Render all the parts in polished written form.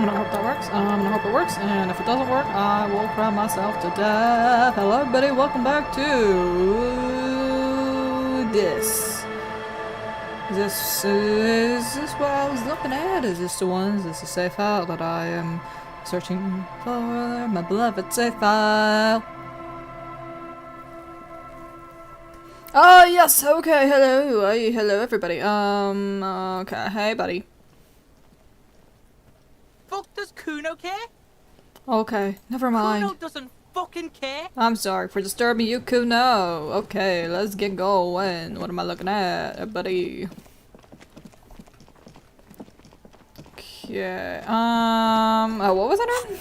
gonna hope that works. I'm gonna hope it works, and if it doesn't work, I will cry myself to death. Hello everybody, welcome back to this. Is this what I was looking at? Is this the one? Is this a save file that I am searching for? My beloved save file. Oh yes, okay, hello, hello everybody. Okay, hey buddy. Fuck does Kuno care? Okay, never mind. Kuno doesn't fucking care. I'm sorry for disturbing you, Kuno. Okay, let's get going. What am I looking at, buddy? Okay, what was it on?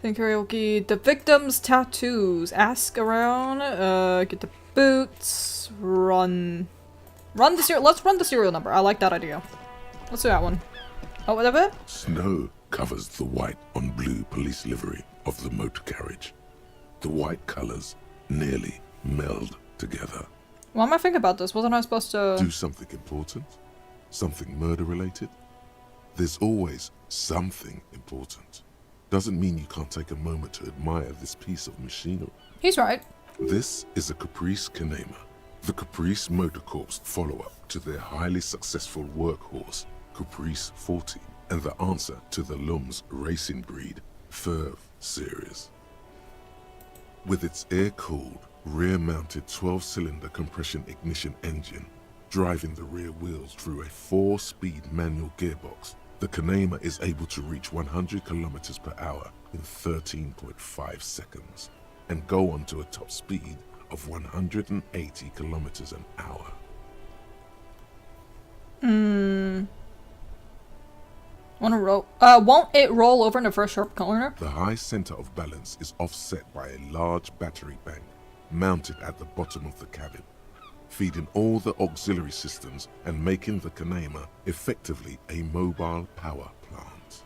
Think karaoke. The victim's tattoos. Ask around, get the boots, run the serial. Let's run the serial number. I like that idea. Let's do that one. Oh, whatever. Snow covers the white on blue police livery of the motor carriage. The white colors nearly meld together. What am I thinking about this? Wasn't I supposed to do something important? Something murder related? There's always something important. Doesn't mean you can't take a moment to admire this piece of machinery. He's right. This is a Caprice Kanema, the Caprice Motor Corps follow-up to their highly successful workhorse, Caprice 40, and the answer to the Lum's racing breed, Ferv series. With its air-cooled, rear-mounted 12-cylinder compression ignition engine, driving the rear wheels through a 4-speed manual gearbox, the Kanema is able to reach 100 kilometers per hour in 13.5 seconds and go on to a top speed of 180 kilometers an hour. Won't it roll over in the first sharp corner? The high center of balance is offset by a large battery bank mounted at the bottom of the cabin, feeding all the auxiliary systems and making the Kanema effectively a mobile power plant.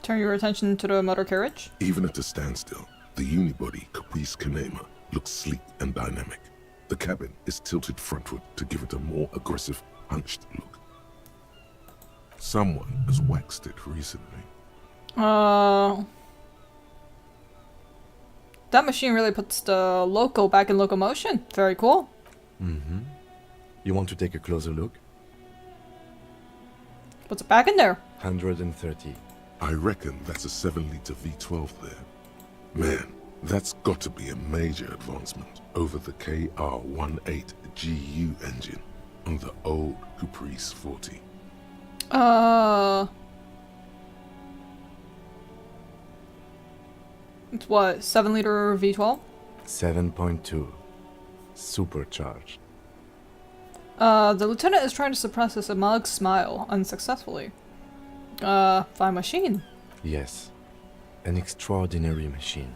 Turn your attention to the motor carriage. Even at a standstill, the unibody Caprice Kanema looks sleek and dynamic. The cabin is tilted frontward to give it a more aggressive, hunched look. Someone has waxed it recently. That machine really puts the loco back in locomotion. Very cool. Mm-hmm. You want to take a closer look? Puts it back in there. I 130. reckon that's a 7-liter V12 there. Man, that's got to be a major advancement over the KR18GU engine on the old Caprice 40. It's what, 7-liter V12? 7.2. Supercharged. The lieutenant is trying to suppress a smug smile, unsuccessfully. Fine machine. Yes. An extraordinary machine.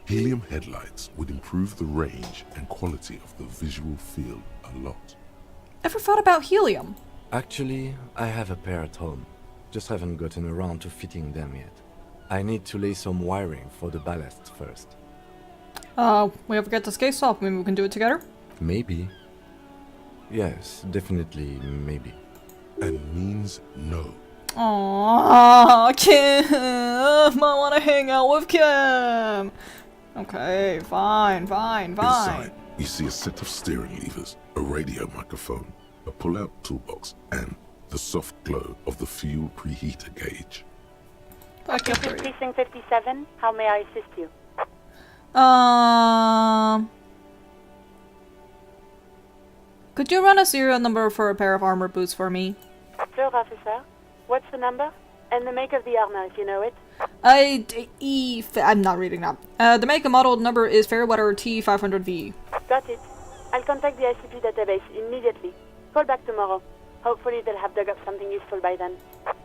Helium headlights would improve the range and quality of the visual field a lot. Ever thought about helium? Actually, I have a pair at home. Just haven't gotten around to fitting them yet. I need to lay some wiring for the ballast first. We ever get this case solved, maybe we can do it together? Maybe. Yes, definitely maybe. And means no. Aww, Kim! I wanna hang out with Kim! Okay, fine. Inside, you see a set of steering levers, a radio microphone, a pull-out toolbox, and the soft glow of the fuel preheater gauge. Back up there. Precinct 57, how may I assist you? Could you run a serial number for a pair of armor boots for me? Sure, officer. What's the number? And the make of the armor, if you know it. I'm not reading that. The make and model number is Fairweather T500V. Got it. I'll contact the ICP database immediately. Call back tomorrow. Hopefully they'll have dug up something useful by then.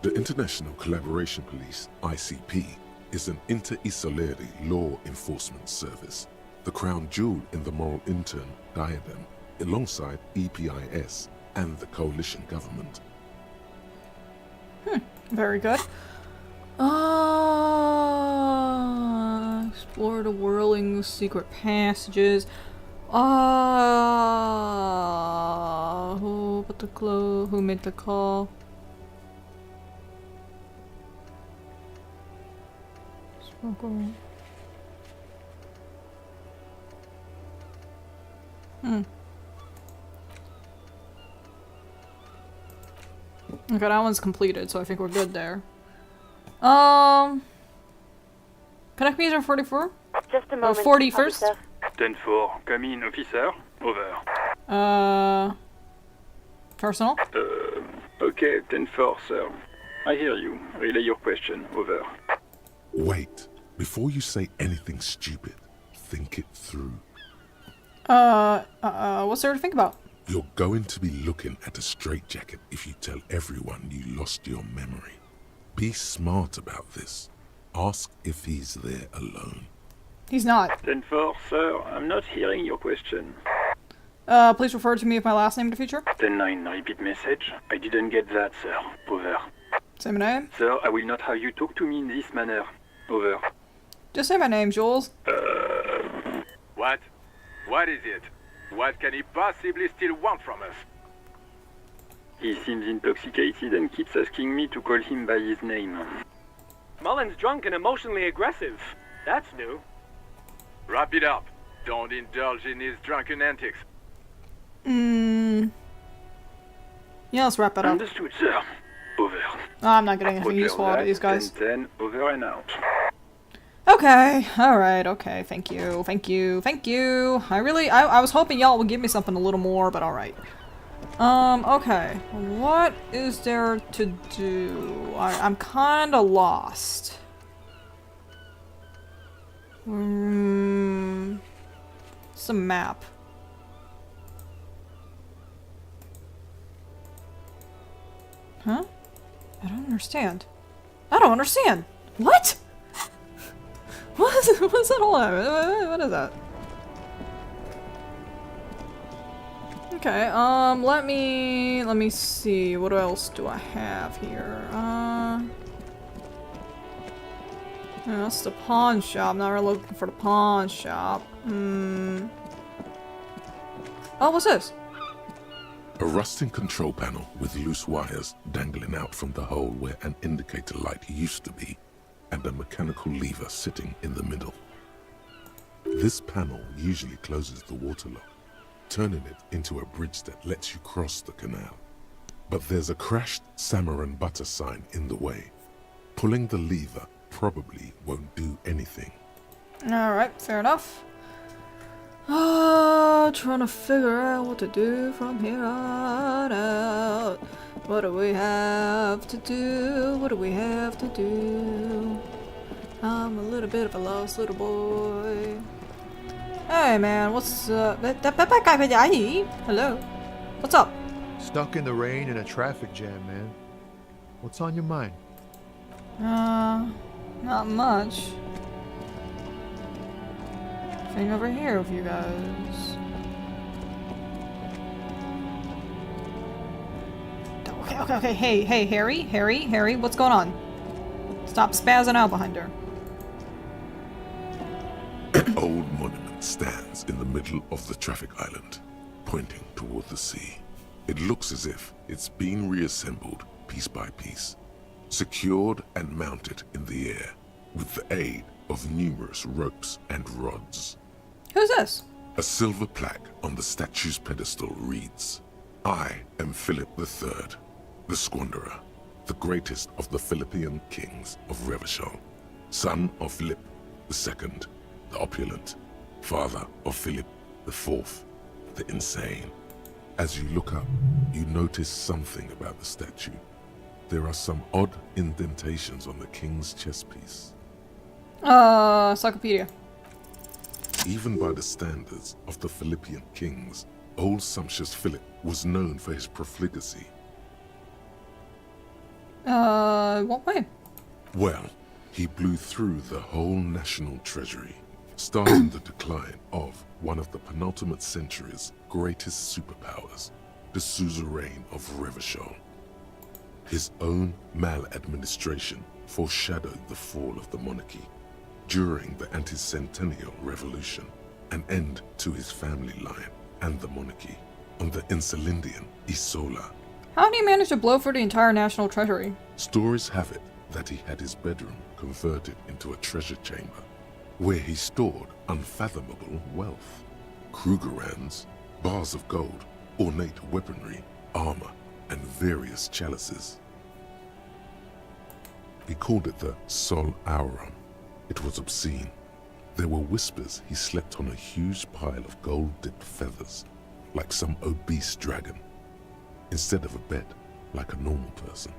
The International Collaboration Police, ICP, is an inter-Isolari law enforcement service, the crown jewel in the moral intern diadem, alongside EPIS and the coalition government. Very good. Explore the whirling secret passages. Who put the clue? Who made the call? Smoker. Okay, that one's completed, so I think we're good there. Connect me to 44? Just a moment. 40 first? officer. 10-4, come in, officer. Over. Personal? Okay, 10-4, sir. I hear you. Relay your question. Over. Wait. Before you say anything stupid, think it through. What's there to think about? You're going to be looking at a straitjacket if you tell everyone you lost your memory. Be smart about this. Ask if he's there alone. He's not. 10-4, sir. I'm not hearing your question. Please refer to me with my last name in the future. 10-9, repeat message. I didn't get that, sir. Over. Say my name. Sir, I will not have you talk to me in this manner. Over. Just say my name, Jules. What? What is it? What can he possibly still want from us? He seems intoxicated and keeps asking me to call him by his name. Mullen's drunk and emotionally aggressive. That's new. Wrap it up. Don't indulge in his drunken antics. Yeah, let's wrap it up. Understood, sir. Over. Oh, I'm not getting anything Roger useful out of that. these guys. 10-10, over and out. Okay, alright, okay, thank you. I was hoping y'all would give me something a little more, but alright. Okay. What is there to do? I'm kinda lost. It's a map. Huh? I don't understand. What? What's that all? What is that? Okay, let me see. What else do I have here? Yeah, that's the pawn shop. I'm not really looking for the pawn shop. Oh, what's this? A rusting control panel with loose wires dangling out from the hole where an indicator light used to be, and a mechanical lever sitting in the middle. This panel usually closes the water lock, turning it into a bridge that lets you cross the canal. But there's a crashed salmon and butter sign in the way. Pulling the lever probably won't do anything. Alright, fair enough. Trying to figure out what to do from here on out. What do we have to do? I'm a little bit of a lost little boy. Hey man, what's hello? What's up? Stuck in the rain in a traffic jam, man. What's on your mind? Not much. Thing over here with you guys. Okay. Hey, Harry, what's going on? Stop spazzing out behind her. An old monument stands in the middle of the traffic island, pointing toward the sea. It looks as if it's been reassembled piece by piece, secured and mounted in the air, with the aid of numerous ropes and rods. Who's this? A silver plaque on the statue's pedestal reads, "I am Philip III, the Squanderer, the greatest of the Philippian kings of Revachol, son of Philip II, the opulent, father of Philip IV, the insane." As you look up, you notice something about the statue. There are some odd indentations on the king's chest piece. Encyclopedia. Even by the standards of the Philippian kings, old sumptuous Philip was known for his profligacy. What way? Well, he blew through the whole national treasury, starting the decline of one of the penultimate century's greatest superpowers, the suzerain of Revachol. His own maladministration foreshadowed the fall of the monarchy during the anti-centennial revolution. an end to his family line and the monarchy on the Insulindian Isola. How did he manage to blow for the entire national treasury? Stories have it that he had his bedroom converted into a treasure chamber, where he stored unfathomable wealth. Krugerrands, bars of gold, ornate weaponry, armor, and various chalices. He called it the Sol Auron. It was obscene. There were whispers he slept on a huge pile of gold-dipped feathers, like some obese dragon, instead of a bed, like a normal person.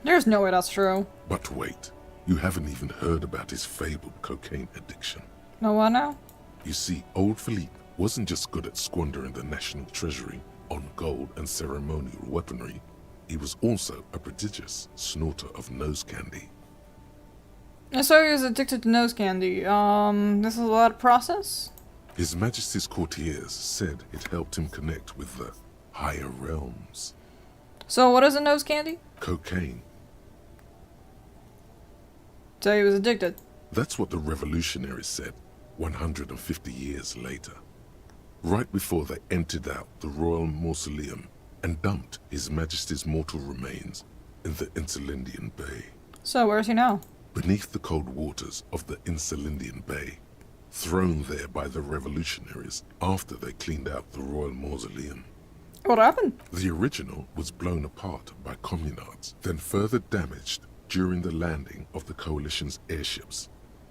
There's no way that's true. But wait, you haven't even heard about his fabled cocaine addiction. No one now? You see, old Philippe wasn't just good at squandering the national treasury on gold and ceremonial weaponry, he was also a prodigious snorter of nose candy. So he was addicted to nose candy. This is a lot of process? His Majesty's courtiers said it helped him connect with the higher realms. So what is a nose candy? Cocaine. So he was addicted. That's what the revolutionaries said 150 years later, right before they emptied out the royal mausoleum and dumped His Majesty's mortal remains in the Insulindian Bay. So where is he now? Beneath the cold waters of the Insulindian Bay, thrown there by the revolutionaries after they cleaned out the royal mausoleum. What happened? The original was blown apart by communards, then further damaged during the landing of the coalition's airships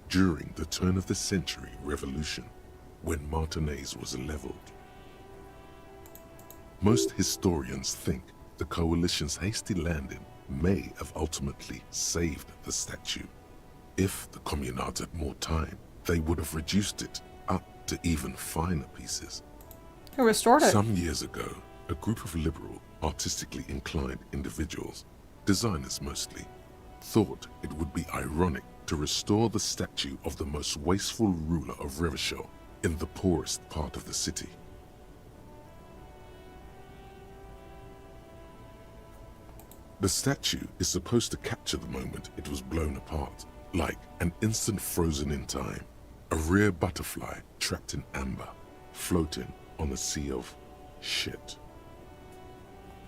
during the turn-of-the-century revolution, when Martinez was leveled. Most historians think the coalition's hasty landing may have ultimately saved the statue. If the communards had more time, they would have reduced it up to even finer pieces. Who restored it? Some years ago, a group of liberal, artistically inclined individuals, designers mostly, thought it would be ironic to restore the statue of the most wasteful ruler of Revachol in the poorest part of the city. The statue is supposed to capture the moment it was blown apart, like an instant frozen in time, a rare butterfly trapped in amber, floating on a sea of shit.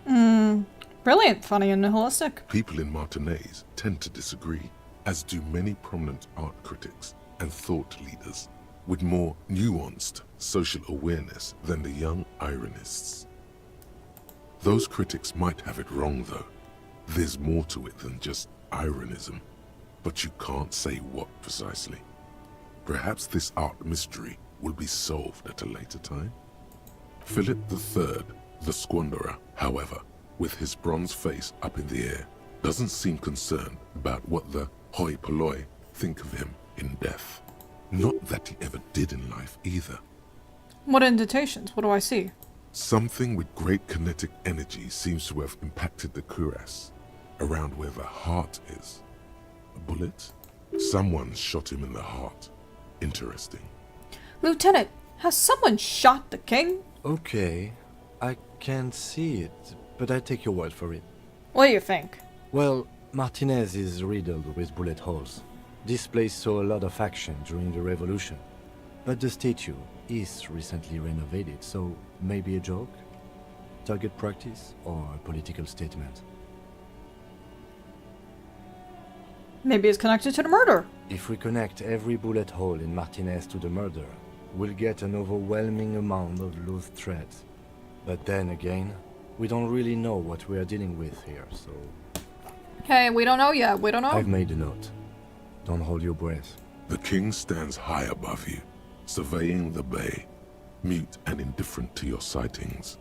Brilliant, funny, and nihilistic. People in Martinez tend to disagree, as do many prominent art critics and thought leaders with more nuanced social awareness than the young ironists. Those critics might have it wrong though. There's more to it than just ironism, but you can't say what precisely. Perhaps this art mystery will be solved at a later time. Philip III, the squanderer, however, with his bronze face up in the air, doesn't seem concerned about what the hoi polloi think of him in death. Not that he ever did in life either. What indentations? What do I see? Something with great kinetic energy seems to have impacted the cuirass, around where the heart is. A bullet? Someone shot him in the heart. Interesting. Lieutenant, has someone shot the king? Okay, I can't see it, but I take your word for it. What do you think? Well, Martinez is riddled with bullet holes. This place saw a lot of action during the revolution. But the statue is recently renovated, so maybe a joke? Target practice or a political statement? Maybe it's connected to the murder. If we connect every bullet hole in Martinez to the murder, we'll get an overwhelming amount of loose threads. But then again, we don't really know what we are dealing with here, so... Hey, we don't know yet. We don't know. I've made a note. Don't hold your breath. The king stands high above you, surveying the bay, mute and indifferent to your sightings.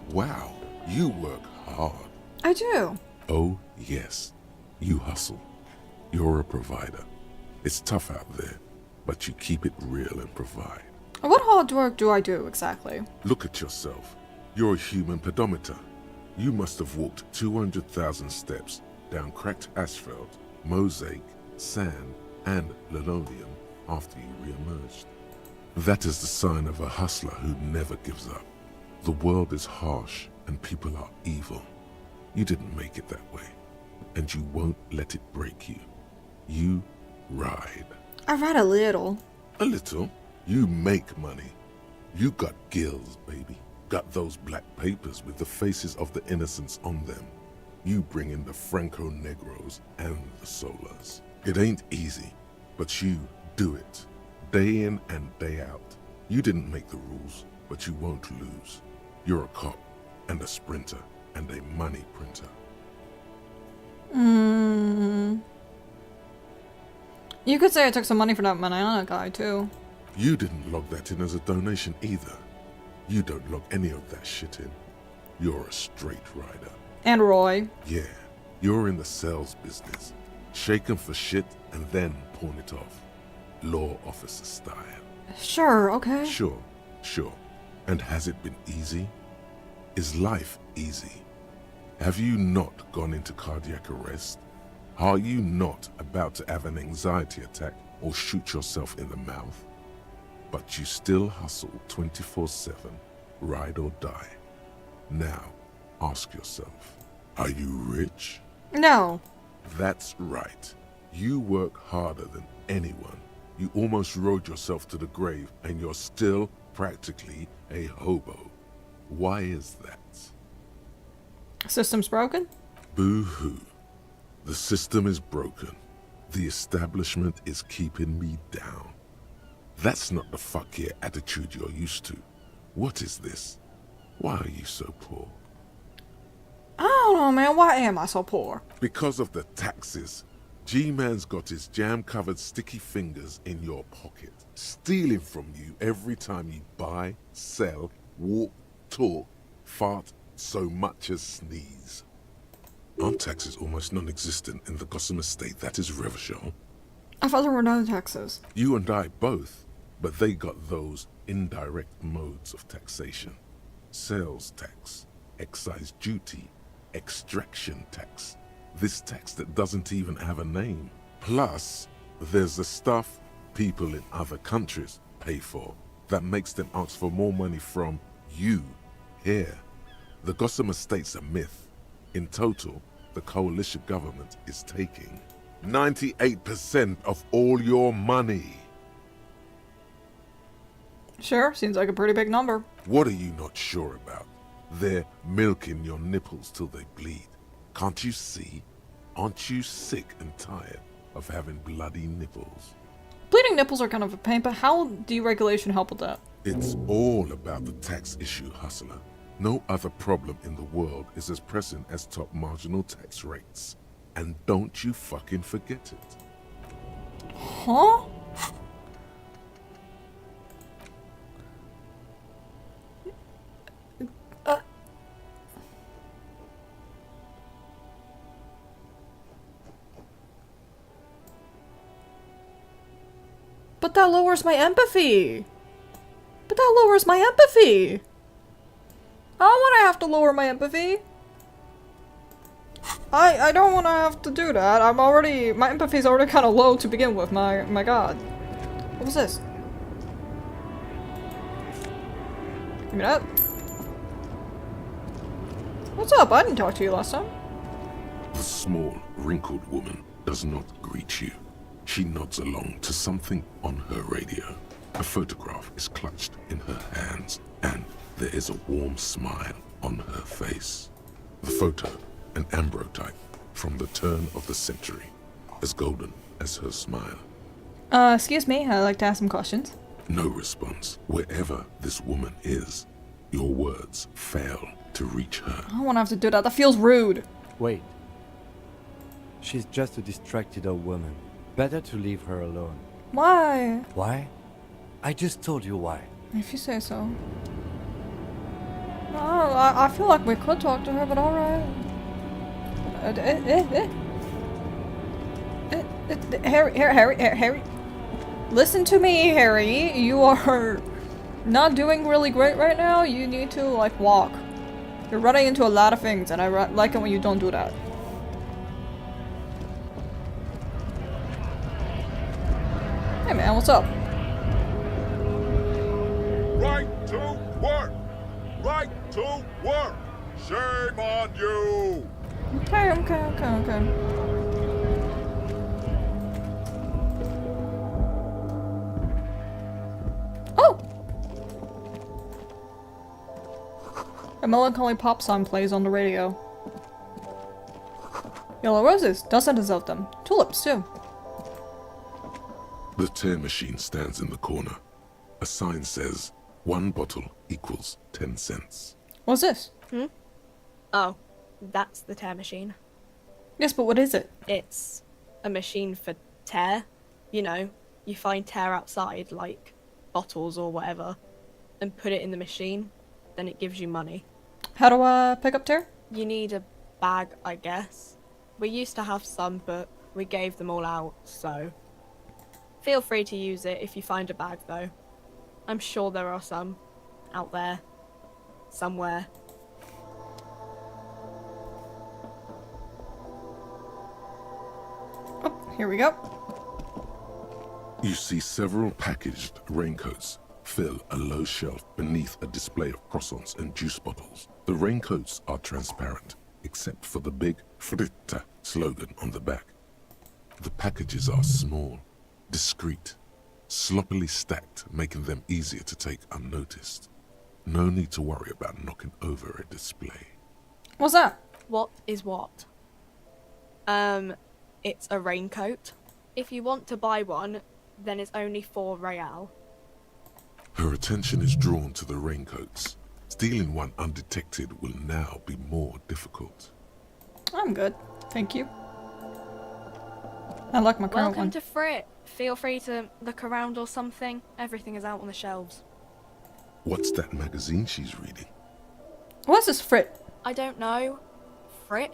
Wow, you work hard. I do. Oh, yes. You hustle. You're a provider. It's tough out there, but you keep it real and provide. What hard work do I do, exactly? Look at yourself. You're a human pedometer. You must have walked 200,000 steps down cracked asphalt, mosaic, sand, and linoleum after you re-emerged. That is the sign of a hustler who never gives up. The world is harsh and people are evil. You didn't make it that way, and you won't let it break you. You ride. I read a little. A little? You make money. You got gills, baby. Got those black papers with the faces of the innocents on them. You bring in the Franco Negros and the Solas. It ain't easy, but you do it. Day in and day out. You didn't make the rules, but you won't lose. You're a cop, and a sprinter, and a money printer. You could say I took some money for that Manana guy, too. You didn't log that in as a donation either. You don't log any of that shit in. You're a straight rider. And Roy. Yeah, you're in the sales business. Shake 'em for shit and then pawn it off. Law officer style. Sure, okay. Sure. And has it been easy? Is life easy? Have you not gone into cardiac arrest? Are you not about to have an anxiety attack or shoot yourself in the mouth? But you still hustle 24/7, ride or die. Now, ask yourself, are you rich? No. That's right. You work harder than anyone. You almost rode yourself to the grave and you're still practically a hobo. Why is that? System's broken? Boo-hoo. The system is broken. The establishment is keeping me down. That's not the fuck yeah attitude you're used to. What is this? Why are you so poor? I don't know, man. Why am I so poor? Because of the taxes. G-Man's got his jam-covered sticky fingers in your pocket, stealing from you every time you buy, sell, walk, talk, fart, so much as sneeze. Aren't taxes almost non-existent in the Gotham estate that is Revachol? I thought there were no taxes. You and I both, but they got those indirect modes of taxation. Sales tax, excise duty, extraction tax. This tax that doesn't even have a name. Plus, there's the stuff people in other countries pay for that makes them ask for more money from you here. The Gotham estate's a myth. In total, the coalition government is taking 98% of all your money. Sure, seems like a pretty big number. What are you not sure about? They're milking your nipples till they bleed. Can't you see? Aren't you sick and tired of having bloody nipples? Bleeding nipples are kind of a pain, but how deregulation help with that? It's all about the tax issue, hustler. No other problem in the world is as pressing as top marginal tax rates. And don't you fucking forget it. Huh? But that lowers my empathy. I don't want to have to lower my empathy. I don't want to have to do that. My empathy's already kind of low to begin with. My god. What was this? Give me that. What's up? I didn't talk to you last time. The small, wrinkled woman does not greet you. She nods along to something on her radio. A photograph is clutched in her hands, and there is a warm smile on her face. The photo, an ambrotype from the turn of the century, as golden as her smile. Excuse me, I'd like to ask some questions. No response. Wherever this woman is, your words fail to reach her. I don't want to have to do that. That feels rude. Wait. She's just a distracted old woman. Better to leave her alone. Why? Why? I just told you why. If you say so. No, I feel like we could talk to her, but alright. Harry. Listen to me, Harry. You are not doing really great right now. You need to, like, walk. You're running into a lot of things, and I like it when you don't do that. Hey man, what's up? Right to work! Right to work! Shame on you! Okay. A melancholy pop song plays on the radio. Yellow roses, dozens of them. Tulips, too. The tear machine stands in the corner. A sign says, 1 bottle equals 10 cents. What's this? Oh, that's the tear machine. Yes, but what is it? It's a machine for tear. You know, you find tear outside, like bottles or whatever, and put it in the machine, then it gives you money. How do I pick up tear? You need a bag, I guess. We used to have some, but we gave them all out, so... Feel free to use it if you find a bag, though. I'm sure there are some out there. Somewhere. Oh, here we go. You see several packaged raincoats fill a low shelf beneath a display of croissants and juice bottles. The raincoats are transparent, except for the big Fritta slogan on the back. The packages are small, discreet, sloppily stacked, making them easier to take unnoticed. No need to worry about knocking over a display. What's that? What is what? It's a raincoat. If you want to buy one, then it's only 4 real. Her attention is drawn to the raincoats. Stealing one undetected will now be more difficult. I'm good. Thank you. I like my current Welcome one. to Frit. Feel free to look around or something. Everything is out on the shelves. What's that magazine she's reading? What's this Frit? I don't know. Frit?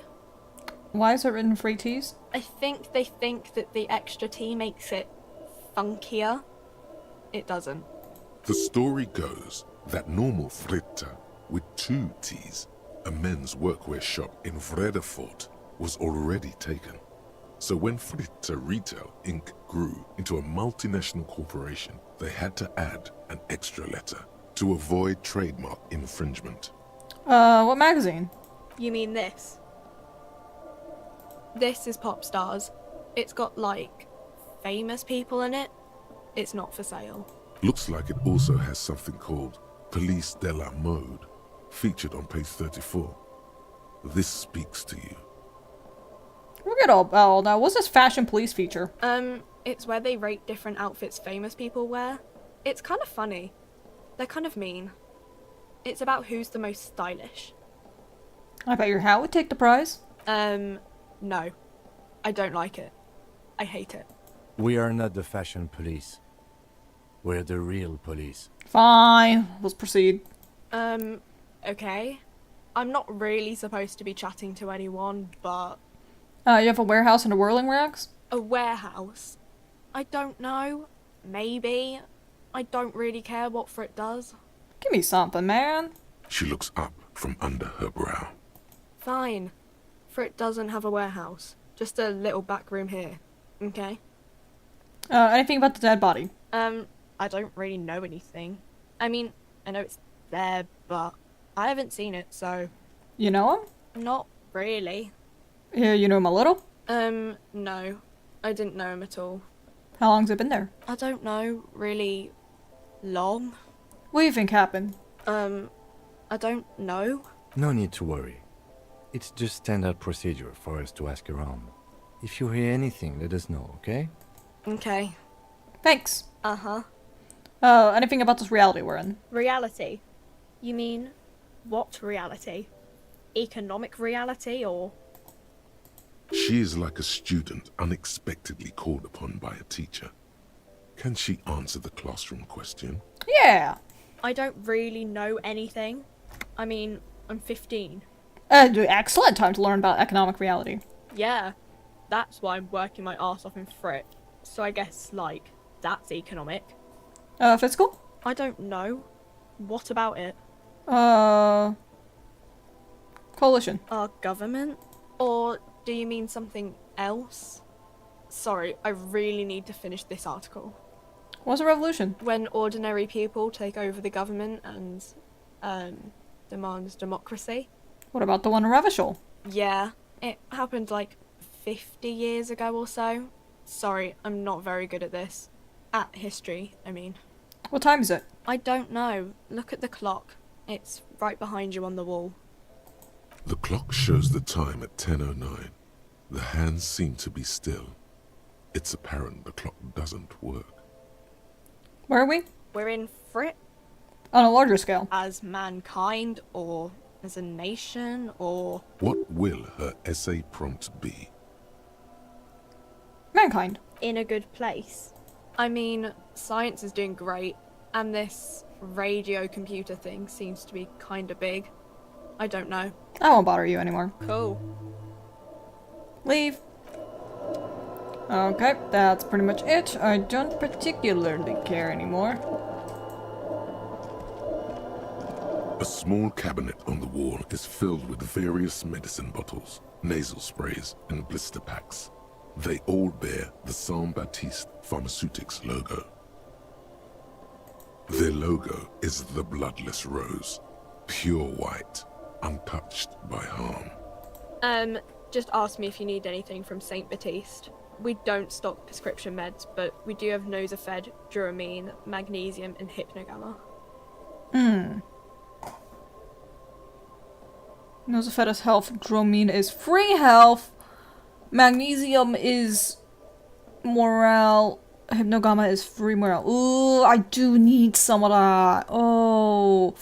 Why is it written free teas? I think they think that the extra tea makes it funkier. It doesn't. The story goes that normal Fritta with 2 T's, a men's workwear shop in Vredefort, was already taken. So when Fritta Retail Inc. grew into a multinational corporation, they had to add an extra letter to avoid trademark infringement. What magazine? You mean this? This is Pop Stars. It's got, like, famous people in it. It's not for sale. Looks like it also has something called Police de la Mode, featured on page 34. This speaks to you. Forget all now. What's this fashion police feature? It's where they rate different outfits famous people wear. It's kind of funny. They're kind of mean. It's about who's the most stylish. I bet your hat would take the prize. No. I don't like it. I hate it. We are not the fashion police. We're the real police. Fine. Let's proceed. Okay. I'm not really supposed to be chatting to anyone, but... You have a warehouse and a whirling rags? A warehouse? I don't know. Maybe. I don't really care what Frit does. Give me something, man. She looks up from under her brow. Fine. Frit doesn't have a warehouse. Just a little back room here. Okay? Anything about the dead body? I don't really know anything. I mean, I know it's there, but I haven't seen it, so... You know him? Not really. Yeah, you know him a little? No. I didn't know him at all. How long's it been there? I don't know, really... long? What do you think happened? I don't know. No need to worry. It's just standard procedure for us to ask around. If you hear anything, let us know, okay? Okay. Thanks. Uh-huh. Anything about this reality we're in? Reality? You mean, what reality? Economic reality, or...? She is like a student unexpectedly called upon by a teacher. Can she answer the classroom question? Yeah. I don't really know anything. I mean, I'm 15. Excellent time to learn about economic reality. Yeah, that's why I'm working my arse off in Frit. So I guess, like, that's economic. Physical? I don't know. What about it? Coalition. Our government? Or do you mean something else? Sorry, I really need to finish this article. What's a revolution? When ordinary people take over the government and, demands democracy. What about the one in Revachol? Yeah, it happened like 50 years ago or so. Sorry, I'm not very good at this. At history, I mean. What time is it? I don't know. Look at the clock. It's right behind you on the wall. The clock shows the time at 10:09. The hands seem to be still. It's apparent the clock doesn't work. Where are we? We're in Frit On a larger scale. as mankind, or as a nation, or... What will her essay prompt be? Mankind. in a good place. I mean, science is doing great, and this radio computer thing seems to be kinda big. I don't know. I won't bother you anymore. Cool. Leave. Okay, that's pretty much it. I don't particularly care anymore. A small cabinet on the wall is filled with various medicine bottles, nasal sprays, and blister packs. They all bear the Saint-Baptiste Pharmaceutics logo. Their logo is the bloodless rose, pure white, untouched by harm. Just ask me if you need anything from Saint Baptiste. We don't stock prescription meds, but we do have Nosafed, Duramine, Magnesium, and Hypnogamma. Nosafed is health, Dromine is free health, Magnesium is morale, Hypnogamma is free morale. Ooh, I do need some of that. Oh,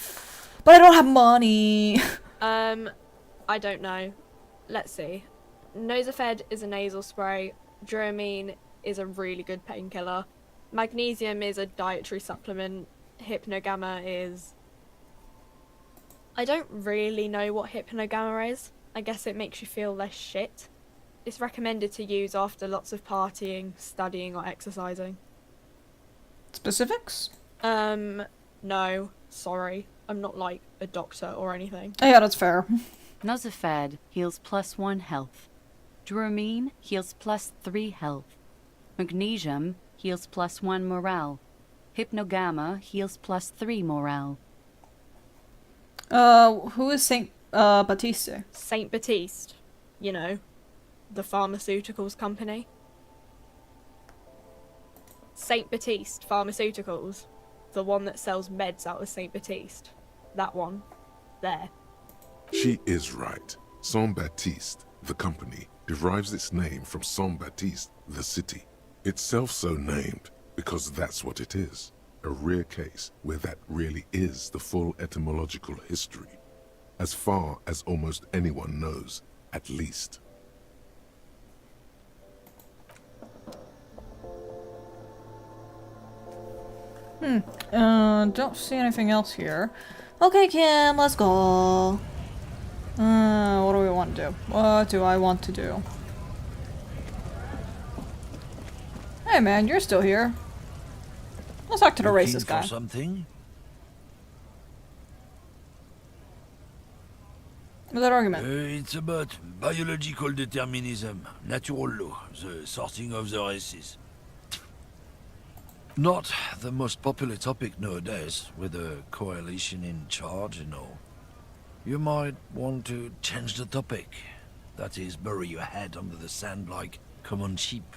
but I don't have money. I don't know. Let's see. Nosafed is a nasal spray. Duramine is a really good painkiller. Magnesium is a dietary supplement. Hypnogamma is... I don't really know what Hypnogamma is. I guess it makes you feel less shit. It's recommended to use after lots of partying, studying, or exercising. Specifics? No. Sorry. I'm not like a doctor or anything. Yeah, that's fair. Nosafed heals +1 health. Duramine heals +3 health. Magnesium heals +1 morale. Hypnogamma heals +3 morale. Who is Saint Baptiste? Saint Baptiste. You know, the pharmaceuticals company. Saint Baptiste Pharmaceuticals. The one that sells meds out of Saint Baptiste. That one. There. She is right. Saint-Baptiste, the company, derives its name from Saint-Baptiste, the city. Itself so named because that's what it is. A rare case where that really is the full etymological history. As far as almost anyone knows, at least. Don't see anything else here. Okay, Kim, let's go. What do we want to do? What do I want to do? Hey man, you're still here. Let's talk to the racist guy. Something? What's that argument? It's about biological determinism, natural law, the sorting of the races. Not the most popular topic nowadays, with a coalition in charge and all. You might want to change the topic. That is, bury your head under the sand like common sheep.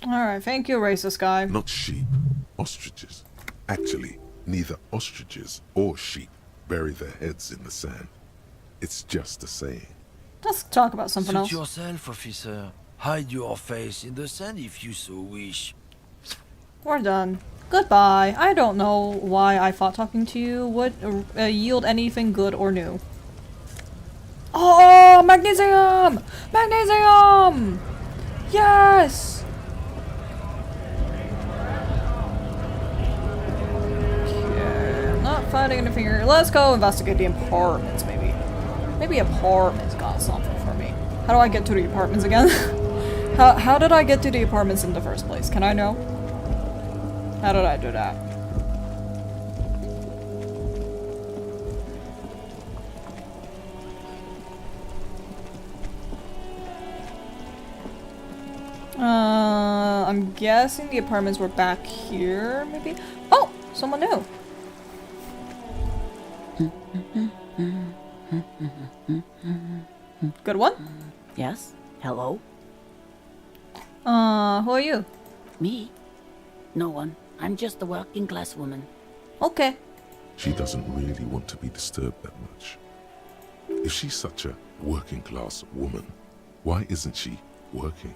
Alright, thank you, racist guy. Not sheep, ostriches. Actually, neither ostriches or sheep bury their heads in the sand. It's just a saying. Let's talk about something else. Suit yourself, officer. Hide your face in the sand if you so wish. We're done. Goodbye. I don't know why I thought talking to you would yield anything good or new. Oh, magnesium! Magnesium! Yes! Okay, I'm not finding anything here. Let's go investigate the apartments, maybe. Maybe apartments got something for me. How do I get to the apartments again? How did I get to the apartments in the first place? Can I know? How did I do that? I'm guessing the apartments were back here, maybe? Oh! Someone new! Good one? Yes? Hello? Who are you? Me? No one. I'm just a working class woman. Okay. She doesn't really want to be disturbed that much. If she's such a working-class woman, why isn't she working?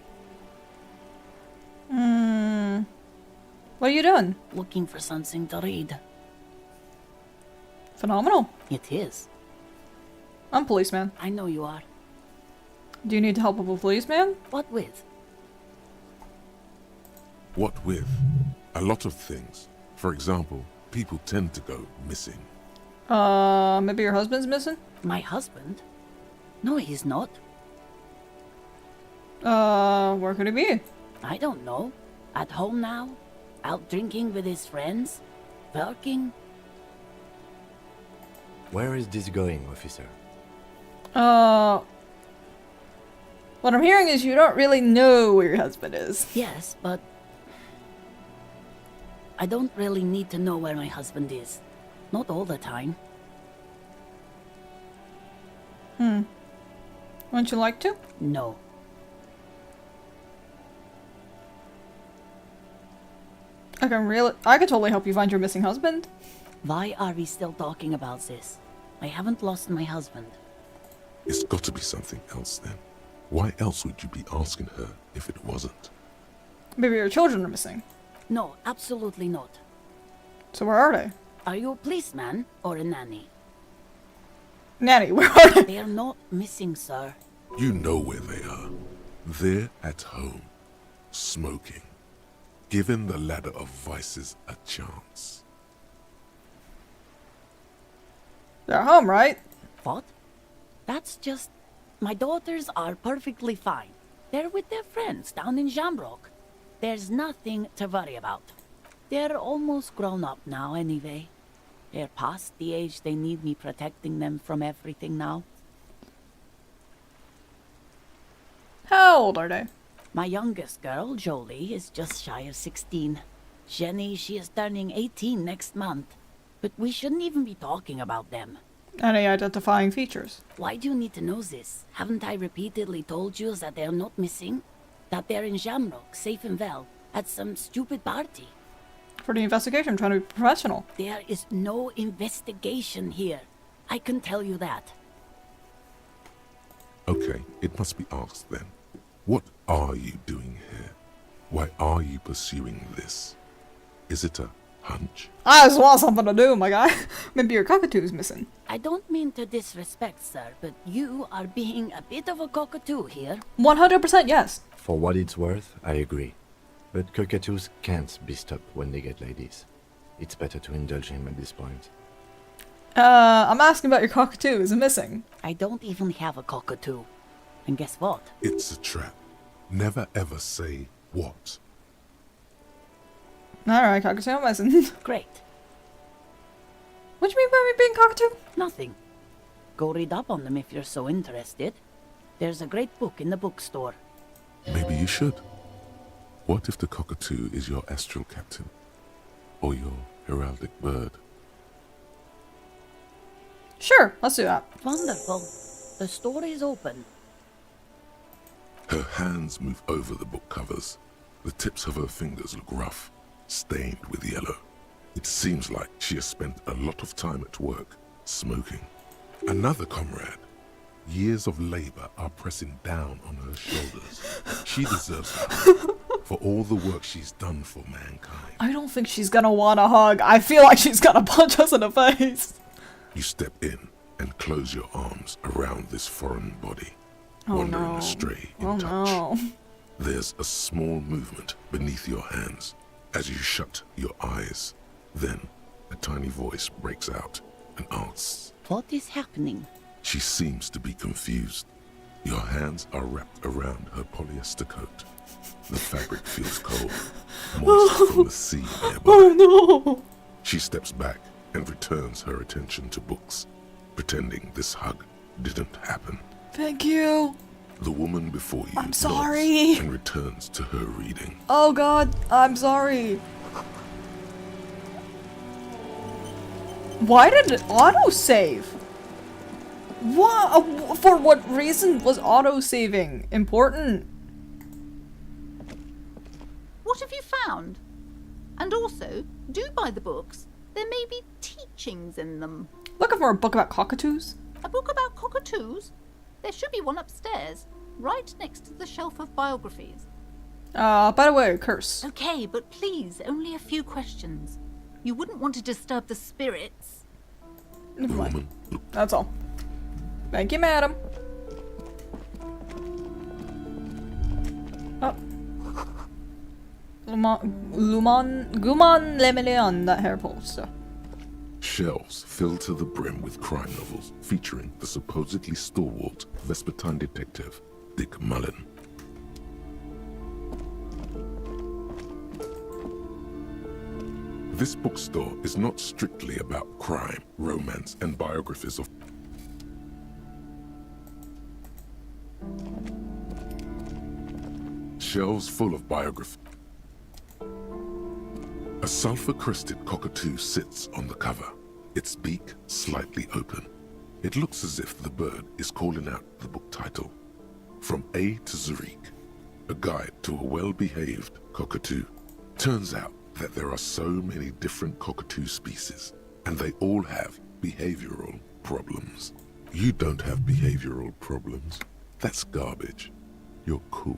What are you doing? Looking for something to read. Phenomenal. It is. I'm policeman. I know you are. Do you need help with a policeman? What with? What with? A lot of things. For example, people tend to go missing. Maybe your husband's missing? My husband? No, he's not. Where could he be? I don't know. At home now? Out drinking with his friends? Working? Where is this going, officer? What I'm hearing is you don't really know where your husband is. Yes, but I don't really need to know where my husband is. Not all the time. Wouldn't you like to? No. I could totally help you find your missing husband. Why are we still talking about this? I haven't lost my husband. It's got to be something else then. Why else would you be asking her if it wasn't? Maybe your children are missing. No, absolutely not. So where are they? Are you a policeman or a nanny? Nanny, where are they? They are not missing, sir. You know where they are. They're at home, smoking, giving the ladder of vices a chance. They're home, right? What? That's just... My daughters are perfectly fine. They're with their friends down in Shamrock. There's nothing to worry about. They're almost grown up now anyway. They're past the age they need me protecting them from everything now. How old are they? My youngest girl, Jolie, is just shy of 16. Jenny, she is turning 18 next month. But we shouldn't even be talking about them. Any identifying features? Why do you need to know this? Haven't I repeatedly told you that they're not missing? That they're in Shamrock, safe and well, at some stupid party? For the investigation, I'm trying to be professional. There is no investigation here. I can tell you that. Okay, it must be asked then. What are you doing here? Why are you pursuing this? Is it a hunch? I just want something to do, my guy. Maybe your cockatoo's missing. I don't mean to disrespect, sir, but you are being a bit of a cockatoo here. 100% yes. For what it's worth, I agree. But cockatoos can't be stopped when they get ladies. It's better to indulge him at this point. I'm asking about your cockatoo. Is it missing? I don't even have a cockatoo. And guess what? It's a trap. Never ever say what. Alright, cockatoo, I'm missing. Great. What do you mean by me being cockatoo? Nothing. Go read up on them if you're so interested. There's a great book in the bookstore. Maybe you should. What if the cockatoo is your astral captain? Or your heraldic bird? Sure, let's do that. Wonderful. The store is open. Her hands move over the book covers. The tips of her fingers look rough, stained with yellow. It seems like she has spent a lot of time at work, smoking. Another comrade. Years of labor are pressing down on her shoulders. She deserves a hug for all the work she's done for mankind. I don't think she's gonna want a hug. I feel like she's gonna punch us in the face. You step in and close your arms around this foreign body, Oh, wandering no. astray in Oh, touch. no. There's a small movement beneath your hands as you shut your eyes. Then a tiny voice breaks out and asks, What is happening? She seems to be confused. Your hands are wrapped around her polyester coat. The fabric feels cold, moist from the sea nearby. Oh no! She steps back and returns her attention to books, pretending this hug didn't happen. Thank you. The woman before you I'm sorry. nods and returns to her reading. Oh god, I'm sorry. Why did it auto-save? What? For what reason was auto-saving important? What have you found? And also, do buy the books. There may be teachers teachings in them. Looking for a book about cockatoos? A book about cockatoos? There should be one upstairs, right next to the shelf of biographies. By the way, curse. Okay, but please, only a few questions. You wouldn't want to disturb the spirits. Never mind. That's all. Thank you, madam. Oh. Guman Lemeleon, that hair poster. Shelves filled to the brim with crime novels featuring the supposedly stalwart Vespertine detective, Dick Mullen. This bookstore is not strictly about crime, romance, and biographies of shelves full of biography. A sulfur-crested cockatoo sits on the cover, its beak slightly open. It looks as if the bird is calling out the book title, From A to Zurich, a guide to a well-behaved cockatoo. Turns out that there are so many different cockatoo species, and they all have behavioral problems. You don't have behavioral problems. That's garbage. You're cool.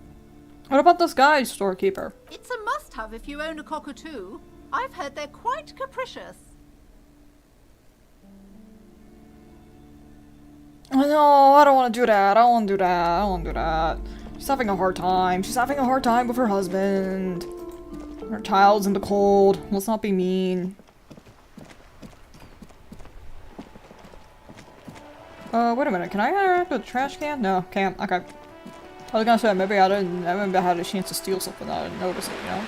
What about this guy, storekeeper? It's a must-have if you own a cockatoo. I've heard they're quite capricious. No, I don't want to do that. I don't want to do that. I don't want to do that. She's having a hard time. She's having a hard time with her husband. Her child's in the cold. Let's not be mean. Wait a minute. Can I interact with the trash can? No, can't. Okay. I was gonna say, maybe I had a chance to steal something that I didn't notice it, you know?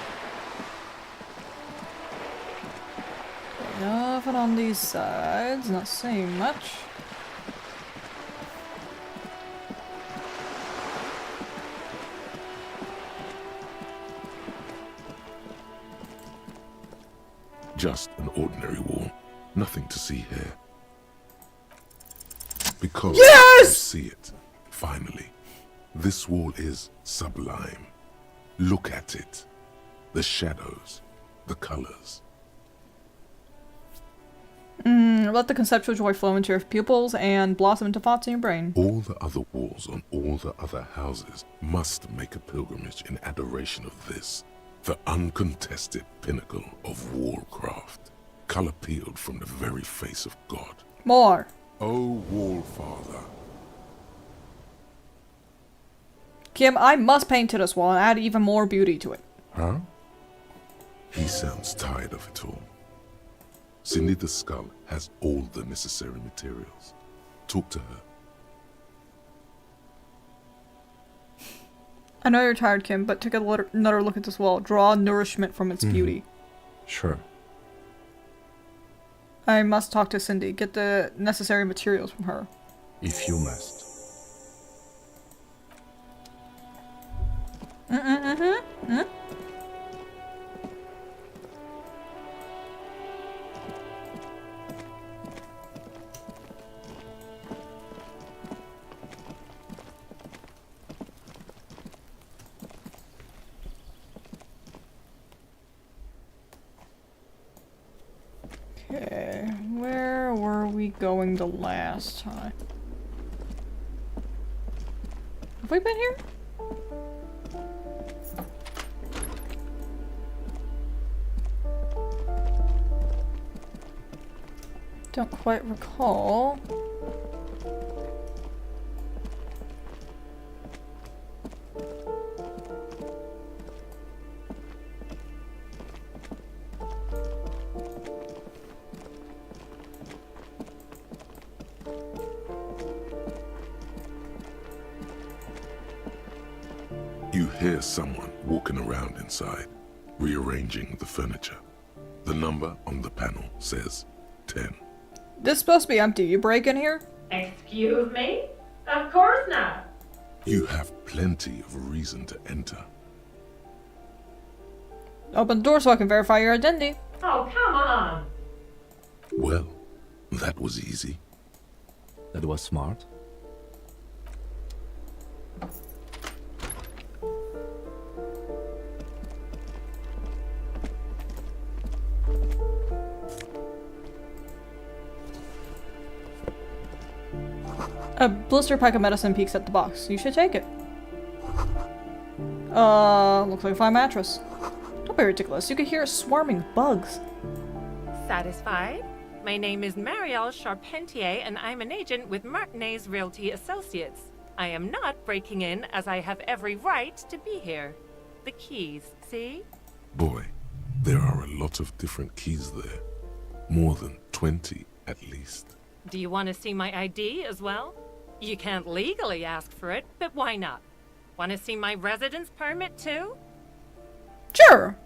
Nothing on these sides. Not seeing much. Just an ordinary wall. Nothing to see here. Because you see it, finally. This wall is sublime. Look at it. The shadows, the colors. Let the conceptual joy flow into your pupils and blossom into thoughts in your brain. All the other walls on all the other houses must make a pilgrimage in adoration of this, the uncontested pinnacle of wallcraft, color peeled from the very face of God. More. Oh, Wallfather. Kim, I must paint to this wall and add even more beauty to it. Huh? He sounds tired of it all. Cindy the Skull has all the necessary materials. Talk to her. I know you're tired, Kim, but take another look at this wall. Draw nourishment from its beauty. Sure. I must talk to Cindy. Get the necessary materials from her. If you must. Okay, where were we going the last time? Have we been here? Don't quite recall. You hear someone walking around inside, rearranging the furniture. The number on the panel says 10. This is supposed to be empty. You break in here? Excuse me? Of course not. You have plenty of reason to enter. Open the door so I can verify your identity. Oh, come on. Well, that was easy. That was smart. A blister pack of medicine peeks at the box. You should take it. Looks like a fine mattress. Don't be ridiculous. You could hear it swarming bugs. Satisfied? My name is Marielle Charpentier, and I'm an agent with Martinez Realty Associates. I am not breaking in, as I have every right to be here. The keys, see? Boy, there are a lot of different keys there. More than 20, at least. Do you want to see my ID as well? You can't legally ask for it, but why not? Want to see my residence permit too? Sure!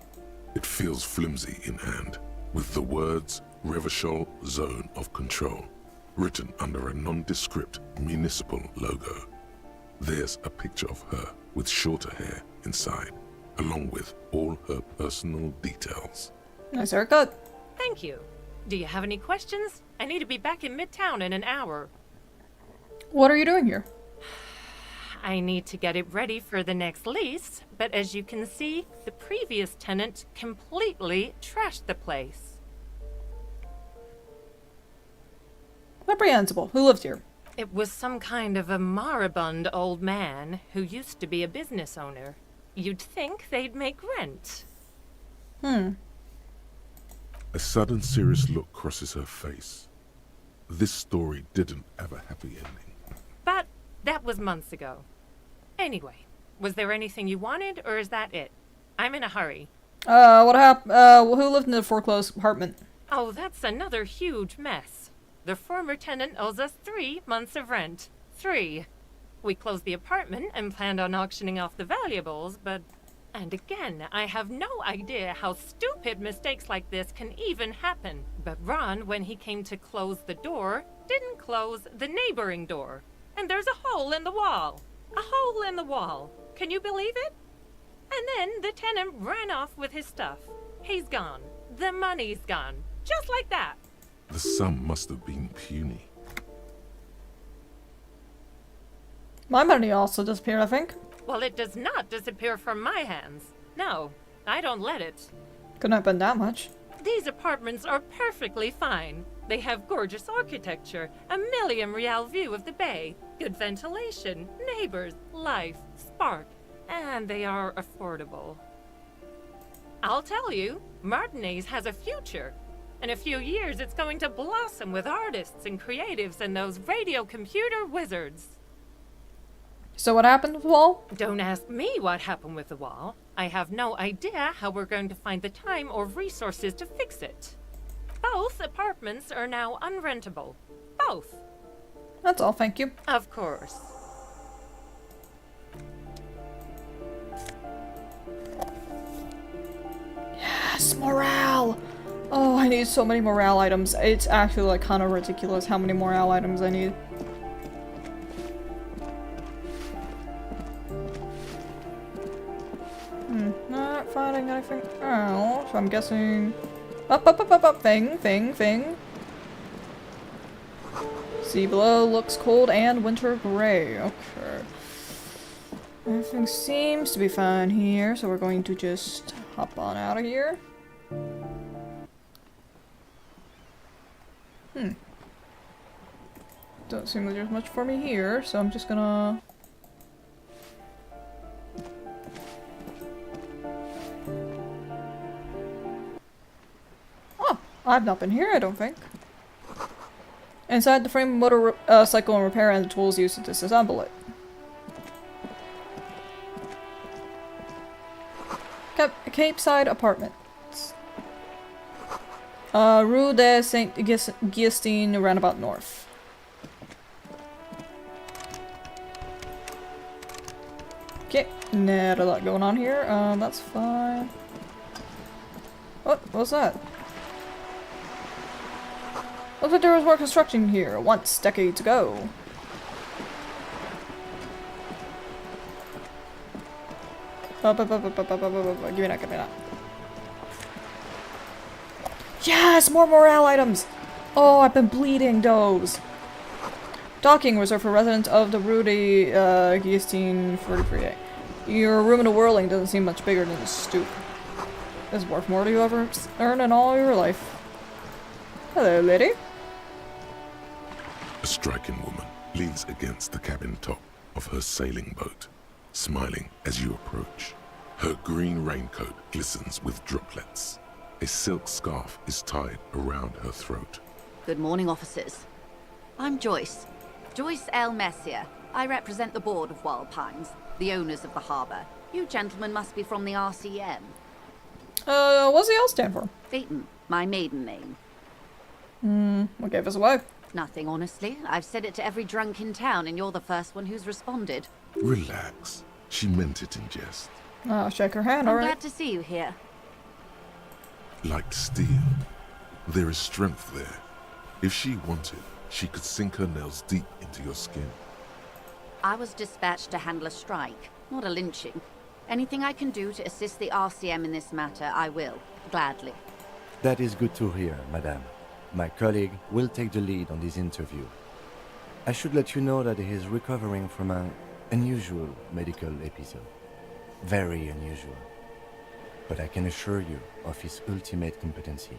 It feels flimsy in hand, with the words Revachol Zone of Control written under a nondescript municipal logo. There's a picture of her with shorter hair inside, along with all her personal details. Nice haircut. Thank you. Do you have any questions? I need to be back in Midtown in an hour. What are you doing here? I need to get it ready for the next lease, but as you can see, the previous tenant completely trashed the place. Reprehensible. Who lived here? It was some kind of a moribund old man who used to be a business owner. You'd think they'd make rent. Hmm. A sudden serious look crosses her face. This story didn't have a happy ending. But that was months ago. Anyway, was there anything you wanted, or is that it? I'm in a hurry. What happened? Who lived in the foreclosed apartment? Oh, that's another huge mess. The former tenant owes us 3 months of rent. 3. We closed the apartment and planned on auctioning off the valuables, but... And again, I have no idea how stupid mistakes like this can even happen. But Ron, when he came to close the door, didn't close the neighboring door. And there's a hole in the wall. A hole in the wall. Can you believe it? And then the tenant ran off with his stuff. He's gone. The money's gone. Just like that. The sum must have been puny. My money also disappeared, I think. Well, it does not disappear from my hands. No, I don't let it. Couldn't have been that much. These apartments are perfectly fine. They have gorgeous architecture, a million-real view of the bay, good ventilation, neighbors, life, spark, and they are affordable. I'll tell you, Martinez has a future. In a few years, it's going to blossom with artists and creatives and those radio computer wizards. So what happened with the wall? Don't ask me what happened with the wall. I have no idea how we're going to find the time or resources to fix it. Both apartments are now unrentable. Both. That's all, thank you. Of course. Yes, morale! Oh, I need so many morale items. It's actually like kind of ridiculous how many morale items I need. Not finding anything else. So I'm guessing... Up, thing. Sea below looks cold and winter gray. Okay. Everything seems to be fine here, so we're going to just hop on out of here. Don't seem like there's much for me here, so I'm just gonna... Oh, I've not been here, I don't think. Inside the frame, motorcycle and repair and the tools used to disassemble it. Cape Side Apartments. Rue de Saint-Gustine, roundabout north. Okay, not a lot going on here. That's fine. What was that? Looks like there was more construction here once, decades ago. Give me that. Yes, more morale items! Oh, I've been bleeding those. Docking reserved for residents of the Rue de Guillotine 43A. Your room in a whirling doesn't seem much bigger than a stoop. This is worth more to you ever earn in all your life. Hello, lady. A striking woman, leans against the cabin top of her sailing boat, smiling as you approach. Her green raincoat glistens with droplets. A silk scarf is tied around her throat. Good morning, officers. I'm Joyce. Joyce L. Messier. I represent the board of Wild Pines, the owners of the harbour. You gentlemen must be from the RCM. What's the L stand for? Phaeton, my maiden name. What gave us away? Nothing, honestly. I've said it to every drunk in town, and you're the first one who's responded. Relax. She meant it in jest. Oh, shake her hand, I'm alright. glad to see you here. Like steel, there is strength there. If she wanted, she could sink her nails deep into your skin. I was dispatched to handle a strike, not a lynching. Anything I can do to assist the RCM in this matter, I will. Gladly. That is good to hear, madame. My colleague will take the lead on this interview. I should let you know that he is recovering from an unusual medical episode. Very unusual. But I can assure you of his ultimate competency.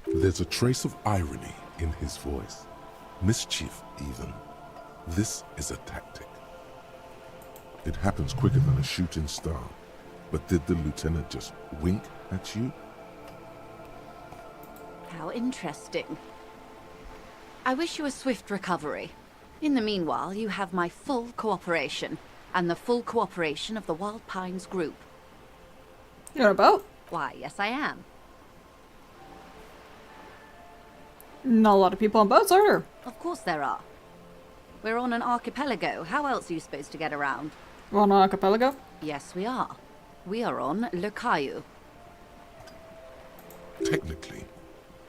There's a trace of irony in his voice. Mischief, even. This is a tactic. It happens quicker than a shooting star. But did the lieutenant just wink at you? How interesting. I wish you a swift recovery. In the meanwhile, you have my full cooperation, and the full cooperation of the Wild Pines group. You're on a boat? Why, yes I am. Not a lot of people on boats, are there? Of course there are. We're on an archipelago. How else are you supposed to get around? We're on an archipelago? Yes, we are. We are on Le Caillou. Technically,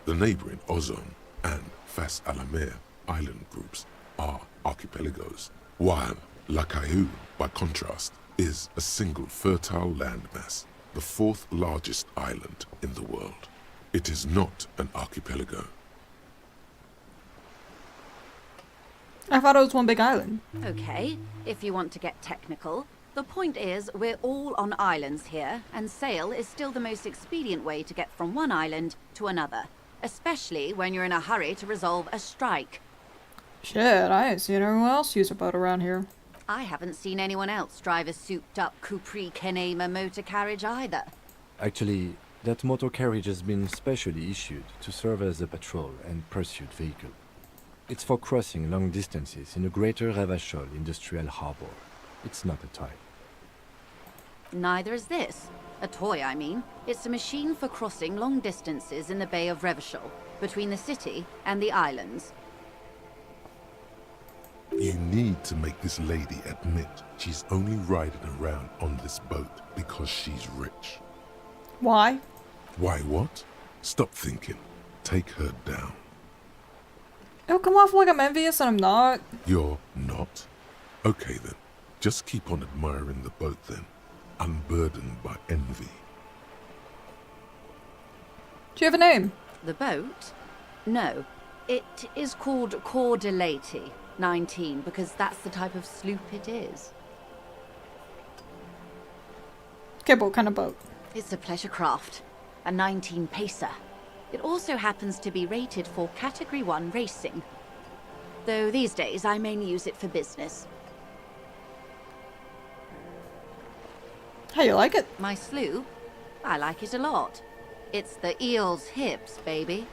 the neighboring Ozone and Fas a la Mer island groups are archipelagos, while La Caillou, by contrast, is a single fertile landmass, the fourth largest island in the world. It is not an archipelago. I thought it was one big island. Okay, if you want to get technical. The point is, we're all on islands here, and sail is still the most expedient way to get from one island to another, especially when you're in a hurry to resolve a strike. Shit, I ain't seen anyone else use a boat around here. I haven't seen anyone else drive a souped-up Capri Kenema motor carriage either. Actually, that motor carriage has been specially issued to serve as a patrol and pursuit vehicle. It's for crossing long distances in the greater Revachol industrial harbor. It's not a toy. Neither is this. A toy, I mean. It's a machine for crossing long distances in the Bay of Revachol, between the city and the islands. You need to make this lady admit she's only riding around on this boat because she's rich. Why? Why what? Stop thinking. Take her down. It'll come off like I'm envious and I'm not. You're not? Okay then. Just keep on admiring the boat then, unburdened by envy. Do you have a name? The boat? No. It is called Cor de Leyte 19 because that's the type of sloop it is. Okay, what kind of boat? It's a pleasure craft. A 19 pacer. It also happens to be rated for Category 1 racing. Though these days I mainly use it for business. How you like it? My sloop? I like it a lot. It's the eel's hips, baby.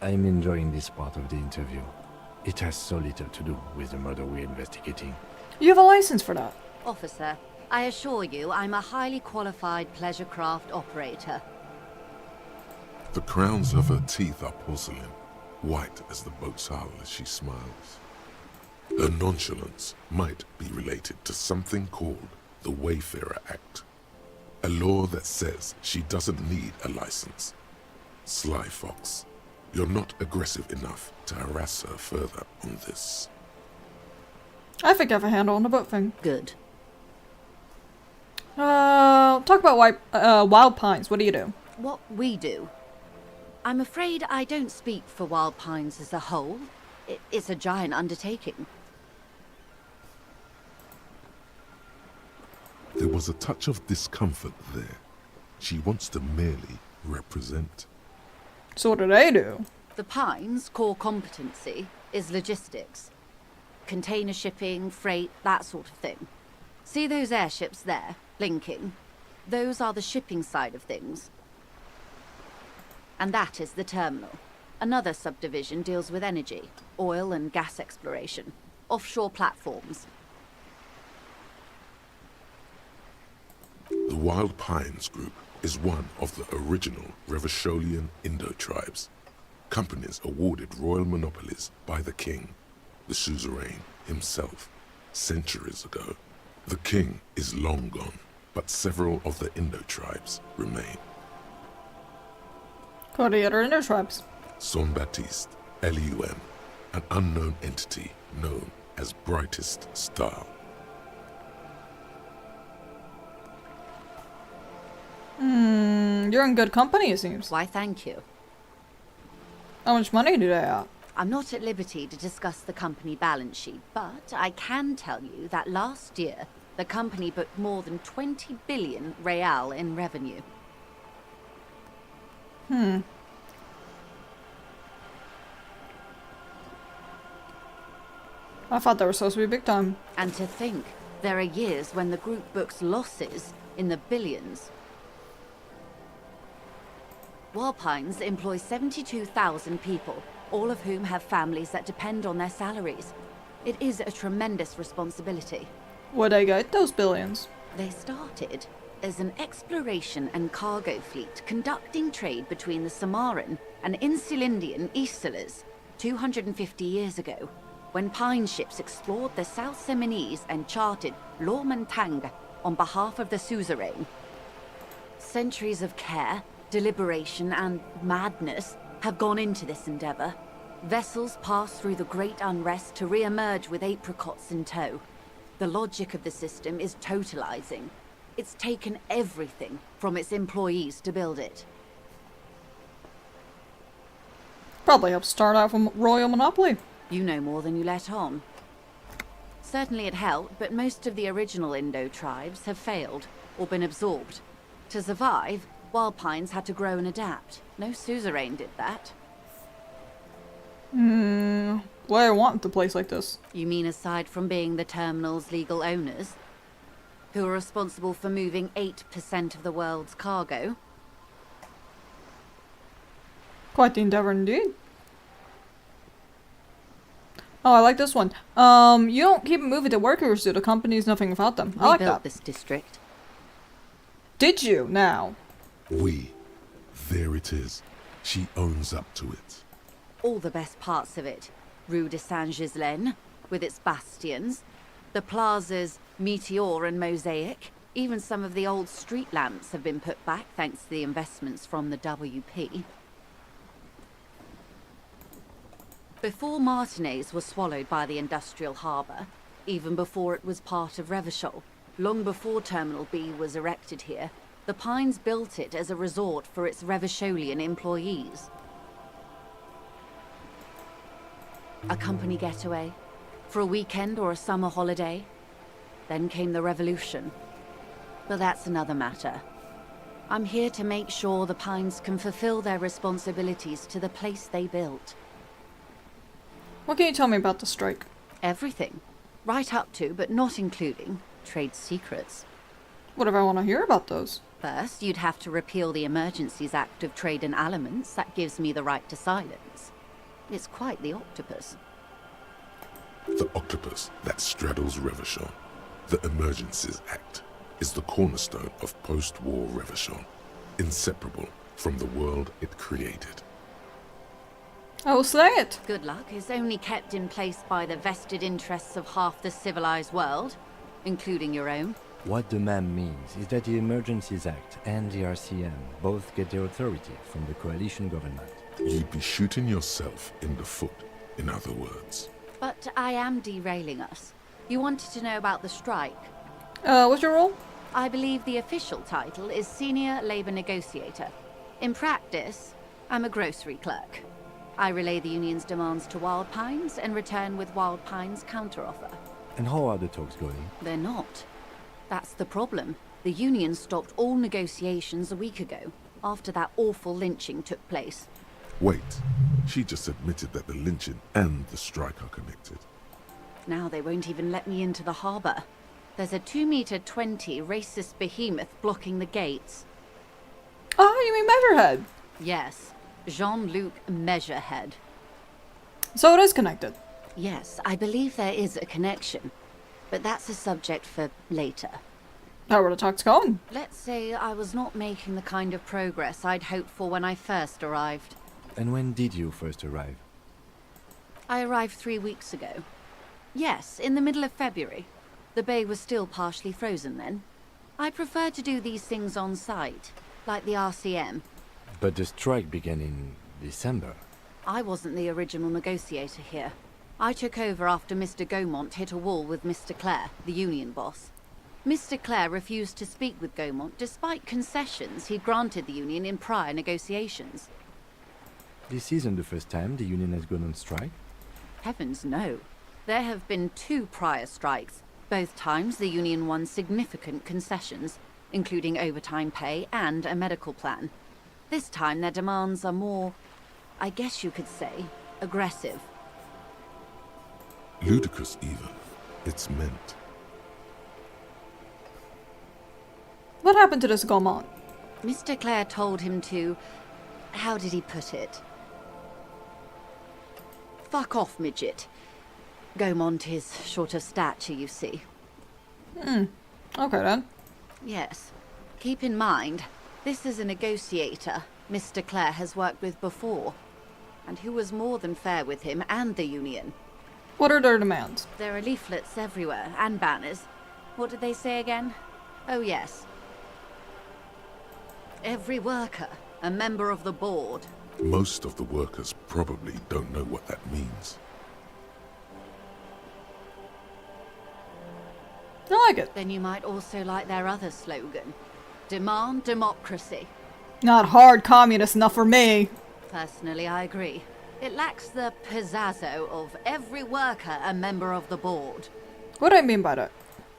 I'm enjoying this part of the interview. It has so little to do with the murder we're investigating. You have a license for that? Officer, I assure you I'm a highly qualified pleasure craft operator. The crowns of her teeth are porcelain, white as the boat's hull as she smiles. Her nonchalance might be related to something called the Wayfarer Act, a law that says she doesn't need a license. Sly fox, you're not aggressive enough to harass her further on this. I think I have a handle on the boat thing. Good. Talk about Wild Pines. What do you do? What we do? I'm afraid I don't speak for Wild Pines as a whole. It's a giant undertaking. There was a touch of discomfort there. She wants to merely represent. So what do they do? The Pines' core competency is logistics. Container shipping, freight, that sort of thing. See those airships there, blinking? Those are the shipping side of things. And that is the terminal. Another subdivision deals with energy, oil and gas exploration, offshore platforms. The Wild Pines Group is one of the original Revacholian Indo-tribes. Companies awarded royal monopolies by the king, the suzerain himself, centuries ago. The king is long gone, but several of the Indo-tribes remain. What are the other Indo-tribes? Saint-Baptiste, Elysium, an unknown entity known as Brightest Star. You're in good company, it seems. Why, thank you. How much money do they have? I'm not at liberty to discuss the company balance sheet, but I can tell you that last year, the company booked more than 20 billion real in revenue. I thought they were supposed to be big time. And to think, there are years when the group books losses in the billions. Wild Pines employs 72,000 people, all of whom have families that depend on their salaries. It is a tremendous responsibility. Where'd they get those billions? They started as an exploration and cargo fleet conducting trade between the Samaran and Insulindian Isolas 250 years ago, when Pine ships explored the South Seminese and charted Lomantang on behalf of the suzerain. Centuries of care, deliberation, and madness have gone into this endeavor. Vessels pass through the great unrest to re-emerge with apricots in tow. The logic of the system is totalizing. It's taken everything from its employees to build it. Probably helped start out from Royal Monopoly. You know more than you let on. Certainly it helped, but most of the original Indo tribes have failed, or been absorbed. To survive, Wild Pines had to grow and adapt. No suzerain did that. Why I want a place like this? You mean aside from being the terminal's legal owners, who are responsible for moving 8% of the world's cargo? Quite the endeavor indeed. Oh, I like this one. You don't keep moving the workers, do the companies nothing without them. I like We built that. this district. Did you now? There it is. She owns up to it. All the best parts of it. Rue de Saint-Ghislain, with its bastions. The plazas Meteor and Mosaic. Even some of the old street lamps have been put back thanks to the investments from the WP. Before Martinez was swallowed by the industrial harbour, even before it was part of Revachol, long before Terminal B was erected here, the Pines built it as a resort for its Revacholian employees. A company getaway, for a weekend or a summer holiday. Then came the revolution. But that's another matter. I'm here to make sure the Pines can fulfill their responsibilities to the place they built. What can you tell me about the strike? Everything. Right up to, but not including, trade secrets. What if I want to hear about those? First, you'd have to repeal the Emergencies Act of Trade in Elements. That gives me the right to silence. It's quite the octopus. The octopus that straddles Revachol, the Emergencies Act, is the cornerstone of post-war Revachol, inseparable from the world it created. I will slay it. Good luck is only kept in place by the vested interests of half the civilized world, including your own. What the ma'am means is that the Emergencies Act and the RCM both get their authority from the coalition government. You'd be shooting yourself in the foot, in other words. But I am derailing us. You wanted to know about the strike. What's your role? I believe the official title is Senior Labor Negotiator. In practice, I'm a grocery clerk. I relay the union's demands to Wild Pines and return with Wild Pines' counteroffer. And how are the talks going? They're not. That's the problem. The union stopped all negotiations a week ago, after that awful lynching took place. Wait, She just admitted that the lynching and the strike are connected. Now they won't even let me into the harbour. There's a 2-meter 20 racist behemoth blocking the gates. Oh, you mean Measurehead? Yes, Jean-Luc Measurehead. So it is connected. Yes, I believe there is a connection. But that's a subject for later. How were the talks going? Let's say I was not making the kind of progress I'd hoped for when I first arrived. And when did you first arrive? I arrived 3 weeks ago. Yes, in the middle of February. The bay was still partially frozen then. I prefer to do these things on site, like the RCM. But the strike began in December. I wasn't the original negotiator here. I took over after Mr. Gaumont hit a wall with Mr. Clare, the union boss. Mr. Clare refused to speak with Gaumont despite concessions he'd granted the union in prior negotiations. This isn't the first time the union has gone on strike? Heavens no. There have been 2 prior strikes. Both times the union won significant concessions, including overtime pay and a medical plan. This time their demands are more, I guess you could say, aggressive. Ludicrous even. It's meant. What happened to this Gaumont? Mr. Clare told him to... how did he put it? Fuck off, midget. Gaumont is short of stature, you see. Okay then. Yes. Keep in mind, this is a negotiator Mr. Clare has worked with before, and who was more than fair with him and the union. What are their demands? There are leaflets everywhere, and banners. What did they say again? Oh yes. Every worker, a member of the board. Most of the workers probably don't know what that means. I like it. Then you might also like their other slogan. Demand democracy. Not hard communist enough for me. Personally, I agree. It lacks the pizzazzo of every worker a member of the board. What do I mean by that?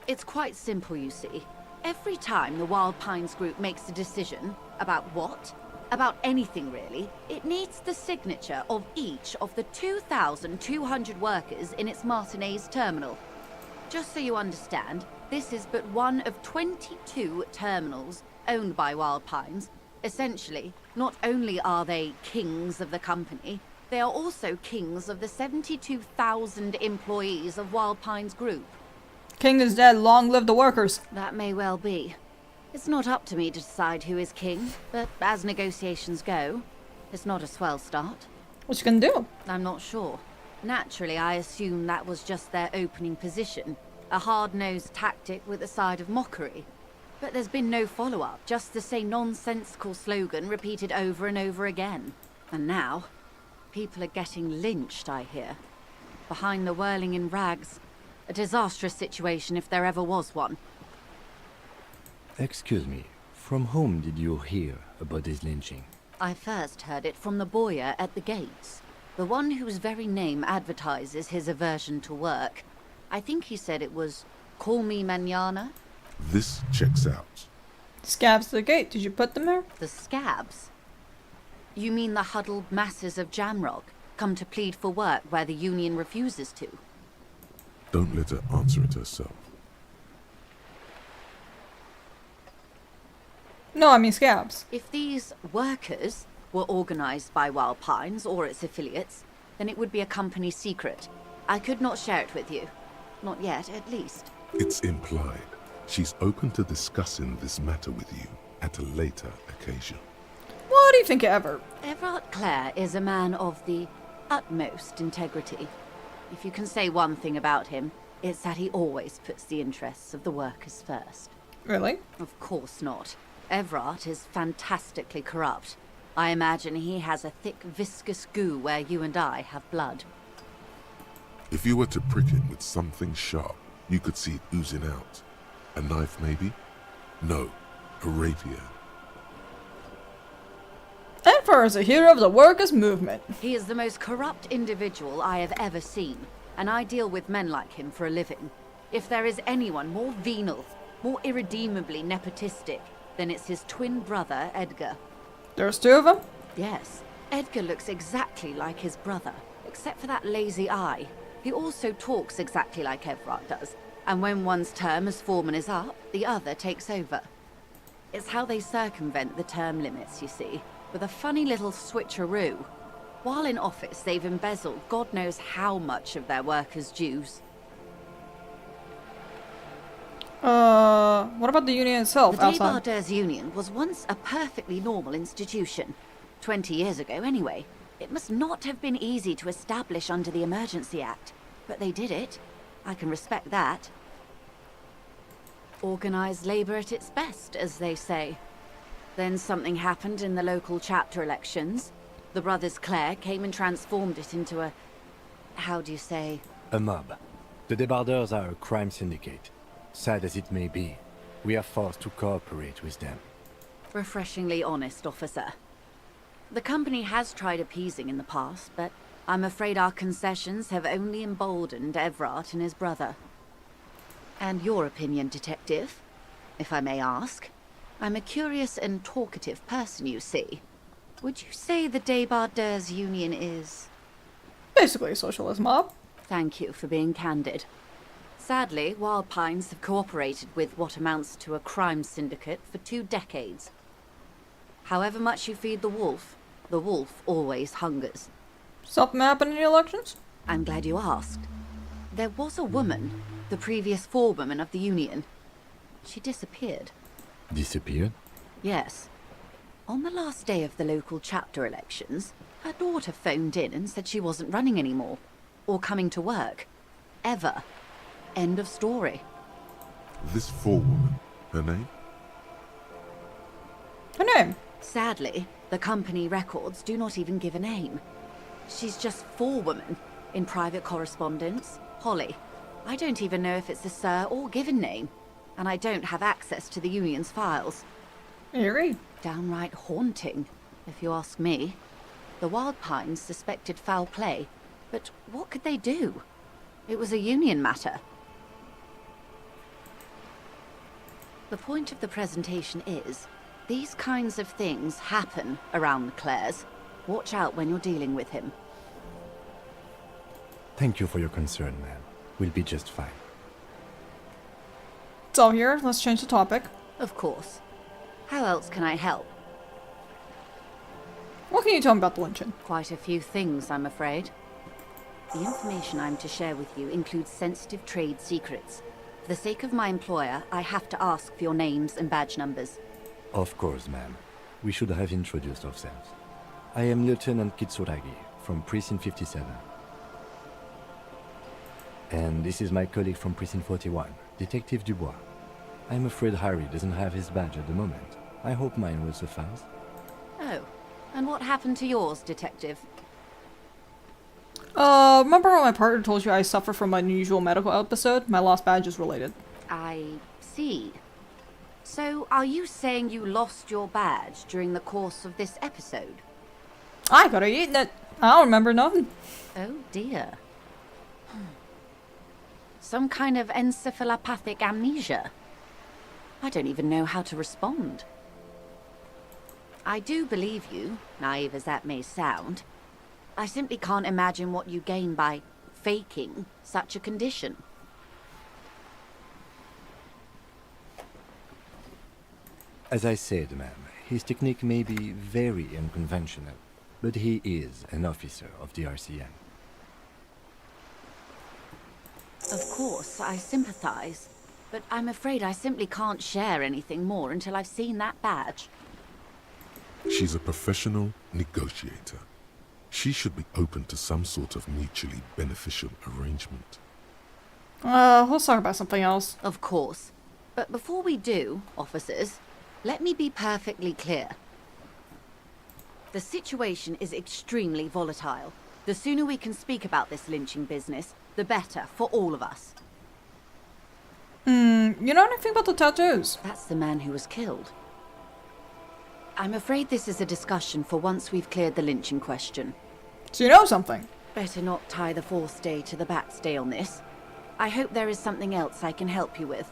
It's quite simple, you see. Every time the Wild Pines group makes a decision, about what? About anything really, it needs the signature of each of the 2,200 workers in its Martinez terminal. Just so you understand, this is but one of 22 terminals owned by Wild Pines. Essentially, not only are they kings of the company, they are also kings of the 72,000 employees of Wild Pines Group. King is dead, long live the workers. That may well be. It's not up to me to decide who is king, but as negotiations go, it's not a swell start. What you gonna do? I'm not sure. Naturally, I assume that was just their opening position, a hard-nosed tactic with a side of mockery. But there's been no follow-up, just the same nonsensical slogan repeated over and over again. And now, people are getting lynched, I hear. Behind the whirling in rags, a disastrous situation if there ever was one. Excuse me, from whom did you hear about this lynching? I first heard it from the boyar at the gates. The one whose very name advertises his aversion to work. I think he said it was, "Call me mañana." This checks out. Scabs to the gate. Did you put them there? The scabs? You mean the huddled masses of Jamrock, come to plead for work where the union refuses to? Don't let her answer it herself. No, I mean scabs. If these workers were organized by Wild Pines or its affiliates, then it would be a company secret. I could not share it with you. Not yet, at least. It's implied. She's open to discussing this matter with you at a later occasion. What do you think of Everett? Everett Clare is a man of the utmost integrity. If you can say one thing about him, it's that he always puts the interests of the workers first. Really? Of course not. Everett is fantastically corrupt. I imagine he has a thick, viscous goo where you and I have blood. If you were to prick him with something sharp, you could see it oozing out. A knife, maybe? No, a rapier. Enfer is a hero of the workers' movement. He is the most corrupt individual I have ever seen, and I deal with men like him for a living. If there is anyone more venal, more irredeemably nepotistic, then it's his twin brother, Edgar. There's 2 of them? Yes. Edgar looks exactly like his brother, except for that lazy eye. He also talks exactly like Evrart does, and when one's term as foreman is up, the other takes over. It's how they circumvent the term limits, you see, with a funny little switcheroo. While in office, they've embezzled God knows how much of their workers' dues. What about the union itself, The outside? Debarders Union was once a perfectly normal institution. 20 years ago, anyway. It must not have been easy to establish under the Emergency Act, but they did it. I can respect that. Organized labor at its best, as they say. Then something happened in the local chapter elections. The brothers Clare came and transformed it into a... how do you say? A mob. The Debarders are a crime syndicate. Sad as it may be, we are forced to cooperate with them. Refreshingly honest, officer. The company has tried appeasing in the past, but I'm afraid our concessions have only emboldened Evrart and his brother. And your opinion, Detective, if I may ask? I'm a curious and talkative person, you see. Would you say the Debarders Union is... basically a socialist mob? Thank you for being candid. Sadly, Wild Pines have cooperated with what amounts to a crime syndicate for 2 decades. However much you feed the wolf always hungers. Something happened in the elections? I'm glad you asked. There was a woman, the previous forewoman of the Union. She disappeared. Disappeared? Yes. On the last day of the local chapter elections, her daughter phoned in and said she wasn't running anymore. Or coming to work. Ever. End of story. This forewoman, her name? Her name? Sadly, the company records do not even give a name. She's just forewoman in private correspondence, Holly. I don't even know if it's a sir or given name, and I don't have access to the union's files. Eerie. Downright haunting, if you ask me. The Wild Pines suspected foul play, but what could they do? It was a union matter. The point of the presentation is, these kinds of things happen around the Clares. Watch out when you're dealing with him. Thank you for your concern, ma'am. We'll be just fine. It's all here. Let's change the topic. Of course. How else can I help? What can you tell me about the lynching? Quite a few things, I'm afraid. The information I'm to share with you includes sensitive trade secrets. For the sake of my employer, I have to ask for your names and badge numbers. Of course, ma'am. We should have introduced ourselves. I am Lieutenant Kitsuragi, from Precinct 57. And this is my colleague from Precinct 41, Detective Dubois. I'm afraid Harry doesn't have his badge at the moment. I hope mine will suffice. Oh, and what happened to yours, Detective? Remember when my partner told you I suffer from an unusual medical episode? My lost badge is related. I see. So, are you saying you lost your badge during the course of this episode? I could have eaten it. I don't remember nothing. Oh dear. Some kind of encephalopathic amnesia. I don't even know how to respond. I do believe you, naive as that may sound. I simply can't imagine what you gain by faking such a condition. As I said, ma'am, his technique may be very unconventional, but he is an officer of the RCM. Of course, I sympathize, but I'm afraid I simply can't share anything more until I've seen that badge. She's a professional negotiator. She should be open to some sort of mutually beneficial arrangement. Let's talk about something else. Of course. But before we do, officers, let me be perfectly clear. The situation is extremely volatile. The sooner we can speak about this lynching business, the better for all of us. You know anything about the tattoos? That's the man who was killed. I'm afraid this is a discussion for once we've cleared the lynching question. So you know something? Better not tie the forestay to the backstay on this. I hope there is something else I can help you with.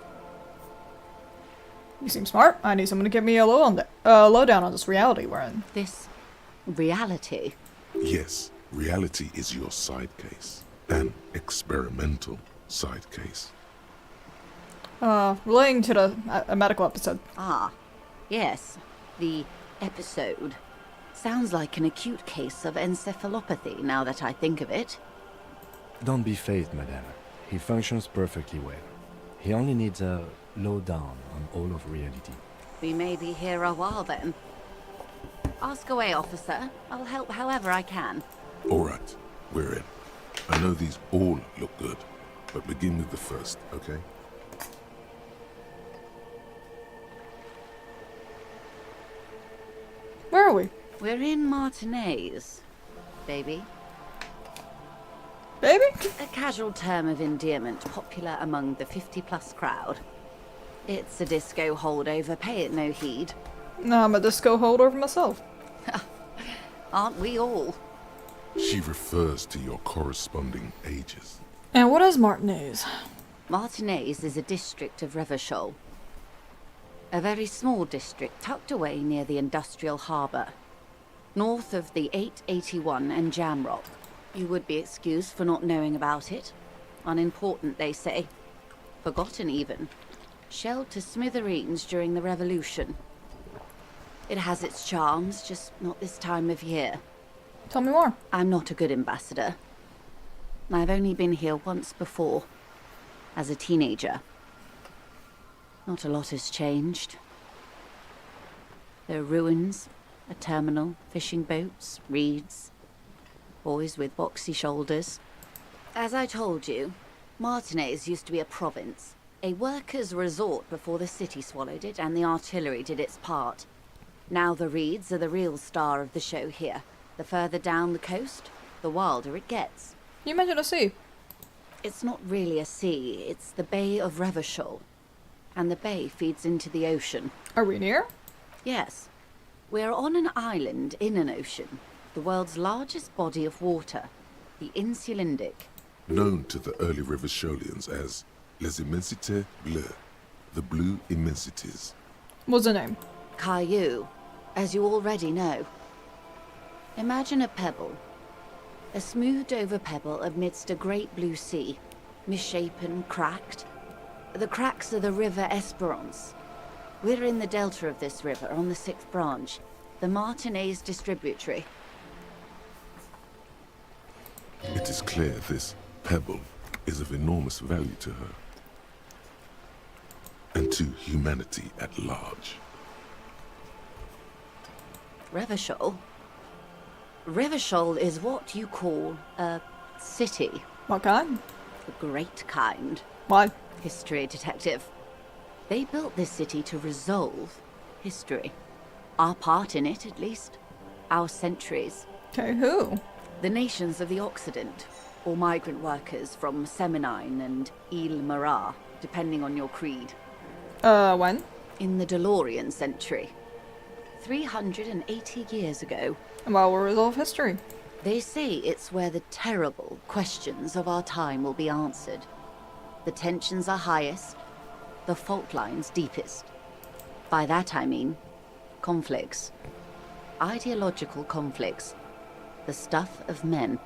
You seem smart. I need someone to give me a lowdown on this reality we're in. This Reality. Yes, reality is your side case. An experimental side case. Relating to the a medical episode. Ah, yes. The episode. Sounds like an acute case of encephalopathy, now that I think of it. Don't be phased, madame. He functions perfectly well. He only needs a lowdown on all of reality. We may be here a while then. Ask away, officer. I'll help however I can. All right, we're in. I know these all look good, but begin with the first, okay? Where are we? We're in Martinez, baby. Baby? A casual term of endearment popular among the 50-plus crowd. It's a disco holdover, pay it no heed. No, I'm a disco holdover myself. Aren't we all? She refers to your corresponding ages. And what is Martinez? Martinez is a district of Revachol. A very small district tucked away near the industrial harbour. North of the 881 and Jamrock. You would be excused for not knowing about it. Unimportant, they say. Forgotten, even. Shelled to smithereens during the Revolution. It has its charms, just not this time of year. Tell me more. I'm not a good ambassador. I've only been here once before, as a teenager. Not a lot has changed. There are ruins, a terminal, fishing boats, reeds, boys with boxy shoulders. As I told you, Martinez used to be a province, a workers' resort before the city swallowed it and the artillery did its part. Now the reeds are the real star of the show here. The further down the coast, the wilder it gets. You mentioned a sea. It's not really a sea, it's the Bay of Revachol. And the bay feeds into the ocean. Are we near? Yes. We're on an island in an ocean. The world's largest body of water. The Insulindic. Known to the early Revacholians as Les Immensités Bleues, the Blue Immensities. What's the name? Caillou, as you already know. Imagine a pebble. A smoothed-over pebble amidst a great blue sea. Misshapen, cracked. The cracks are the River Esperance. We're in the delta of this river, on the 6th branch. The Martinez distributary. It is clear this pebble is of enormous value to her. And to humanity at large. Revachol? Revachol is what you call a city. What kind? The great kind. Why? History detective. They built this city to resolve history. Our part in it, at least. Our centuries. Okay, who? The nations of the Occident, or migrant workers from Seminine and Ile Marat, depending on your creed. When? In the DeLorean century. 380 years ago. And while we resolve history. They say it's where the terrible questions of our time will be answered. The tensions are highest, the fault lines deepest. By that I mean conflicts. Ideological conflicts. The stuff of men.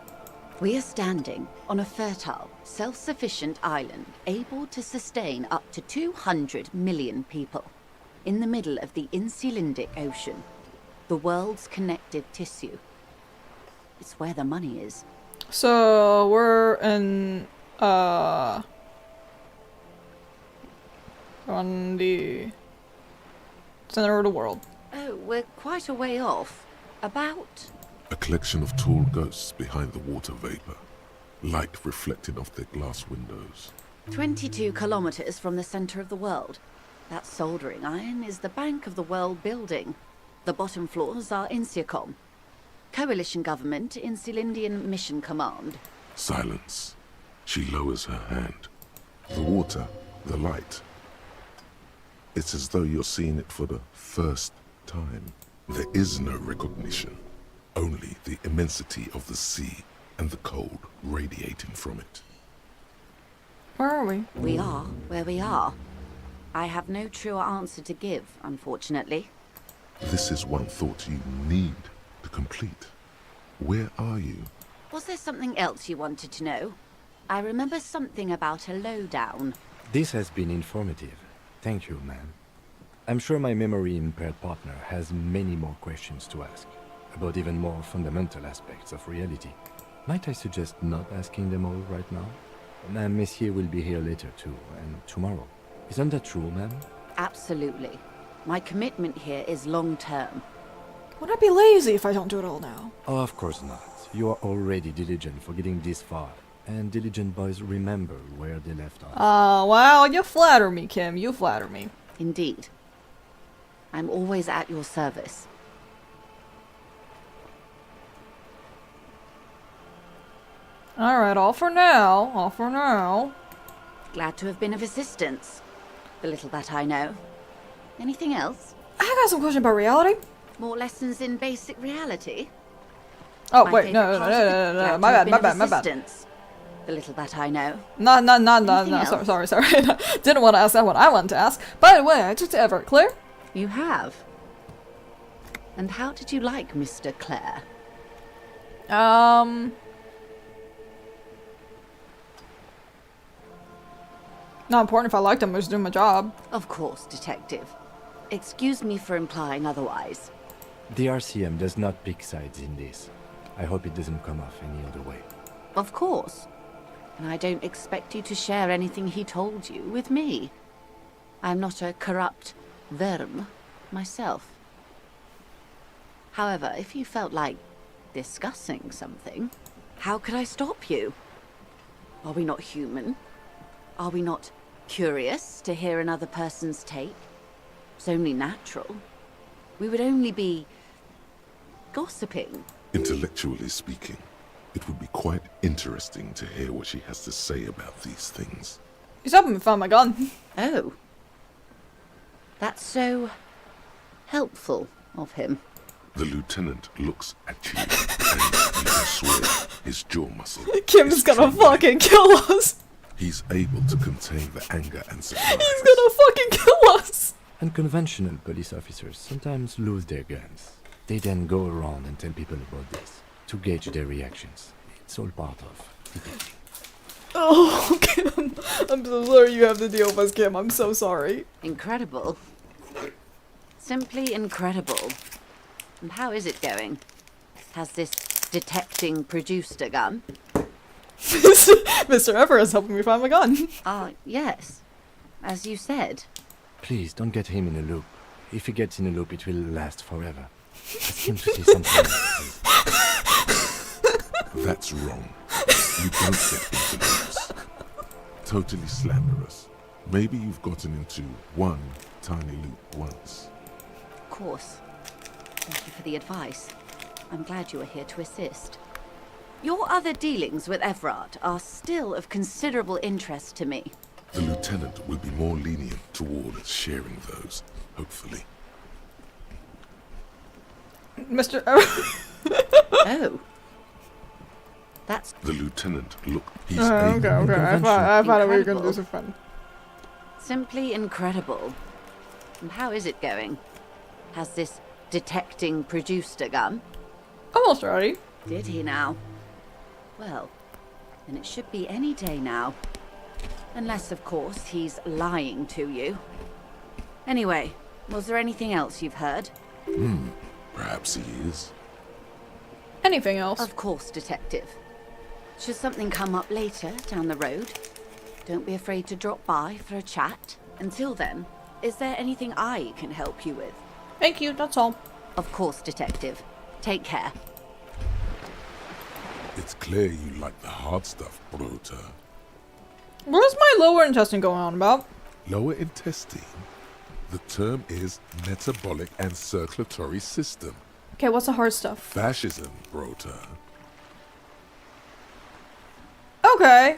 We are standing on a fertile, self-sufficient island able to sustain up to 200 million people. In the middle of the Insulindic Ocean. The world's connective tissue. It's where the money is. So we're in on the center of the world. Oh, we're quite a way off. About... A collection of tall ghosts behind the water vapor. Light reflecting off their glass windows. 22 kilometers from the center of the world. That soldering iron is the Bank of the World building. The bottom floors are Insiacom. Coalition government, Insulindian Mission Command. Silence. She lowers her hand. The water, the light. It's as though you're seeing it for the first time. There is no recognition. Only the immensity of the sea and the cold radiating from it. Where are we? We are where we are. I have no truer answer to give, unfortunately. This is one thought you need to to complete. Where are you? Was there something else you wanted to know? I remember something about a lowdown. This has been informative. Thank you, ma'am. I'm sure my memory-impaired partner has many more questions to ask, about even more fundamental aspects of reality. Might I suggest not asking them all right now? Messier will be here later too, and tomorrow. Isn't that true, ma'am? Absolutely. My commitment here is long-term. Would I be lazy if I don't do it all now? Oh, of course not. You are already diligent for getting this far, and diligent boys remember where they left off. Wow, you flatter me, Kim. You flatter me. Indeed. I'm always at your service. Alright, all for now. All for now. Glad to have been of assistance. The little that I know. Anything else? I got some question about reality. More lessons in basic reality? Oh, My wait, no, favourite no, part no, of it? no, no, no, Glad my to have bad, been my of bad, my bad. assistance. The little that I know. No, Anything sorry, else? sorry. Didn't want to ask that one. I wanted to ask. By the way, I took to Everett. Clear? You have. And how did you like Mr. Clare? Not important if I liked him, I was doing my job. Of course, Detective. Excuse me for implying otherwise. The RCM does not pick sides in this. I hope it doesn't come off any other way. Of course. And I don't expect you to share anything he told you with me. I'm not a corrupt verm myself. However, if you felt like discussing something, how could I stop you? Are we not human? Are we not curious to hear another person's take? It's only natural. We would only be gossiping. Intellectually speaking, it would be quite interesting to hear what she has to say about these things. He's helping me find my gun. Oh. That's so helpful of him. The lieutenant looks at you and you can swear his jaw muscle. Kim's gonna fucking kill us. He's able to contain the anger and surprise. He's gonna fucking kill us. Unconventional police officers sometimes lose their guns. They then go around and tell people about this, to gauge their reactions. It's all part of detecting. Oh, Kim. I'm so sorry you have to deal with us, Kim. I'm so sorry. Incredible. Simply incredible. And how is it going? Has this detecting produced a gun? Mr. Everett is helping me find my gun. Yes. As you said. Please, don't get him in a loop. If he gets in a loop, it will last forever. Ask him to say something else, please. That's wrong. You don't get into loops. Totally slanderous. Maybe you've gotten into one tiny loop once. Of course. Thank you for the advice. I'm glad you are here to assist. Your other dealings with Everard are still of considerable interest to me. The lieutenant will be more lenient towards sharing those, hopefully. Mr. Oh. That's... The lieutenant, look, he's okay. I thought we were gonna do some fun. Simply incredible. And how is it going? Has this detecting produced a gun? Almost ready. Did he now? Well, then it should be any day now. Unless, of course, he's lying to you. Anyway, was there anything else you've heard? Perhaps he is. Anything else? Of course, Detective. Should something come up later down the road, don't be afraid to drop by for a chat. Until then, is there anything I can help you with? Thank you, that's all. Of course, Detective. Take care. It's clear you like the hard stuff, Brota. What is my lower intestine going on about? Lower intestine? The term is metabolic and circulatory system. Okay, what's the hard stuff? Fascism, Brota. Okay.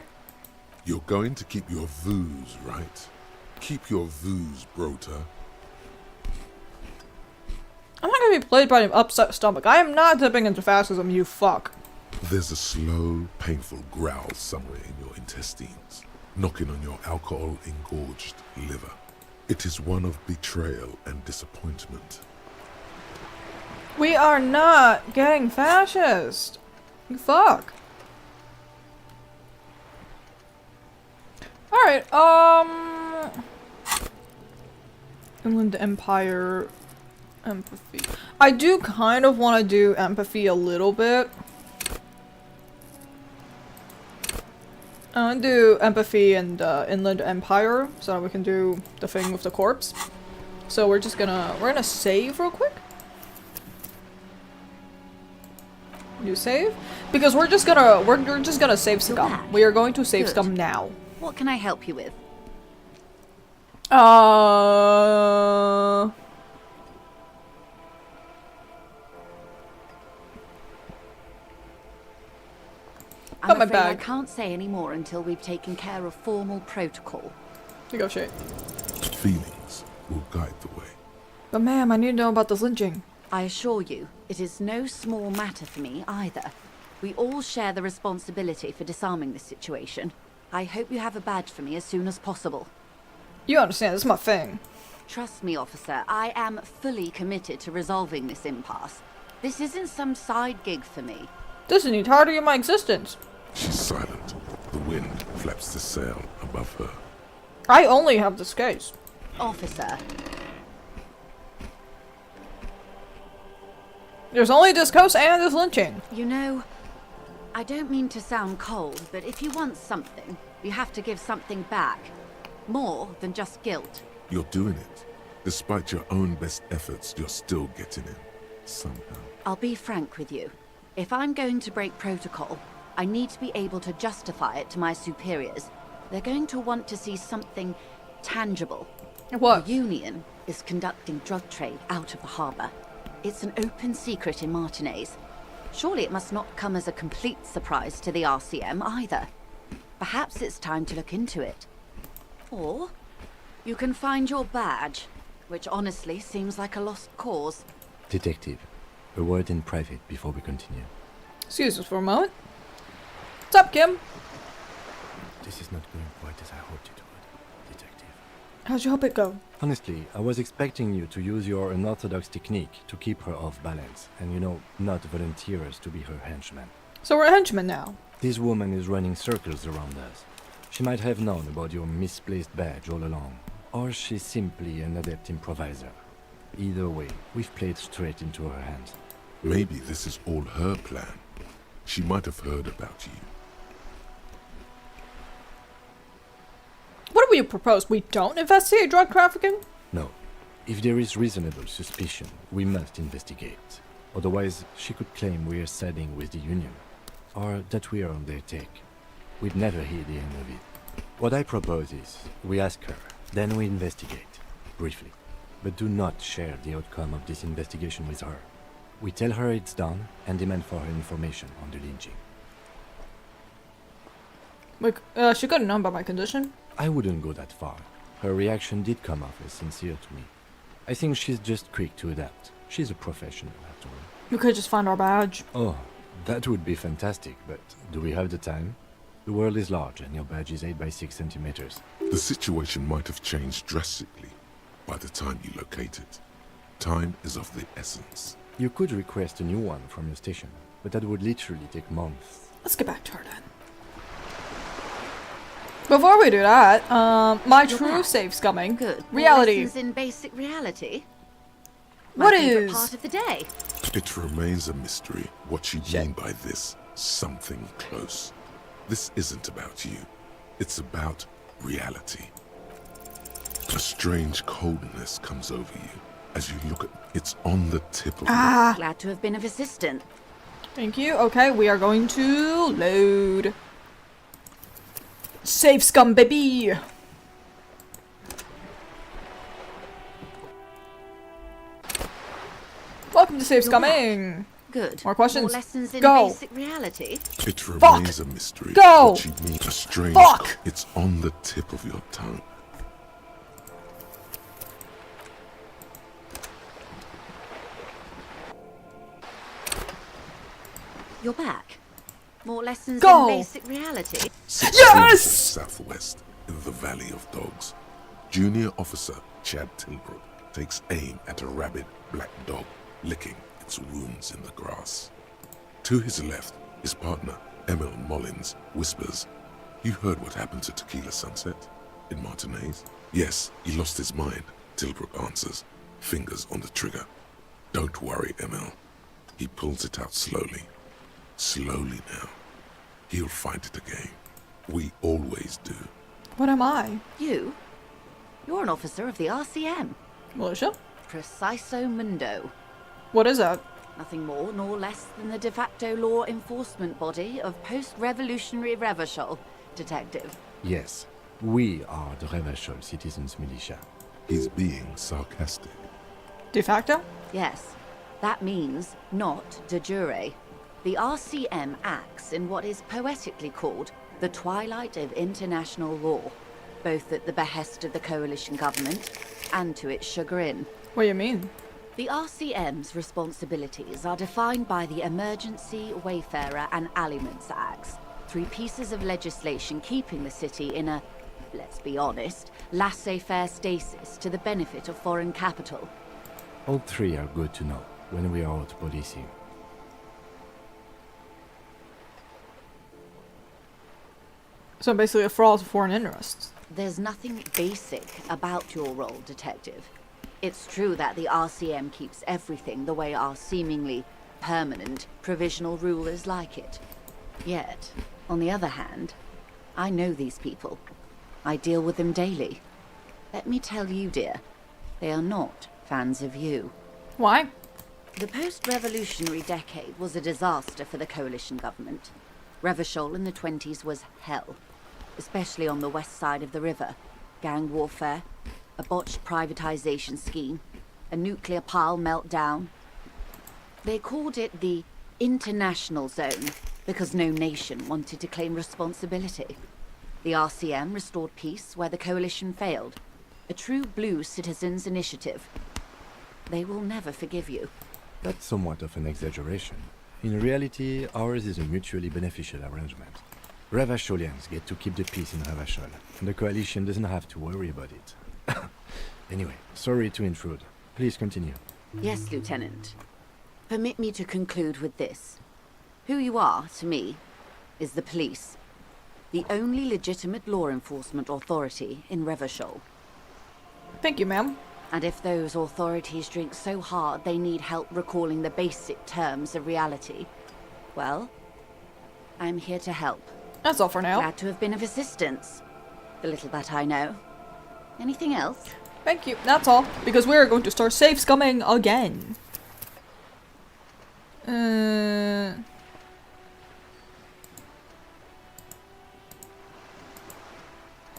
You're going to keep your vooz, right? Keep your vooz, Brota. I'm not gonna be played by an upset stomach. I am not dipping into fascism, you fuck. There's a slow, painful growl somewhere in your intestines, knocking on your alcohol-engorged liver. It is one of betrayal and disappointment. We are not getting fascist. You fuck. Alright, Inland Empire empathy. I do kind of want to do empathy a little bit. I want to do empathy and Inland Empire so that we can do the thing with the corpse. So we're gonna save real quick. New save? Because we're just gonna save Scum. We are going to save Good. Scum now. What can I help you with? Got my I'm afraid I bag. can't say any more until we've taken care of formal protocol. Negotiate. Feelings will guide the way. But ma'am, I need to know about this lynching. I assure you, it is no small matter for me either. We all share the responsibility for disarming this situation. I hope you have a badge for me as soon as possible. You understand, this is my thing. Trust me, officer, I am fully committed to resolving this impasse. This isn't some side gig for me. This is the entirety of my existence. She's silent. The wind flaps the sail above her. I only have this case. Officer. There's only this coast and this lynching. You know, I don't mean to sound cold, but if you want something, you have to give something back. More than just guilt. You're doing it. Despite your own best efforts, you're still getting in. Somehow. I'll be frank with you. If I'm going to break protocol, I need to be able to justify it to my superiors. They're going to want to see something tangible. What? The Union is conducting drug trade out of the harbor. It's an open secret in Martinez. Surely it must not come as a complete surprise to the RCM either. Perhaps it's time to look into it. Or you can find your badge, which honestly seems like a lost cause. Detective, a word in private before we continue. Excuse us for a moment. What's up, Kim? This is not going quite as I hoped it would, Detective. How'd you hope it go? Honestly, I was expecting you to use your unorthodox technique to keep her off balance, and not volunteer us to be her henchman. So we're henchmen now. This woman is running circles around us. She might have known about your misplaced badge all along, or she's simply an adept improviser. Either way, we've played straight into her hands. Maybe this is all her plan. She might have heard about you. What do you propose? We don't investigate drug trafficking? No. If there is reasonable suspicion, we must investigate. Otherwise, she could claim we're siding with the Union, or that we are on their take. We'd never hear the end of it. What I propose is, we ask her, then we investigate, briefly. But do not share the outcome of this investigation with her. We tell her it's done, and demand for her information on the lynching. Like, she couldn't know about my condition? I wouldn't go that far. Her reaction did come off as sincere to me. I think she's just quick to adapt. She's a professional, after all. We could just find our badge. Oh, that would be fantastic, but do we have the time? The world is large, and your badge is 8 by 6 centimeters. The situation might have changed drastically by the time you locate it. Time is of the essence. You could request a new one from your station, but that would literally take months. Let's get back to her then. Before we do that, my true safe's coming. Good. Reality. Lessons in basic reality. What My favorite is? part of the day? It remains a mystery what you mean by this something close. This isn't about you. It's about reality. A strange coldness comes over you as you look at it's on the tip of your... Glad to have been of assistance. Thank you. Okay, we are going to load. Save Scum, baby! Welcome to Save Scumming! Good. More questions? More lessons in Go! basic reality. It remains a mystery. Go! What you mean, a strange Fuck! It's on the tip of your tongue. You're back. More lessons Go! in basic reality. Yes! Southwest, in the Valley of Dogs. Junior Officer Chad Tilbrook takes aim at a rabid black dog, licking its marks wounds in the grass. To his left, his partner, Emil Mullins, whispers, "You heard what happened to Tequila Sunset in Martinez?" "Yes, he lost his mind," Tilbrook answers, fingers on the trigger. "Don't worry, Emil." He pulls it out slowly. Slowly now. He'll find it again. We always do. What am I? You? You're an officer of the RCM. Militia? Preciso Mundo. What is that? Nothing more nor less than the de facto law enforcement body of post-revolutionary Revachol, Detective. Yes, we are the Revachol Citizens Militia. He's being sarcastic. De facto? Yes. That means not de jure. The RCM acts in what is poetically called the twilight of international law, both at the behest of the coalition government and to its chagrin. What do you mean? The RCM's responsibilities are defined by the Emergency, Wayfarer and Aliments Acts, 3 pieces of legislation keeping the city in a, let's be honest, laissez-faire stasis to the benefit of foreign capital. All 3 are good to know when we are out policing. So basically a fraud to foreign interests. There's nothing basic about your role, Detective. It's true that the RCM keeps everything the way our seemingly permanent, provisional rulers like it. Yet, on the other hand, I know these people. I deal with them daily. Let me tell you, dear, they are not fans of you. Why? The post-revolutionary decade was a disaster for the coalition government. Revachol in the 20s was hell, especially on the west side of the river. Gang warfare, a botched privatization scheme, a nuclear pile meltdown. They called it the international zone because no nation wanted to claim responsibility. The RCM restored peace where the coalition failed. A true blue citizens' initiative. They will never forgive you. That's somewhat of an exaggeration. In reality, ours is a mutually beneficial arrangement. Revacholians get to keep the peace in Revachol, and the coalition doesn't have to worry about it. Anyway, sorry to intrude. Please continue. Yes, Lieutenant. Permit me to conclude with this. Who you are, to me, is the police. The only legitimate law enforcement authority in Revachol. Thank you, ma'am. And if those authorities drink so hard they need help recalling the basic terms of reality, well, I'm here to help. That's all for now. Glad to have been of assistance. The little that I know. Anything else? Thank you. That's all. Because we're going to start safe scumming again.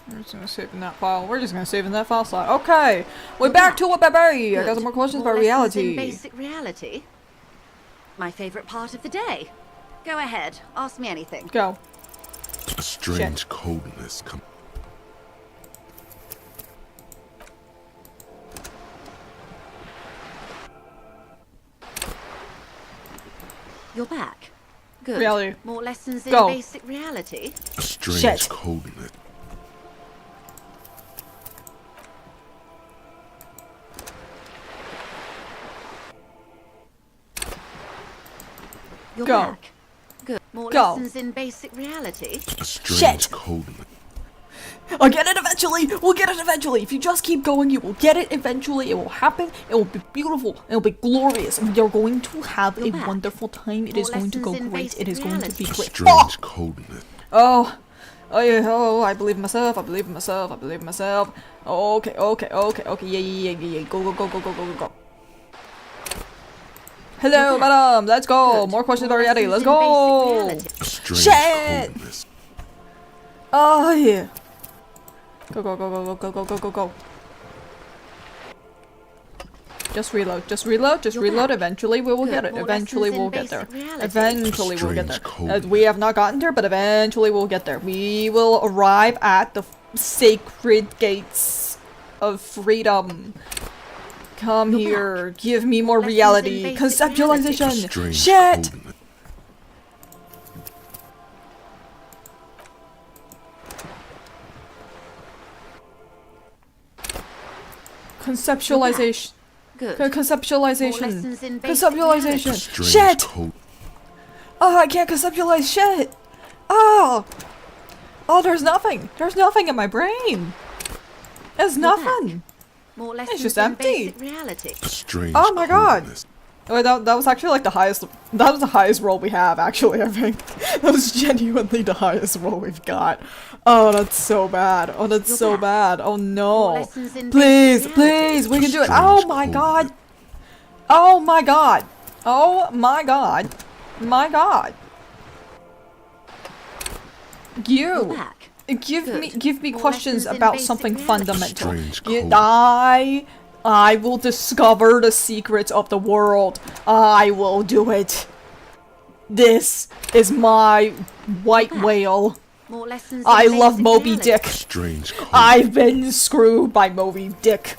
We're just gonna save in that file. We're just gonna save in that file slot. Okay, we're back to it, baby. I got some more questions about reality. In basic reality. My favorite part of the day. Go ahead. Ask me anything. Go. A strange coldness comes. You're back. Good. Reality. More lessons in Go. basic reality. A strange coldness. You're Go. back. Good. More Go. lessons in basic reality. A strange coldness. I'll get it eventually! We'll get it eventually! If you just keep going, you will get it eventually. It will happen. It will be beautiful. It will be glorious. And you're going to have a wonderful time. It is going to go great. It is going to be great. Strange coldness. Oh! Oh, yeah, oh, I believe in myself. I believe in myself. I believe in myself. Okay, okay, okay, okay. Yeah. Go, go, go, go, go, go, go, go. Hello, madam. Let's go. More questions about reality. Let's go. Shit! Oh, yeah. Go, go, go, go, go, go, go, go, go, go. Just reload. Just reload. Just reload. Eventually we will get it. Eventually we'll get there. Eventually we'll get there. We have not gotten there, but eventually we'll get there. We will arrive at the sacred gates of freedom. Come here. Give me more reality. Conceptualization. Shit! Conceptualization. Good. Conceptualization. More lessons in basic Conceptualization. Strange Shit! cold. Oh, I can't conceptualize shit! Oh! Oh, there's nothing! There's nothing in my brain! There's nothing! More It's lessons just in empty! basic reality. Strange Oh my god! coldness. Wait, that was actually like the highest. That was the highest roll we have, actually, I think. That was genuinely the highest roll we've got. Oh, that's so bad. Oh, that's so bad. Oh no. Please, please, we can do it. Oh my god. Oh my god. Oh my god. My god. You. Give me questions about something fundamental. I will discover the secrets of the world. I will do it. This is my white whale. I love Moby Dick. Strange cold. I've been screwed by Moby Dick.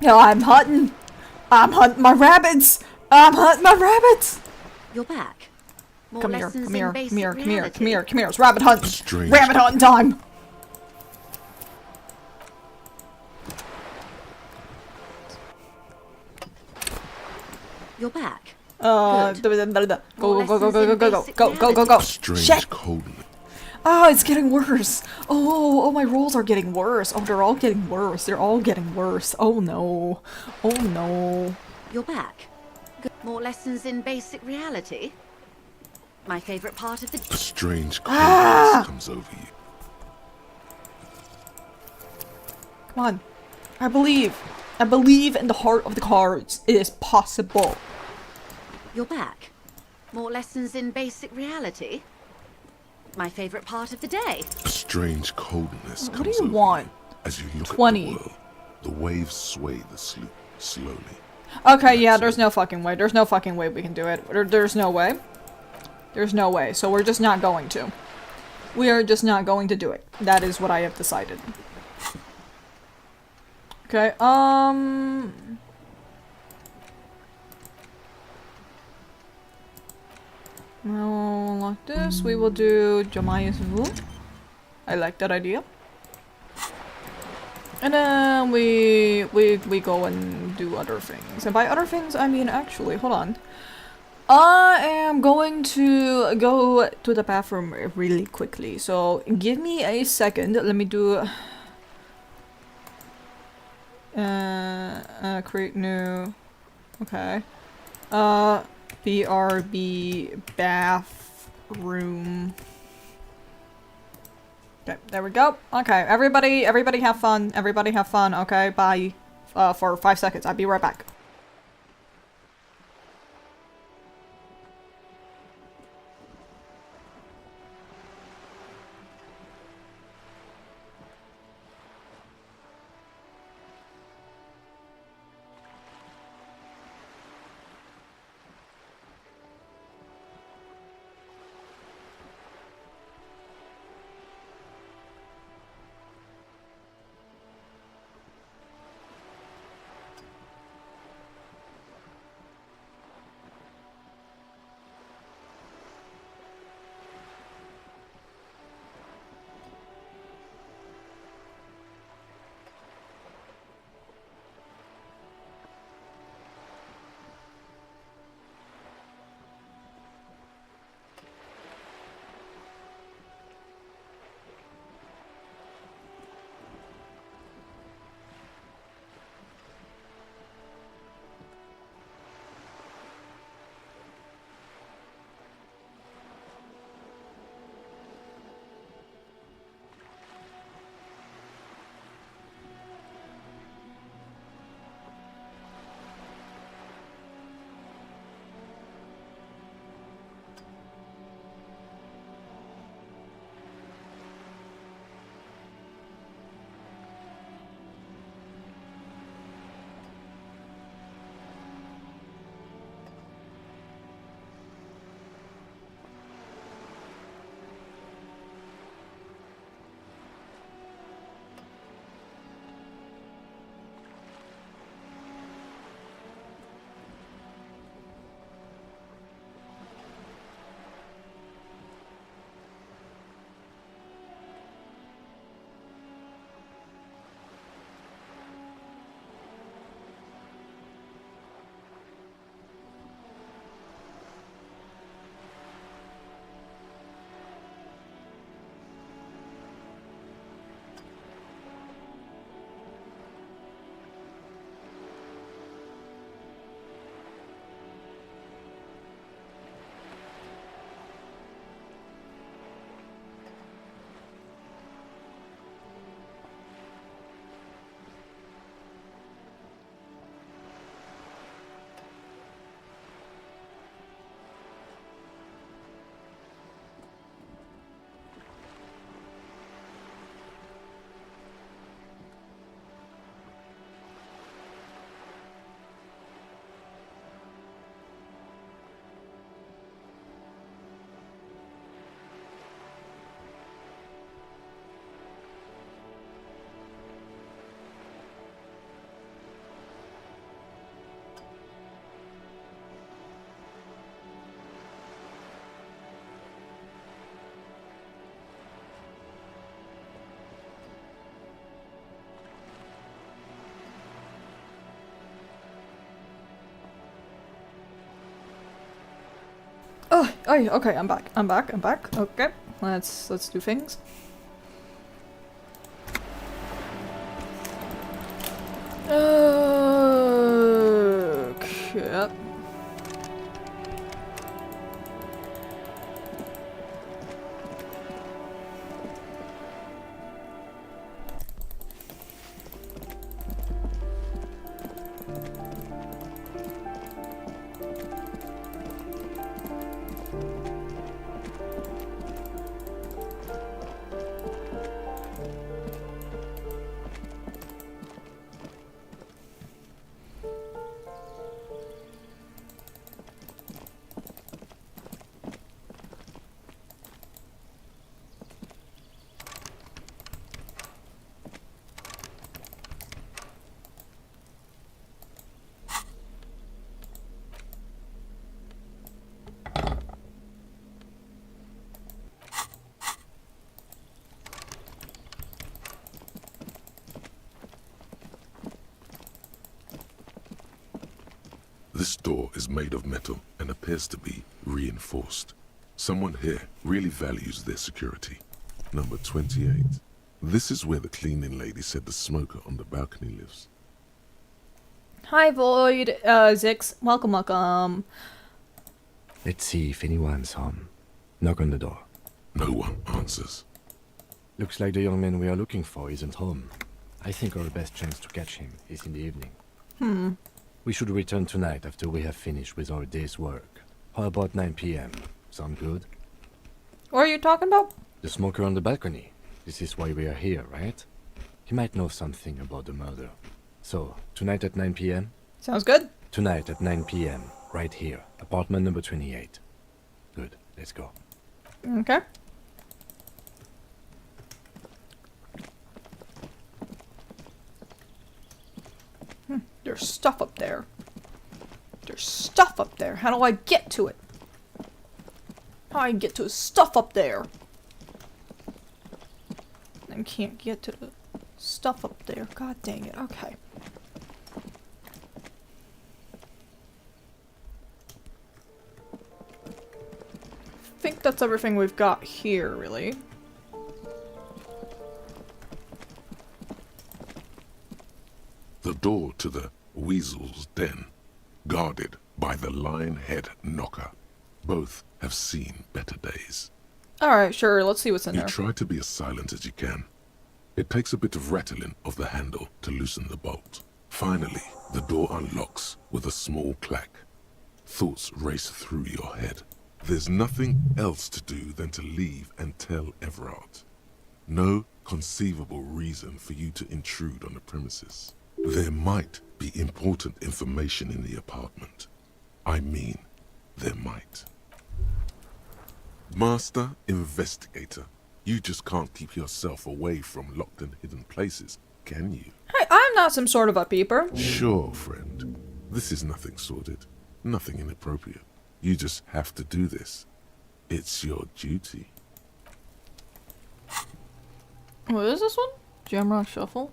Yeah, I'm hunting my rabbits. I'm hunting my rabbits. You're back. More Come here, lessons come in here, come basic here, come here, reality. come here, come here. It's rabbit hunting. Strange. Rabbit hunting time. You're back. Go, go, go, go, go. Strange Shit. coldness. Oh, it's getting worse. Oh, my rolls are getting worse. Oh, they're all getting worse. They're all getting worse. Oh no. Oh no. You're back. Good. More lessons in basic reality. My favorite part of the A strange coldness comes over you. Come on. I believe. I believe in the heart of the cards. It is possible. You're back. More lessons in basic reality. My favorite part of the day. A strange coldness What do comes you over want? you as you look 20. at the world. The waves sway the sloop slowly. Okay, yeah, there's no fucking way. There's no fucking way we can do it. There's no way. There's no way. So we're just not going to. We are just not going to do it. That is what I have decided. Okay, now, like this, we will do Jamias Vu. I like that idea. And then we go and do other things. And by other things, I mean actually, hold on. I am going to go to the bathroom really quickly. So give me a second. Let me do create new. Okay. BRB bathroom. Okay, there we go. Okay, everybody have fun. Everybody have fun. Okay, bye. For 5 seconds. I'll be right back. Oh, okay, I'm back. I'm back. Okay, let's do things. Okay. This door is made of metal and appears to be reinforced. Someone here really values their security. Number 28. This is where the cleaning lady said the smoker on the balcony lives. Hi, Void. Zix. Welcome. Let's see if anyone's home. Knock on the door. No one answers. Looks like the young man we are looking for isn't home. I think our best chance to catch him is in the evening. We should return tonight after we have finished with our day's work. How about 9 p.m.? Sound good? What are you talking about? The smoker on the balcony. This is why we are here, right? He might know something about the murder. So, tonight at 9 p.m.? Sounds good. Tonight at 9 p.m. Right here. Apartment number 28. Good. Let's go. Okay. There's stuff up there. There's stuff up there. How do I get to it? How do I get to the stuff up there? I can't get to the stuff up there. God dang it. Okay. I think that's everything we've got here, really. The door to the Weasel's den, guarded by the Lionhead Knocker. Both have seen better days. Alright, sure, let's see what's in You there. try to be as silent as you can. It takes a bit of rattling of the handle to loosen the bolt. Finally, the door unlocks with a small clack. Thoughts race through your head. There's nothing else to do than to leave and tell Everard. No conceivable reason for you to intrude on the premises. There might be important information in the apartment. I mean, there might. Master Investigator, you just can't keep yourself away from locked and hidden places, can you? Hey, I'm not some sort of a peeper. Sure, friend. This is nothing sordid, nothing inappropriate. You just have to do this. It's your duty. What is this one? Jamrock Shuffle?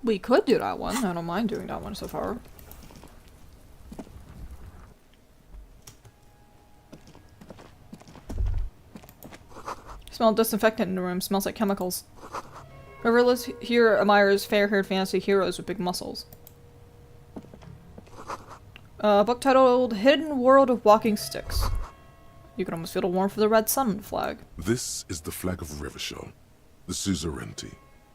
We could do that one. I don't mind doing that one so far. Smell disinfectant in the room. Smells like chemicals. Whoever lives here admires fair-haired fantasy heroes with big muscles. Book titled Hidden World of Walking Sticks. You can almost feel the warmth of the red sun flag. This is the flag of Revachol, the suzerainty.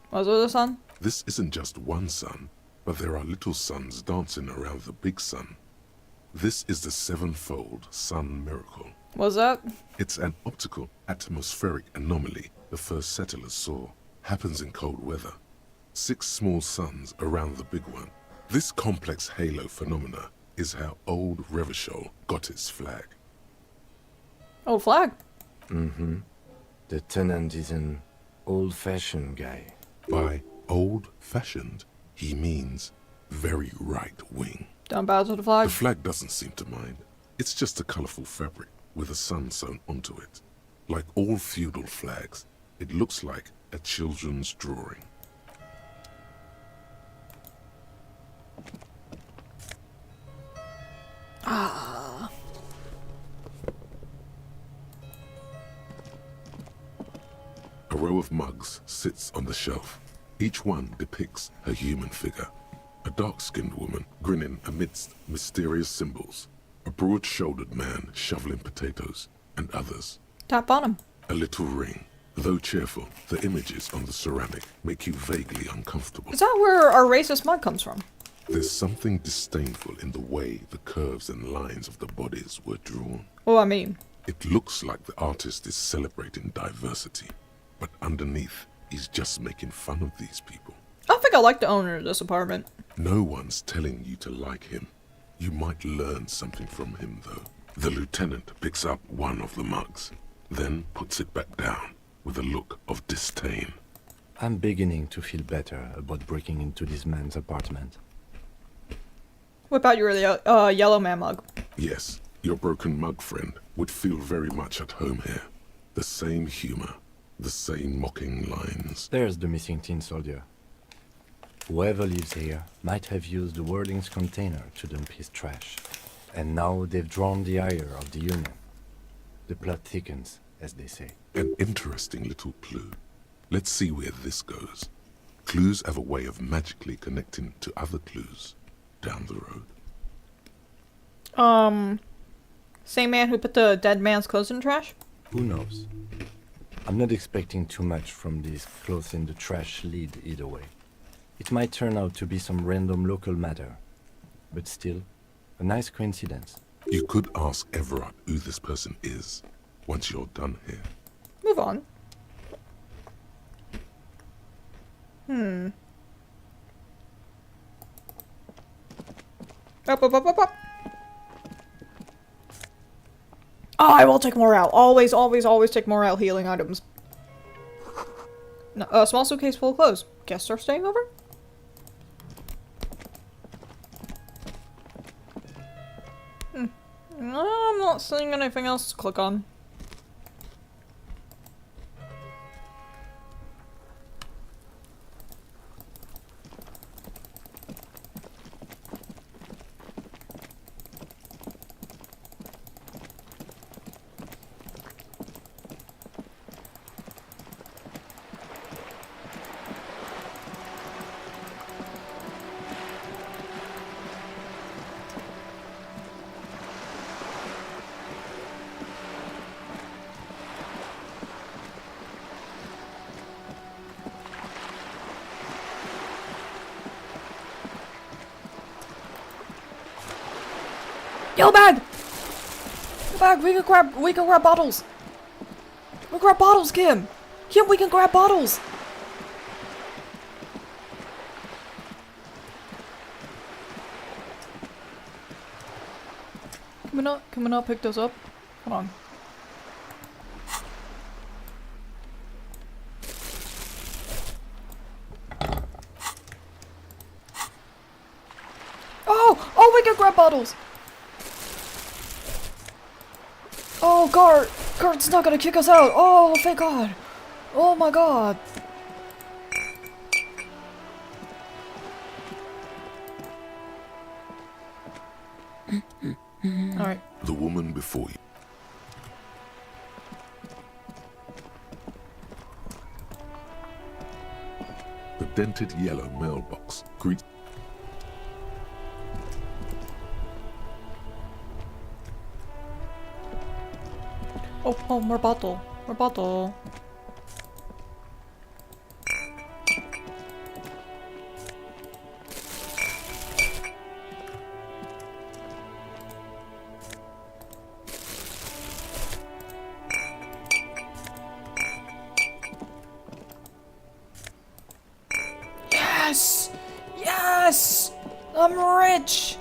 What's with the sun? This isn't just one sun, but there are little suns dancing around the big sun. This is the sevenfold sun miracle. What's that? It's an optical atmospheric anomaly the first settlers saw. Happens in cold weather. 6 small suns around the big one. This complex halo phenomena is how old Revachol got its flag. Old flag? Mm-hmm. The tenant is an old-fashioned guy. By old-fashioned, he means very right-wing. Down bow to the flag? The flag doesn't seem to mind. It's just a colorful fabric with a sun sewn onto it. Like all feudal flags, it looks like a children's drawing. row of mugs sits on the shelf. Each one depicts a human figure. A dark-skinned woman grinning amidst mysterious symbols. A broad-shouldered man shoveling potatoes, and others. Tap on him. A little ring. Though cheerful, the images on the ceramic make you vaguely uncomfortable. Is that where our racist mug comes from? There's something disdainful in the way the curves and lines of the bodies were drawn. Oh, I mean. It looks like the artist is celebrating diversity, but underneath, he's just making fun of these people. I think I like the owner of this apartment. No one's telling you to like him. You might learn something from him, though. The lieutenant picks up one of the mugs, then puts it back down with a look of disdain. I'm beginning to feel better about breaking into this man's apartment. What about your yellow man mug? Yes, your broken mug friend would feel very much at home here. The same humor, the same mocking lines. There's the missing tin soldier. Whoever lives here might have used the Whirling's container to dump his trash. And now they've drawn the ire of the Union. The plot thickens, as they say. An interesting little clue. Let's see where this goes. Clues have a way of magically connecting to other clues down the road. Same man who put the dead man's clothes in the trash? Who knows? I'm not expecting too much from these clothes in the trash lead either way. It might turn out to be some random local matter, but still, a nice coincidence. You could ask Everard who this person is once you're done here. Move on. Up. Oh, I will take morale. Always take morale healing items. No, a small suitcase full of clothes. Guests are staying over? No, I'm not seeing anything else to click on. Yellow bag! The bag, we can grab bottles! We grab bottles, Kim! Kim, we can grab bottles! Can we not pick those up? Hold on. Oh, we can grab bottles! Oh, guard's not gonna kick us out! Oh, thank God! Oh my God! Alright. The woman before you. The dented yellow mailbox greets. Oh, more bottle. More bottle. Yes! Yes! I'm rich!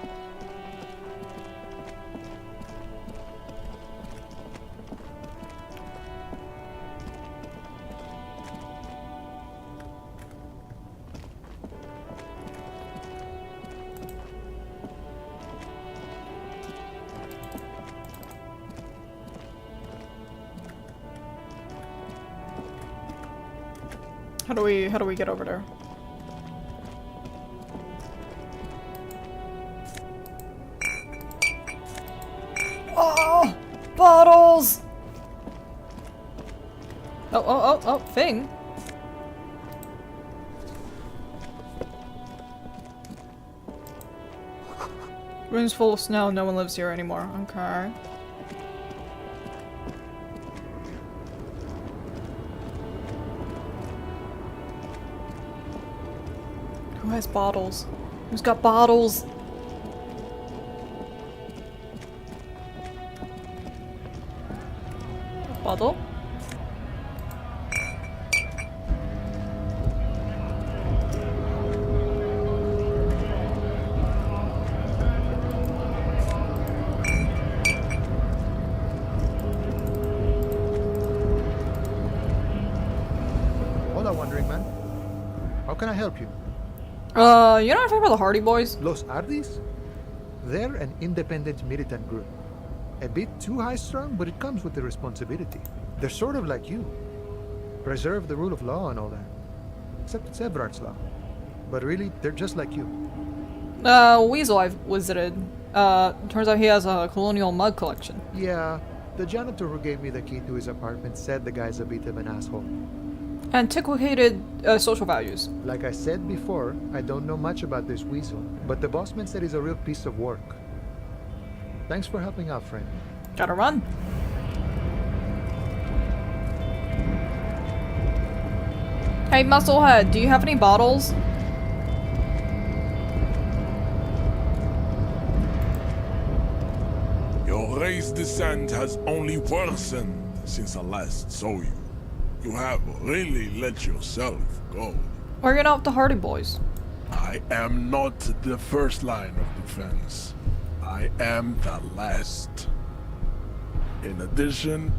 How do we get over there? Oh! Bottles! Oh, thing. Room's full of snow, no one lives here anymore. Okay. Who has bottles? Who's got bottles? Bottle? Hola, wandering man. How can I help you? You know anything about the Hardy Boys? Los Ardis? They're an independent militant group. A bit too high-strung, but it comes with the responsibility. They're sort of like you. Preserve the rule of law and all that. Except it's Everard's law. But really, they're just like you. Weasel I've visited. Turns out he has a colonial mug collection. Yeah, the janitor who gave me the key to his apartment said the guy's a bit of an asshole. Antiquated social values. Like I said before, I don't know much about this weasel, but the bossman said he's a real piece of work. Thanks for helping out, friend. Gotta run. Hey, Musclehead, do you have any bottles? Your race descent has only worsened since I last saw you. You have really let yourself go. Or you're not with the Hardy Boys? I am not the first line of defense. I am the last. In addition,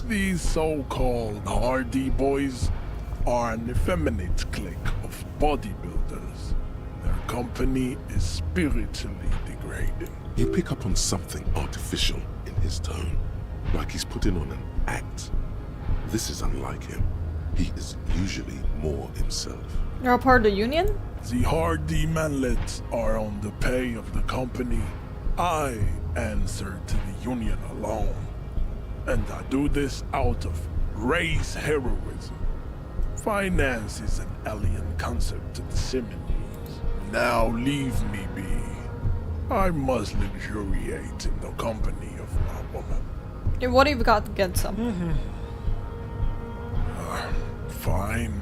these so-called Hardy Boys are an effeminate clique of bodybuilders. Their company is spiritually degrading. You pick up on something artificial in his tone, like he's putting on an act. This is unlike him. He is usually more himself. You're a part of the union? The Hardy manlets are on the pay of the company. I answer to the union alone. And I do this out of race heroism. Finance is an alien concept to the Simonies. Now leave me be. I must luxuriate in the company of my woman. Yeah, what have you got against them? Fine.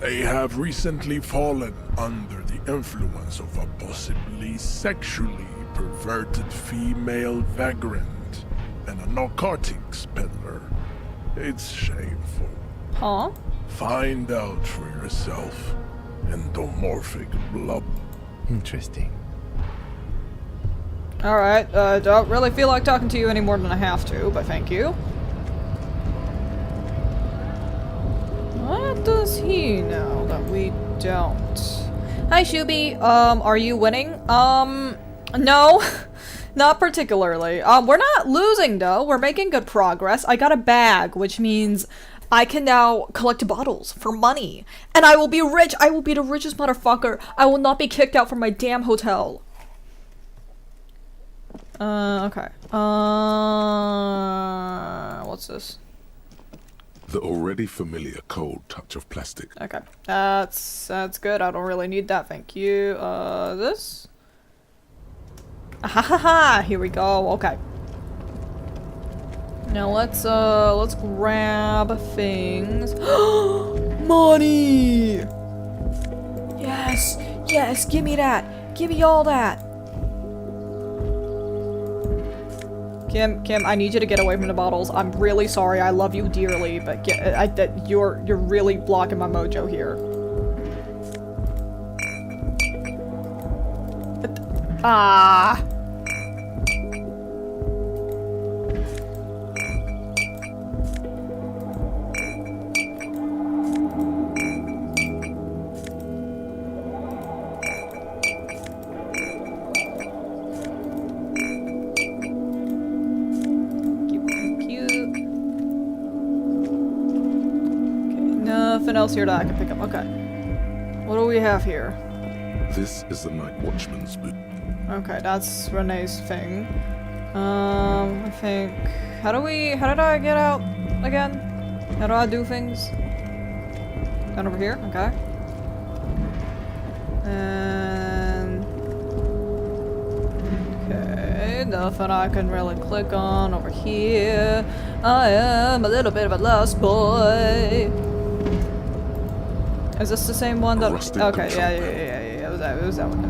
They have recently fallen under the influence of a possibly sexually perverted female vagrant and a narcotics peddler. It's shameful. Huh? Find out for yourself. Endomorphic blob. Interesting. Alright, don't really feel like talking to you any more than I have to, but thank you. What does he know that we don't? Hi, Shubi. Are you winning? No. Not particularly. We're not losing, though. We're making good progress. I got a bag, which means I can now collect bottles for money. And I will be rich! I will be the richest motherfucker! I will not be kicked out from my damn hotel. Okay. What's this? The already familiar cold touch of plastic. Okay. That's good. I don't really need that, thank you. This? Ahahaha! Here we go. Okay. Now let's grab things. Money! Yes! Yes! Give me that! Give me all that! Kim, I need you to get away from the bottles. I'm really sorry. I love you dearly, but you're really blocking my mojo here. Ah. Nothing else here that I can pick up. Okay. What do we have here? This is the night watchman's boot. Okay, that's Renee's thing. I think... How did I get out again? How do I do things? Down over here? Okay. And... okay, nothing I can really click on over here. I am a little bit of a lost boy. Is this the same one that... okay, yeah. It was that one.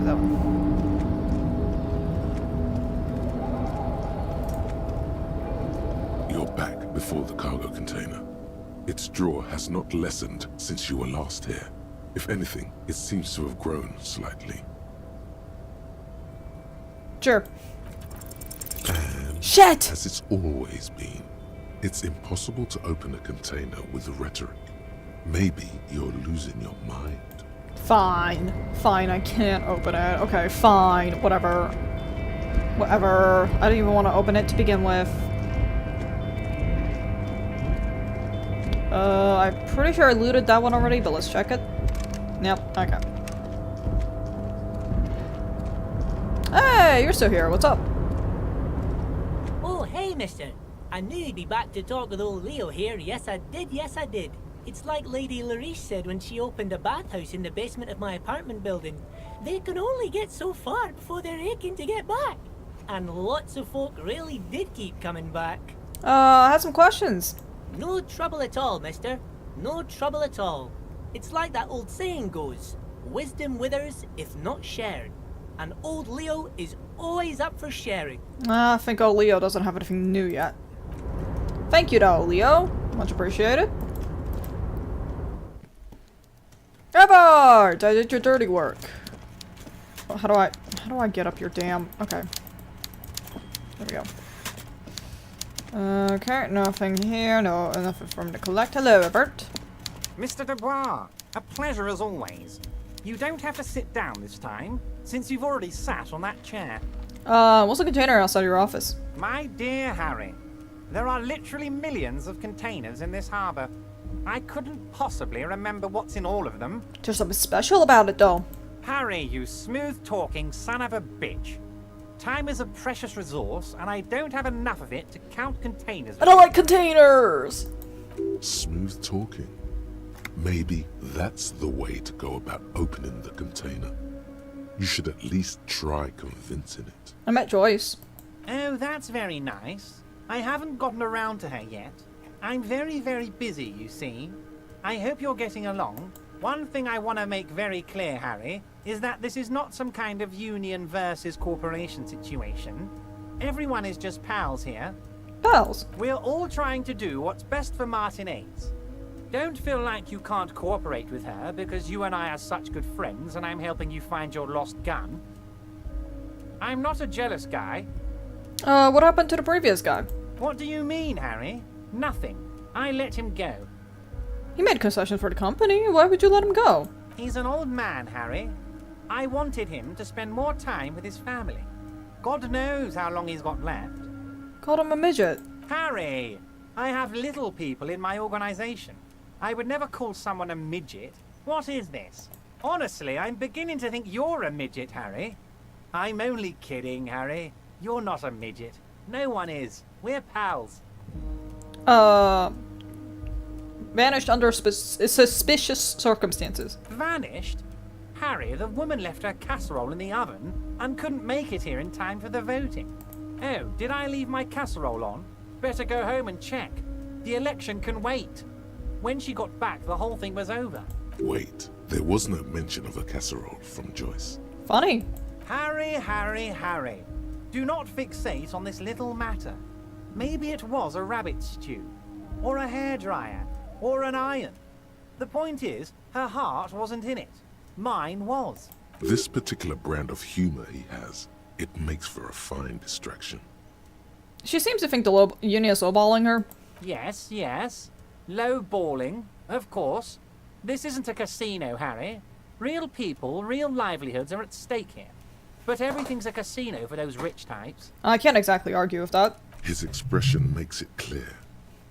You're back before the cargo container. Its drawer has not lessened since you were last here. If anything, it seems to have grown slightly. Sure. And shit! As it's always been, it's impossible to open a container with the rhetoric. Maybe you're losing your mind. Fine. Fine, I can't open it. Okay, fine. Whatever. Whatever. I don't even want to open it to begin with. I'm pretty sure I looted that one already, but let's check it. Yep, okay. Hey, you're still here. What's up? Oh, hey, mister. I knew you'd be back to talk with old Leo here. Yes, I did. It's like Lady Larice said when she opened a bathhouse in the basement of my apartment building. They can only get so far before they're aching to get back. And lots of folk really did keep coming back. I had some questions. No trouble at all, mister. No trouble at all. It's like that old saying goes, wisdom withers if not shared. And old Leo is always up for sharing. I think old Leo doesn't have anything new yet. Thank you though, Leo. Much appreciated. Ever! I did your dirty work. How do I get up your damn... okay. There we go. Okay, nothing here. No, nothing for me to collect. Hello, Ebert. Mr. Dubois, a pleasure as always. You don't have to sit down this time, since you've already sat on that chair. What's the container outside your office? My dear Harry, there are literally millions of containers in this harbor. I couldn't possibly remember what's in all of them. There's something special about it, though. Harry, you smooth-talking son of a bitch. Time is a precious resource, and I don't have enough of it to count containers. I don't like containers! Smooth talking. Maybe that's the way to go about opening the container. You should at least try convincing it. I met Joyce. Oh, that's very nice. I haven't gotten around to her yet. I'm very, very busy, you see. I hope you're getting along. One thing I want to make very clear, Harry, is that this is not some kind of union versus corporation situation. Everyone is just pals here. Pals? We're all trying to do what's best for Martinez. Don't feel like you can't cooperate with her because you and I are such good friends and I'm helping you find your lost gun. I'm not a jealous guy. What happened to the previous guy? What do you mean, Harry? Nothing. I let him go. He made concessions for the company. Why would you let him go? He's an old man, Harry. I wanted him to spend more time with his family. God knows how long he's got left. Called him a midget. Harry, I have little people in my organization. I would never call someone a midget. What is this? Honestly, I'm beginning to think you're a midget, Harry. I'm only kidding, Harry. You're not a midget. No one is. We're pals. Vanished under suspicious circumstances. Vanished? Harry, the woman left her casserole in the oven and couldn't make it here in time for the voting. Oh, did I leave my casserole on? Better go home and check. The election can wait. When she got back, the whole thing was over. Wait, there was no mention of a casserole from Joyce. Funny. Harry, Harry, Harry. Do not fixate on this little matter. Maybe it was a rabbit stew, or a hairdryer, or an iron. The point is, her heart wasn't in it. Mine was. This particular brand of humor he has, it makes for a fine distraction. She seems to think the union is lowballing her. Yes, yes. Lowballing, of course. This isn't a casino, Harry. Real people, real livelihoods are at stake here. But everything's a casino for those rich types. I can't exactly argue with that. His expression makes it clear.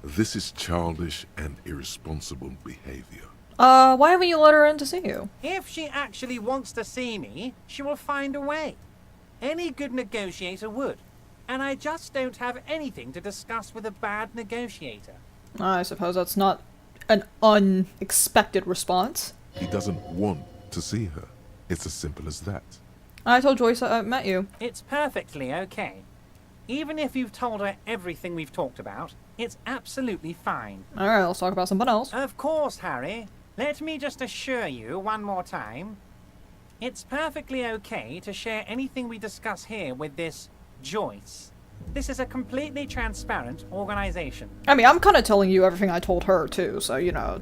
This is childish and irresponsible behavior. Why haven't you let her in to see you? If she actually wants to see me, she will find a way. Any good negotiator would. And I just don't have anything to discuss with a bad negotiator. I suppose that's not an unexpected response. He doesn't want to see her. It's as simple as that. I told Joyce I met you. It's perfectly okay. Even if you've told her everything we've talked about, it's absolutely fine. Alright, let's talk about something else. Of course, Harry. Let me just assure you one more time. It's perfectly okay to share anything we discuss here with this Joyce. This is a completely transparent organization. I mean, I'm kind of telling you everything I told her too, so you know.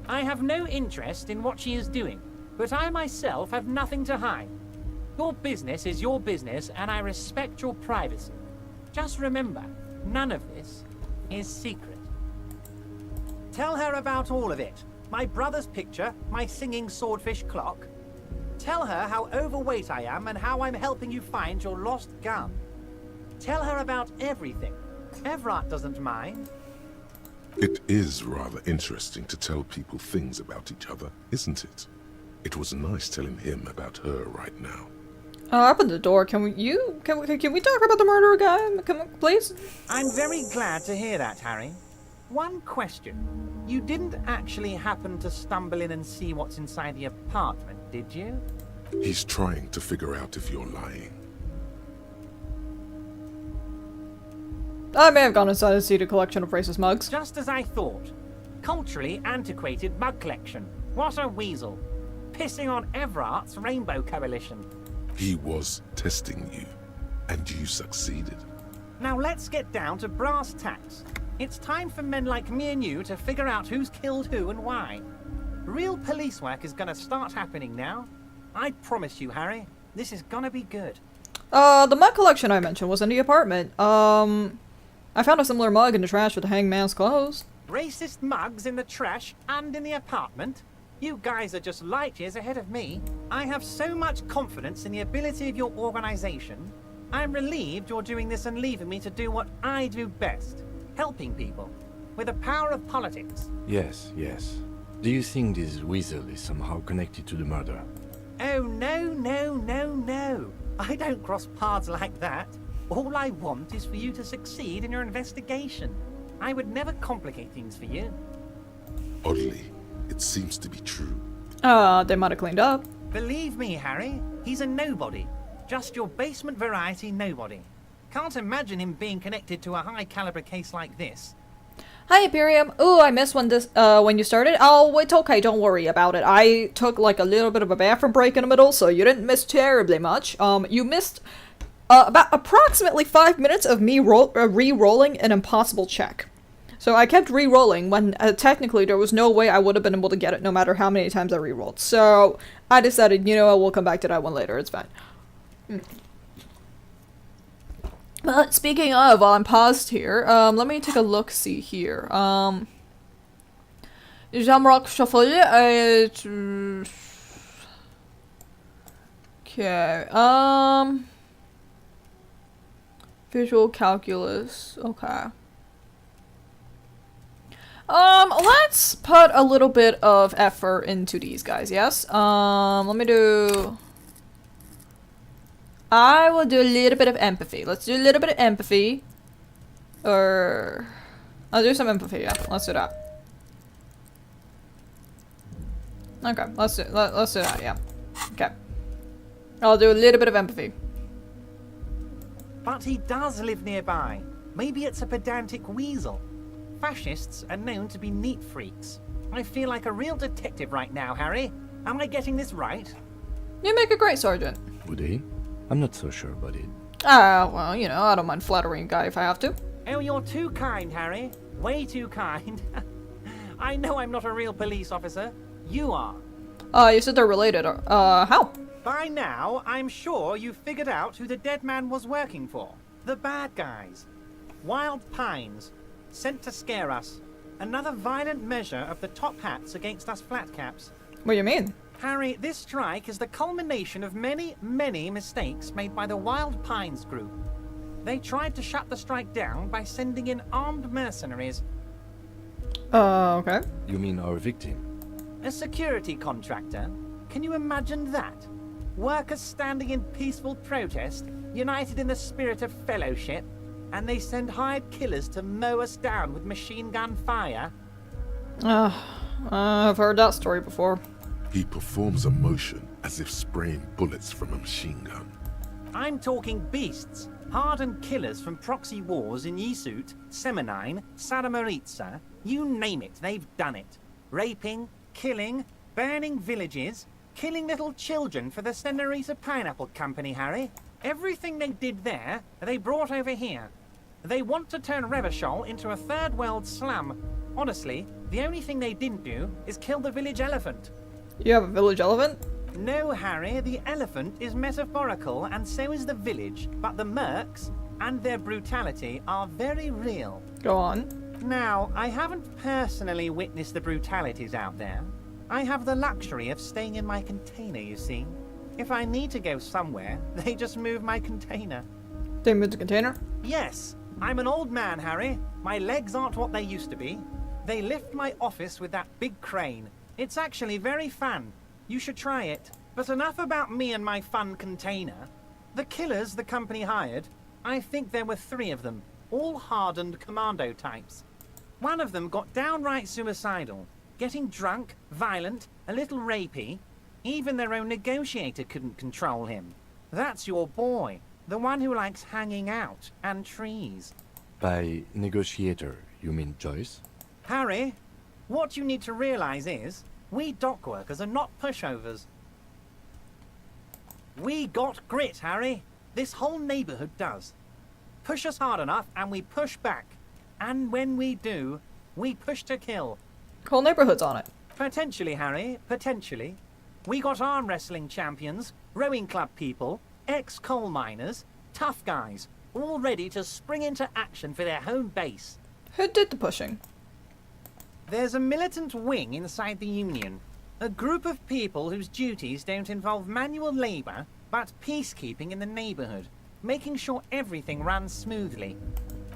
I have no interest in what she is doing, but I myself have nothing to hide. Your business is your business, and I respect your privacy. Just remember, none of this is secret. Tell her about all of it. My brother's picture, my singing swordfish clock. Tell her how overweight I am and how I'm helping you find your lost gun. Tell her about everything. Everett doesn't mind. It is rather interesting to tell people things about each other, isn't it? It was nice telling him about her right now. Open the door. Can we talk about the murderer guy? Come on, please. I'm very glad to hear that, Harry. One question. You didn't actually happen to stumble in and see what's inside the apartment, did you? He's trying to figure out if you're lying. I may have gone inside and seen a collection of racist mugs. Just as I thought. Culturally antiquated mug collection. What a weasel. Pissing on Everart's Rainbow Coalition. He was testing you, and you succeeded. Now let's get down to brass tacks. It's time for men like me and you to figure out who's killed who and why. Real police work is gonna start happening now. I promise you, Harry, this is gonna be good. The mug collection I mentioned was in the apartment. I found a similar mug in the trash with the hangman's clothes. Racist mugs in the trash and in the apartment? You guys are just light years ahead of me. I have so much confidence in the ability of your organization. I'm relieved you're doing this and leaving me to do what I do best. Helping people. With the power of politics. Yes, yes. Do you think this weasel is somehow connected to the murder? Oh, no, no, no, no. I don't cross paths like that. All I want is for you to succeed in your investigation. I would never complicate things for you. Oddly, it seems to be true. They might have cleaned up. Believe me, Harry, he's a nobody. Just your basement variety nobody. Can't imagine him being connected to a high-caliber case like this. Hi, Imperium. Ooh, I missed when you started. Oh, it's okay, don't worry about it. I took like a little bit of a bathroom break in the middle, so you didn't miss terribly much. You missed about approximately 5 minutes of me re-rolling an impossible check. So I kept re-rolling when technically there was no way I would have been able to get it no matter how many times I re-rolled. So I decided, you know what, we'll come back to that one later, it's fine. But speaking of, while I'm paused here, let me take a look-see here. Jamrock Shuffle, okay, visual calculus, okay. Let's put a little bit of effort into these guys, yes? Let me do... I will do a little bit of empathy. Let's do a little bit of empathy. Or... I'll do some empathy, yeah. Let's do that. Okay, let's do that, yeah. Okay. I'll do a little bit of empathy. But he does live nearby. Maybe it's a pedantic weasel. Fascists are known to be neat freaks. I feel like a real detective right now, Harry. Am I getting this right? You make a great sergeant. Would he? I'm not so sure about it. Well, you know, I don't mind flattering a guy if I have to. Oh, you're too kind, Harry. Way too kind. I know I'm not a real police officer. You are. You said they're related. How? By now, I'm sure you've figured out who the dead man was working for. The bad guys. Wild Pines. Sent to scare us. Another violent measure of the top hats against us flatcaps. What do you mean? Harry, this strike is the culmination of many, many mistakes made by the Wild Pines group. They tried to shut the strike down by sending in armed mercenaries. Okay. You mean our victim? A security contractor? Can you imagine that? Workers standing in peaceful protest, united in the spirit of fellowship, and they send hired killers to mow us down with machine gun fire. I've heard that story before. He performs a motion as if spraying bullets from a machine gun. I'm talking beasts. Hardened killers from proxy wars in Yisut, Semenine, Saramoritsa, you name it, they've done it. Raping, killing, burning villages, killing little children for the Senorita Pineapple Company, Harry. Everything they did there, they brought over here. They want to turn Revachol into a third world slum. Honestly, the only thing they didn't do is kill the village elephant. You have a village elephant? No, Harry, the elephant is metaphorical and so is the village, but the mercs and their brutality are very real. Go on. Now, I haven't personally witnessed the brutalities out there. I have the luxury of staying in my container, you see. If I need to go somewhere, they just move my container. They move the container? Yes. I'm an old man, Harry. My legs aren't what they used to be. They lift my office with that big crane. It's actually very fun. You should try it. But enough about me and my fun container. The killers the company hired, I think there were 3 of them, all hardened commando types. One of them got downright suicidal, getting drunk, violent, a little rapey. Even their own negotiator couldn't control him. That's your boy, the one who likes hanging out and trees. By negotiator, you mean Joyce? Harry, what you need to realize is, we dock workers are not pushovers. We got grit, Harry. This whole neighborhood does. Push us hard enough and we push back. And when we do, we push to kill. Whole neighborhood's on it. Potentially, Harry, potentially. We got arm wrestling champions, rowing club people, ex-coal miners, tough guys, all ready to spring into action for their home base. Who did the pushing? There's a militant wing inside the Union. A group of people whose duties don't involve manual labor, but peacekeeping in the neighborhood, making sure everything runs smoothly.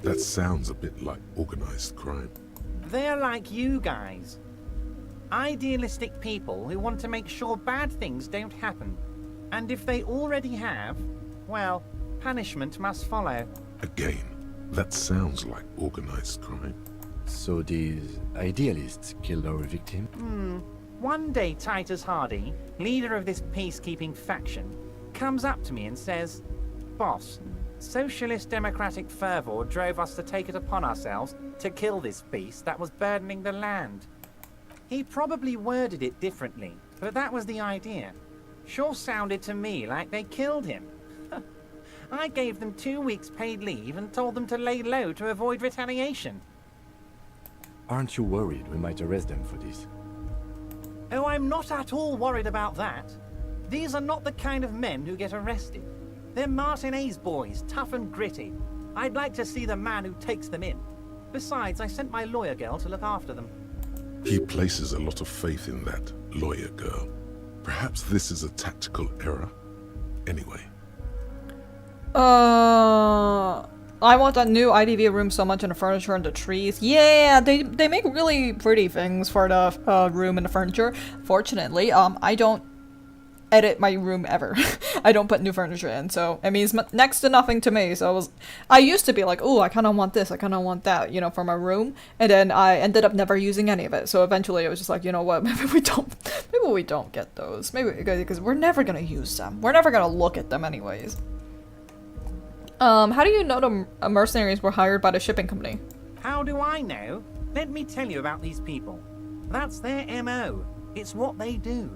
That sounds a bit like organized crime. They're like you guys. Idealistic people who want to make sure bad things don't happen. And if they already have, well, punishment must follow. Again, that sounds like organized crime. So these idealists killed our victim? One day Titus Hardy, leader of this peacekeeping faction, comes up to me and says, "Boss, socialist democratic fervor drove us to take it upon ourselves to kill this beast that was burdening the land." He probably worded it differently, but that was the idea. Sure sounded to me like they killed him. I gave them 2 weeks paid leave and told them to lay low to avoid retaliation. Aren't you worried we might arrest them for this? Oh, I'm not at all worried about that. These are not the kind of men who get arrested. They're Martinez boys, tough and gritty. I'd like to see the man who takes them in. Besides, I sent my lawyer girl to look after them. He places a lot of faith in that lawyer girl. Perhaps this is a tactical error. Anyway. I want that new IDV room so much, and the furniture and the trees. Yeah, they make really pretty things for the room and the furniture. Fortunately, I don't edit my room ever. I don't put new furniture in, so it means next to nothing to me. So I used to be like, oh, I kind of want this, I kind of want that, you know, for my room, and then I ended up never using any of it. So eventually, I was just like, you know what, maybe we don't get those, maybe because we're never gonna use them. We're never gonna look at them anyways. How do you know the mercenaries were hired by the shipping company? How do I know? Let me tell you about these people. That's their MO. It's what they do.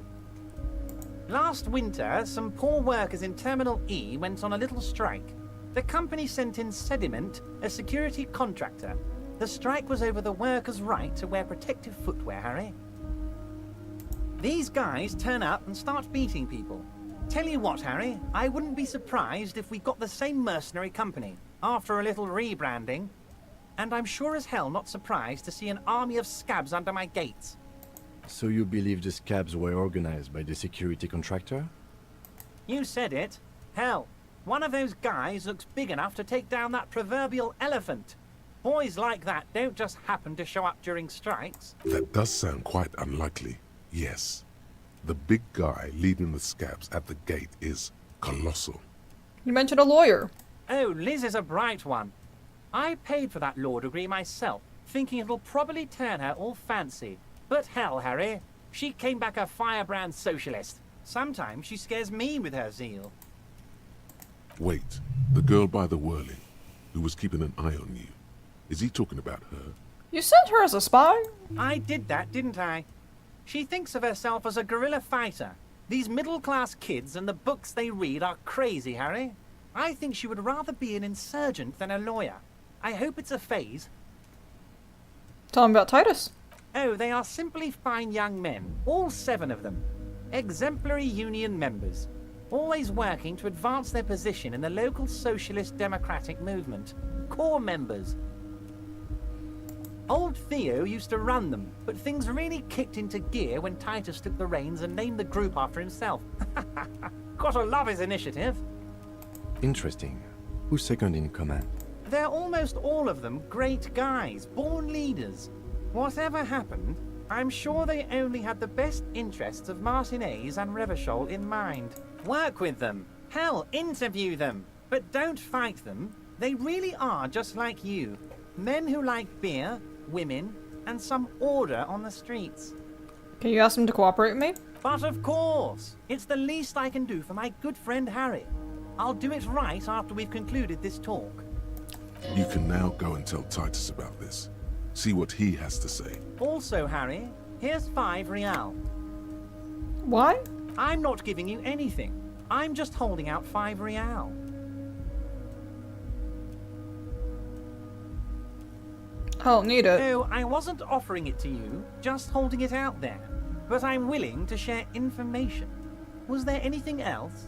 Last winter, some poor workers in Terminal E went on a little strike. The company sent in Sediment, a security contractor. The strike was over the workers' right to wear protective footwear, Harry. These guys turn up and start beating people. Tell you what, Harry, I wouldn't be surprised if we got the same mercenary company after a little rebranding. And I'm sure as hell not surprised to see an army of scabs under my gates. So you believe the scabs were organized by the security contractor? You said it. Hell, one of those guys looks big enough to take down that proverbial elephant. Boys like that don't just happen to show up during strikes. That does sound quite unlikely, yes. The big guy leading the scabs at the gate is colossal. You mentioned a lawyer. Oh, Liz is a bright one. I paid for that law degree myself, thinking it'll probably turn her all fancy. But hell, Harry, she came back a firebrand socialist. Sometimes she scares me with her zeal. Wait, the girl by the whirling, who was keeping an eye on you. Is he talking about her? You sent her as a spy? I did that, didn't I? She thinks of herself as a guerrilla fighter. These middle-class kids and the books they read are crazy, Harry. I think she would rather be an insurgent than a lawyer. I hope it's a phase. Tell him about Titus. Oh, they are simply fine young men, all 7 of them. Exemplary union members, always working to advance their position in the local socialist democratic movement. Core members. Old Theo used to run them, but things really kicked into gear when Titus took the reins and named the group after himself. Gotta love his initiative. Interesting. Who's second in command? They're almost all of them great guys, born leaders. Whatever happened, I'm sure they only had the best interests of Martinez and Revachol in mind. Work with them. Hell, interview them. But don't fight them. They really are just like you. Men who like beer, women, and some order on the streets. Can you ask him to cooperate with me? But of course! It's the least I can do for my good friend Harry. I'll do it right after we've concluded this talk. You can now go and tell Titus about this. See what he has to say. Also, Harry, here's 5 real. Why? I'm not giving you anything. I'm just holding out 5 real. I don't need it. No, I wasn't offering it to you, just holding it out there. But I'm willing to share information. Was there anything else?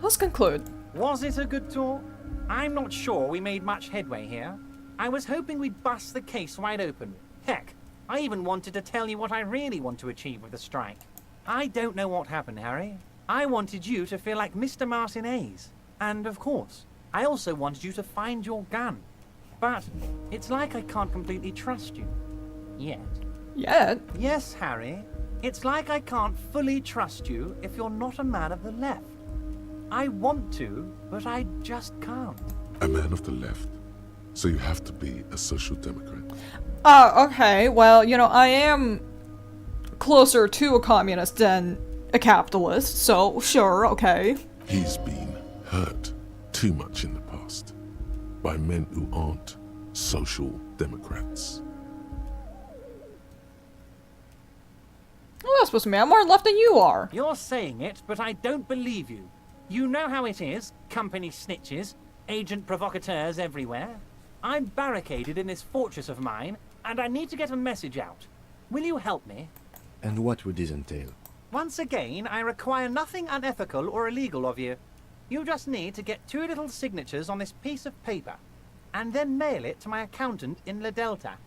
Let's conclude. Was it a good talk? I'm not sure we made much headway here. I was hoping we'd bust the case wide open. Heck, I even wanted to tell you what I really want to achieve with the strike. I don't know what happened, Harry. I wanted you to feel like Mr. Martinez. And of course, I also wanted you to find your gun. But it's like I can't completely trust you. Yet. Yet? Yes, Harry. It's like I can't fully trust you if you're not a man of the left. I want to, but I just can't. A man of the left? So you have to be a social democrat? Okay, well, you know, I am closer to a communist than a capitalist, so sure, okay. He's been hurt too much in the past by men who aren't social democrats. Well, that's supposed to mean I'm more left than you are. You're saying it, but I don't believe you. You know how it is, company snitches, agent provocateurs everywhere. I'm barricaded in this fortress of mine, and I need to get a message out. Will you help me? And what would this entail? Once again, I require nothing unethical or illegal of you. You just need to get 2 little signatures on this piece of paper, and then mail it to my accountant in La Delta.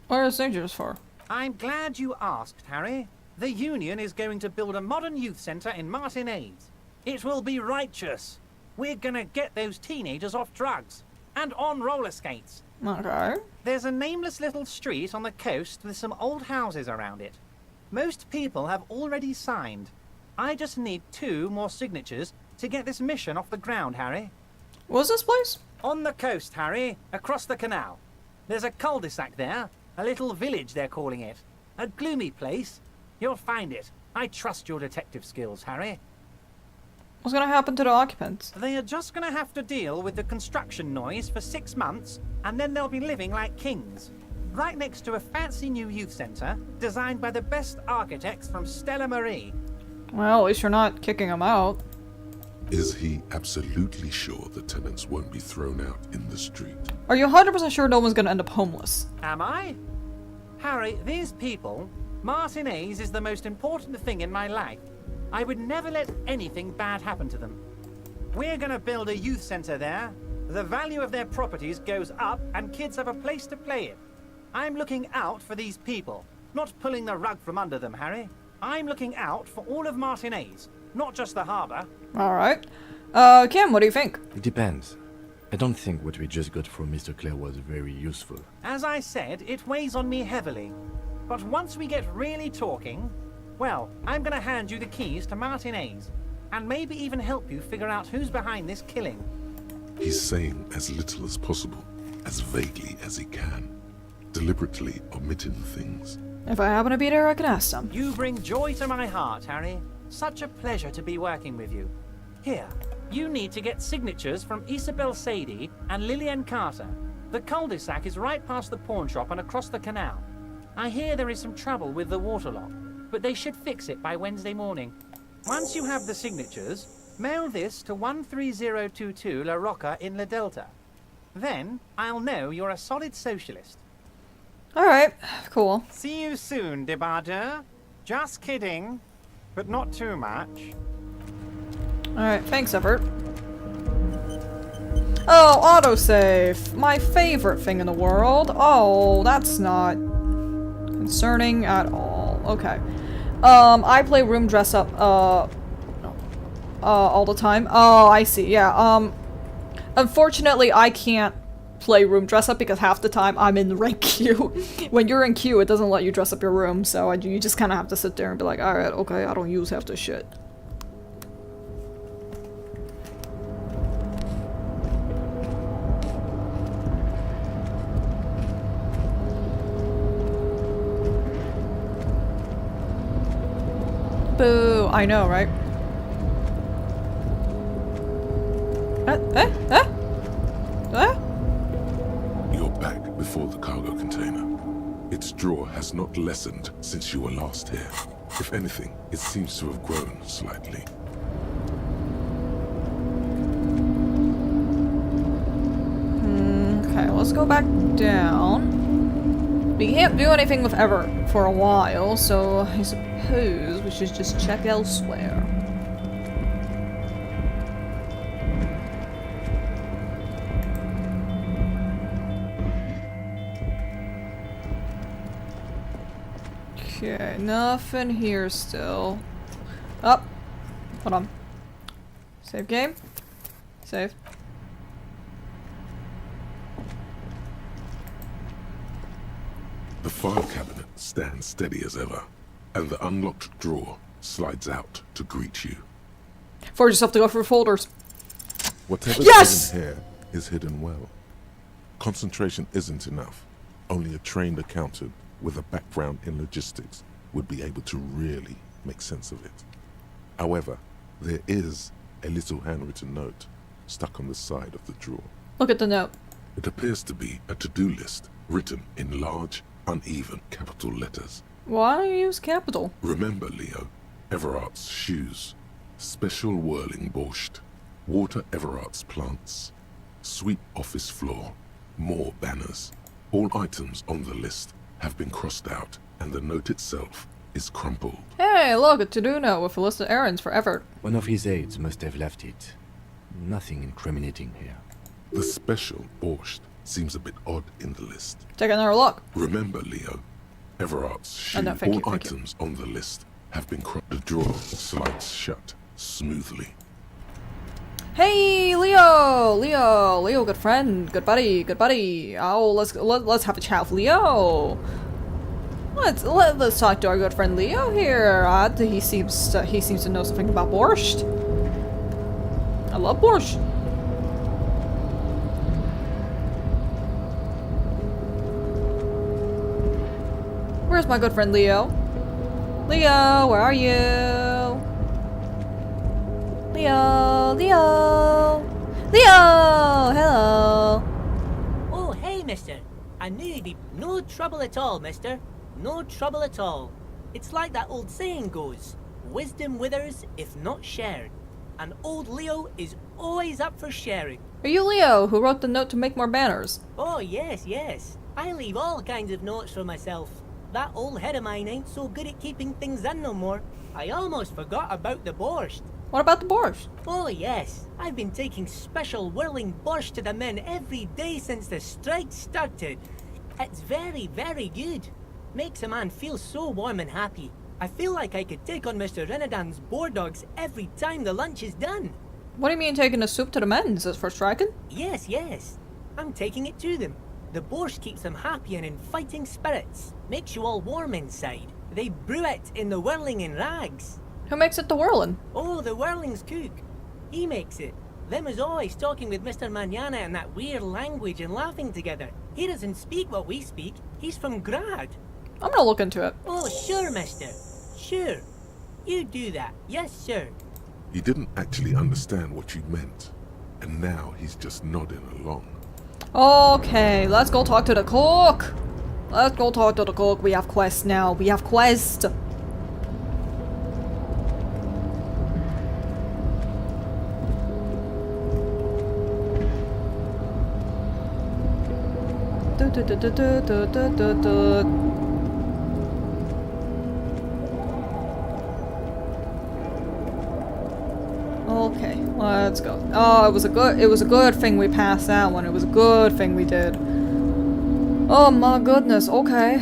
What are the signatures for? I'm glad you asked, Harry. The Union is going to build a modern youth centre in Martinez. It will be righteous. We're gonna get those teenagers off drugs. And on roller skates. Okay. There's a nameless little street on the coast with some old houses around it. Most people have already signed. I just need 2 more signatures to get this mission off the ground, Harry. What's this place? On the coast, Harry, across the canal. There's a cul-de-sac there, a little village they're calling it. A gloomy place. You'll find it. I trust your detective skills, Harry. What's gonna happen to the occupants? They are just gonna have to deal with the construction noise for 6 months, and then they'll be living like kings. Right next to a fancy new youth centre, designed by the best architects from Stella Marie. Well, at least you're not kicking them out. Is he absolutely sure the tenants won't be thrown out in the street? Are you 100% sure no one's gonna end up homeless? Am I? Harry, these people, Martinez is the most important thing in my life. I would never let anything bad happen to them. We're gonna build a youth centre there. The value of their properties goes up and kids have a place to play in. I'm looking out for these people, not pulling the rug from under them, Harry. I'm looking out for all of Martinez, not just the harbour. Alright. Kim, what do you think? It depends. I don't think what we just got from Mr. Clare was very useful. As I said, it weighs on me heavily. But once we get really talking, well, I'm gonna hand you the keys to Martinez, and maybe even help you figure out who's behind this killing. He's saying as little as possible. as vaguely as he can, deliberately omitting things. If I happen to be there, I can ask them. You bring joy to my heart, Harry. Such a pleasure to be working with you. Here, you need to get signatures from Isabel Sadie and Lillian Carter. The cul-de-sac is right past the pawn shop and across the canal. I hear there is some trouble with the water lock, but they should fix it by Wednesday morning. Once you have the signatures, mail this to 13022 La Rocca in La Delta. Then, I'll know you're a solid socialist. Alright, cool. See you soon, Debarder. Just kidding, but not too much. Alright, thanks, Everett. Oh, autosave! My favorite thing in the world. Oh, that's not concerning at all. Okay. I play room dress up, all the time. Oh, I see, yeah. Unfortunately, I can't play room dress up because half the time I'm in the rank queue. When you're in queue, it doesn't let you dress up your room, so you just kind of have to sit there and be like, alright, okay, I don't use half this shit. Boo! I know, right? You're back before the cargo container. Its drawer has not lessened since you were last here. If anything, it seems to have grown slightly. Okay, let's go back down. We can't do anything with Everett for a while, so I suppose we should just check elsewhere. Okay, nothing here still. Up. Hold on. Save game. Save. The file cabinet stands steady as ever, and the unlocked drawer slides out to greet you. Force yourself to go through folders. Whatever's Yes! hidden here is hidden well. Concentration isn't enough. Only a trained accountant with a background in logistics would be able to really make sense of it. However, there is a little handwritten note stuck on the side of the drawer. Look at the note. It appears to be a to-do list written in large, uneven capital letters. Why use capital? Remember, Leo, Everart's shoes, special whirling borscht, water Everart's plants, sweep office floor, more banners. All items on the list have been crossed out, and the note itself is crumpled. Hey, look, a to-do note with a list of errands for Everett. One of his aides must have left it. Nothing incriminating here. The special borscht seems a bit odd in the list. Take another look. Remember, Leo, Everart's shoe. No, thank you, all thank items on the list have been the drawer slides shut smoothly. Hey, Leo! Leo, good friend, good buddy. Oh, let's have a chat with Leo. Let's talk to our good friend Leo here. He seems to know something about borscht. I love borscht. Where's my good friend Leo? Leo, where are you? Leo! Hello! Oh, hey, mister. I knew you'd be no trouble at all, mister. No trouble at all. It's like that old saying goes, wisdom withers if not shared. And old Leo is always up for sharing. Are you Leo, who wrote the note to make more banners? Oh, yes. I leave all kinds of notes for myself. That old head of mine ain't so good at keeping things in no more. I almost forgot about the borscht. What about the borscht? Oh, yes. I've been taking special whirling borscht to the men every day since the strike started. It's very, very good. Makes a man feel so warm and happy. I feel like I could take on Mr. Renadan's boar dogs every time the lunch is done. What do you mean taking the soup to the men? Is this for striking? Yes. I'm taking it to them. The borscht keeps them happy and in fighting spirits. Makes you all warm inside. They brew it in the whirling in rags. Who makes it the whirling? Oh, the whirling's cook. He makes it. Them is always talking with Mr. Manana in that weird language and laughing together. He doesn't speak what we speak. He's from Grad. I'm gonna look into it. Oh, sure, mister. Sure. You do that. Yes, sir. He didn't actually understand what you meant, and now he's just nodding along. Okay, let's go talk to the cook. Let's go talk to the cook. We have quest now. We have quest. Okay, let's go. Oh, it was a good thing we passed that one. It was a good thing we did. Oh my goodness, okay.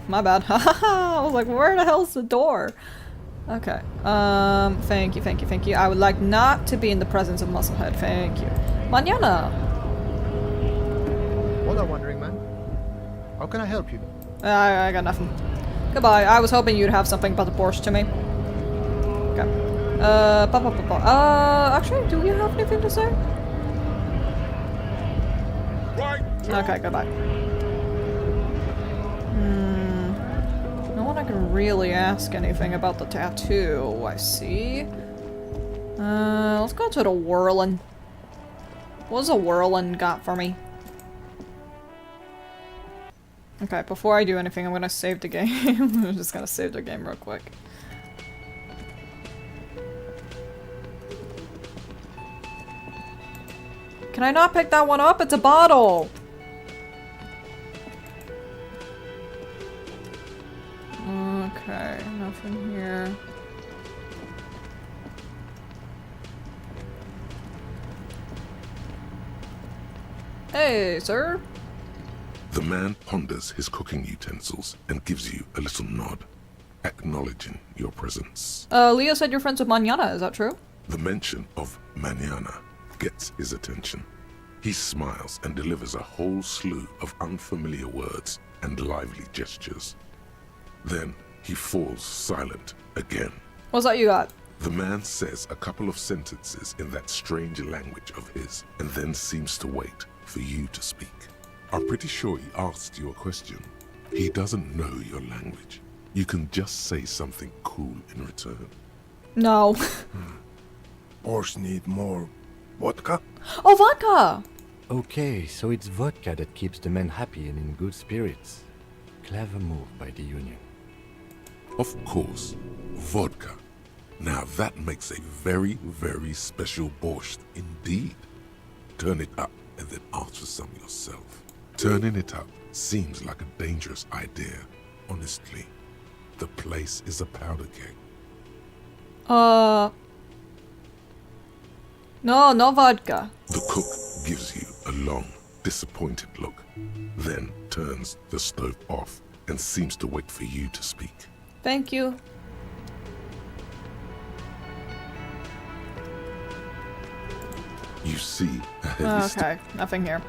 My bad. I was like, where the hell's the door? Okay. Thank you. I would like not to be in the presence of Musclehead. Thank you. Mañana! What are wondering, man? How can I help you? I got nothing. Goodbye. I was hoping you'd have something about the Porsche to me. Okay. Actually, do you have anything to say? Okay, goodbye. No one I can really ask anything about the tattoo, I see. Let's go to the Whirlin. What's a Whirlin got for me? Okay, before I do anything, I'm gonna save the game. I'm just gonna save the game real quick. Can I not pick that one up? It's a bottle! Okay, nothing here. Hey, sir? The man ponders his cooking utensils and gives you a little nod, acknowledging your presence. Leo said you're friends with Mañana, is that true? The mention of Mañana gets his attention. He smiles and delivers a whole slew of unfamiliar words and lively gestures. Then he falls silent again. What's that you got? The man says a couple of sentences in that strange language of his and then seems to wait for you to speak. I'm pretty sure he asked you a question. He doesn't know your language. You can just say something cool in return. No. Horse need more vodka? Oh, vodka! Okay, so it's vodka that keeps the men happy and in good spirits. Clever move by the Union. Of course, vodka. Now that makes a very, very special borscht indeed. Turn it up and then ask for some yourself. Turning it up seems like a dangerous idea, honestly. The place is a powder keg. No vodka. The cook gives you a long, disappointed look, then turns the stove off and seems to wait for you to speak. Thank you. You see a heavy Okay, nothing here.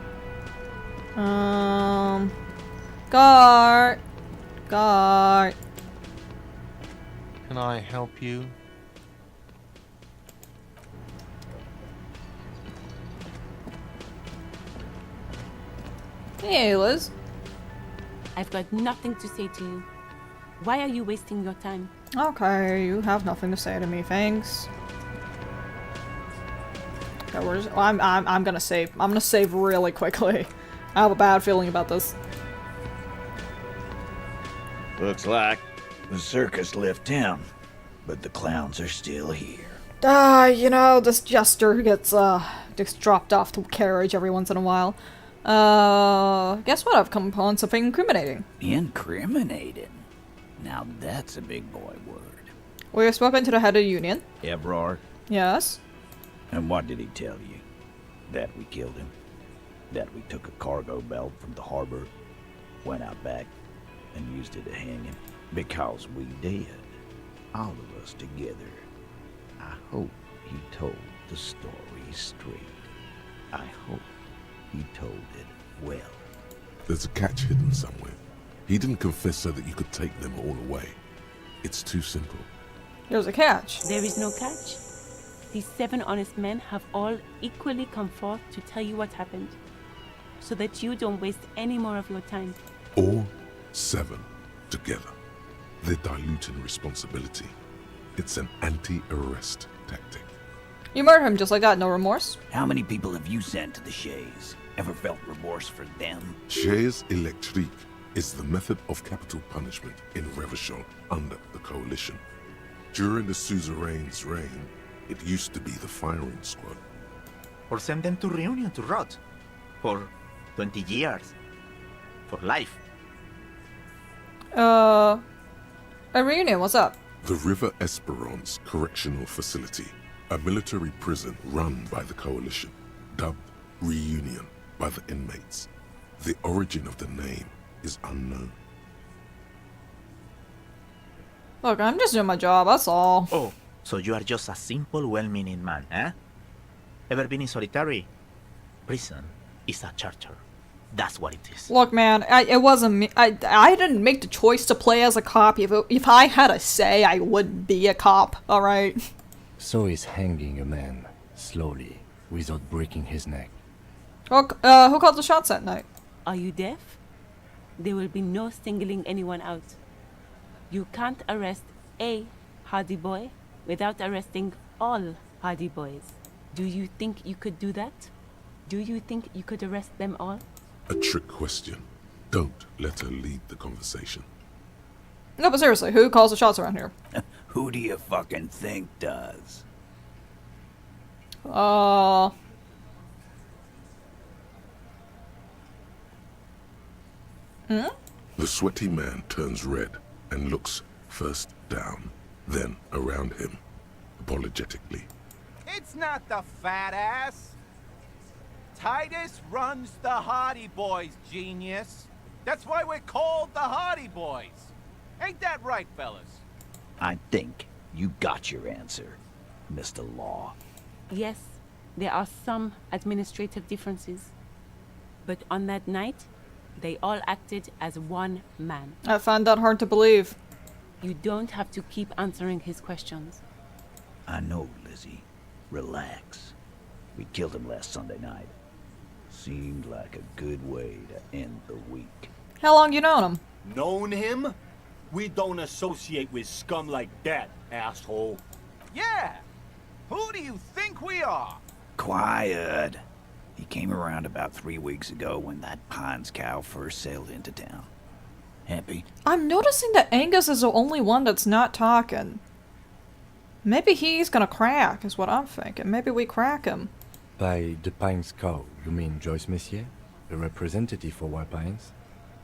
Guard. Can I help you? Hey, Liz. I've got nothing to say to you. Why are you wasting your time? Okay, you have nothing to say to me, thanks. Okay, I'm gonna save. I'm gonna save really quickly. I have a bad feeling about this. Looks like the circus left town, but the clowns are still here. You know, this jester who gets dropped off to carriage every once in a while. Guess what? I've come upon something incriminating. Incriminating? Now that's a big boy word. We have spoken to the head of the union. Ebrard? Yes. And what did he tell you? That we killed him? That we took a cargo belt from the harbor, went out back, and used it to hang him? Because we did. All of us together. I hope he told the story straight. I hope he told it well. There's a catch hidden somewhere. He didn't confess so that you could take them all away. It's too simple. There's a catch. There is no catch. These 7 honest men have all equally come forth to tell you what happened, so that you don't waste any more of your time. All 7 together. They're diluting responsibility. It's an anti-arrest tactic. You murder him just like that, no remorse? How many people have you sent to the Shays? Ever felt remorse for them? Chaise électrique is the method of capital punishment in Revachol under the Coalition. During the suzerain's reign, it used to be the firing squad. Or send them to Reunion to rot. For 20 years. For life. A Reunion, what's up? The River Esperance Correctional Facility, a military prison run by the Coalition, dubbed Reunion by the inmates. The origin of the name is unknown. Look, I'm just doing my job, that's all. Oh, so you are just a simple, well-meaning man, eh? Ever been in solitary? Prison is a charter. That's what it is. Look, man, it wasn't me. I didn't make the choice to play as a cop. If I had a say, I would be a cop, alright? So he's hanging a man, slowly, without breaking his neck. Who called the shots that night? Are you deaf? There will be no singling anyone out. You can't arrest a hardy boy without arresting all hardy boys. Do you think you could do that? Do you think you could arrest them all? A trick question. Don't let her lead the conversation. No, but seriously, who calls the shots around here? Who do you fucking think does? The sweaty man turns red and looks first down, then around him, apologetically. It's not the fat ass. Titus runs the Hardy Boys, genius. That's why we're called the Hardy Boys. Ain't that right, fellas? I think you got your answer, Mr. Law. Yes, there are some administrative differences. But on that night, they all acted as one man. I find that hard to believe. You don't have to keep answering his questions. I know, Lizzie. Relax. We killed him last Sunday night. Seemed like a good way to end the week. How long you known him? Known him? We don't associate with scum like that, asshole. Yeah! Who do you think we are? Quiet. He came around about 3 weeks ago when that Pines cow first sailed into town. Happy? I'm noticing that Angus is the only one that's not talking. Maybe he's gonna crack, is what I'm thinking. Maybe we crack him. By the Pines cow, you mean Joyce Messier? The representative for White Pines?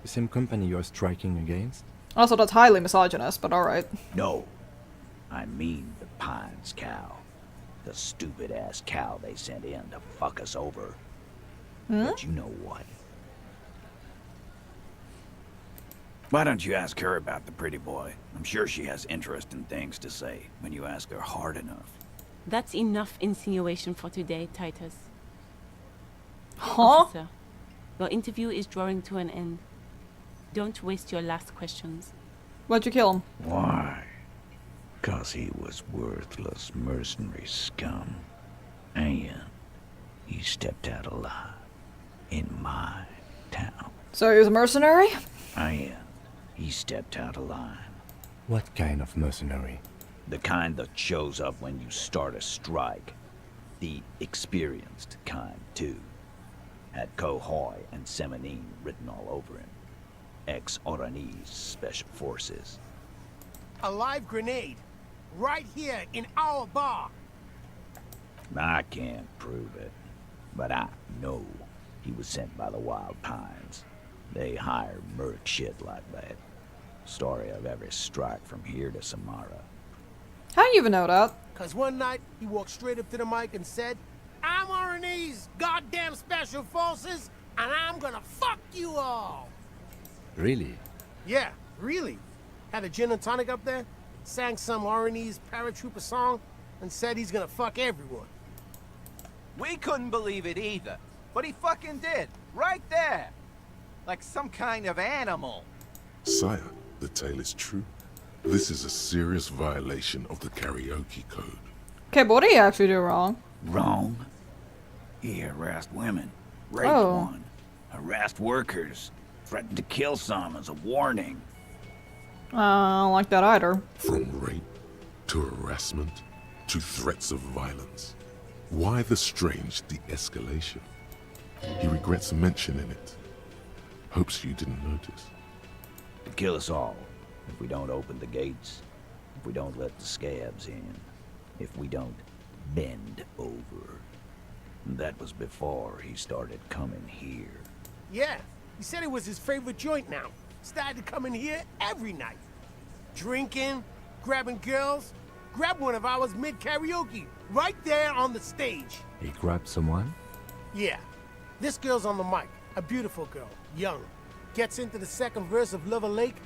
The same company you're striking against? Also, that's highly misogynist, but alright. No. I mean the Pines cow. The stupid-ass cow they sent in to fuck us over. But you know what? Why don't you ask her about the pretty boy? I'm sure she has interesting things to say when you ask her hard enough. That's enough insinuation for today, Titus. Huh? Officer, your interview is drawing to an end. Don't waste your last questions. Why'd you kill him? Why? 'Cause he was worthless mercenary scum. And he stepped out alive in my town. So he was a mercenary? And he stepped out alive. What kind of mercenary? The kind that shows up when you start a strike. The experienced kind, too. Had Cohoy and Semenine written all over him. Ex-Oranese Special Forces. A live grenade. Right here in our bar. I can't prove it, but I know he was sent by the Wild Pines. They hire merc shit like that. Story of every strike from here to Samara. How do you even know that? 'Cause one night, he walked straight up to the mic and said, I'm Oranese goddamn Special Forces, and I'm gonna fuck you all. Really? Yeah, really. Had a gin and tonic up there, sang some Oranese paratrooper song, and said he's gonna fuck everyone. We couldn't believe it either, but he fucking did, right there. Like some kind of animal. Sire, the tale is true. This is a serious violation of the karaoke code. Okay, but what did he actually do wrong? Wrong? He harassed women, raped one, harassed workers, threatened to kill some as a warning. I don't like that either. From rape to harassment to threats of violence. Why the strange de-escalation? He regrets mentioning it. Hopes you didn't notice. To kill us all, if we don't open the gates, if we don't let the scabs in, if we don't bend over. That was before he started coming here. Yeah, he said it was his favorite joint now. Started to come in here every night. Drinking, grabbing girls. Grabbed one of ours mid-karaoke, right there on the stage. He grabbed someone? Yeah. This girl's on the mic. A beautiful girl, young. Gets into the second verse of Lover Lake.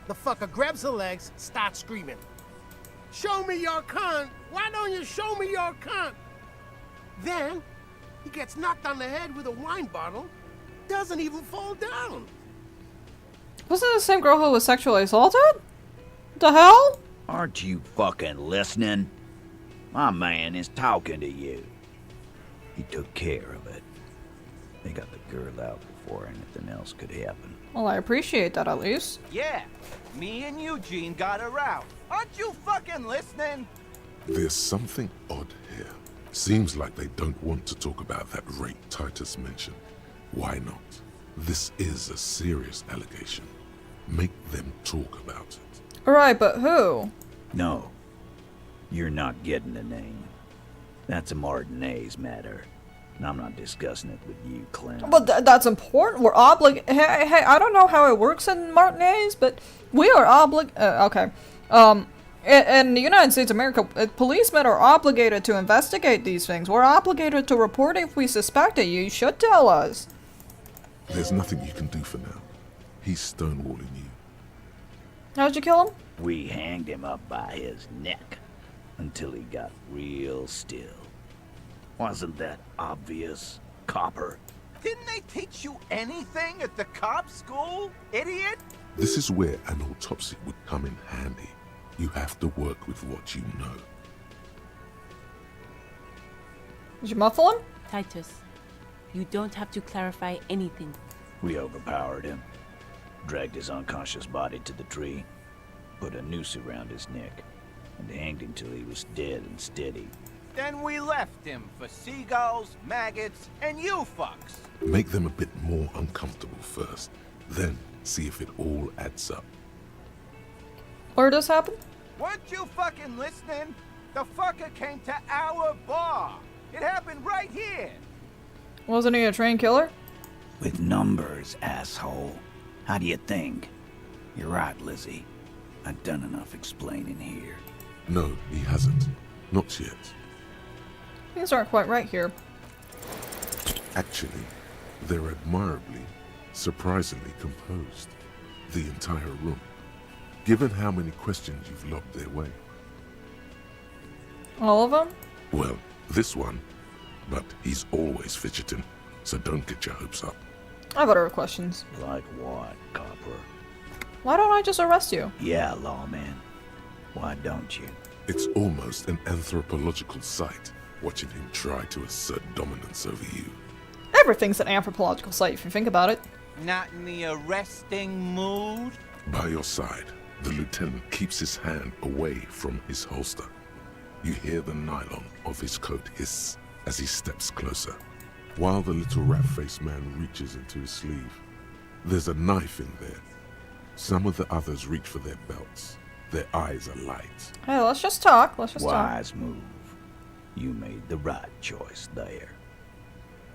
The fucker grabs her legs, starts screaming. Show me your cunt! Why don't you show me your cunt? Then, he gets knocked on the head with a wine bottle. Doesn't even fall down. Wasn't it the same girl who was sexually assaulted? The hell? Aren't you fucking listening? My man is talking to you. He took care of it. They got the girl out before anything else could happen. Well, I appreciate that at least. Yeah, me and Eugene got her out. Aren't you fucking listening? There's something odd here. Seems like they don't want to talk about that rape Titus mentioned. Why not? This is a serious allegation. Make them talk about it. Alright, but who? No. You're not getting the name. That's a Martinez matter. And I'm not discussing it with you, Clem. But that's important. We're hey, I don't know how it works in Martinez, but we are okay. In the United States of America, policemen are obligated to investigate these things. We're obligated to report if we suspect it. You should tell us. There's nothing you can do for now. He's stonewalling you. How'd you kill him? We hanged him up by his neck until he got real still. Wasn't that obvious, copper? Didn't they teach you anything at the cop school, idiot? This is where an autopsy would come in handy. You have to work with what you know. Did you muffle him? Titus, you don't have to clarify anything. We overpowered him, dragged his unconscious body to the tree, put a noose around his neck, and hanged him till he was dead and steady. Then we left him for seagulls, maggots, and you fucks. Make them a bit more uncomfortable first, then see if it all adds up. Where does this happen? Weren't you fucking listening? The fucker came to our bar. It happened right here. Wasn't he a trained killer? With numbers, asshole. How do you think? You're right, Lizzie. I've done enough explaining here. No, he hasn't. Not yet. Things aren't quite right here. Actually, they're admirably, surprisingly composed. The entire room. Given how many questions you've lobbed their way. All of them? Well, this one. But he's always fidgeting, so don't get your hopes up. I have other questions. Like what, copper? Why don't I just arrest you? Yeah, lawman. Why don't you? It's almost an anthropological sight, watching him try to assert dominance over you. Everything's an anthropological site if you think about it. Not in the arresting mood? By your side, the lieutenant keeps his hand away from his holster. You hear the nylon of his coat hiss as he steps closer, while the little rat-faced man reaches into his sleeve. There's a knife in there. Some of the others reach for their belts. Their eyes are light. Hey, let's just talk. Let's just talk. Wise move. You made the right choice there.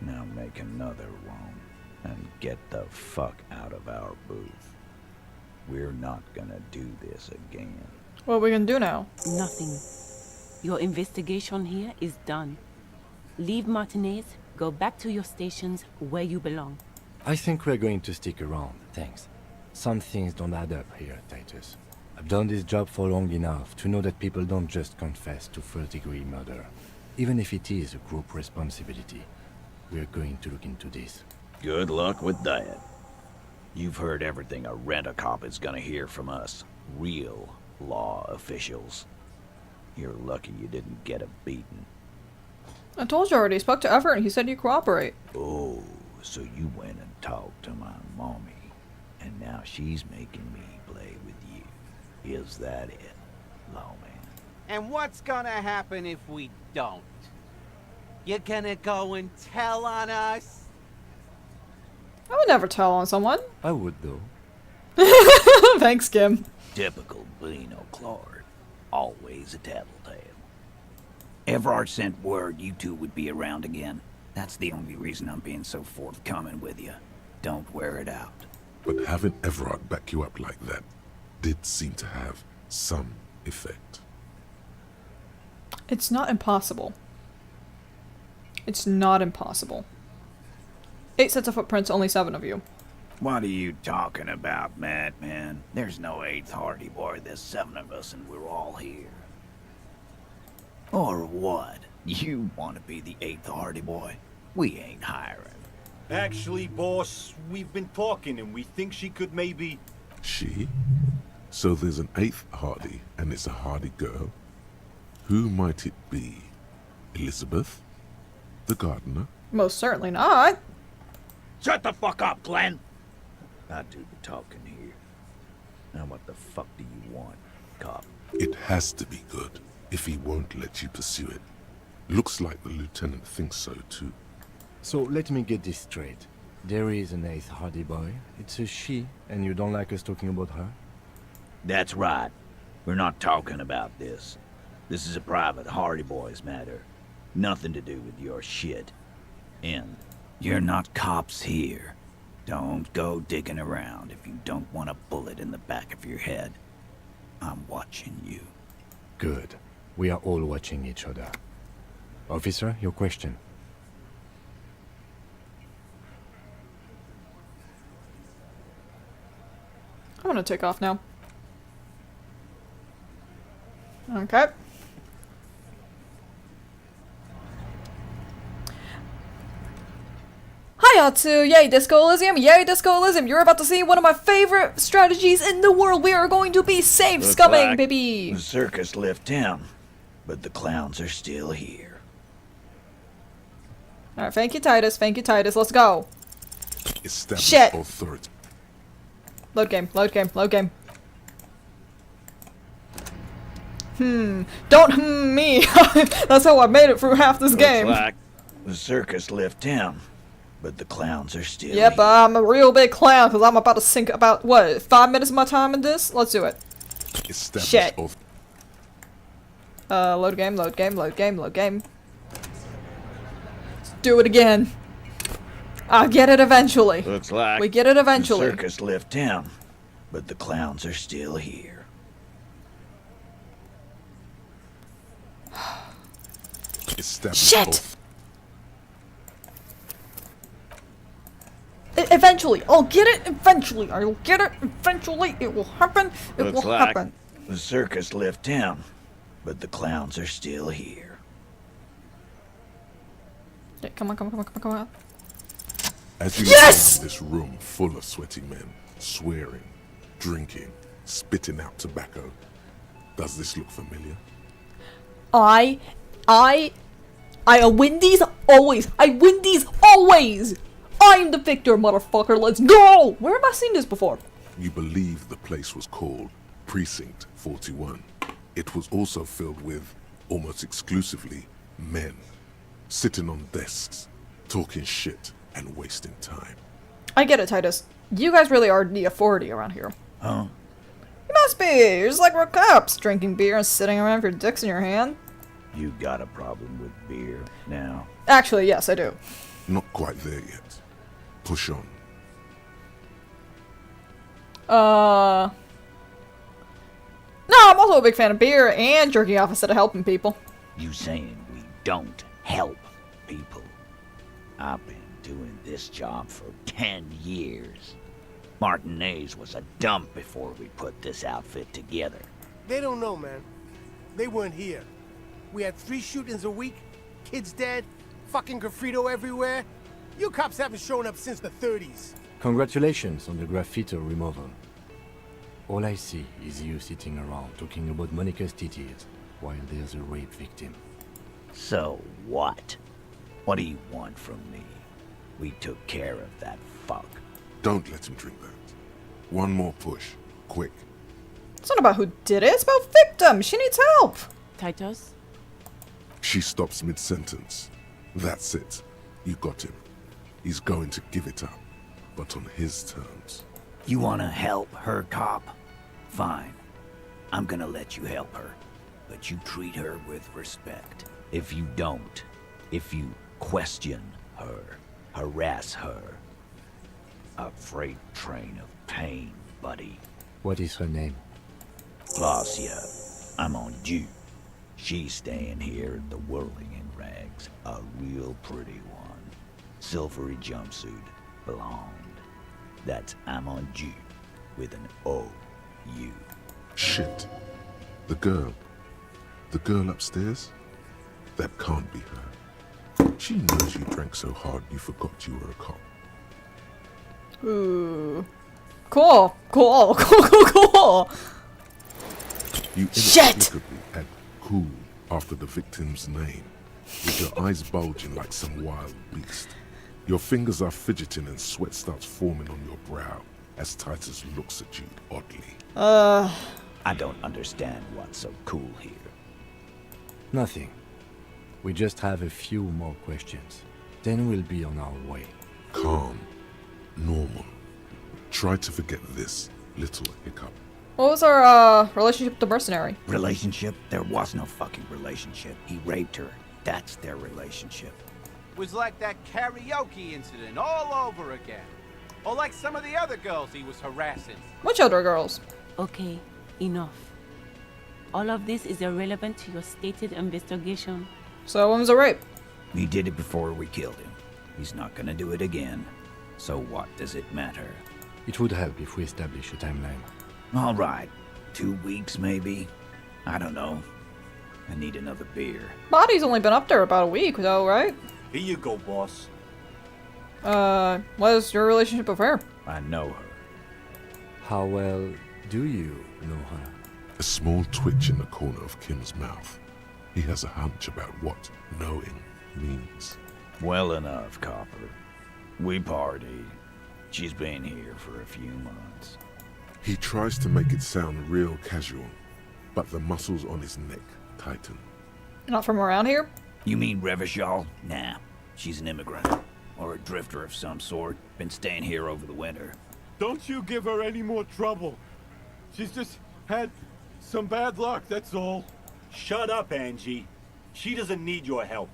Now make another wrong and get the fuck out of our booth. We're not gonna do this again. What are we gonna do now? Nothing. Your investigation here is done. Leave Martinez, go back to your stations where you belong. I think we're going to stick around, thanks. Some things don't add up here, Titus. I've done this job for long enough to know that people don't just confess to first-degree murder. Even if it is a group responsibility, we're going to look into this. Good luck with that. You've heard everything a rent-a-cop is gonna hear from us. Real law officials. You're lucky you didn't get a beating. I told you already. Spoke to Everett and he said you cooperate. Oh, so you went and talked to my mommy, and now she's making me play with you. Is that it, lawman? And what's gonna happen if we don't? You're gonna go and tell on us? I would never tell on someone. I would, though. Thanks, Kim. Typical Bino Claude. Always a tattletale. Everard sent word you two would be around again. That's the only reason I'm being so forthcoming with you. Don't wear it out. But having Everard back you up like that did seem to have some effect. It's not impossible. It's not impossible. 8 sets of footprints, only 7 of you. What are you talking about, madman? There's no 8th Hardy Boy. There's 7 of us and we're all here. Or what? You want to be the 8th Hardy Boy? We ain't hiring. Actually, boss, we've been talking and we think she could maybe... She? So there's an 8th Hardy, and it's a Hardy girl? Who might it be? Elizabeth? The gardener? Most certainly not. Shut the fuck up, Glenn! I do the talking here. Now what the fuck do you want, cop? It has to be good, if he won't let you pursue it. Looks like the lieutenant thinks so too. So let me get this straight. There is an 8th Hardy Boy. It's a she, and you don't like us talking about her? That's right. We're not talking about this. This is a private Hardy Boys matter. Nothing to do with your shit. And you're not cops here. Don't go digging around if you don't want a bullet in the back of your head. I'm watching you. Good. We are all watching each other. Officer, your question. I'm gonna take off now. Okay. Hi Atsu! Yay Disco Elysium! Yay Disco Elysium! You're about to see one of my favorite strategies in the world! We are going to be safe scumming, like baby! The circus left town, but the clowns are still here. Alright, thank you Titus, let's go! Establish Shit! authority. Load game, load game, load game. Don't me! That's how I made it through half this game! Looks like the circus left town, but the clowns are still Yep, here. I'm a real big clown because I'm about to sink about, what, 5 minutes of my time in this? Let's do it. Establish Shit. authority. Load game, load game, load game, load game. Let's do it again. I'll get it eventually. Looks like we get it eventually. The circus left town, but the clowns are still here. Establish Shit! Eventually, I'll get it eventually. I'll get it eventually. It will happen. It Looks will like happen. the circus left town, but the clowns are still here. Yeah, come on, come on, come on, come on, come on. As you Yes! look around this room full of sweaty men, swearing, drinking, spitting out tobacco, does this look familiar? I win these always. I win these always. I'm the victor, motherfucker. Let's go. Where have I seen this before? You believe the place was called Precinct 41. It was also filled with, almost exclusively, men. Sitting on desks, talking shit, and wasting time. I get it, Titus. You guys really are the authority around here. Huh? You must be. You're just like we're cops, drinking beer and sitting around with your dicks in your hand. You got a problem with beer now? Actually, yes, I do. Not quite there yet. Push on. No, I'm also a big fan of beer and jerking off instead of helping people. You saying we don't help people? I've been doing this job for 10 years. Martinez was a dump before we put this outfit together. They don't know, man. They weren't here. We had 3 shootings a week, kids dead, fucking graffito everywhere. You cops haven't shown up since the 30s. Congratulations on the graffiti removal. All I see is you sitting around talking about Monica's titties while there's a rape victim. So what? What do you want from me? We took care of that fuck. Don't let him drink that. One more push. Quick. It's not about who did it, it's about victim. She needs help. Titus? She stops mid-sentence. That's it. You got him. He's going to give it up, but on his terms. You wanna help her, cop? Fine. I'm gonna let you help her. But you treat her with respect. If you don't, if you question her, harass her, a freight train of pain, buddy. What is her name? Glacia. I'm on due. She's staying here at the Whirling in Rags. A real pretty one. Silvery jumpsuit. Blonde. That's Amon Ju with an O-U. Shit. The girl. The girl upstairs? That can't be her. She knows you drank so hard you forgot you were a cop. Ooh. Cool. Cool. Cool. You Shit! inexplicably add cool after the victim's name, with your eyes bulging like some wild beast. Your fingers are fidgeting and sweat starts forming on your brow as Titus looks at you oddly. I don't understand what's so cool here. Nothing. We just have a few more questions. Then we'll be on our way. Calm. Normal. Try to forget this little hiccup. What was our relationship with the mercenary? Relationship? There was no fucking relationship. He raped her. That's their relationship. Was like that karaoke incident all over again. Or like some of the other girls he was harassing. Which other girls? Okay, enough. All of this is irrelevant to your stated investigation. So when was the rape? We did it before we killed him. He's not gonna do it again. So what does it matter? It would help if we establish a timeline. All right. 2 weeks, maybe? I don't know. I need another beer. Body's only been up there about a week, though, right? Here you go, boss. What is your relationship with her? I know her. How well do you know her? A small twitch in the corner of Kim's mouth. He has a hunch about what knowing means. Well enough, Copper. We partied. She's been here for a few months. He tries to make it sound real casual, but the muscles on his neck tighten. Not from around here? You mean Revachol? Nah, she's an immigrant. Or a drifter of some sort. Been staying here over the winter. Don't you give her any more trouble. She's just had some bad luck, that's all. Shut up, Angie. She doesn't need your help.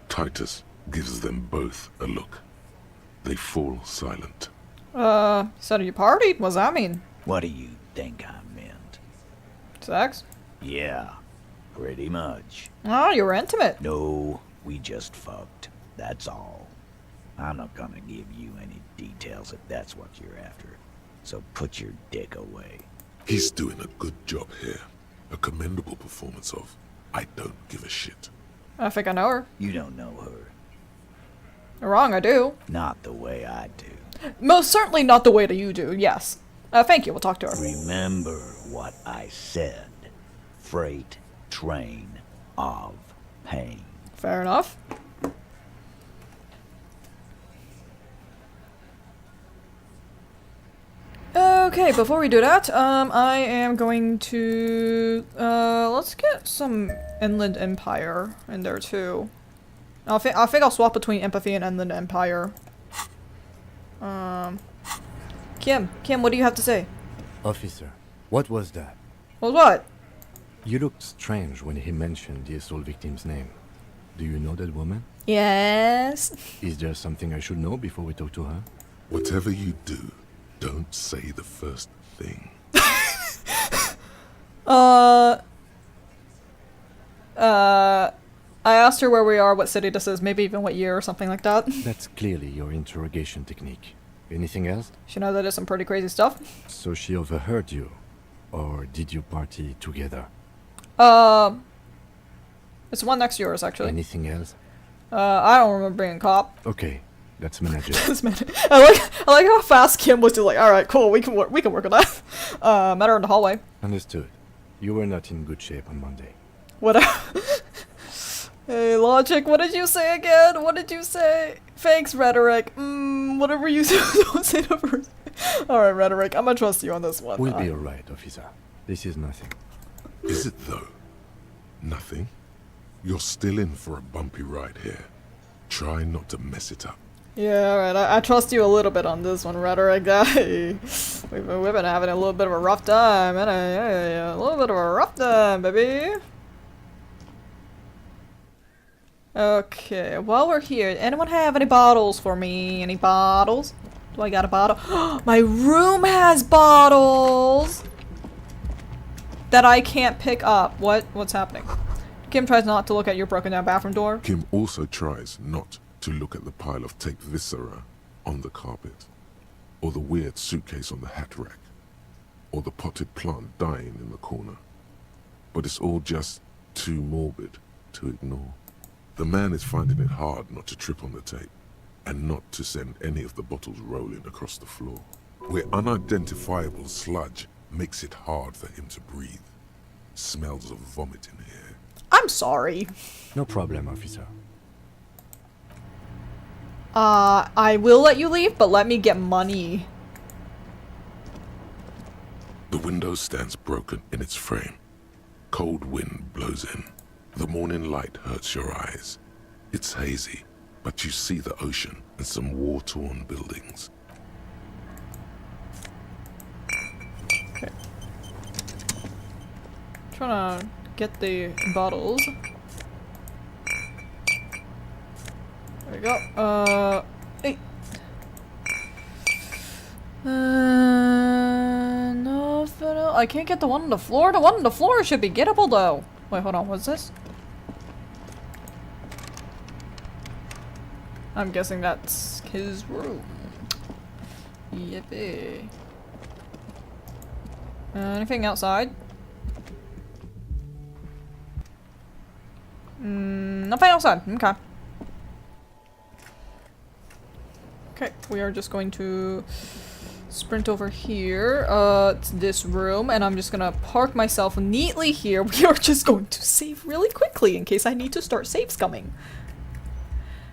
Titus gives them both a look. They fall silent. So you partied? What does that mean? What do you think I meant? Sex? Yeah, pretty much. Oh, you were intimate. No, we just fucked. That's all. I'm not gonna give you any details if that's what you're after. So put your dick away. He's doing a good job here. A commendable performance of I don't give a shit. I think I know her. You don't know her. You're wrong, I do. Not the way I do. Most certainly not the way that you do, yes. Thank you, we'll talk to her. Remember what I said. Freight train of pain. Fair enough. Okay, before we do that, I am going to, let's get some Inland Empire in there too. I think I'll swap between Empathy and Inland Empire. Kim, what do you have to say? Officer, what was that? Well, what? You looked strange when he mentioned the assault victim's name. Do you know that woman? Yes. Is there something I should know before we talk to her? Whatever you do, don't say the first thing. I asked her where we are, what city this is, maybe even what year or something like that. That's clearly your interrogation technique. Anything else? She knows that is some pretty crazy stuff. So she overheard you? Or did you party together? It's one next to yours, actually. Anything else? I don't remember being a cop. Okay. That's manager. I like how fast Kim was just like, all right, cool, we can work on that. Met her in the hallway. Understood. You were not in good shape on Monday. What? Hey, Logic, what did you say again? What did you say? Thanks, Rhetoric. Whatever you say, don't say the first. Alright, Rhetoric, I'm gonna trust you on this one. We'll be alright, officer. This is nothing. Is it though? Nothing? You're still in for a bumpy ride here. Try not to mess it up. Yeah, alright, I trust you a little bit on this one, Rhetoric. We've been having a little bit of a rough time, a little bit of a rough time, baby. Okay, while we're here, anyone have any bottles for me? Any bottles? Do I got a bottle? My room has bottles that I can't pick up. What's happening? Kim tries not to look at your broken down bathroom door. Kim also tries not to look at the pile of taped viscera on the carpet, or the weird suitcase on the hat rack, or the potted plant dying in the corner. But it's all just too morbid to ignore. The man is finding it hard not to trip on the tape, and not to send any of the bottles rolling across the floor, where unidentifiable sludge makes it hard for him to breathe. Smells of vomit in here. I'm sorry. No problem, officer. I will let you leave, but let me get money. The window stands broken in its frame. Cold wind blows in. The morning light hurts your eyes. It's hazy, but you see the ocean and some war-torn buildings. Okay. Trying to get the bottles. There we go. Hey. No, I can't get the one on the floor. The one on the floor should be gettable though. Wait, hold on. What's this? I'm guessing that's his room. Yippee. Anything outside? Nothing outside. Okay. Okay, we are just going to sprint over here to this room, and I'm just gonna park myself neatly here. We are just going to save really quickly in case I need to start save scumming.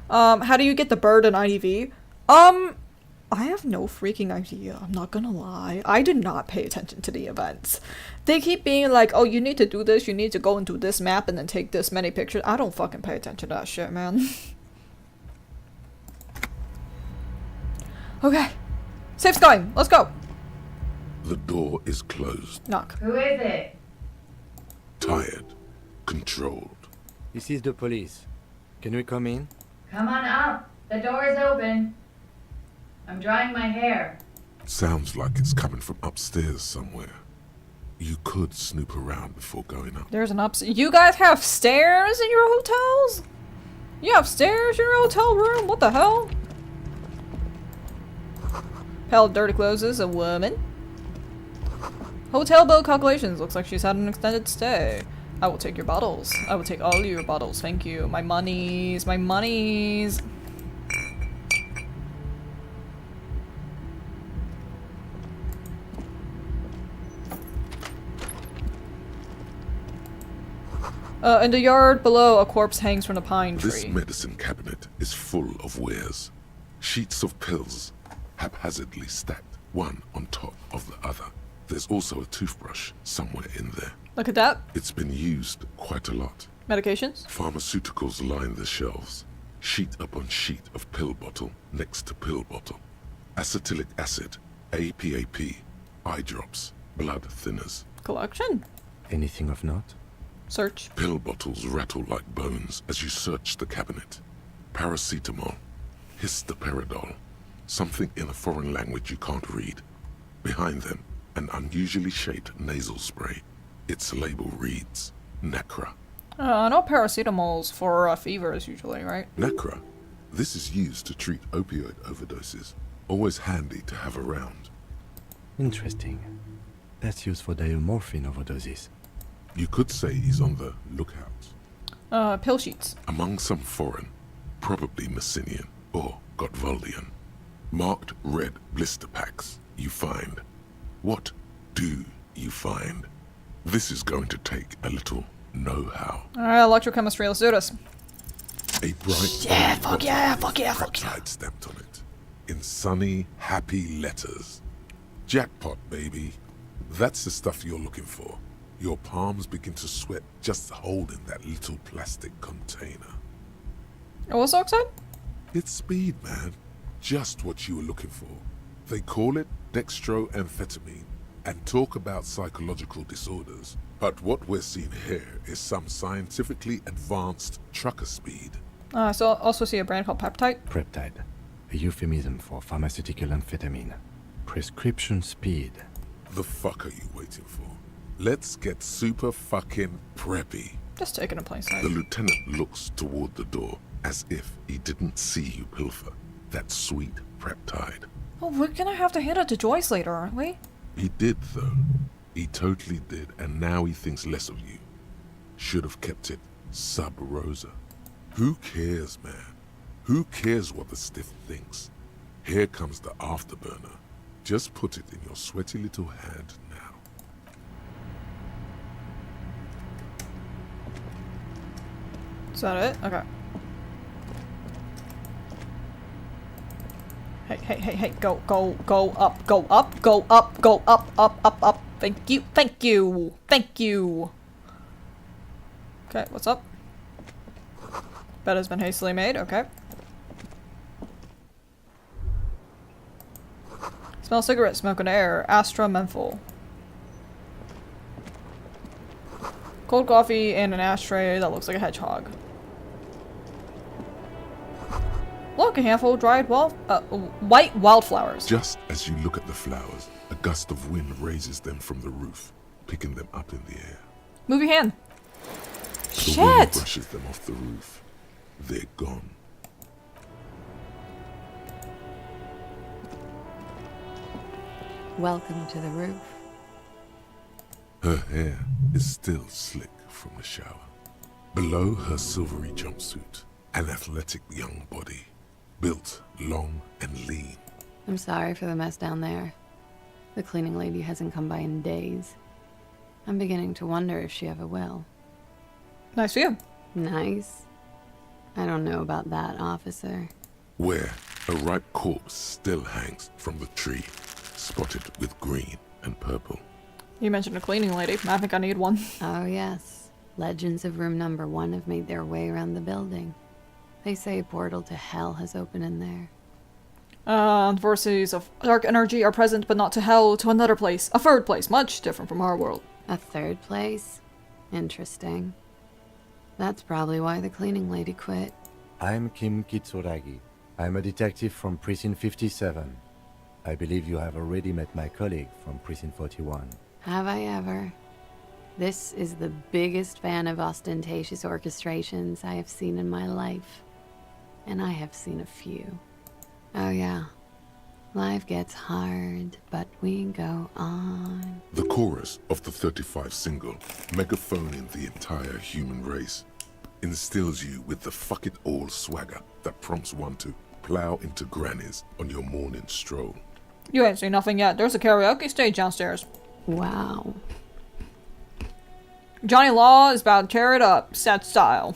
How do you get the bird and IDV? I have no freaking idea. I'm not gonna lie. I did not pay attention to the events. They keep being like, oh, you need to do this, you need to go into this map and then take this many pictures. I don't fucking pay attention to that shit, man. Okay. Safe's going. Let's go. The door is closed. Knock. Who is it? Tired. Controlled. This is the police. Can we come in? Come on up. The door is open. I'm drying my hair. Sounds like it's coming from upstairs somewhere. You could snoop around before going up. There's an upstairs. You guys have stairs in your hotels? You have stairs in your hotel room? What the hell? Pile of dirty clothes is a woman. Hotel bill calculations. Looks like she's had an extended stay. I will take your bottles. I will take all your bottles. Thank you. My monies. My monies. In the yard below, a corpse hangs from the pine tree. This medicine cabinet is full of wares. Sheets of pills, haphazardly stacked, one on top of the other. There's also a toothbrush somewhere in there. Look at that. It's been used quite a lot. Medications? Pharmaceuticals line the shelves. Sheet upon sheet of pill bottle next to pill bottle. Acetylic acid, APAP, eye drops, blood thinners. Collection? Anything of note? Search. Pill bottles rattle like bones as you search the cabinet. Paracetamol, histoperidol, something in a foreign language you can't read. Behind them, an unusually shaped nasal spray. Its label reads, Nacra. I know paracetamols for fevers usually, right? Nacra. This is used to treat opioid overdoses. Always handy to have around. Interesting. That's used for diamorphine overdoses. You could say he's on the lookout. Pill sheets. Among some foreign, probably Messinian, or Gottwaldian. Marked red blister packs you find. What do you find? This is going to take a little know-how. Alright, electrochemistry, let's do this. A bright Yeah, fuck yeah, fuck yeah, fuck yeah. peptide stamped on it. In sunny, happy letters. Jackpot, baby. That's the stuff you're looking for. Your palms begin to sweat just holding that little plastic container. Oh, what's oxide? It's speed, man. Just what you were looking for. They call it dextroamphetamine and talk about psychological disorders. But what we're seeing here is some scientifically advanced trucker speed. So I also see a brand called Peptide. Peptide, a euphemism for pharmaceutical amphetamine. Prescription speed. The fuck are you waiting for? Let's get super fucking preppy. Just taking a plain sight. The lieutenant looks toward the door as if he didn't see you pilfer that sweet peptide. Oh, we're gonna have to hand it to Joyce later, aren't we? He did, though. He totally did, and now he thinks less of you. Should have kept it sub rosa. Who cares, man? Who cares what the stiff thinks? Here comes the afterburner. Just put it in your sweaty little hand now. Is that it? Okay. Hey, go up, go up, go up. Thank you. Okay, what's up? Bed has been hastily made, okay. Smell cigarette smoke in the air, Astra menthol. Cold coffee and an ashtray that looks like a hedgehog. Look, a handful of dried white wildflowers. Just as you look at the flowers, a gust of wind raises them from the roof, picking them up in the air. Move your hand. The wind brushes them off the roof. They're gone. Welcome to the roof. Her hair is still slick from the shower. Below her silvery jumpsuit, an athletic young body, built long and lean. I'm sorry for the mess down there. The cleaning lady hasn't come by in days. I'm beginning to wonder if she ever will. Nice view. Nice? I don't know about that, officer. Where a ripe corpse still hangs from the tree, spotted with green and purple. You mentioned a cleaning lady. I think I need one. Oh, yes. Legends of room number 1 have made their way around the building. They say a portal to hell has opened in there. Forces of dark energy are present, but not to hell, to another place. A third place, much different from our world. A third place? Interesting. That's probably why the cleaning lady quit. I'm Kim Kitsuragi. I'm a detective from Precinct 57. I believe you have already met my colleague from Precinct 41. Have I ever? This is the biggest fan of ostentatious orchestrations I have seen in my life. And I have seen a few. Oh yeah. Life gets hard, but we go on. The chorus of the 35 single, megaphoning the entire human race, instills you with the fuck it all swagger that prompts one to plow into grannies on your morning stroll. You ain't seen nothing yet. There's a karaoke stage downstairs. Wow. Johnny Law is about to tear it up, sad style.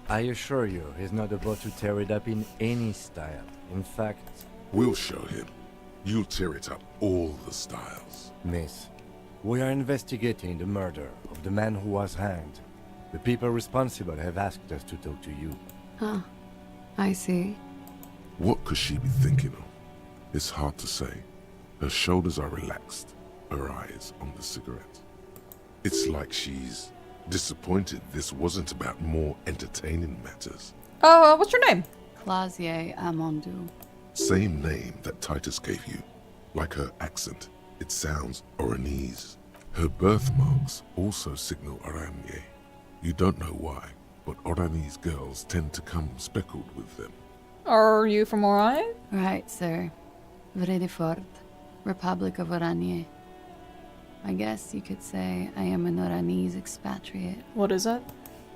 I assure you, he's not about to tear it up in any style. In fact... We'll show him. You'll tear it up all the styles. Miss, we are investigating the murder of the man who was hanged. The people responsible have asked us to talk to you. Huh. I see. What could she be thinking of? It's hard to say. Her shoulders are relaxed, her eyes on the cigarette. It's like she's disappointed this wasn't about more entertaining matters. What's your name? Clausier Amondou. Same name that Titus gave you. Like her accent, it sounds Oranese. Her birthmarks also signal Oranje. You don't know why, but Oranese girls tend to come speckled with them. Are you from Orion? Right, sir. Vredefort, Republic of Oranje. I guess you could say I am an Oranese expatriate. What is that?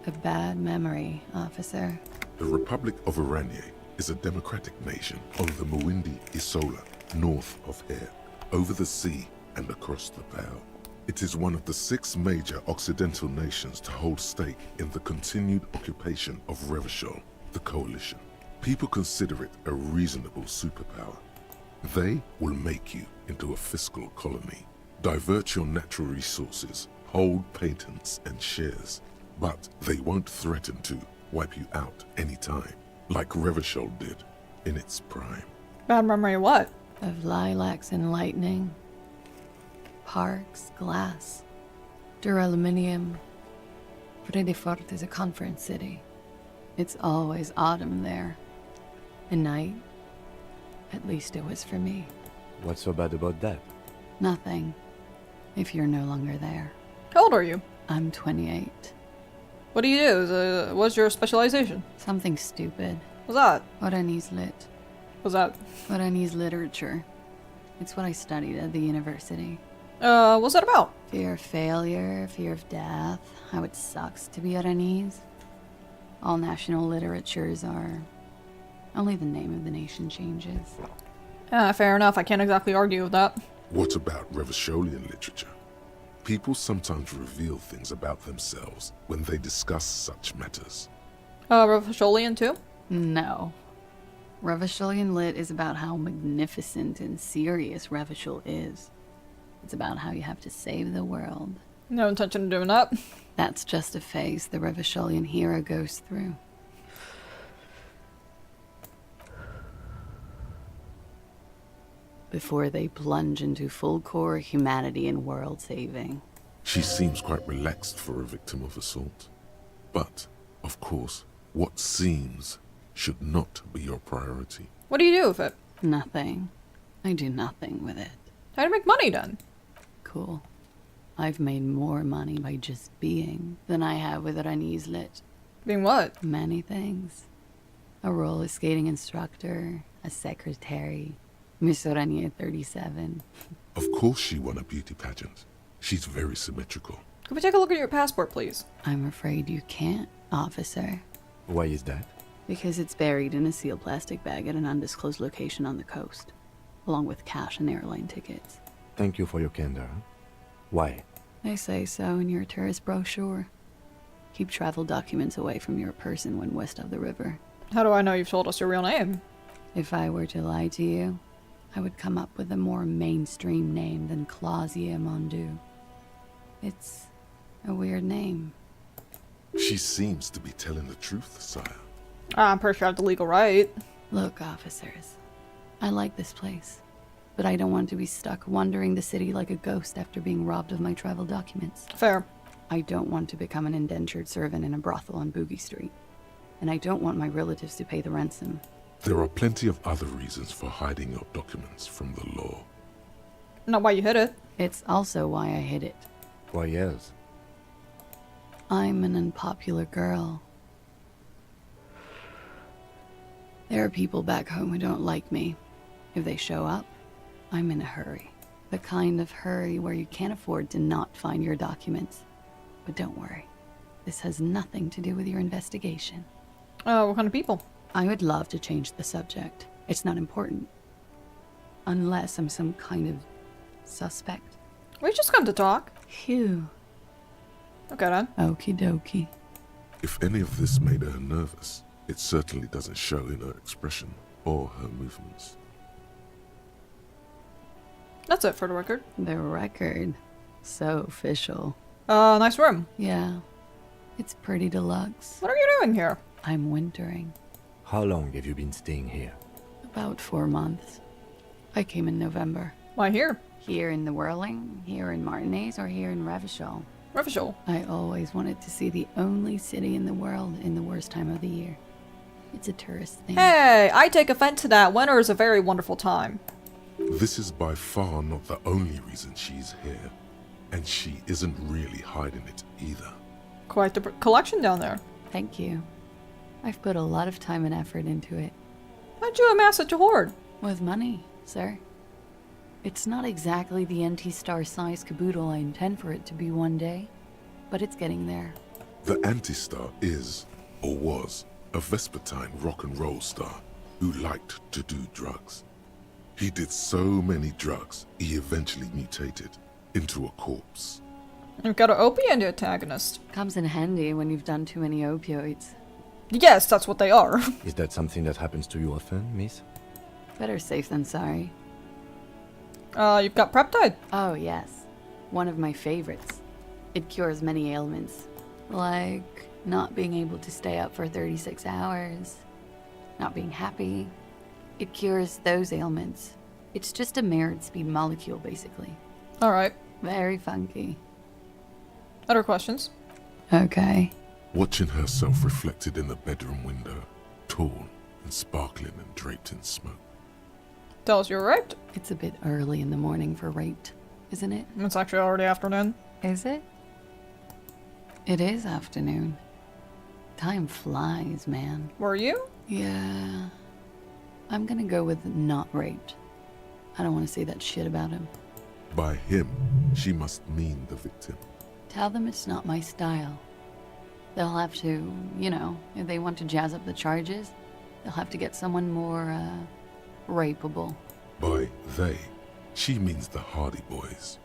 A bad memory, officer. The Republic of Oranje is a democratic nation on the Muindi Isola, north of here, over the sea and across the Pale. It is one of the 6 major Occidental nations to hold stake in the continued occupation of Revachol, the coalition. People consider it a reasonable superpower. They will make you into a fiscal colony, divert your natural resources, hold patents and shares, but they won't threaten to wipe you out anytime, like Revachol did in its prime. Bad memory of what? Of lilacs and lightning. Parks, glass, duraluminium. Fredefort is a conference city. It's always autumn there. And night. At least it was for me. What's so bad about that? Nothing. If you're no longer there. How old are you? I'm 28. What do you do? What's your specialization? Something stupid. What's that? Oranese lit. What's that? Oranese literature. It's what I studied at the university. What's that about? Fear of failure, fear of death, how it sucks to be Oranese. All national literatures are. Only the name of the nation changes. Fair enough. I can't exactly argue with that. What about Revacholian literature? People sometimes reveal things about themselves when they discuss such matters. Revacholian too? No. Revacholian lit is about how magnificent and serious Revachol is. It's about how you have to save the world. No intention of doing that. That's just a phase the Revacholian hero goes through. Before they plunge into full-core humanity and world-saving. She seems quite relaxed for a victim of assault. But, of course, what seems should not be your priority. What do you do with it? Nothing. I do nothing with it. How do you make money then? Cool. I've made more money by just being than I have with Oranese lit. Being what? Many things. A roller skating instructor, a secretary, Miss Oranier 37. Of course she won a beauty pageant. She's very symmetrical. Could we take a look at your passport, please? I'm afraid you can't, officer. Why is that? Because it's buried in a sealed plastic bag at an undisclosed location on the coast, along with cash and airline tickets. Thank you for your candor. Why? They say so in your tourist brochure. Keep travel documents away from your person when west of the river. How do I know you've told us your real name? If I were to lie to you, I would come up with a more mainstream name than Clausia Mondu. It's a weird name. She seems to be telling the truth, sire. I'm pretty sure I have the legal right. Look, officers, I like this place, but I don't want to be stuck wandering the city like a ghost after being robbed of my travel documents. Fair. I don't want to become an indentured servant in a brothel on Boogie Street, and I don't want my relatives to pay the ransom. There are plenty of other reasons for hiding your documents from the law. Not why you hid it. It's also why I hid it. Why, yes. I'm an unpopular girl. There are people back home who don't like me. If they show up, I'm in a hurry. The kind of hurry where you can't afford to not find your documents. But don't worry. This has nothing to do with your investigation. What kind of people? I would love to change the subject. It's not important. Unless I'm some kind of suspect. We just come to talk. Phew. Okay then. Okie dokie. If any of this made her nervous, it certainly doesn't show in her expression or her movements. That's it for the record. The record. So official. Nice room. Yeah. It's pretty deluxe. What are you doing here? I'm wintering. How long have you been staying here? About 4 months. I came in November. Why here? Here in the Whirling, here in Martinez, or here in Revachol. Revachol. I always wanted to see the only city in the world in the worst time of the year. It's a tourist thing. Hey, I take offense to that. Winter is a very wonderful time. This is by far not the only reason she's here. And she isn't really hiding it either. Quite the collection down there. Thank you. I've put a lot of time and effort into it. How'd you amass such a hoard? With money, sir. It's not exactly the anti-star size caboodle I intend for it to be one day, but it's getting there. The Anti-Star is, or was, a Vespertine rock and roll star. who liked to do drugs. He did so many drugs, he eventually mutated into a corpse. You've got an opiate antagonist. Comes in handy when you've done too many opioids. Yes, that's what they are. Is that something that happens to you often, miss? Better safe than sorry. You've got Preptide. Oh, yes. One of my favorites. It cures many ailments. Like not being able to stay up for 36 hours. Not being happy. It cures those ailments. It's just a mirrored speed molecule, basically. Alright. Very funky. Other questions? Okay. Watching herself reflected in the bedroom window, torn and sparkling and draped in smoke. Tell us you're raped? It's a bit early in the morning for raped, isn't it? It's actually already afternoon. Is it? It is afternoon. Time flies, man. Were you? Yeah. I'm gonna go with not raped. I don't want to say that shit about him. By him, she must mean the victim. Tell them it's not my style. They'll have to, you know, if they want to jazz up the charges, they'll have to get someone more, rapeable. By they, she means the Hardy Boys.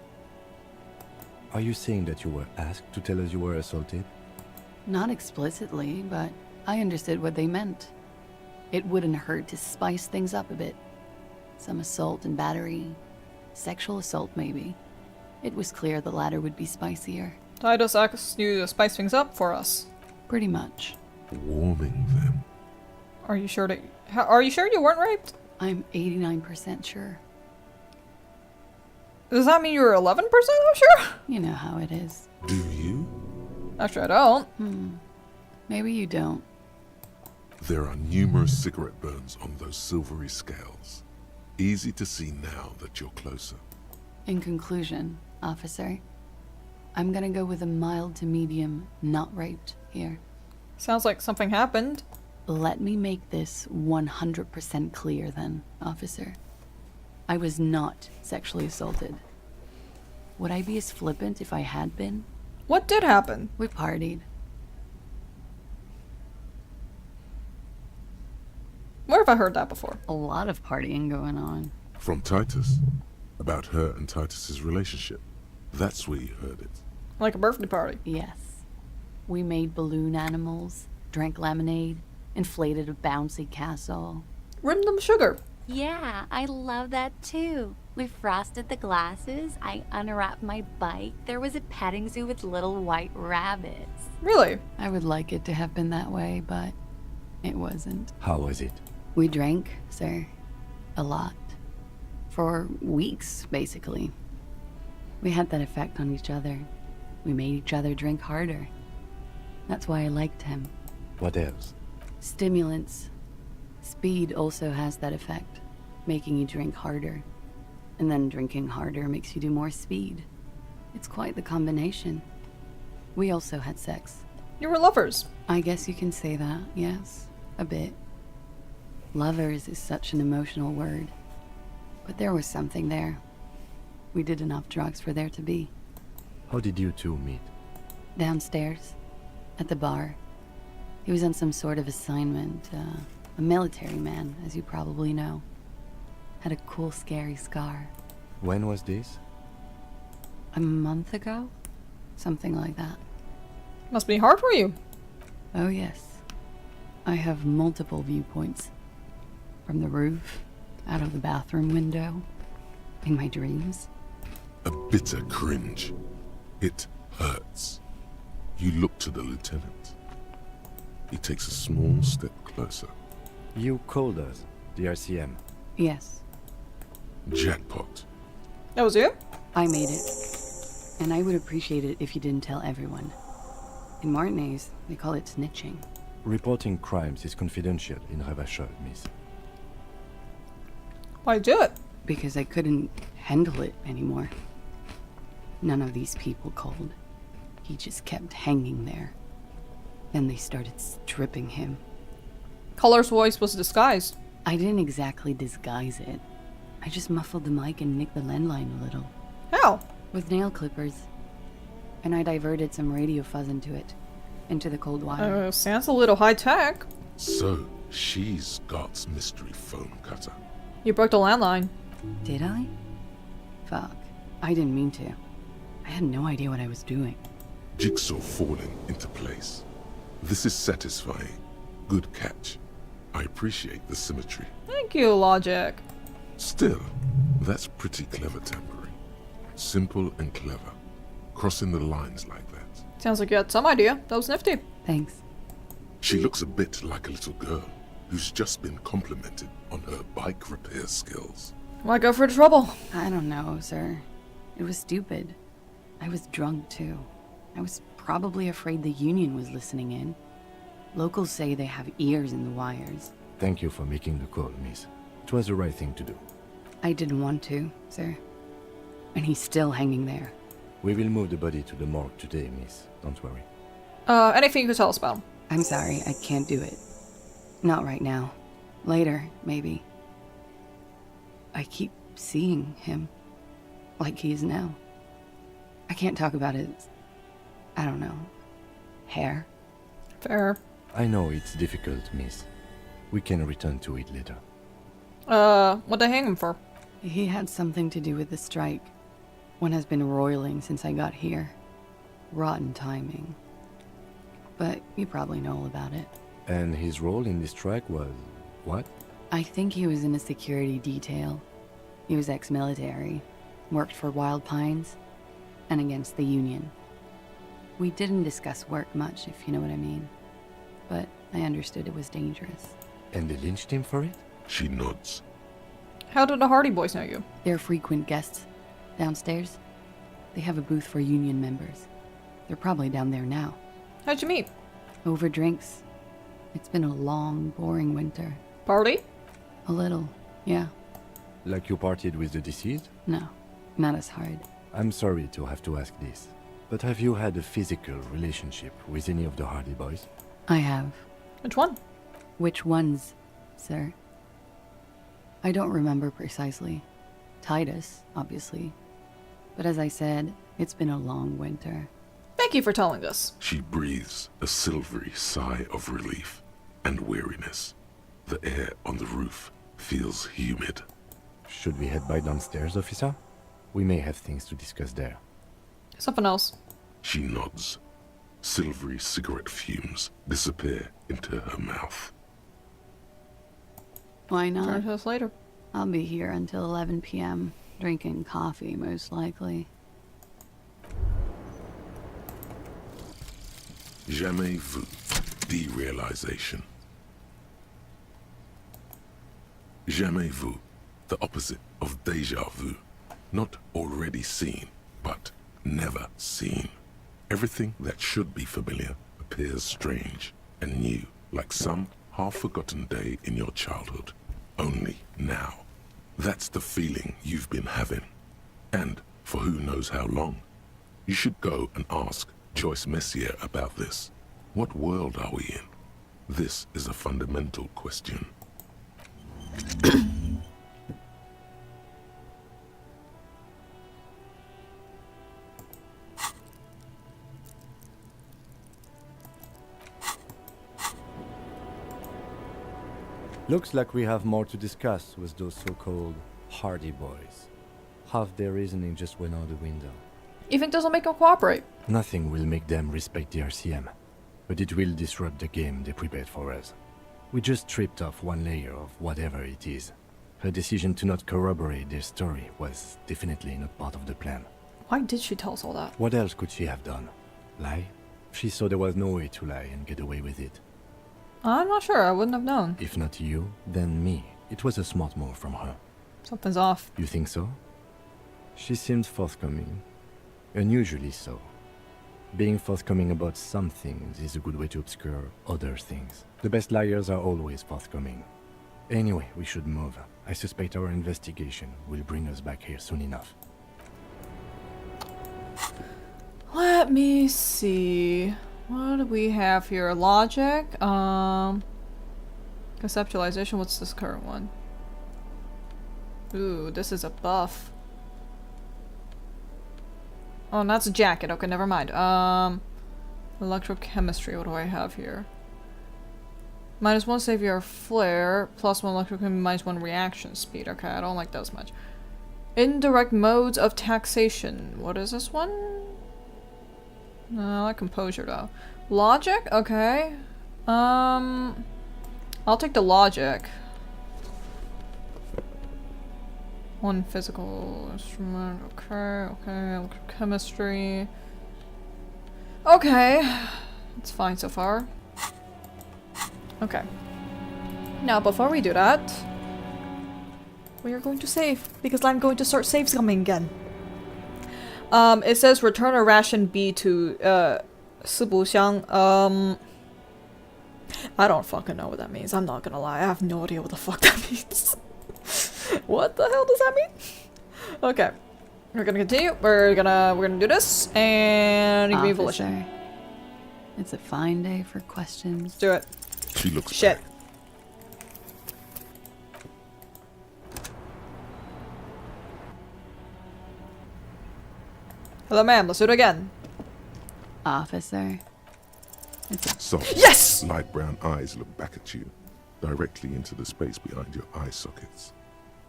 Are you saying that you were asked to tell us you were assaulted? Not explicitly, but I understood what they meant. It wouldn't hurt to spice things up a bit. Some assault and battery. Sexual assault, maybe. It was clear the latter would be spicier. Titus asked you to spice things up for us. Pretty much. Warming them. Are you sure that... Are you sure you weren't raped? I'm 89% sure. Does that mean you're 11% sure? You know how it is. Do you? Actually, I don't. Maybe you don't. There are numerous cigarette burns on those silvery scales. Easy to see now that you're closer. In conclusion, officer, I'm gonna go with a mild to medium not raped here. Sounds like something happened. Let me make this 100% clear then, officer. I was not sexually assaulted. Would I be as flippant if I had been? What did happen? We partied. Where have I heard that before? A lot of partying going on. From Titus? About her and Titus's relationship. That's where you heard it. Like a birthday party? Yes. We made balloon animals, drank lemonade, inflated a bouncy castle. Rimmed them sugar. Yeah, I love that too. We frosted the glasses, I unwrapped my bike, there was a petting zoo with little white rabbits. Really? I would like it to have been that way, but it wasn't. How was it? We drank, sir. A lot. For weeks, basically. We had that effect on each other. We made each other drink harder. That's why I liked him. What else? Stimulants. Speed also has that effect, making you drink harder. And then drinking harder makes you do more speed. It's quite the combination. We also had sex. You were lovers. I guess you can say that, yes. A bit. Lovers is such an emotional word. But there was something there. We did enough drugs for there to be. How did you two meet? Downstairs. At the bar. He was on some sort of assignment. A military man, as you probably know. Had a cool, scary scar. When was this? A month ago? Something like that. Must be hard for you. Oh yes. I have multiple viewpoints. From the roof, out of the bathroom window, in my dreams. A bitter cringe. It hurts. You look to the lieutenant. He takes a small step closer. You called us, the RCM. Yes. Jackpot. That was you? I made it. And I would appreciate it if you didn't tell everyone. In Martinez, they call it snitching. Reporting crimes is confidential in Ravachol, miss. Why do it? Because I couldn't handle it anymore. None of these people called. He just kept hanging there. Then they started stripping him. Color's voice was disguised. I didn't exactly disguise it. I just muffled the mic and nicked the landline a little. How? With nail clippers. And I diverted some radio fuzz into the cold water. Sounds a little high tech. So, She's God's mystery phone cutter. You broke the landline. Did I? Fuck. I didn't mean to. I had no idea what I was doing. Jigsaw falling into place. This is satisfying. Good catch. I appreciate the symmetry. Thank you, Logic. Still, that's pretty clever tampering. Simple and clever. Crossing the lines like that. Sounds like you had some idea. That was nifty. Thanks. She looks a bit like a little girl who's just been complimented on her bike repair skills. Why go for the trouble? I don't know, sir. It was stupid. I was drunk, too. I was probably afraid the Union was listening in. Locals say they have ears in the wires. Thank you for making the call, miss. It was the right thing to do. I didn't want to, sir. And he's still hanging there. We will move the body to the morgue today, miss. Don't worry. Anything you could tell us about him? I'm sorry, I can't do it. Not right now. Later, maybe. I keep seeing him. Like he is now. I can't talk about his... I don't know. Hair. Fair. I know it's difficult, miss. We can return to it later. What'd they hang him for? He had something to do with the strike. One has been roiling since I got here. Rotten timing. But you probably know all about it. And his role in this strike was... what? I think he was in a security detail. He was ex-military, worked for Wild Pines, and against the Union. We didn't discuss work much, if you know what I mean. But I understood it was dangerous. And they lynched him for it? She nods. How did the Hardy Boys know you? They're frequent guests. Downstairs. They have a booth for Union members. They're probably down there now. How'd you meet? Over drinks. It's been a long, boring winter. Party? A little, yeah. Like you partied with the deceased? No, not as hard. I'm sorry to have to ask this, but have you had a physical relationship with any of the Hardy Boys? I have. Which one? Which ones, sir? I don't remember precisely. Titus, obviously. But as I said, it's been a long winter. Thank you for telling us. She breathes a silvery sigh of relief and weariness. The air on the roof feels humid. Should we head by downstairs, officer? We may have things to discuss there. Something else. She nods. Silvery cigarette fumes disappear into her mouth. Why not? Turn to us later. I'll be here until 11 p.m., drinking coffee, most likely. Jamais vu. Derealization. Jamais vu. The opposite of déjà vu. Not already seen, but never seen. Everything that should be familiar appears strange and new, like some half-forgotten day in your childhood. Only now. That's the feeling you've been having. And for who knows how long. You should go and ask Joyce Messier about this. What world are we in? This is a fundamental question. Looks like we have more to discuss with those so-called Hardy Boys. Half their reasoning just went out the window. You think this'll make them cooperate? Nothing will make them respect the RCM, but it will disrupt the game they prepared for us. We just stripped off one layer of whatever it is. Her decision to not corroborate their story was definitely not part of the plan. Why did she tell us all that? What else could she have done? Lie? She saw there was no way to lie and get away with it. I'm not sure. I wouldn't have known. If not you, then me. It was a smart move from her. Something's off. You think so? She seemed forthcoming. Unusually so. Being forthcoming about some things is a good way to obscure other things. The best liars are always forthcoming. Anyway, we should move. I suspect our investigation will bring us back here soon enough. Let me see. What do we have here? Logic? Conceptualization, what's this current one? Ooh, this is a buff. Oh, and that's a jacket. Okay, never mind. Electrochemistry, what do I have here? -1 savior flare, +1 electrical, -1 reaction speed. Okay, I don't like those much. Indirect modes of taxation. What is this one? No, I like composure though. Logic? Okay. I'll take the logic. 1 physical instrument. Okay, okay. Chemistry. Okay. It's fine so far. Okay. Now, before we do that, we are going to save, because I'm going to start save scumming again. It says return a ration B to, Sibuxiang. I don't fucking know what that means. I'm not gonna lie. I have no idea what the fuck that means. What the hell does that mean? Okay. We're gonna continue. We're gonna do this and agree volition. It's a fine day for questions. Let's do it. She looks shit. Hello, ma'am. Let's do it again. Officer. Soft, yes! light brown eyes look back at you, directly into the space behind your eye sockets.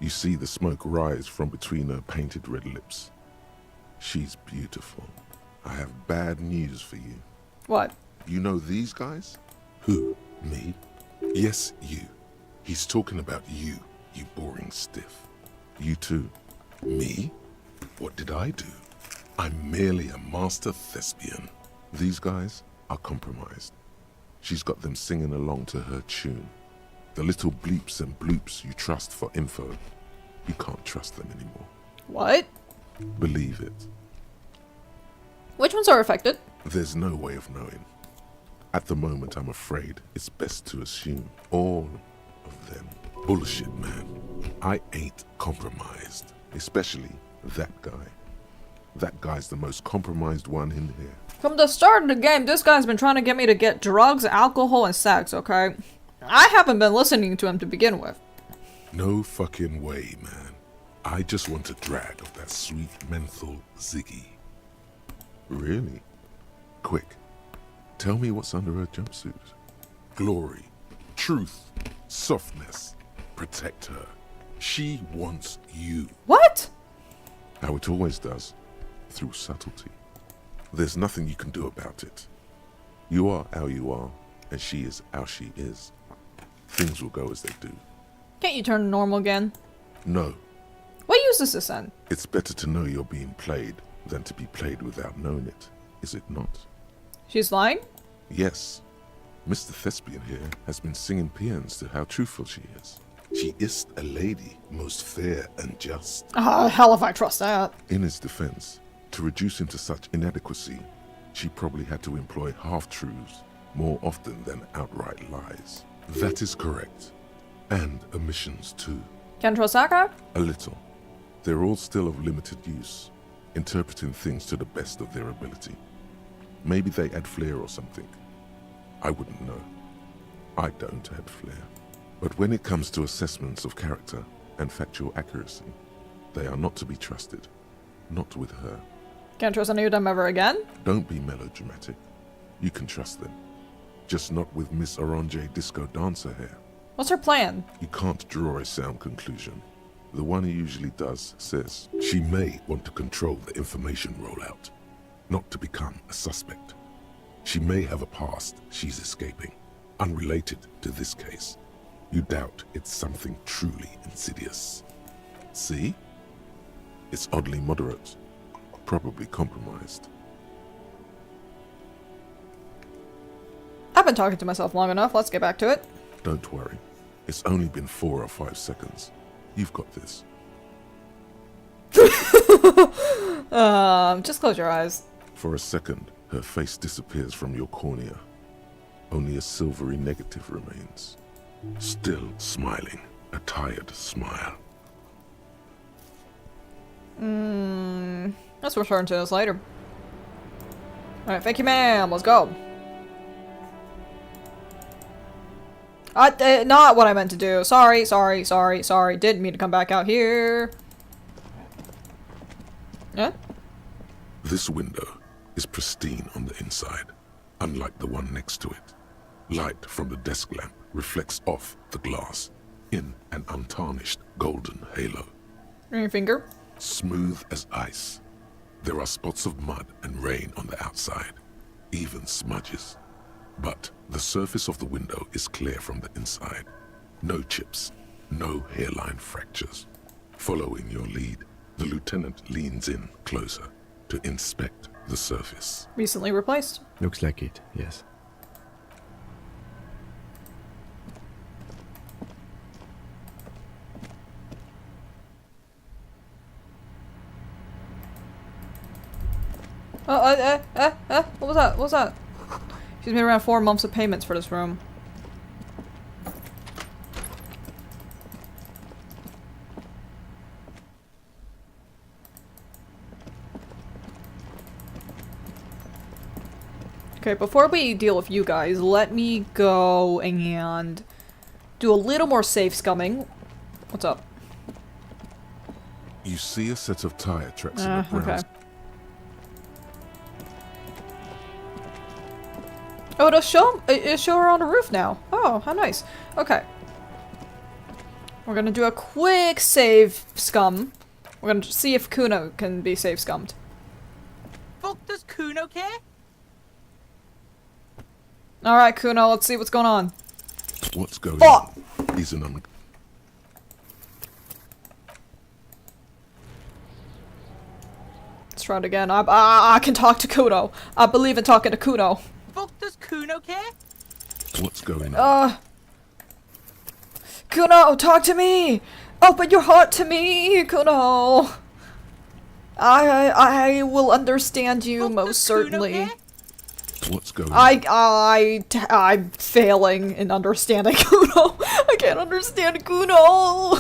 You see the smoke rise from between her painted red lips. She's beautiful. I have bad news for you. What? You know these guys? Who? Me? Yes, you. He's talking about you, you boring stiff. You too. Me? What did I do? I'm merely a master thespian. These guys are compromised. She's got them singing along to her tune. The little bleeps and bloops you trust for info, you can't trust them anymore. What? Believe it. Which ones are affected? There's no way of knowing. At the moment, I'm afraid it's best to assume all of them. Bullshit, man. I ain't compromised. Especially that guy. That guy's the most compromised one in here. From the start of the game, this guy's been trying to get me to get drugs, alcohol, and sex, okay? I haven't been listening to him to begin with. No fucking way, man. I just want a drag of that sweet menthol Ziggy. Really? Quick. Tell me what's under her jumpsuit. Glory. Truth. Softness. Protect her. She wants you. What? How it always does. Through subtlety. There's nothing you can do about it. You are how you are, and she is how she is. Things will go as they do. Can't you turn normal again? No. What use is this then? It's better to know you're being played than to be played without knowing it, is it not? She's lying? Yes. Mr. Thespian here has been singing paeans to how truthful she is. She is a lady, most fair and just. Hell if I trust that. In his defense, to reduce him to such inadequacy, she probably had to employ half-truths more often than outright lies. That is correct. And omissions too. Can trust that guy? A little. They're all still of limited use, interpreting things to the best of their ability. Maybe they add flair or something. I wouldn't know. I don't add flair. But when it comes to assessments of character and factual accuracy, they are not to be trusted. Not with her. Can't trust any of them ever again? Don't be melodramatic. You can trust them. Just not with Miss Orange Disco Dancer here. What's her plan? You can't draw a sound conclusion. The one who usually does says she may want to control the information rollout, not to become a suspect. She may have a past she's escaping, unrelated to this case. You doubt it's something truly insidious. See? It's oddly moderate, probably compromised. I've been talking to myself long enough. Let's get back to it. Don't worry. It's only been 4 or 5 seconds. You've got this. Just close your eyes. For a second, her face disappears from your cornea. Only a silvery negative remains. Still smiling. A tired smile. Let's return to this later. Alright, thank you, ma'am. Let's go. Not what I meant to do. Sorry. Didn't mean to come back out here. Yeah? This window is pristine on the inside, unlike the one next to it. Light from the desk lamp reflects off the glass in an untarnished golden halo. Your finger? Smooth as ice. There are spots of mud and rain on the outside, even smudges. But the surface of the window is clear from the inside. No chips, no hairline fractures. Following your lead, the lieutenant leans in closer to inspect the surface. Recently replaced. Looks like it, yes. What was that? What was that? She's made around 4 months of payments for this room. Okay, before we deal with you guys, let me go and do a little more safe scumming. What's up? You see a set of tire tracks in the ground. Okay. Oh, it'll show her on the roof now. Oh, how nice. Okay. We're gonna do a quick save scum. We're gonna see if Kuno can be save scummed. Fuck does Kuno care? Alright, Kuno, let's see what's going on. What's going on? He's an Let's try it again. I can talk to Kuno. I believe in talking to Kuno. Fuck does Kuno care? What's going on? Kuno, talk to me! Open your heart to me, Kuno! I will understand you most certainly. What's going on? I'm failing in understanding Kuno. I can't understand Kuno.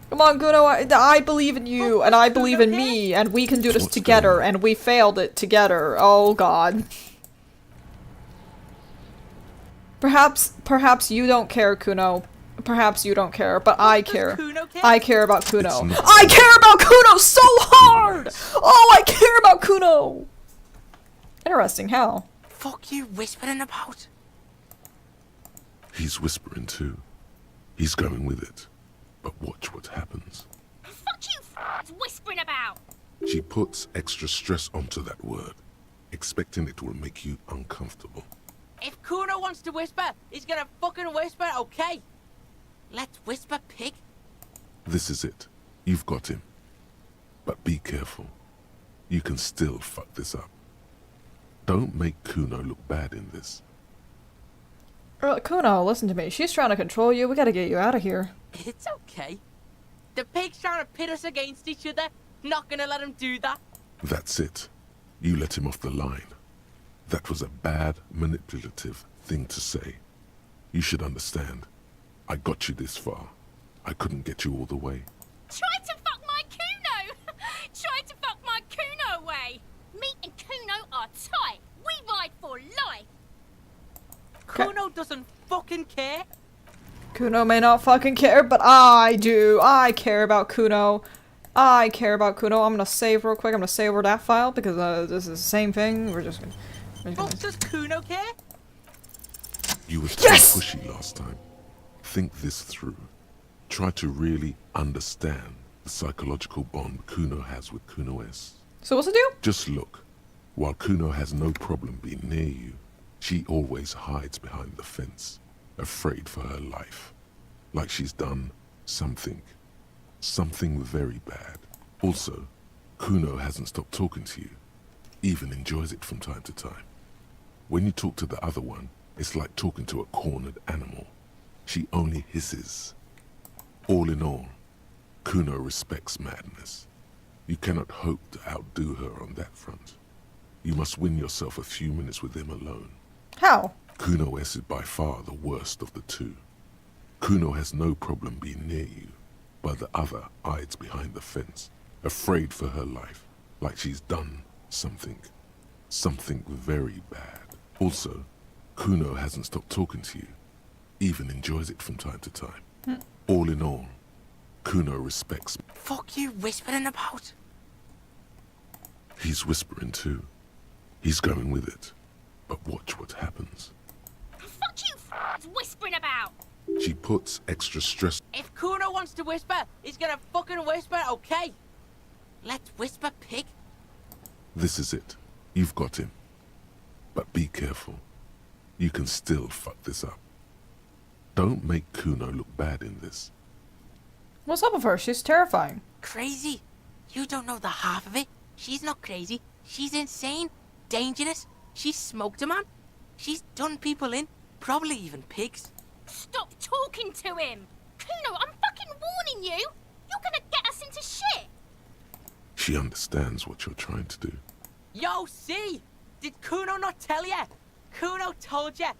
Come on, Kuno. I believe in you, and I believe in me, and we can do this together, and we failed it together. Oh God. Perhaps you don't care, Kuno. Perhaps you don't care, but I care. I care about Kuno. I care about Kuno so hard! Oh, I care about Kuno! Interesting, how? Fuck you whispering about? He's whispering too. He's going with it. But watch what happens. Fuck you whispering about? She puts extra stress onto that word, expecting it will make you uncomfortable. If Kuno wants to whisper, he's gonna fucking whisper, okay? Let's whisper, pig. This is it. You've got him. But be careful. You can still fuck this up. Don't make Kuno look bad in this. Kuno, listen to me. She's trying to control you. We gotta get you out of here. It's okay. The pig's trying to pit us against each other. Not gonna let him do that. That's it. You let him off the line. That was a bad, manipulative thing to say. You should understand. I got you this far. I couldn't get you all the way. Try to fuck my Kuno! Try to fuck my Kuno away! Me and Kuno are tight. We ride for life. Kuno doesn't fucking care. Kuno may not fucking care, but I do. I care about Kuno. I care about Kuno. I'm gonna save real quick. I'm gonna save over that file because this is the same thing. We're just gonna... Fuck does Kuno care? You were too pushy last time. Think this through. Try to really understand the psychological bond Kuno has with Kuno S. So what's it do? Just look. While Kuno has no problem being near you, she always hides behind the fence, afraid for her life. Like she's done something very bad. Also, Kuno hasn't stopped talking to you, even enjoys it from time to time. When you talk to the other one, it's like talking to a cornered animal. She only hisses. All in all, Kuno respects madness. You cannot hope to outdo her on that front. You must win yourself a few minutes with him alone. How? Kuno S is by far the worst of the two. Kuno has no problem being near you, but the other hides behind the fence, afraid for her life, like she's done something very bad. Also, Kuno hasn't stopped talking to you, even enjoys it from time to time. All in all, Kuno respects... Fuck you whispering about? He's whispering too. He's going with it. But watch what happens. What's whispering about? She puts extra stress. If Kuno wants to whisper, he's gonna fucking whisper, okay? Let's whisper, pig. This is it. You've got him. But be careful. You can still fuck this up. Don't make Kuno look bad in this. What's up with her? She's terrifying. Crazy? You don't know the half of it. She's not crazy. She's insane. Dangerous. She's smoked a man. She's done people in. Probably even pigs. Stop talking to him! Kuno, I'm fucking warning you! You're gonna get us into shit! She understands what you're trying to do. Yo, see? Did Kuno not tell ya? Kuno told ya.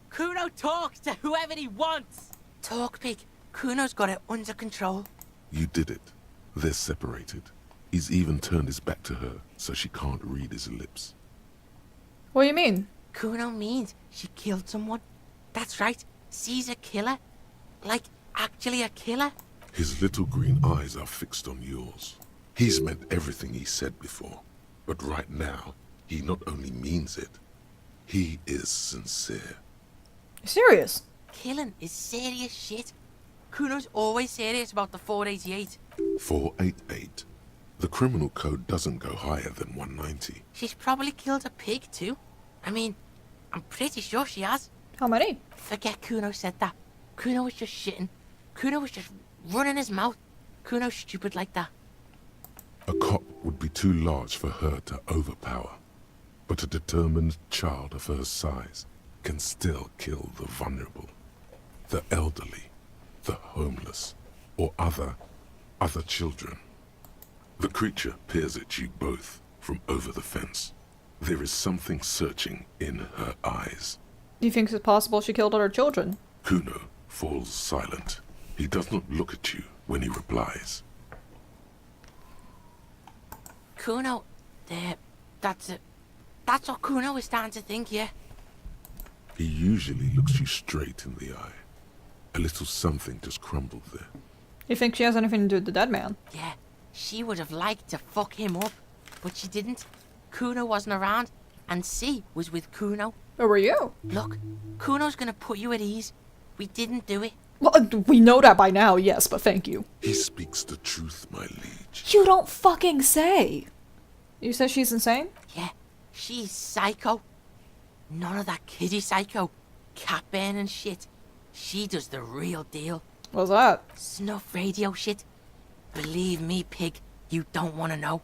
Kuno talks to whoever he wants. Talk, pig. Kuno's got it under control. You did it. They're separated. He's even turned his back to her, so she can't read his lips. What do you mean? Kuno means she killed someone. That's right. She's a killer. Like, actually a killer. His little green eyes are fixed on yours. He's meant everything he said before. But right now, he not only means it, he is sincere. Serious? Killing is serious shit. Kuno's always serious about the 488. 488. The criminal code doesn't go higher than 190. She's probably killed a pig too. I mean, I'm pretty sure she has. How many? Forget Kuno said that. Kuno was just shitting. Kuno was just running his mouth. Kuno's stupid like that. A cop would be too large for her to overpower. But a determined child of her size can still kill the vulnerable, the elderly, the homeless, or other children. The creature peers at you both from over the fence. There is something searching in her eyes. Do you think it's possible she killed other children? Kuno falls silent. He does not look at you when he replies. Kuno, that's it. That's what Kuno is starting to think, yeah. He usually looks you straight in the eye. A little something just crumbled there. You think she has anything to do with the dead man? Yeah, she would have liked to fuck him up, but she didn't. Kuno wasn't around, and C was with Kuno. Where were you? Look, Kuno's gonna put you at ease. We didn't do it. Well, we know that by now, yes, but thank you. He speaks the truth, my liege. You don't fucking say! You said she's insane? Yeah, she's psycho. None of that kiddie psycho, cat burning shit. She does the real deal. What's that? Snuff radio shit. Believe me, pig, you don't want to know.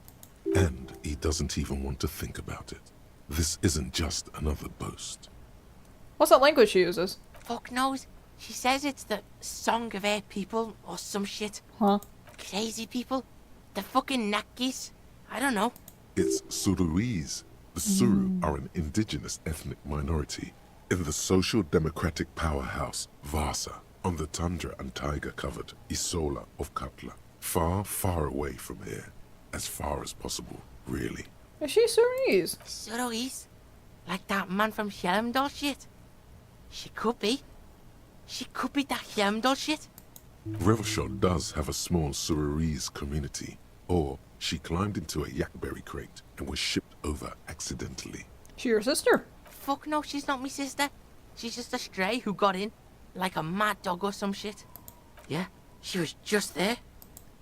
And he doesn't even want to think about it. This isn't just another boast. What's that language she uses? Fuck knows. She says it's the song of her people or some shit. Huh? Crazy people. The fucking Nakis. I don't know. It's Suruese. The Suru are an indigenous ethnic minority in the social democratic powerhouse Vasa on the tundra and tiger-covered Isola of Katla. Far, far away from here. As far as possible, really. Is she Suruese? Suruese? Like that man from Helmdall shit? She could be. She could be that Helmdall shit. Revelshot does have a small Suruese community. Or she climbed into a yakberry crate and was shipped over accidentally. She your sister? Fuck no, she's not my sister. She's just a stray who got in. Like a mad dog or some shit. Yeah, she was just there.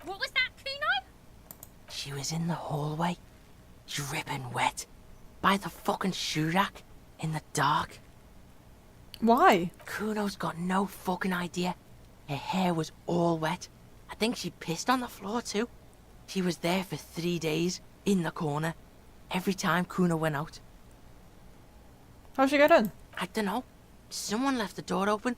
What was that, Kuno? She was in the hallway, dripping wet, by the fucking shoe rack, in the dark. Why? Kuno's got no fucking idea. Her hair was all wet. I think she pissed on the floor too. She was there for 3 days, in the corner, every time Kuno went out. How'd she get in? I don't know. Someone left the door open.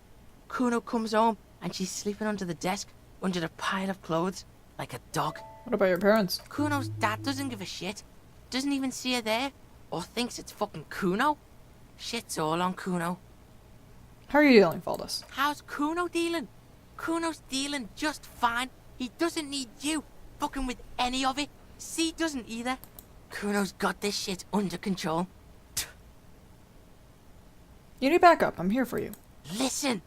Kuno comes home, and she's sleeping under the desk, under a pile of clothes, like a dog. What about your parents? Kuno's dad doesn't give a shit. Doesn't even see her there, or thinks it's fucking Kuno. Shit's all on Kuno. How are you dealing with all this? How's Kuno dealing? Kuno's dealing just fine. He doesn't need you fucking with any of it. C doesn't either. Kuno's got this shit under control. You need backup. I'm here for you. Listen.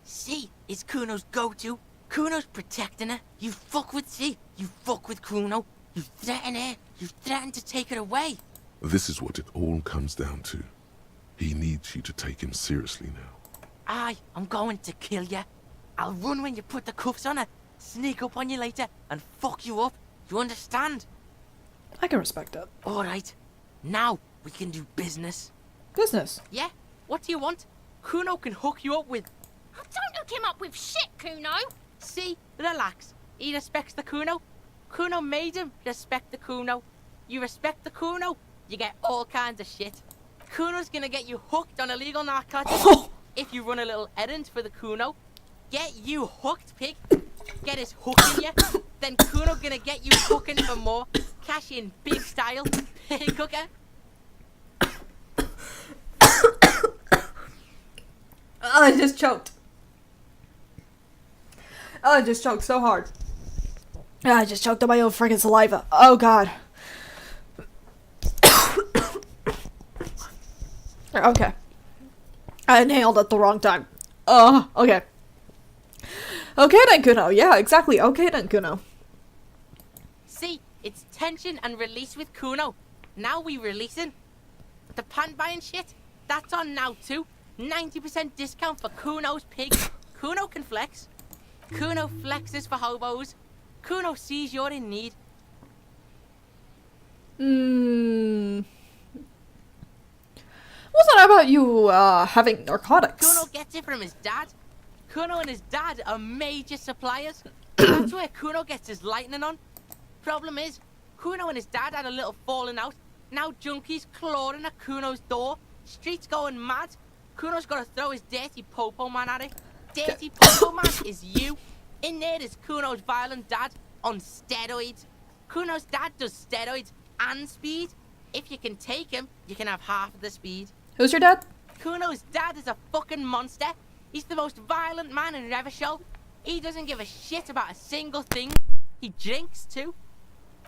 C is Kuno's go-to. Kuno's protecting her. You fuck with C. You fuck with Kuno. You threaten her. You threaten to take her away. This is what it all comes down to. He needs you to take him seriously now. Aye, I'm going to kill you. I'll run when you put the cuffs on her, sneak up on you later, and fuck you up. You understand? I can respect that. Alright. Now we can do business. Business? Yeah? What do you want? Kuno can hook you up with... Oh, don't hook him up with shit, Kuno! See? Relax. He respects the Kuno. Kuno made him respect the Kuno. You respect the Kuno, you get all kinds of shit. Kuno's gonna get you hooked on illegal narcotics. If you run a little errand for the Kuno, get you hooked, pig. Get his hook in you. Then Kuno gonna get you hooking for more. Cash in big style. Pig hooker. Oh, I just choked. Oh, I just choked so hard. I just choked on my own freaking saliva. Oh god. Okay. I inhaled at the wrong time. Okay. Okay then, Kuno. Yeah, exactly. Okay then, Kuno. See, it's tension and release with Kuno. Now we releasing. The pan buying shit, that's on now too. 90% discount for Kuno's pig. Kuno can flex. Kuno flexes for hobos. Kuno sees you're in need. What's that about you, having narcotics? Kuno gets it from his dad. Kuno and his dad are major suppliers. That's where Kuno gets his lightning on. Problem is, Kuno and his dad had a little falling out. Now junkies clawing at Kuno's door. Streets going mad. Kuno's gotta throw his dirty popo man at it. Dirty popo man is you. In there is Kuno's violent dad on steroids. Kuno's dad does steroids and speed. If you can take him, you can have half of the speed. Who's your dad? Kuno's dad is a fucking monster. He's the most violent man in Revachol. He doesn't give a shit about a single thing. He drinks too.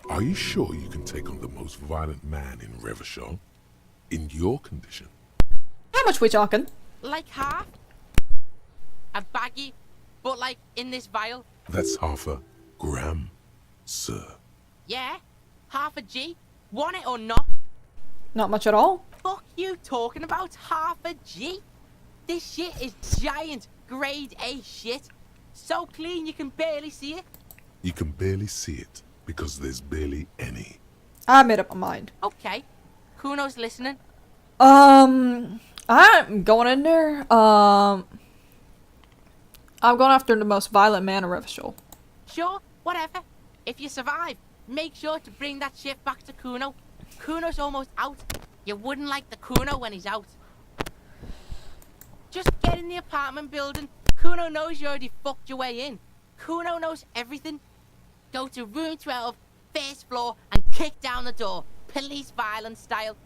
Are you sure you can take on the most violent man in Revachol? In your condition? How much we talking? Like half. A baggie, but like in this vial. That's half a gram, sir. Yeah, half a G. Want it or not? Not much at all. Fuck you talking about half a G? This shit is giant, grade A shit. So clean you can barely see it. You can barely see it because there's barely any. I made up my mind. Okay. Kuno's listening. I'm going in there. I'm going after the most violent man in Revachol. Sure, whatever. If you survive, make sure to bring that shit back to Kuno. Kuno's almost out. You wouldn't like the Kuno when he's out. Just get in the apartment building. Kuno knows you already fucked your way in. Kuno knows everything. Go to room 12, first floor, and kick down the door. Police violence style.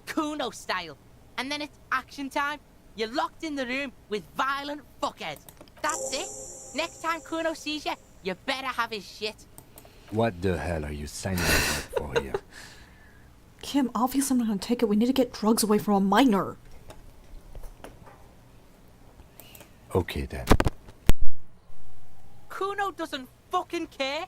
Kuno style. And then it's action time. You're locked in the room with violent fuckheads. That's it. Next time Kuno sees you, you better have his shit. What the hell are you signing up for here? Kim, obviously I'm not gonna take it. We need to get drugs away from a minor. Okay then. Kuno doesn't fucking care.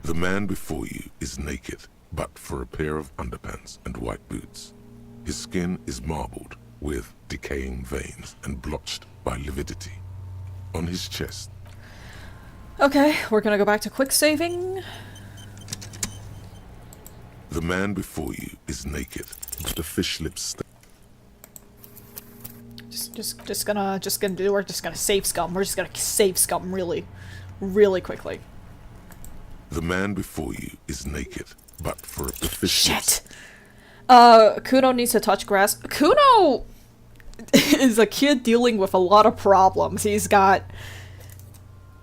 The man before you is naked, but for a pair of underpants and white boots. His skin is marbled with decaying veins and blotched by lividity. On his chest. Okay, we're gonna go back to quick saving. The man before you is naked, but the fish lips Just gonna do. We're just gonna save scum. We're just gonna save scum really quickly. The man before you is naked, but for the fish. Shit. Kuno needs to touch grass. Kuno is a kid dealing with a lot of problems. He's got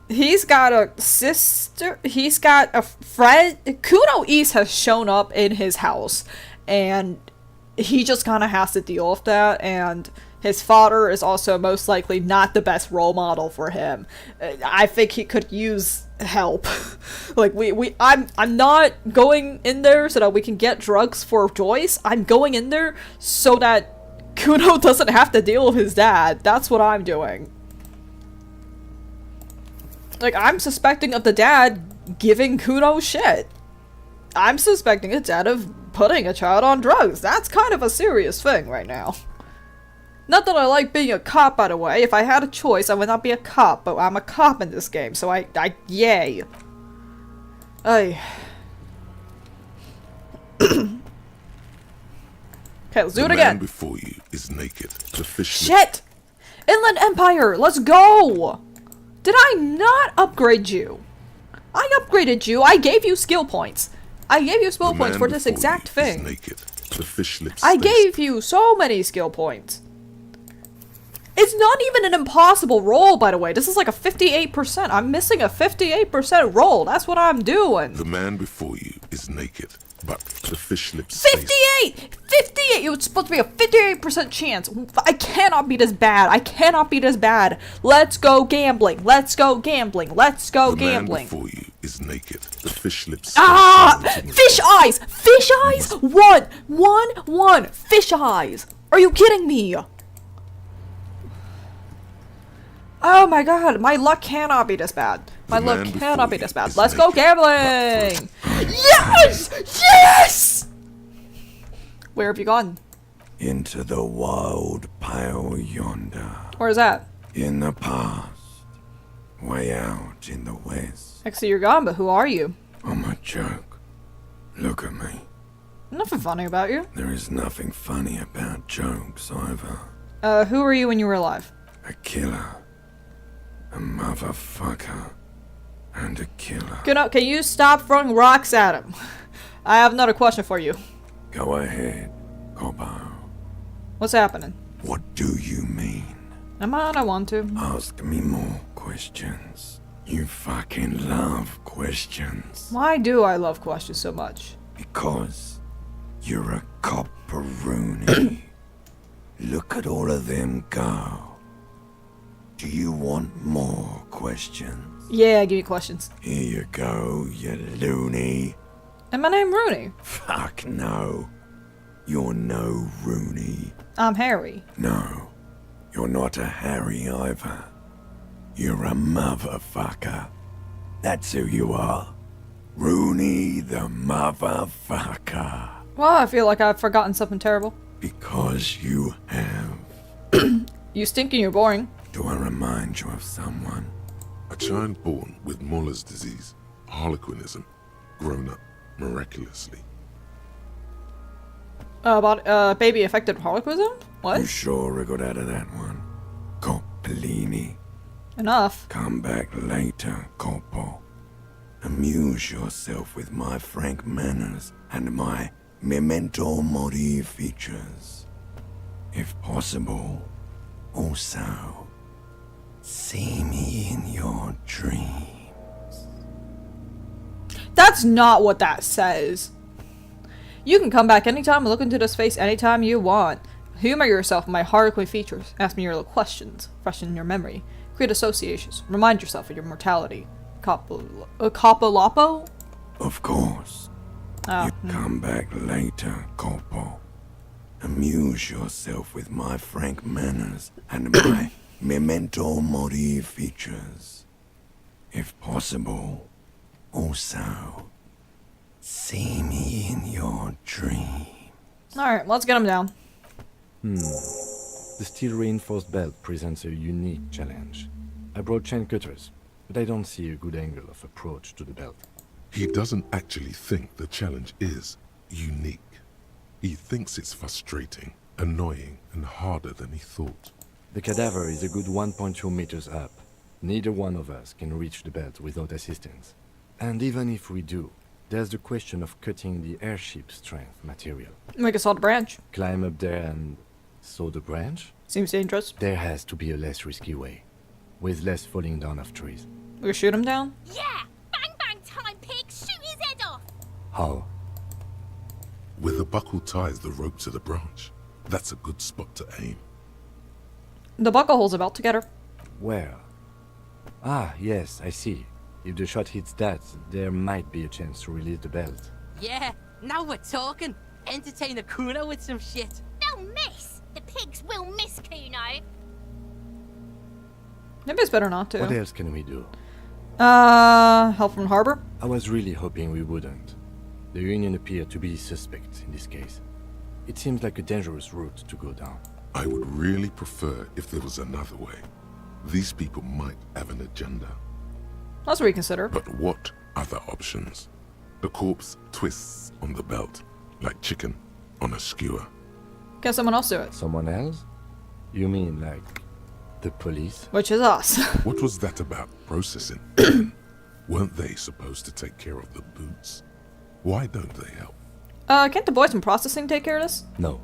a sister. He's got a friend. Kuno East has shown up in his house, and he just kind of has to deal with that. And his father is also most likely not the best role model for him. I think he could use help. Like I'm not going in there so that we can get drugs for Joyce. I'm going in there so that Kuno doesn't have to deal with his dad. That's what I'm doing. Like, I'm suspecting of the dad giving Kuno shit. I'm suspecting a dad of putting a child on drugs. That's kind of a serious thing right now. Not that I like being a cop, by the way. If I had a choice, I would not be a cop, but I'm a cop in this game, so yay. Okay, let's do it again. The man before you is naked. The fish. Shit! Inland Empire, let's go! Did I not upgrade you? I upgraded you. I gave you skill points. I gave you skill points for this exact thing. Naked. The fish lips. I gave you so many skill points. It's not even an impossible roll, by the way. This is like a 58%. I'm missing a 58% roll. That's what I'm doing. The man before you is naked, but the fish lips. 58! 58! It was supposed to be a 58% chance. I cannot be this bad. I cannot be this bad. Let's go gambling. Let's go gambling. Let's go gambling. The man before you is naked. The fish lips. Fish eyes! Fish eyes! One! Fish eyes! Are you kidding me? Oh my god, my luck cannot be this bad. My luck cannot be this bad. Let's go gambling! Yes! Yes! Where have you gone? Into the wild pale yonder. Where's that? In the past. Way out in the west. I see you're gone, but who are you? I'm a joke. Look at me. Nothing funny about you. There is nothing funny about jokes either. Who were you when you were alive? A killer. A motherfucker. And a killer. Can you stop throwing rocks at him? I have another question for you. Go ahead, Cobbo. What's happening? What do you mean? Come on, I want to. Ask me more questions. You fucking love questions. Why do I love questions so much? Because you're a copperoony. Look at all of them go. Do you want more questions? Yeah, give me questions. Here you go, you loony. And my name Rooney. Fuck no. You're no Rooney. I'm Harry. No. You're not a Harry either. You're a motherfucker. That's who you are. Rooney the motherfucker. Well, I feel like I've forgotten something terrible. Because you have. You stink and you're boring. Do I remind you of someone? A child born with Muller's disease, harlequinism, grown up miraculously. About baby affected with harlequinism? What? You sure we got out of that one? Coppellini. Enough. Come back later, Coppo. Amuse yourself with my frank manners and my memento mori features. If possible, also, see me in your dreams. That's not what that says. You can come back anytime and look into this face anytime you want. Humor yourself with my harlequin features. Ask me your little questions. Freshen your memory. Create associations. Remind yourself of your mortality. Copolapo? Of course. Oh. You come back later, Coppo. Amuse yourself with my frank manners and my memento mori features. If possible, also, see me in your dreams. Alright, let's get him down. The steel reinforced belt presents a unique challenge. I brought chain cutters, but I don't see a good angle of approach to the belt. He doesn't actually think the challenge is unique. He thinks it's frustrating, annoying, and harder than he thought. The cadaver is a good 1.2 meters up. Neither one of us can reach the belt without assistance. And even if we do, there's the question of cutting the airship strength material. Make a solid branch. Climb up there and saw the branch? Seems dangerous. There has to be a less risky way, with less falling down of trees. We can shoot him down? Yeah! Bang bang time, pig! Shoot his head off! How? Where the buckle ties the rope to the branch. That's a good spot to aim. The buckle holds the belt together. Where? Ah, yes, I see. If the shot hits that, there might be a chance to release the belt. Yeah, now we're talking. Entertain a Kuno with some shit. They'll miss! The pigs will miss Kuno! Maybe it's better not to. What else can we do? Help from harbor? I was really hoping we wouldn't. The Union appear to be suspect in this case. It seems like a dangerous route to go down. I would really prefer if there was another way. These people might have an agenda. Let's reconsider. But what other options? The corpse twists on the belt, like chicken on a skewer. Can someone else do it? Someone else? You mean like the police? Which is us. What was that about processing? Weren't they supposed to take care of the boots? Why don't they help? Can't the boys from processing take care of this? No.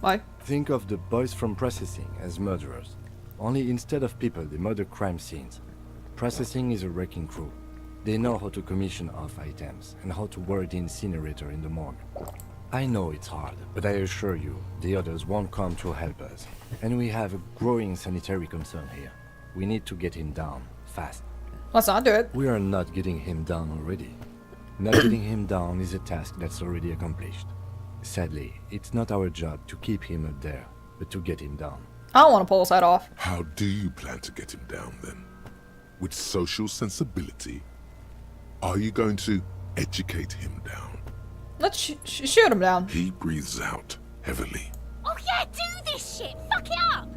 Why? Think of the boys from processing as murderers. Only instead of people, they murder crime scenes. Processing is a wrecking crew. They know how to commission off items and how to work the incinerator in the morgue. I know it's hard, but I assure you, the others won't come to help us. And we have a growing sanitary concern here. We need to get him down, fast. Let's not do it. We are not getting him down already. Not getting him down is a task that's already accomplished. Sadly, it's not our job to keep him up there, but to get him down. I don't want to pull his head off. How do you plan to get him down then? With social sensibility? Are you going to educate him down? Let's shoot him down. He breathes out heavily. Oh yeah, do this shit! Fuck it up!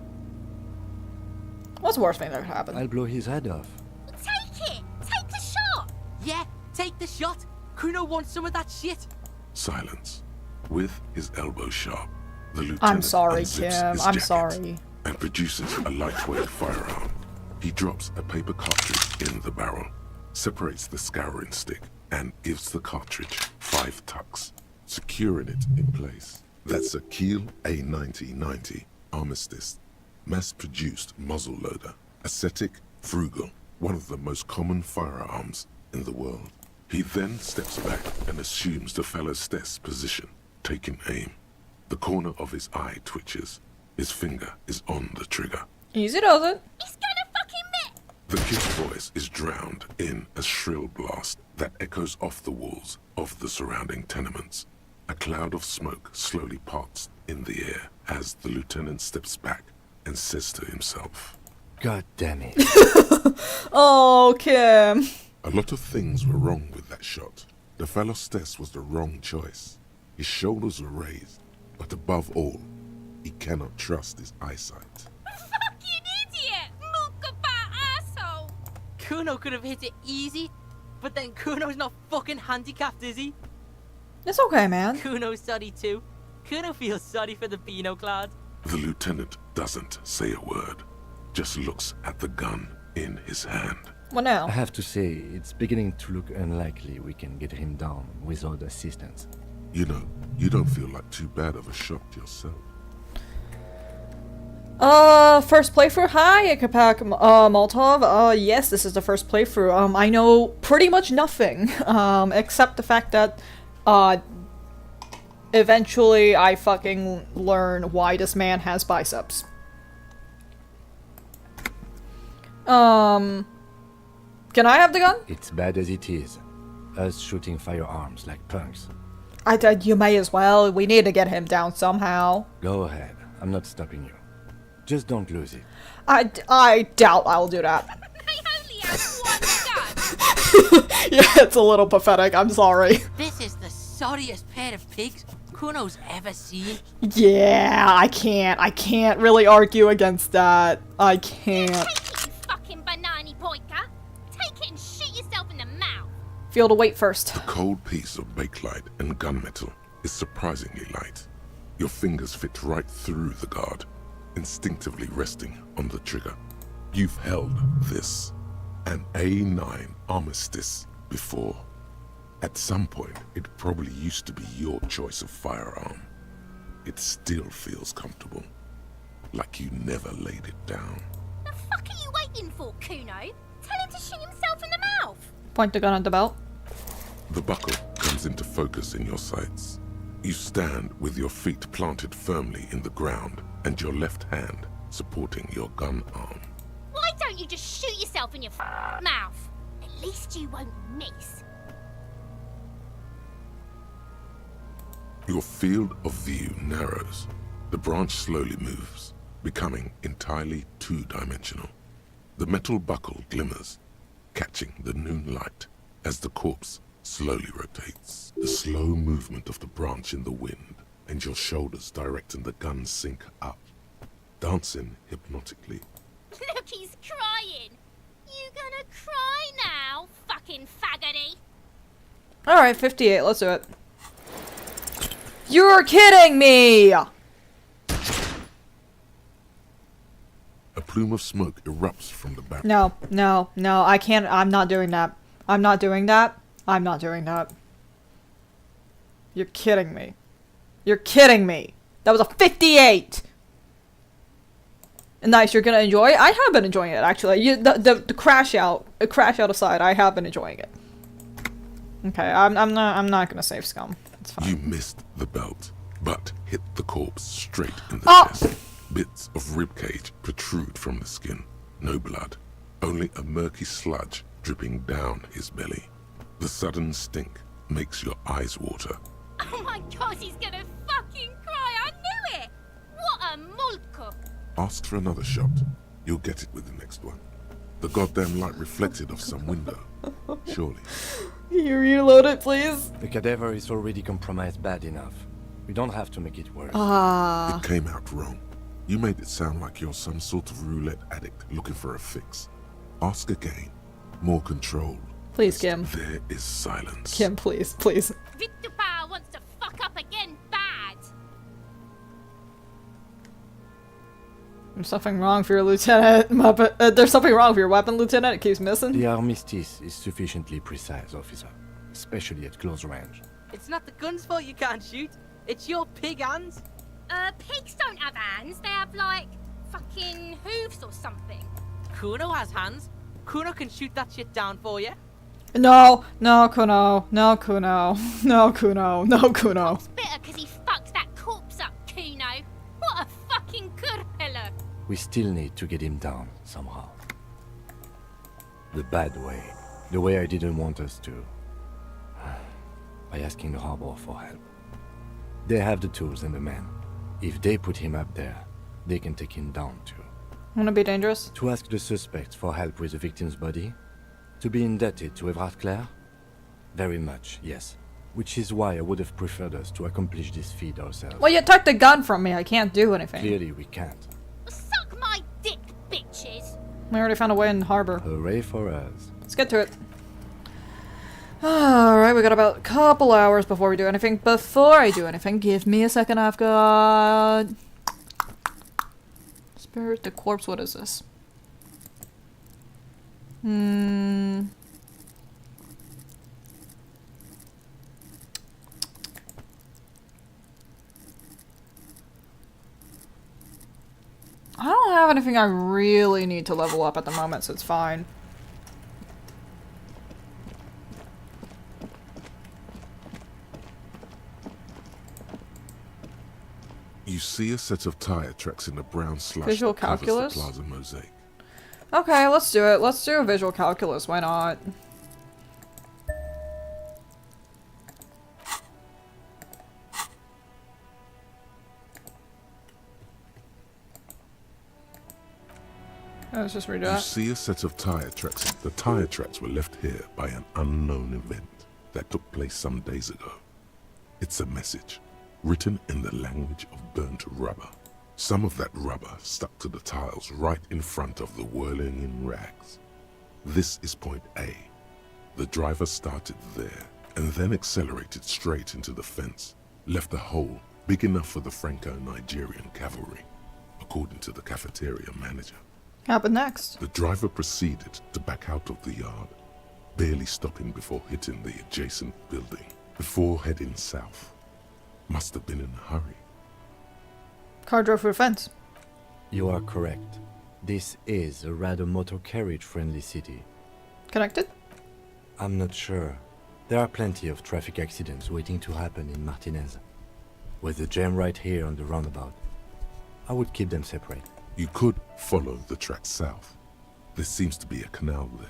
What's the worst thing that could happen? I'll blow his head off. Take it! Take the shot! Yeah, take the shot. Kuno wants some of that shit. Silence. With his elbow sharp, the lieutenant I'm sorry, unzips Kim. his I'm jacket sorry. and produces a lightweight firearm. He drops a paper cartridge in the barrel, separates the scouring stick, and gives the cartridge 5 tucks, securing it in place. That's a Kiel A9090 Armistice, mass-produced muzzleloader, ascetic, frugal, one of the most common firearms in the world. He then steps back and assumes the fellow's test position, taking aim. The corner of his eye twitches. His finger is on the trigger. Easy does it. He's gonna fucking miss! The kid's voice is drowned in a shrill blast that echoes off the walls of the surrounding tenements. A cloud of smoke slowly parts in the air as the lieutenant steps back and says to himself, God damn it. Oh, Kim. A lot of things were wrong with that shot. The fellow's test was the wrong choice. His shoulders were raised, but above all, he cannot trust his eyesight. Fucking idiot! Mookabat asshole! Kuno could have hit it easy, but then Kuno's not fucking handicapped, is he? It's okay, man. Kuno's sorry too. Kuno feels sorry for the Beano Cloud. The lieutenant doesn't say a word, just looks at the gun in his hand. What now? I have to say, it's beginning to look unlikely we can get him down without assistance. You know, you don't feel like too bad of a shot yourself. First playthrough. Hi, Kapak Molotov. Yes, this is the first playthrough. I know pretty much nothing, except the fact that, eventually I fucking learn why this man has biceps. Can I have the gun? It's bad as it is. Us shooting firearms like punks. You may as well. We need to get him down somehow. Go ahead. I'm not stopping you. Just don't lose it. I doubt I'll do that. I only have one gun! Yeah, it's a little pathetic. I'm sorry. This is the sorriest pair of pigs Kuno's ever seen. Yeah, I can't really argue against that. I can't. Take it, you fucking banana poika! Take it and shoot yourself in the mouth! Feel the weight first. The cold piece of bakelite and gunmetal is surprisingly light. Your fingers fit right through the guard, instinctively resting on the trigger. You've held this, an A9 Armistice, before. At some point, it probably used to be your choice of firearm. It still feels comfortable, like you never laid it down. The fuck are you waiting for, Kuno? Tell him to shoot himself in the mouth! Point the gun at the belt. The buckle comes into focus in your sights. You stand with your feet planted firmly in the ground and your left hand supporting your gun arm. Why don't you just shoot yourself in your mouth? At least you won't miss. Your field of view narrows. The branch slowly moves, becoming entirely two-dimensional. The metal buckle glimmers, catching the noon light as the corpse slowly rotates. The slow movement of the branch in the wind, and your shoulders directing the gun sink up, dancing hypnotically. Look, he's crying. You gonna cry now, fucking faggoty? Alright, 58, let's do it. You're kidding me! A plume of smoke erupts from the barrel. No, no, no, I can't. I'm not doing that. I'm not doing that. I'm not doing that. You're kidding me. You're kidding me. That was a 58! Nice, you're gonna enjoy it? I have been enjoying it, actually. The crash out aside, I have been enjoying it. Okay, I'm not gonna save scum. It's fine. You missed the belt, but hit the corpse straight in the chest. Bits of ribcage protrude from the skin. No blood, only a murky sludge dripping down his belly. The sudden stink makes your eyes water. Oh my god, he's gonna fucking cry. I knew it. What a mulko. Ask for another shot. You'll get it with the next one. The goddamn light reflected off some window. Surely. Can you reload it, please? The cadaver is already compromised bad enough. We don't have to make it worse. It came out wrong. You made it sound like you're some sort of roulette addict looking for a fix. Ask again. More controlled. Please, Kim. There is silence. Kim, please, please. Victor Power wants to fuck up again bad. There's something wrong for your lieutenant. There's something wrong with your weapon, lieutenant. It keeps missing. The armistice is sufficiently precise, officer. Especially at close range. It's not the gun's fault you can't shoot. It's your pig hands. Pigs don't have hands. They have, like, fucking hooves or something. Kuno has hands. Kuno can shoot that shit down for you. No, no, Kuno. No, Kuno. No, Kuno. No, Kuno. It's bitter because he fucked that corpse up, Kuno. What a fucking kurpiller. We still need to get him down, somehow. The bad way. The way I didn't want us to. By asking the harbor for help. They have the tools and the men. If they put him up there, they can take him down too. Wanna be dangerous? To ask the suspects for help with the victim's body? To be indebted to Evrard Clare? Very much, yes. Which is why I would have preferred us to accomplish this feat ourselves. Well, you took the gun from me. I can't do anything. Clearly we can't. Suck my dick, bitches. We already found a way in the harbor. Hooray for us. Let's get to it. Alright, we got about a couple hours before we do anything. Before I do anything, give me a second. I've got... Spirit the corpse, what is this? I don't have anything I really need to level up at the moment, so it's fine. You see a set of tire tracks in the brown slush Visual that covers calculus? the plaza mosaic. Okay, let's do it. Let's do a visual calculus. Why not? Let's just redo You that. see a set of tire tracks. The tire tracks were left here by an unknown event that took place some days ago. It's a message, written in the language of burnt rubber. Some of that rubber stuck to the tiles right in front of the whirling in rags. This is point A. The driver started there and then accelerated straight into the fence, left a hole big enough for the Franco-Nigerian cavalry, according to the cafeteria manager. Happen next. The driver proceeded to back out of the yard, barely stopping before hitting the adjacent building, before heading south. Must have been in a hurry. Car drove through a fence. You are correct. This is a rather motor carriage friendly city. Connected? I'm not sure. There are plenty of traffic accidents waiting to happen in Martinez. With the jam right here on the roundabout, I would keep them separate. You could follow the track south. There seems to be a canal there.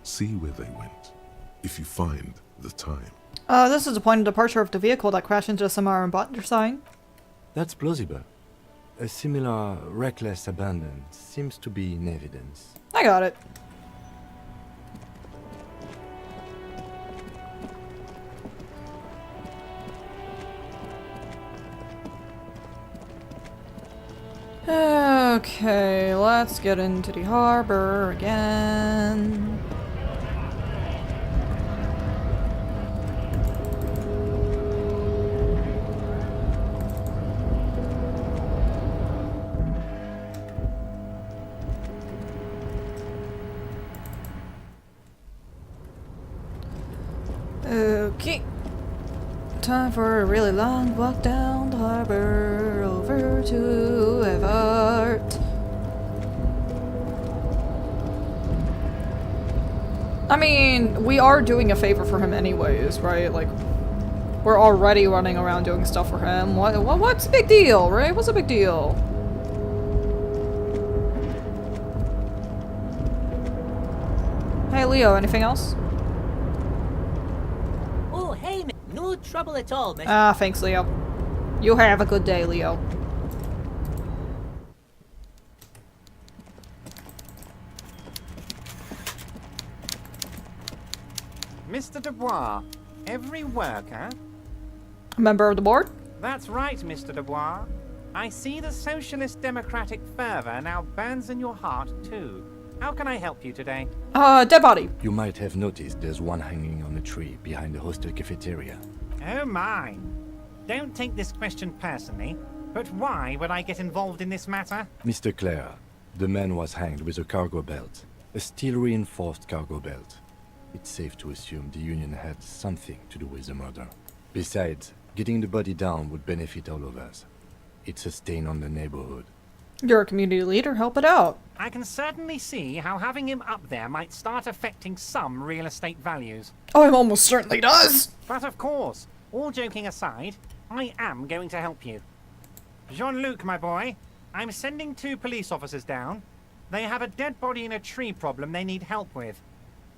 See where they went, if you find the time. This is the point of departure of the vehicle that crashed into the Samara Butler sign. That's plausible. A similar reckless abandon seems to be in evidence. I got it. Okay, let's get into the harbor again. Okay. Time for a really long walk down the harbor over to Evart. I mean, we are doing a favor for him anyways, right? Like, we're already running around doing stuff for him. What's the big deal, right? What's the big deal? Hey Leo, anything else? Oh, hey, no trouble at all, miss. Ah, thanks Leo. You have a good day, Leo. Mr. Dubois, every worker? Member of the board? That's right, Mr. Dubois. I see the socialist democratic fervor now burns in your heart, too. How can I help you today? Dead body. You might have noticed there's one hanging on a tree behind the hostel cafeteria. Oh my. Don't take this question personally, but why would I get involved in this matter? Mr. Clare, the man was hanged with a cargo belt. A steel-reinforced cargo belt. It's safe to assume the Union had something to do with the murder. Besides, getting the body down would benefit all of us. It's a stain on the neighborhood. You're a community leader, help it out. I can certainly see how having him up there might start affecting some real estate values. Oh, it almost certainly does. But of course, all joking aside, I am going to help you. Jean-Luc, my boy, I'm sending 2 police officers down. They have a dead body in a tree problem they need help with.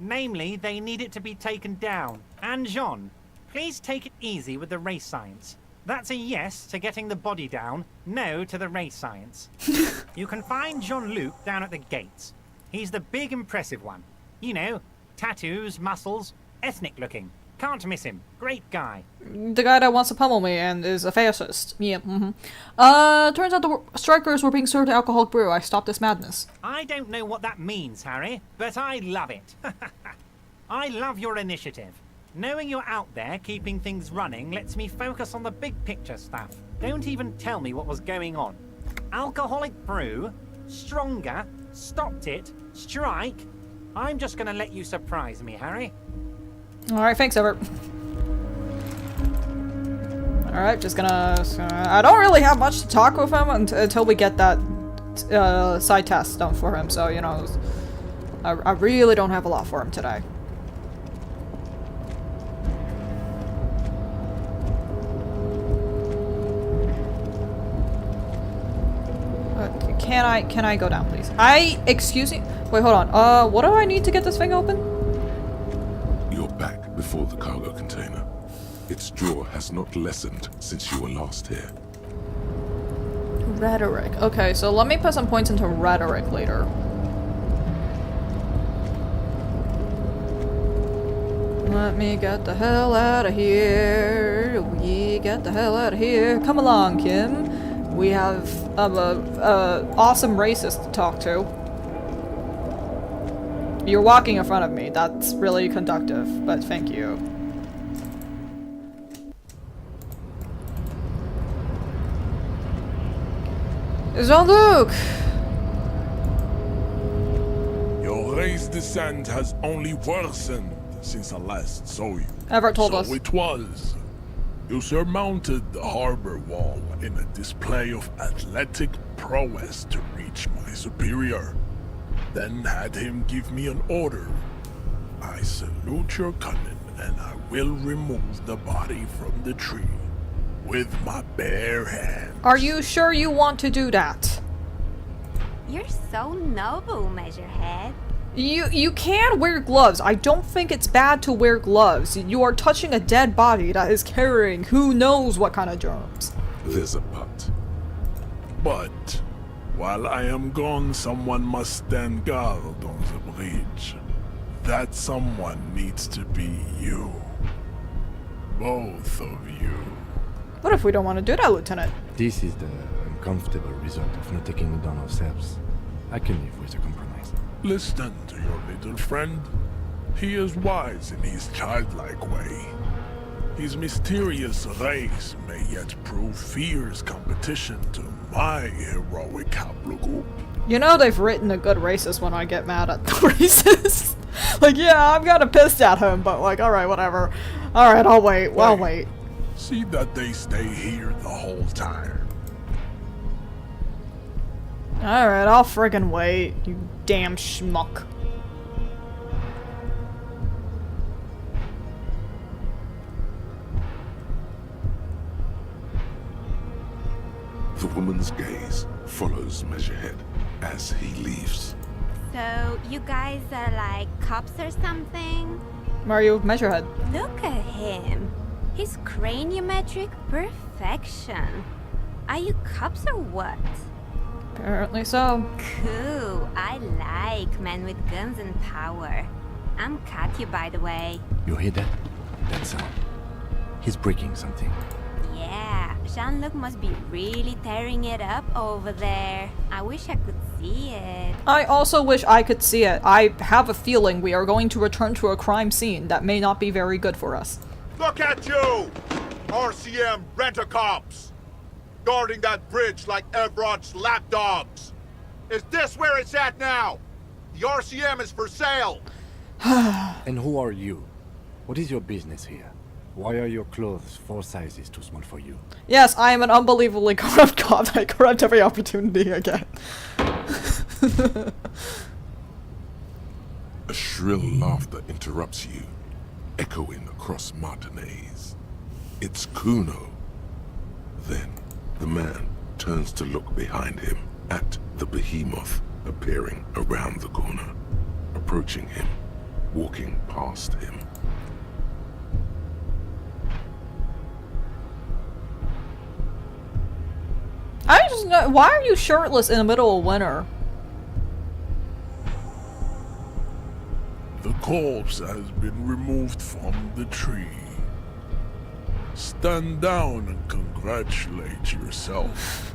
Namely, they need it to be taken down. And Jean, please take it easy with the race science. That's a yes to getting the body down, no to the race science. You can find Jean-Luc down at the gates. He's the big impressive one. You know, tattoos, muscles, ethnic looking. Can't miss him. Great guy. The guy that wants to pummel me and is a fascist. Yeah, turns out the strikers were being served alcoholic brew. I stopped this madness. I don't know what that means, Harry, but I love it. I love your initiative. Knowing you're out there keeping things running lets me focus on the big picture stuff. Don't even tell me what was going on. Alcoholic brew? Stronger? Stopped it? Strike? I'm just gonna let you surprise me, Harry. Alright, thanks, Everett. Alright, just gonna... I don't really have much to talk with him until we get that side task done for him, so, you know, I really don't have a lot for him today. Can I go down, please? Excuse me? Wait, hold on. What do I need to get this thing open? You're back before the cargo container. Its draw has not lessened since you were last here. Rhetoric. Okay, so let me put some points into rhetoric later. Let me get the hell out of here. We get the hell out of here. Come along, Kim. We have awesome racist to talk to. You're walking in front of me. That's really conductive, but thank you. Jean-Luc! Your race descent has only worsened since I last saw you. Everett told us. So it was. You surmounted the harbor wall in a display of athletic prowess to reach my superior. Then had him give me an order. I salute your cunning, and I will remove the body from the tree with my bare hands. Are you sure you want to do that? You're so noble, Measurehead. You can wear gloves. I don't think it's bad to wear gloves. You are touching a dead body that is carrying who knows what kind of germs. There's a but. But while I am gone, someone must stand guard on the bridge. That someone needs to be you. Both of you. What if we don't want to do that, Lieutenant? This is the uncomfortable result of not taking it on ourselves. I can live with a compromise. Listen to your little friend. He is wise in his childlike way. His mysterious race may yet prove fierce competition to my heroic haplogroup. You know they've written a good racist when I get mad at the racist. Like, yeah, I'm kinda pissed at him, but like, alright, whatever. Alright, I'll wait. I'll wait. See that they stay here the whole time. Alright, I'll friggin' wait, you damn schmuck. The woman's gaze follows Measurehead as he leaves. So, you guys are like cops or something? Mario Measurehead. Look at him. His craniometric perfection. Are you cops or what? Apparently so. Cool. I like men with guns and power. I'm Katya, by the way. You hear that? That sound. He's breaking something. Yeah, Jean-Luc must be really tearing it up over there. I wish I could see it. I also wish I could see it. I have a feeling we are going to return to a crime scene that may not be very good for us. Look at you! RCM rent-a-cops! Guarding that bridge like Evrod's lapdogs! Is this where it's at now? The RCM is for sale! And who are you? What is your business here? Why are your clothes 4 sizes too small for you? Yes, I am an unbelievably corrupt cop. I corrupt every opportunity I get. A shrill laughter interrupts you, echoing across Martinez. It's Kuno. Then, the man turns to look behind him at the behemoth appearing around the corner, approaching him, walking past him. I just know, why are you shirtless in the middle of winter? The corpse has been removed from the tree. Stand down and congratulate yourself.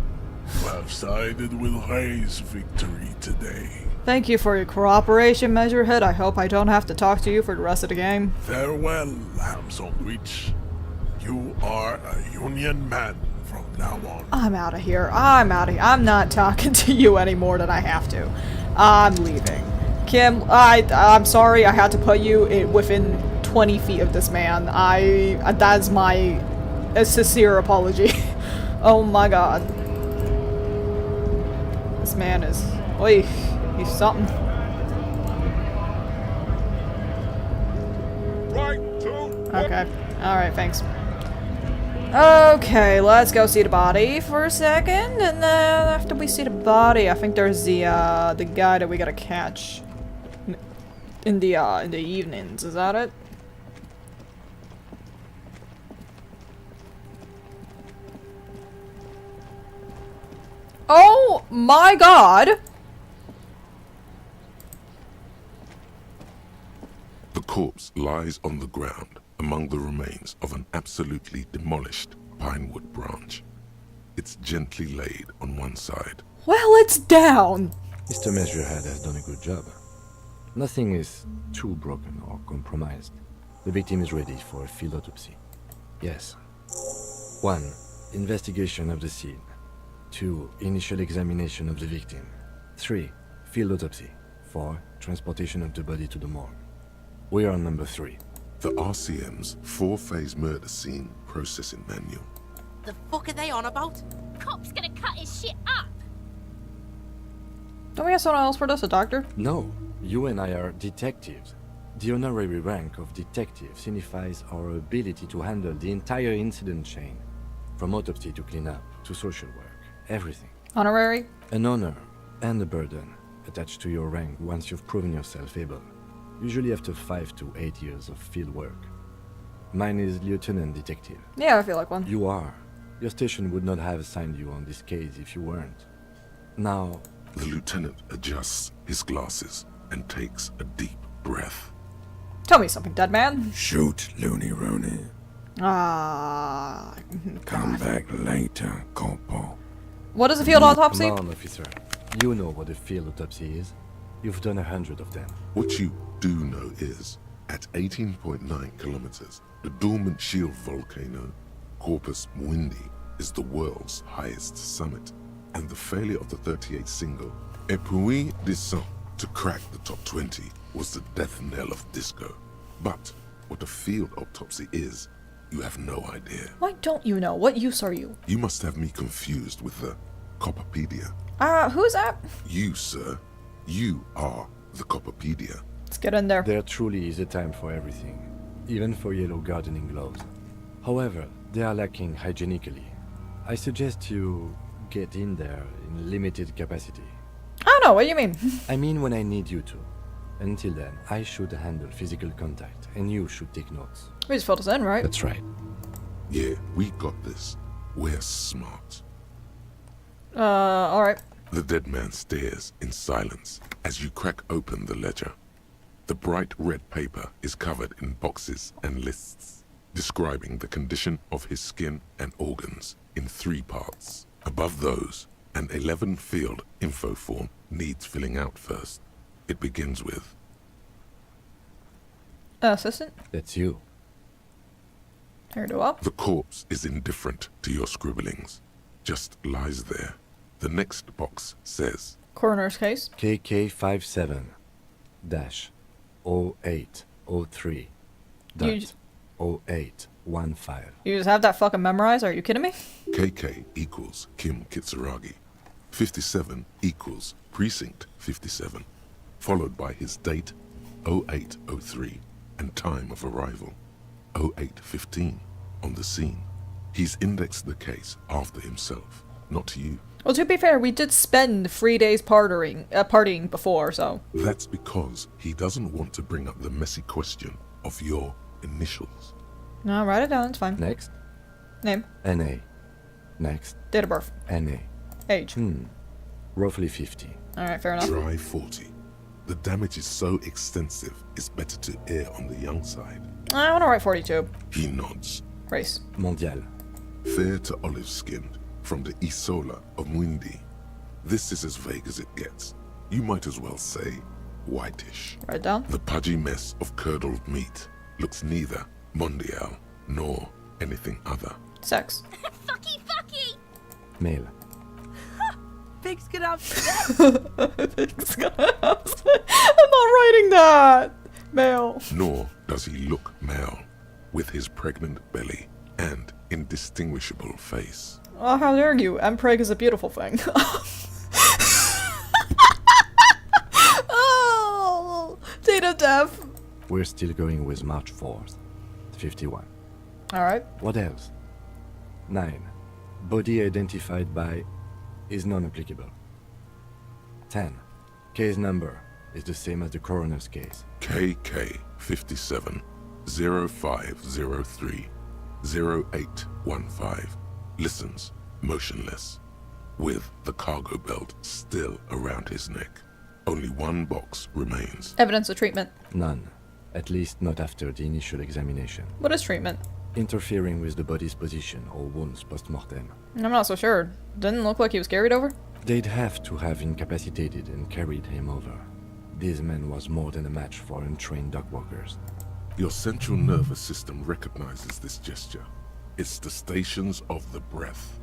You have sided with Ray's victory today. Thank you for your cooperation, Measurehead. I hope I don't have to talk to you for the rest of the game. Farewell, Ham Sandwich. You are a Union man from now on. I'm out of here. I'm out of here. I'm not talking to you any more than I have to. I'm leaving. Kim, I'm sorry I had to put you within 20 feet of this man. That's my sincere apology. Oh my god. This man is... Oy, he's something. Okay. Alright, thanks. Okay, let's go see the body for a second, and then after we see the body, I think there's the guy that we gotta catch in the evenings. Is that it? Oh my god! The corpse lies on the ground among the remains of an absolutely demolished pinewood branch. It's gently laid on one side. Well, it's down! Mr. Measurehead has done a good job. Nothing is too broken or compromised. The victim is ready for a field autopsy. Yes. 1. Investigation of the scene. 2. Initial examination of the victim. 3. Field autopsy. 4. Transportation of the body to the morgue. We are on number 3. The RCM's 4-phase murder scene processing manual. The fuck are they on about? Cop's gonna cut his shit up. Don't we have someone else for this? A doctor? No. You and I are detectives. The honorary rank of detective signifies our ability to handle the entire incident chain. From autopsy to cleanup to social work. Everything. Honorary? An honor and a burden attached to your rank once you've proven yourself able. Usually after 5 to 8 years of field work. Mine is Lieutenant Detective. Yeah, I feel like one. You are. Your station would not have assigned you on this case if you weren't. Now... The lieutenant adjusts his glasses and takes a deep breath. Tell me something, dead man. Shoot, Looney Rooney. Ah. Come back later, Corporal. What is a field autopsy? Come on, officer. You know what a field autopsy is. You've done 100 of them. What you do know is, at 18.9 kilometers, the dormant shield volcano, Corpus Mundi, is the world's highest summit, and the failure of the 38 single, Et puis descend, to crack the top 20 was the death knell of disco. But what a field autopsy is, you have no idea. Why don't you know? What use are you? You must have me confused with the Copperpedia. Who's that? You, sir. You are the Copperpedia. Let's get in there. There truly is a time for everything, even for yellow gardening gloves. However, they are lacking hygienically. I suggest you get in there in limited capacity. I don't know, what do you mean? I mean when I need you to. Until then, I should handle physical contact, and you should take notes. We just filled us in, right? That's right. Yeah, we got this. We're smart. Alright. The dead man stares in silence as you crack open the ledger. The bright red paper is covered in boxes and lists, describing the condition of his skin and organs in 3 parts. Above those, an 11-field info form needs filling out first. It begins with... Assistant? That's you. Here, do up. The corpse is indifferent to your scribblings. Just lies there. The next box says... Coroner's case. KK57-0803. You 0815. You just have that fucking memorized? Are you kidding me? KK equals Kim Kitsuragi. 57 equals Precinct 57, followed by his date, 0803, and time of arrival, 0815, on the scene. He's indexed the case after himself, not you. Well, to be fair, we did spend 3 days partying before, so... That's because he doesn't want to bring up the messy question of your initials. No, write it down, it's fine. Next. Name. NA. Next. Date of birth. NA. Age. Roughly 50. Alright, fair enough. Try 40. The damage is so extensive, it's better to err on the young side. I want to write 42. He nods. Race. Mondial. Fair to olive-skinned, from the Isola of Mundi. This is as vague as it gets. You might as well say whitish. Write it down. The pudgy mess of curdled meat looks neither mondial nor anything other. Sex. Fucky fucky! Male. Pigs can have Pigs can have sex. I'm not writing that! Male. Nor does he look male, with his pregnant belly and indistinguishable face. Oh, how dare you? Mpreg is a beautiful thing. Oh! Date of death. We're still going with March 4th. 51. Alright. What else? 9. Body identified by is non-applicable. 10. Case number is the same as the coroner's case. KK 57 0503 0815 listens motionless, with the cargo belt still around his neck. Only one box remains. Evidence of treatment. None. At least not after the initial examination. What is treatment? Interfering with the body's position or wounds post-mortem. I'm not so sure. Didn't look like he was carried over? They'd have to have incapacitated and carried him over. This man was more than a match for untrained dog walkers. Your central nervous system recognizes this gesture. It's the stations of the breath.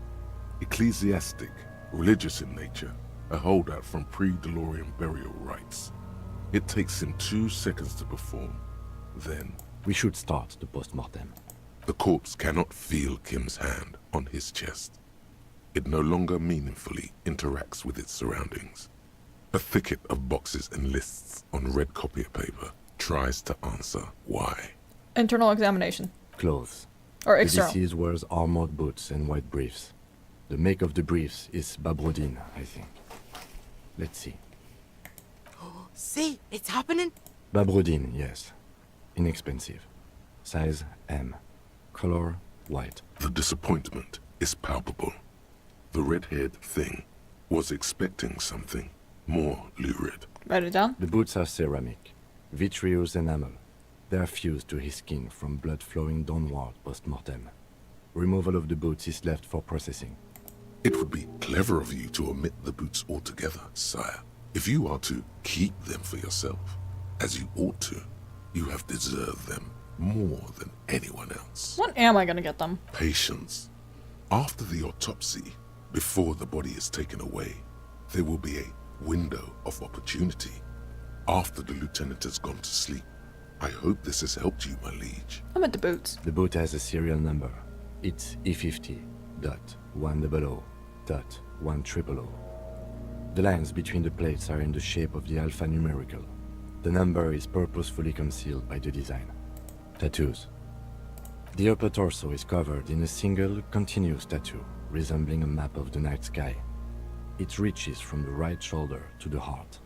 Ecclesiastic, religious in nature, a holdout from pre-DeLorean burial rites. It takes him 2 seconds to perform. Then... we should start the post-mortem. The corpse cannot feel Kim's hand on his chest. It no longer meaningfully interacts with its surroundings. A thicket of boxes and lists on red copier paper tries to answer why. Internal examination. Clothes. Or The external. deceased wears armored boots and white briefs. The make of the briefs is Babrodine, I think. Let's see. See, it's happening. Babrodine, yes. Inexpensive. Size M. Color white. The disappointment is palpable. The red-haired thing was expecting something more lurid. Write it down. The boots are ceramic. Vitreous enamel. They are fused to his skin from blood flowing downward post-mortem. Removal of the boots is left for processing. It would be clever of you to omit the boots altogether, sire. If you are to keep them for yourself, as you ought to, you have deserved them more than anyone else. When am I gonna get them? Patience. After the autopsy, before the body is taken away, there will be a window of opportunity. After the lieutenant has gone to sleep. I hope this has helped you, my liege. I'm at the boots. The boot has a serial number. It's E50.100.100. The lines between the plates are in the shape of the alphanumerical. The number is purposefully concealed by the design. Tattoos. The upper torso is covered in a single, continuous tattoo, resembling a map of the night sky. It reaches from the right shoulder to the heart.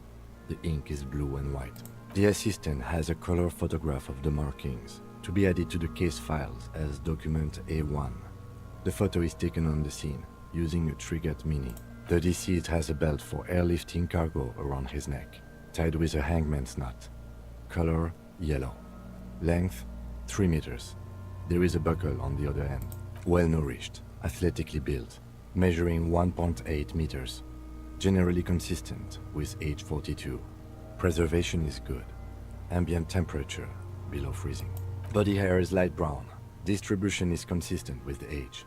The ink is blue and white. The assistant has a color photograph of the markings, to be added to the case files as document A1. The photo is taken on the scene, using a Trigat Mini. The deceased has a belt for airlifting cargo around his neck, tied with a hangman's knot. Color, yellow. Length, 3 meters. There is a buckle on the other end. Well-nourished, athletically built, measuring 1.8 meters. Generally consistent with age 42. Preservation is good. Ambient temperature, below freezing. Body hair is light brown. Distribution is consistent with the age.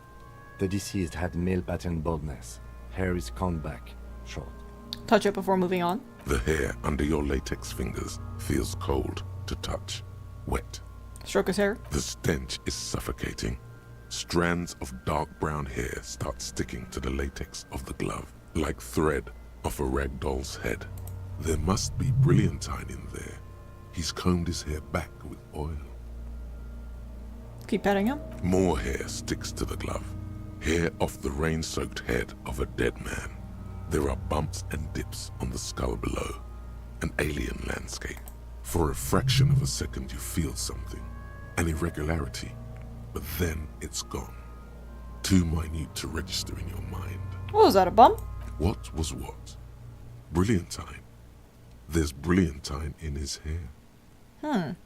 The deceased had male pattern baldness. Hair is combed back, short. Touch it before moving on. The hair under your latex fingers feels cold to touch, wet. Stroke his hair. The stench is suffocating. Strands of dark brown hair start sticking to the latex of the glove, like thread off a rag doll's head. There must be brilliantine in there. He's combed his hair back with oil. Keep petting him. More hair sticks to the glove. Hair off the rain-soaked head of a dead man. There are bumps and dips on the skull below. An alien landscape. For a fraction of a second you feel something. An irregularity. But then it's gone. Too minute to register in your mind. What was that, a bump? What was what? Brilliantine. There's brilliantine in his hair.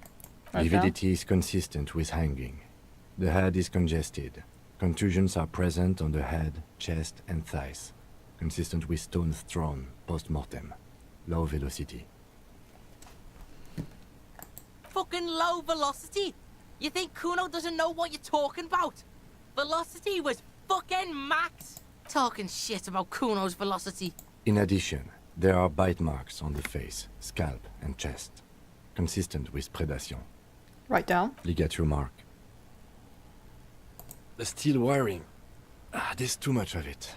Lividity is consistent with hanging. The head is congested. Contusions are present on the head, chest, and thighs. Consistent with stones thrown post-mortem. Low velocity. Fucking low velocity? You think Kuno doesn't know what you're talking about? Velocity was fucking max. Talking shit about Kuno's velocity. In addition, there are bite marks on the face, scalp, and chest. Consistent with predation. Write down. Ligature mark. The steel wiring. There's too much of it.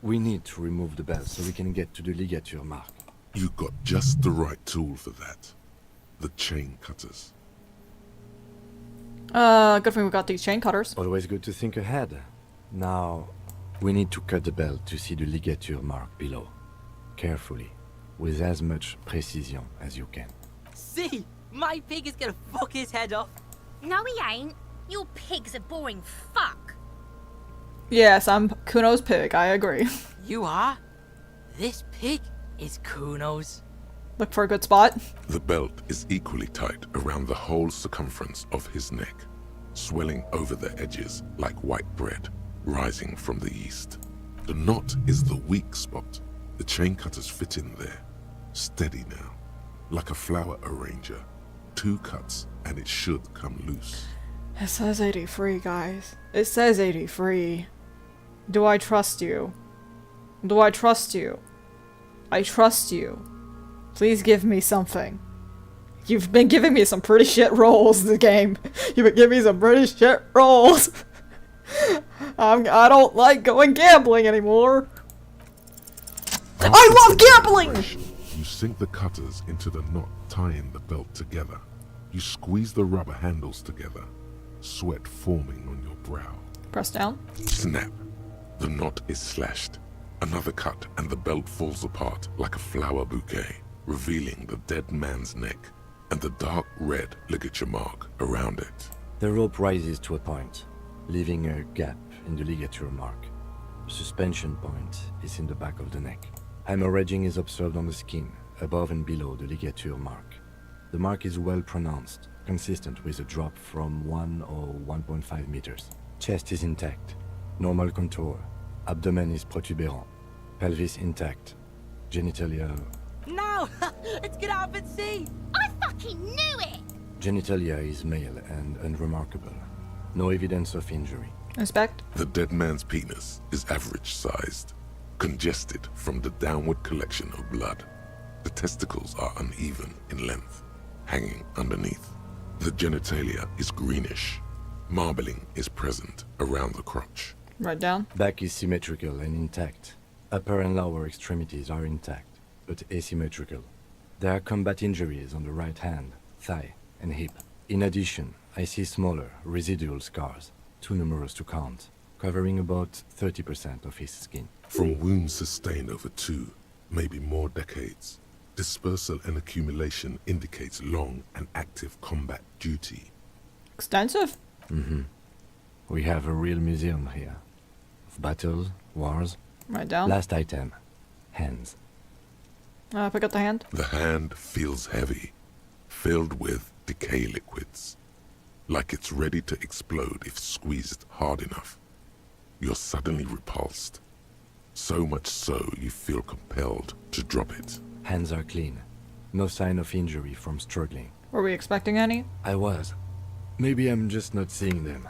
We need to remove the belt so we can get to the ligature mark. You got just the right tool for that. The chain cutters. Good thing we got these chain cutters. Always good to think ahead. Now, we need to cut the belt to see the ligature mark below. Carefully, with as much precision as you can. See? My pig is gonna fuck his head off. No, he ain't. Your pig's a boring fuck. Yes, I'm Kuno's pig, I agree. You are? This pig is Kuno's. Look for a good spot. The belt is equally tight around the whole circumference of his neck, swelling over the edges like white bread, rising from the east. The knot is the weak spot. The chain cutters fit in there. Steady now, like a flower arranger. 2 cuts and it should come loose. It says 83, guys. It says 83. Do I trust you? Do I trust you? I trust you. Please give me something. You've been giving me some pretty shit rolls this game. You've been giving me some pretty shit rolls. I don't like going gambling anymore. I love gambling! You sink the cutters into the knot tying the belt together. You squeeze the rubber handles together, sweat forming on your brow. Press down. Snap. The knot is slashed. Another cut and the belt falls apart like a flower bouquet, revealing the dead man's neck and the dark red ligature mark around it. The rope rises to a point, leaving a gap in the ligature mark. The suspension point is in the back of the neck. Hemorrhaging is observed on the skin, above and below the ligature mark. The mark is well pronounced, consistent with a drop from 1 or 1.5 meters. Chest is intact, normal contour, Abdomen is protuberant. Pelvis intact. Genitalia... Now, let's get out and see. I fucking knew it! Genitalia is male and unremarkable. No evidence of injury. Respect. The dead man's penis is average-sized, congested from the downward collection of blood. The testicles are uneven in length, hanging underneath. The genitalia is greenish. Marbling is present around the crotch. Right down. Back is symmetrical and intact. Upper and lower extremities are intact, but asymmetrical. There are combat injuries on the right hand, thigh, and hip. In addition, I see smaller, residual scars, too numerous to count, covering about 30% of his skin. From wounds sustained over 2, maybe more decades, dispersal and accumulation indicates long and active combat duty. Extensive. Mm-hmm. We have a real museum here. Of battles, wars. Right down. Last item. Hands. Pick up the hand. The hand feels heavy, filled with decay liquids, like it's ready to explode if squeezed hard enough. You're suddenly repulsed, so much so you feel compelled to drop it. Hands are clean. No sign of injury from struggling. Were we expecting any? I was. Maybe I'm just not seeing them.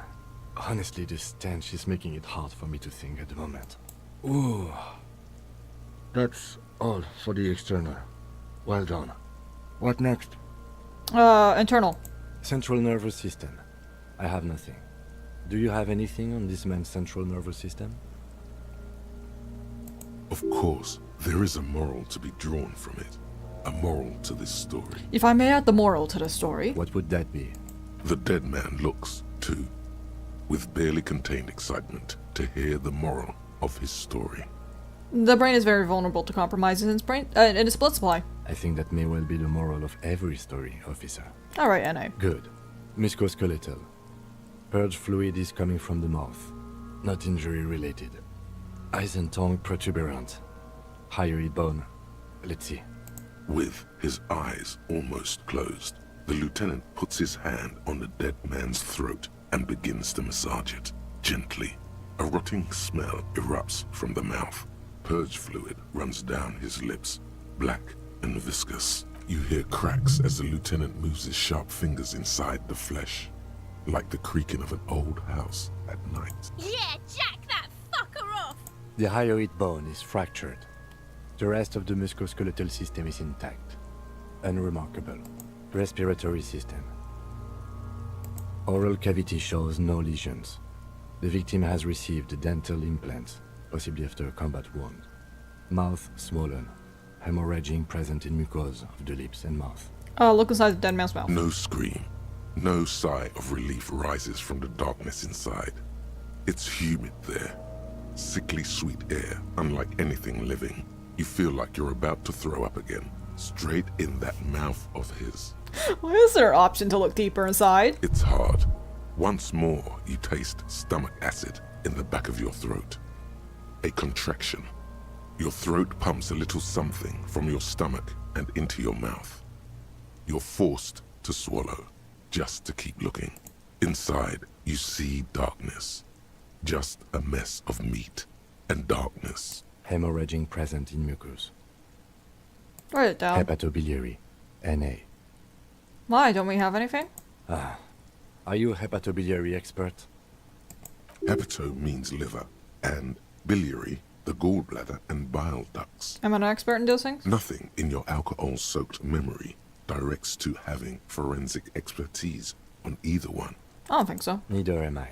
Honestly, this stench is making it hard for me to think at the moment. Ooh. That's all for the external. Well done. What next? Internal. Central nervous system. I have nothing. Do you have anything on this man's central nervous system? Of course, there is a moral to be drawn from it. A moral to this story. If I may add the moral to the story. What would that be? The dead man looks, too, with barely contained excitement to hear the moral of his story. The brain is very vulnerable to compromises in its blood supply. I think that may well be the moral of every story, officer. Alright, NA. Good. Musculoskeletal. Purge fluid is coming from the mouth. Not injury related. Eyes and tongue protuberant. Hyoid bone. Let's see. With his eyes almost closed, the lieutenant puts his hand on the dead man's throat and begins to massage it, gently. A rotting smell erupts from the mouth. Purge fluid runs down his lips, black and viscous. You hear cracks as the lieutenant moves his sharp fingers inside the flesh, like the creaking of an old house at night. Yeah, jack that fucker off! The hyoid bone is fractured. The rest of the musculoskeletal system is intact. Unremarkable. Respiratory system. Oral cavity shows no lesions. The victim has received dental implants, possibly after a combat wound. Mouth swollen. Hemorrhaging present in mucosa of the lips and mouth. Look inside the dead man's mouth. No scream. No sigh of relief rises from the darkness inside. It's humid there. Sickly sweet air, unlike anything living. You feel like you're about to throw up again, straight in that mouth of his. Why is there an option to look deeper inside? It's hard. Once more, you taste stomach acid in the back of your throat. A contraction. Your throat pumps a little something from your stomach and into your mouth. You're forced to swallow, just to keep looking. Inside, you see darkness. Just a mess of meat and darkness. Hemorrhaging present in mucus. Write it down. Hepatobiliary. NA. Why, don't we have anything? Are you a hepatobiliary expert? Hepato means liver, and biliary, the gallbladder and bile ducts. Am I an expert in those things? Nothing in your alcohol-soaked memory directs to having forensic expertise on either one. I don't think so. Neither am I.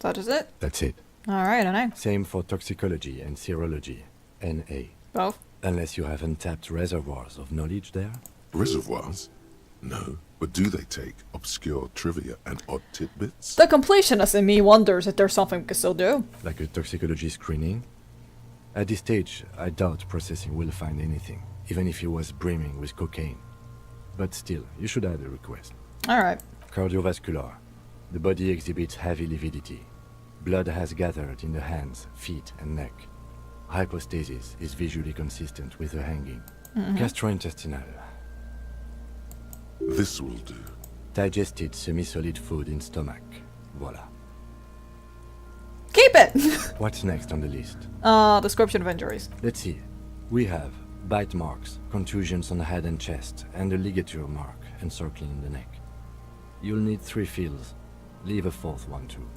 That is it? That's it. Alright, NA. Same for toxicology and serology. NA. Both? Unless you have untapped reservoirs of knowledge there? Reservoirs? No. But do they take obscure trivia and odd tidbits? The completionist in me wonders if there's something we can still do. Like a toxicology screening? At this stage, I doubt processing will find anything, even if he was brimming with cocaine. But still, you should add a request. Alright. Cardiovascular. The body exhibits heavy lividity. Blood has gathered in the hands, feet, and neck. Hypostasis is visually consistent with the hanging. Gastrointestinal. This will do. Digested semi-solid food in stomach. Voila. Keep it! What's next on the list? Description of injuries. Let's see. We have bite marks, contusions on the head and chest, and a ligature mark encircling the neck. You'll need 3 fields. Leave a 4th one too.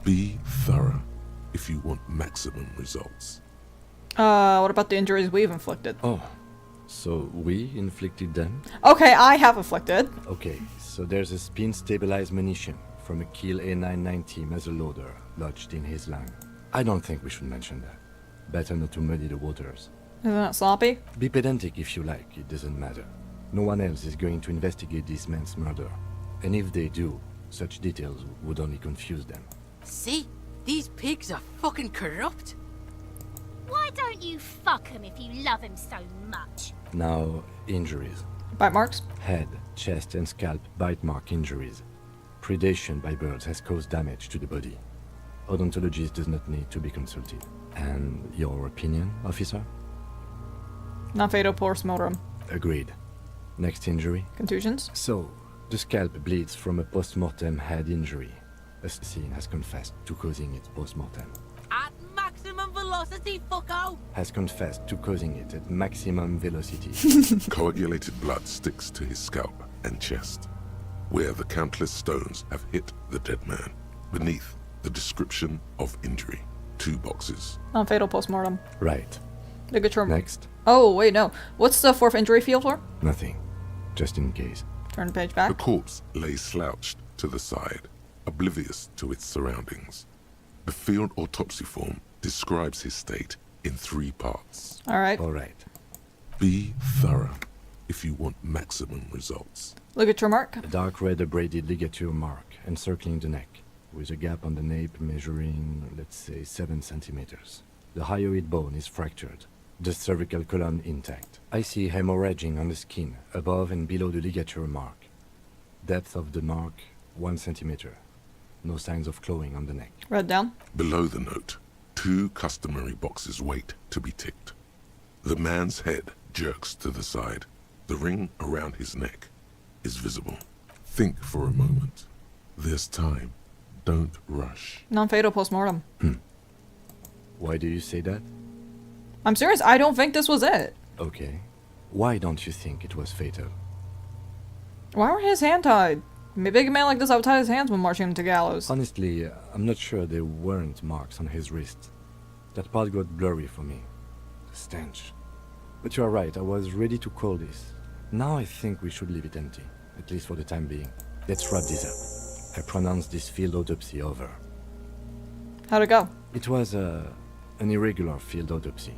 Be thorough if you want maximum results. What about the injuries we've inflicted? Oh, so we inflicted them? Okay, I have inflicted. Okay, so there's a spin-stabilized munition from a Kiel A990 muzzleloader lodged in his lung. I don't think we should mention that. Better not to muddy the waters. Isn't that sloppy? Be pedantic if you like, it doesn't matter. No one else is going to investigate this man's murder. And if they do, such details would only confuse them. See? These pigs are fucking corrupt. Why don't you fuck him if you love him so much? Now, injuries. Bite marks? Head, chest and scalp bite mark injuries. Predation by birds has caused damage to the body. Odontologist does not need to be consulted. And your opinion, officer? Non-fatal post-mortem. Agreed. Next injury? Contusions? So, the scalp bleeds from a post-mortem head injury. A scene has confessed to causing it post-mortem. At maximum velocity, fucko! Has confessed to causing it at maximum velocity. Coagulated blood sticks to his scalp and chest, where the countless stones have hit the dead man. Beneath, the description of injury. 2 boxes. Non-fatal post-mortem. Right. Ligature. Next. Oh, wait, no. What's the 4th injury field for? Nothing. Just in case. Turn the page back. The corpse lay slouched to the side, oblivious to its surroundings. The field autopsy form describes his state in 3 parts. Alright. Alright. Be thorough if you want maximum results. Ligature mark? A dark red abraded ligature mark encircling the neck, with a gap on the nape measuring, let's say, 7 centimeters. The hyoid bone is fractured. The cervical column intact. I see hemorrhaging on the skin, above and below the ligature mark. Depth of the mark, 1 centimeter. No signs of clawing on the neck. Read down. Below the note, 2 customary boxes wait to be ticked. The man's head jerks to the side. The ring around his neck is visible. Think for a moment. There's time. Don't rush. Non-fatal post-mortem. Why do you say that? I'm serious, I don't think this was it. Okay. Why don't you think it was fatal? Why were his hands tied? A big man like this, I would tie his hands when marching him to gallows. Honestly, I'm not sure there weren't marks on his wrist. That part got blurry for me. The stench. But you are right, I was ready to call this. Now I think we should leave it empty, at least for the time being. Let's wrap this up. I pronounce this field autopsy over. How'd it go? It was an irregular field autopsy.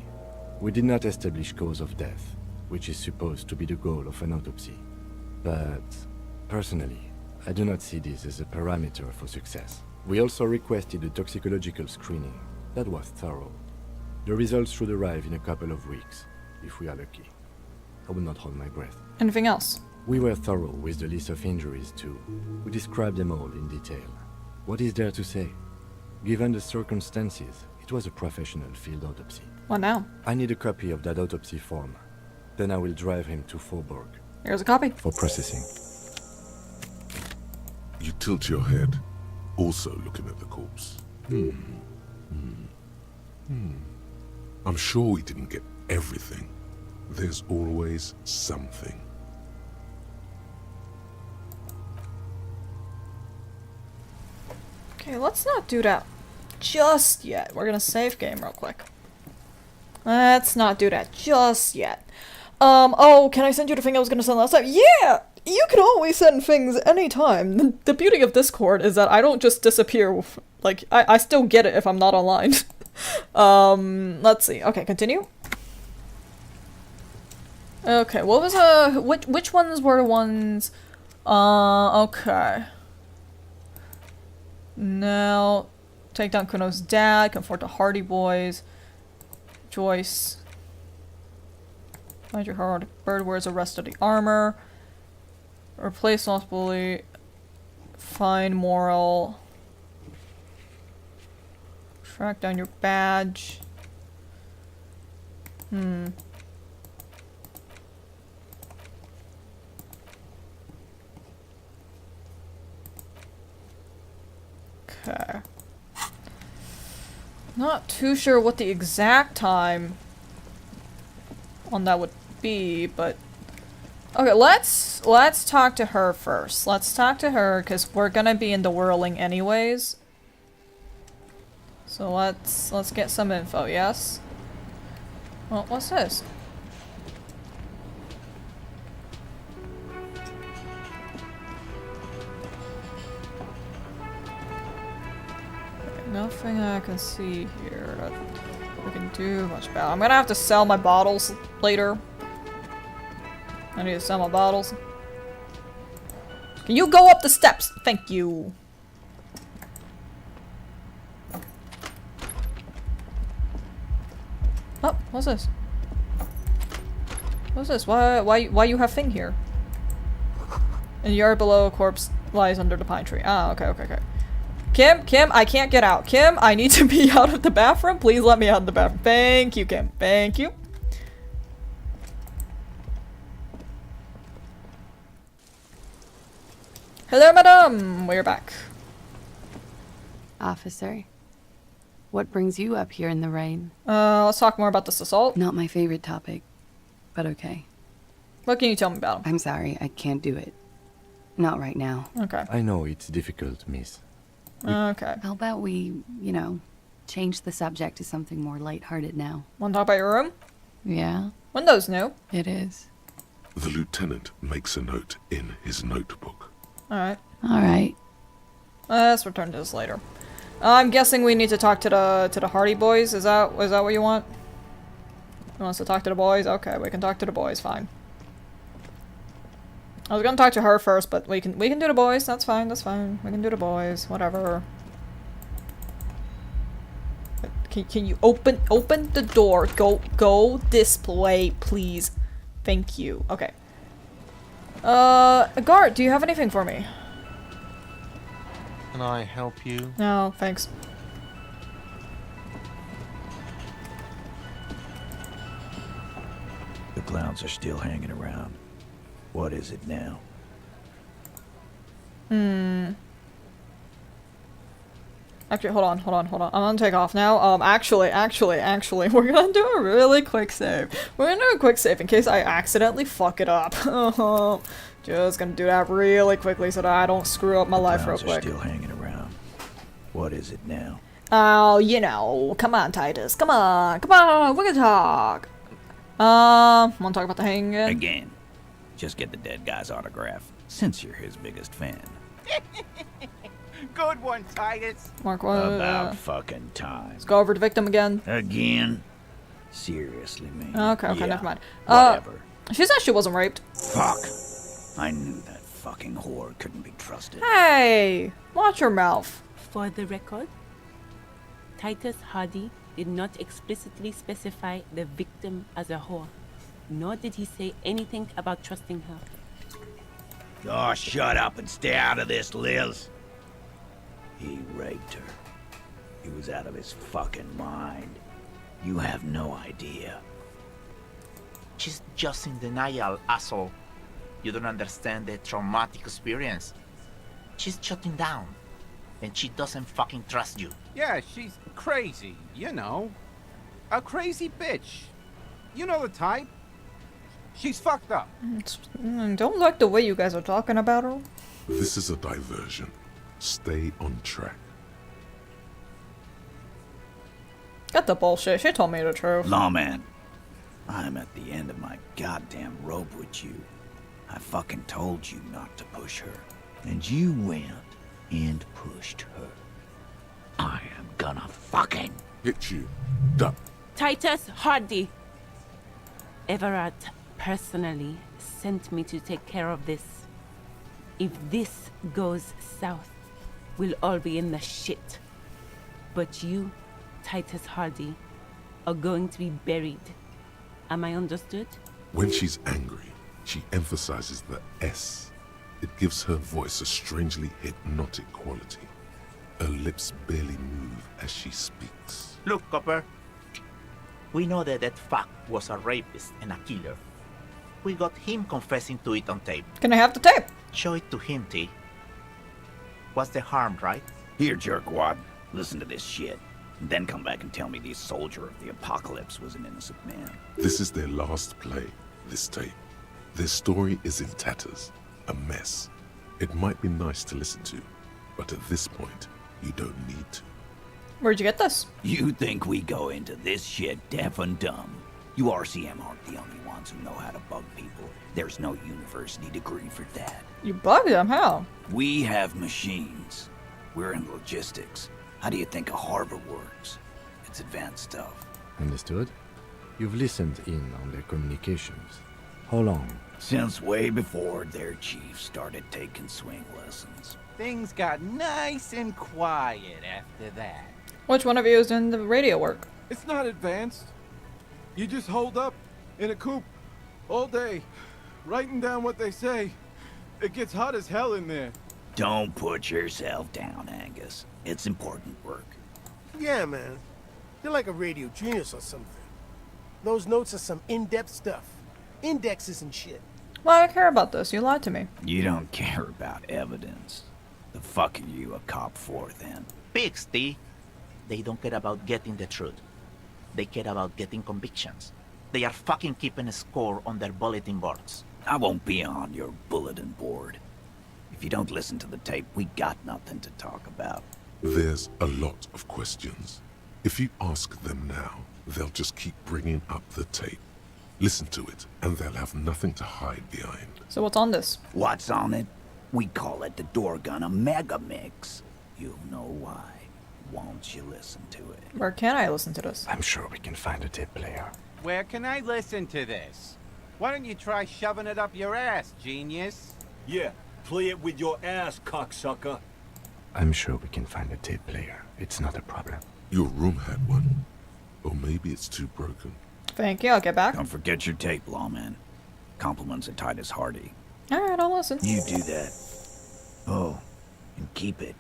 We did not establish cause of death, which is supposed to be the goal of an autopsy. But, personally, I do not see this as a parameter for success. We also requested a toxicological screening. That was thorough. The results should arrive in a couple of weeks, if we are lucky. I will not hold my breath. Anything else? We were thorough with the list of injuries too. We described them all in detail. What is there to say? Given the circumstances, it was a professional field autopsy. What now? I need a copy of that autopsy form. Then I will drive him to Faubourg. Here's a copy. For processing. You tilt your head, also looking at the corpse. I'm sure we didn't get everything. There's always something. Okay, let's not do that just yet. We're gonna save game real quick. Let's not do that just yet. Oh, can I send you the thing I was gonna send last time? Yeah! You can always send things anytime. The beauty of Discord is that I don't just disappear. Like, I still get it if I'm not online. Let's see. Okay, continue. Okay, what was, which ones were the ones, okay. Now, take down Kuno's dad, confront the Hardy Boys, Joyce. Find your hard bird, wears the rest of the armor. Replace lost bully. Find moral. Track down your badge. Okay. Not too sure what the exact time on that would be, but okay, let's talk to her first. Let's talk to her because we're gonna be in the whirling anyways. So let's get some info. Yes. Well, what's this? Nothing I can see here that we can do much about. I'm gonna have to sell my bottles later. I need to sell my bottles. Can you go up the steps? Thank you. Oh, what's this? What's this? Why you have thing here? In the yard below, a corpse lies under the pine tree. Ah, okay. Kim, I can't get out. Kim, I need to be out of the bathroom. Please let me out of the bathroom. Thank you, Kim. Thank you. Hello, madam. We're back. Officer, what brings you up here in the rain? Let's talk more about this assault. Not my favorite topic, but okay. What can you tell me about him? I'm sorry, I can't do it. Not right now. Okay. I know it's difficult, miss. Okay. How about we, change the subject to something more lighthearted now? Want to talk about your room? Yeah. Windows new. It is. The lieutenant makes a note in his notebook. Alright. Alright. Let's return to this later. I'm guessing we need to talk to the Hardy boys. Is that what you want? You want us to talk to the boys? Okay, we can talk to the boys. Fine. I was gonna talk to her first, but we can do the boys. That's fine. That's fine. We can do the boys. Whatever. Can you open the door? Go display, please. Thank you. Okay. Guard, do you have anything for me? Can I help you? No, thanks. The clowns are still hanging around. What is it now? Actually, hold on. I'm gonna take off now. Actually, we're gonna do a really quick save. We're gonna do a quick save in case I accidentally fuck it up. Just gonna do that really quickly so that I don't screw up my life real quick. Still hanging around. What is it now? Oh, come on, Titus. Come on, we're gonna talk. Wanna talk about the hanging again? Again. Just get the dead guy's autograph, since you're his biggest fan. Good one, Titus. Mark, what? About fucking time. Let's go over the victim again. Again? Seriously, man. Okay, yeah, never mind. Whatever. She said she wasn't raped. Fuck. I knew that fucking whore couldn't be trusted. Hey, watch your mouth. For the record, Titus Hardy did not explicitly specify the victim as a whore, nor did he say anything about trusting her. Oh, shut up and stay out of this, Liz. He raped her. He was out of his fucking mind. You have no idea. She's just in denial, asshole. You don't understand the traumatic experience. She's shutting down. And she doesn't fucking trust you. Yeah, she's crazy, you know. A crazy bitch. You know the type. She's fucked up. Don't like the way you guys are talking about her. This is a diversion. Stay on track. Got the bullshit. She told me the truth. Lawman, I'm at the end of my goddamn rope with you. I fucking told you not to push her. And you went and pushed her. I am gonna fucking hit you. Duck. Titus Hardy. Everard personally sent me to take care of this. If this goes south, we'll all be in the shit. But you, Titus Hardy, are going to be buried. Am I understood? When she's angry, she emphasizes the S. It gives her voice a strangely hypnotic quality. Her lips barely move as she speaks. Look, Copper. We know that that fuck was a rapist and a killer. We got him confessing to it on tape. Can I have the tape? Show it to him, T. What's the harm, right? Here, jerkwad. Listen to this shit. and then come back and tell me the soldier of the apocalypse was an innocent man. This is their last play, this tape. Their story is in tatters, a mess. It might be nice to listen to, but at this point, you don't need to. Where'd you get this? You think we go into this shit deaf and dumb? You RCM aren't the only ones who know how to bug people. There's no university degree for that. You bugged them? How? We have machines. We're in logistics. How do you think a harbor works? It's advanced stuff. Understood? You've listened in on their communications. How long? Since way before their chief started taking swing lessons. Things got nice and quiet after that. Which one of you is doing the radio work? It's not advanced. You just hold up in a coop all day, writing down what they say. It gets hot as hell in there. Don't put yourself down, Angus. It's important work. Yeah, man. You're like a radio genius or something. Those notes are some in-depth stuff. Indexes and shit. Well, I care about this. You lied to me. You don't care about evidence. The fuck are you a cop for, then? Pigs, T. They don't care about getting the truth. They care about getting convictions. They are fucking keeping a score on their bulletin boards. I won't be on your bulletin board. If you don't listen to the tape, we got nothing to talk about. There's a lot of questions. If you ask them now, they'll just keep bringing up the tape. Listen to it, and they'll have nothing to hide behind. So what's on this? What's on it? We call it the door gun a mega mix. You'll know why. Won't you listen to it? Where can I listen to this? I'm sure we can find a tape player. Where can I listen to this? Why don't you try shoving it up your ass, genius? Yeah, play it with your ass, cocksucker. I'm sure we can find a tape player. It's not a problem. Your room had one. Or maybe it's too broken. Thank you, I'll get back. Don't forget your tape, lawman. Compliments of Titus Hardy. Alright, I'll listen. You do that. Oh, and keep it.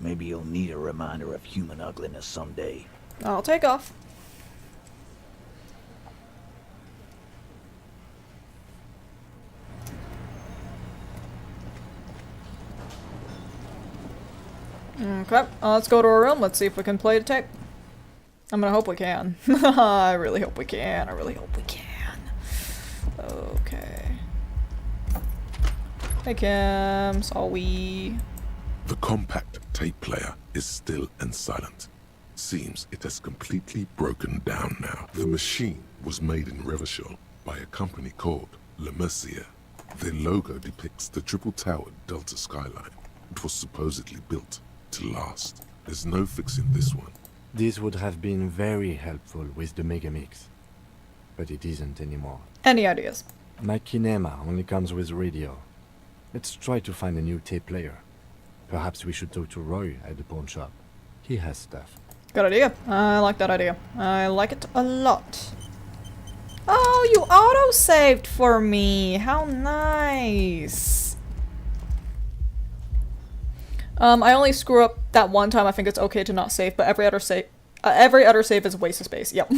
Maybe you'll need a reminder of human ugliness someday. I'll take off. Okay, let's go to our room. Let's see if we can play the tape. I'm gonna hope we can. I really hope we can. I really hope we can. Okay. Hey Kim, sorry. The compact tape player is still and silent. Seems it has completely broken down now. The machine was made in Revachol by a company called Le Mercier. Their logo depicts the triple-towered Delta skyline. It was supposedly built to last. There's no fixing this one. This would have been very helpful with the Megamix, but it isn't anymore. Any ideas? My kinema only comes with radio. Let's try to find a new tape player. Perhaps we should talk to Roy at the pawn shop. He has stuff. Good idea. I like that idea. I like it a lot. Oh, you auto-saved for me. How nice. I only screw up that one time. I think it's okay to not save, but every other save is a waste of space. Yep.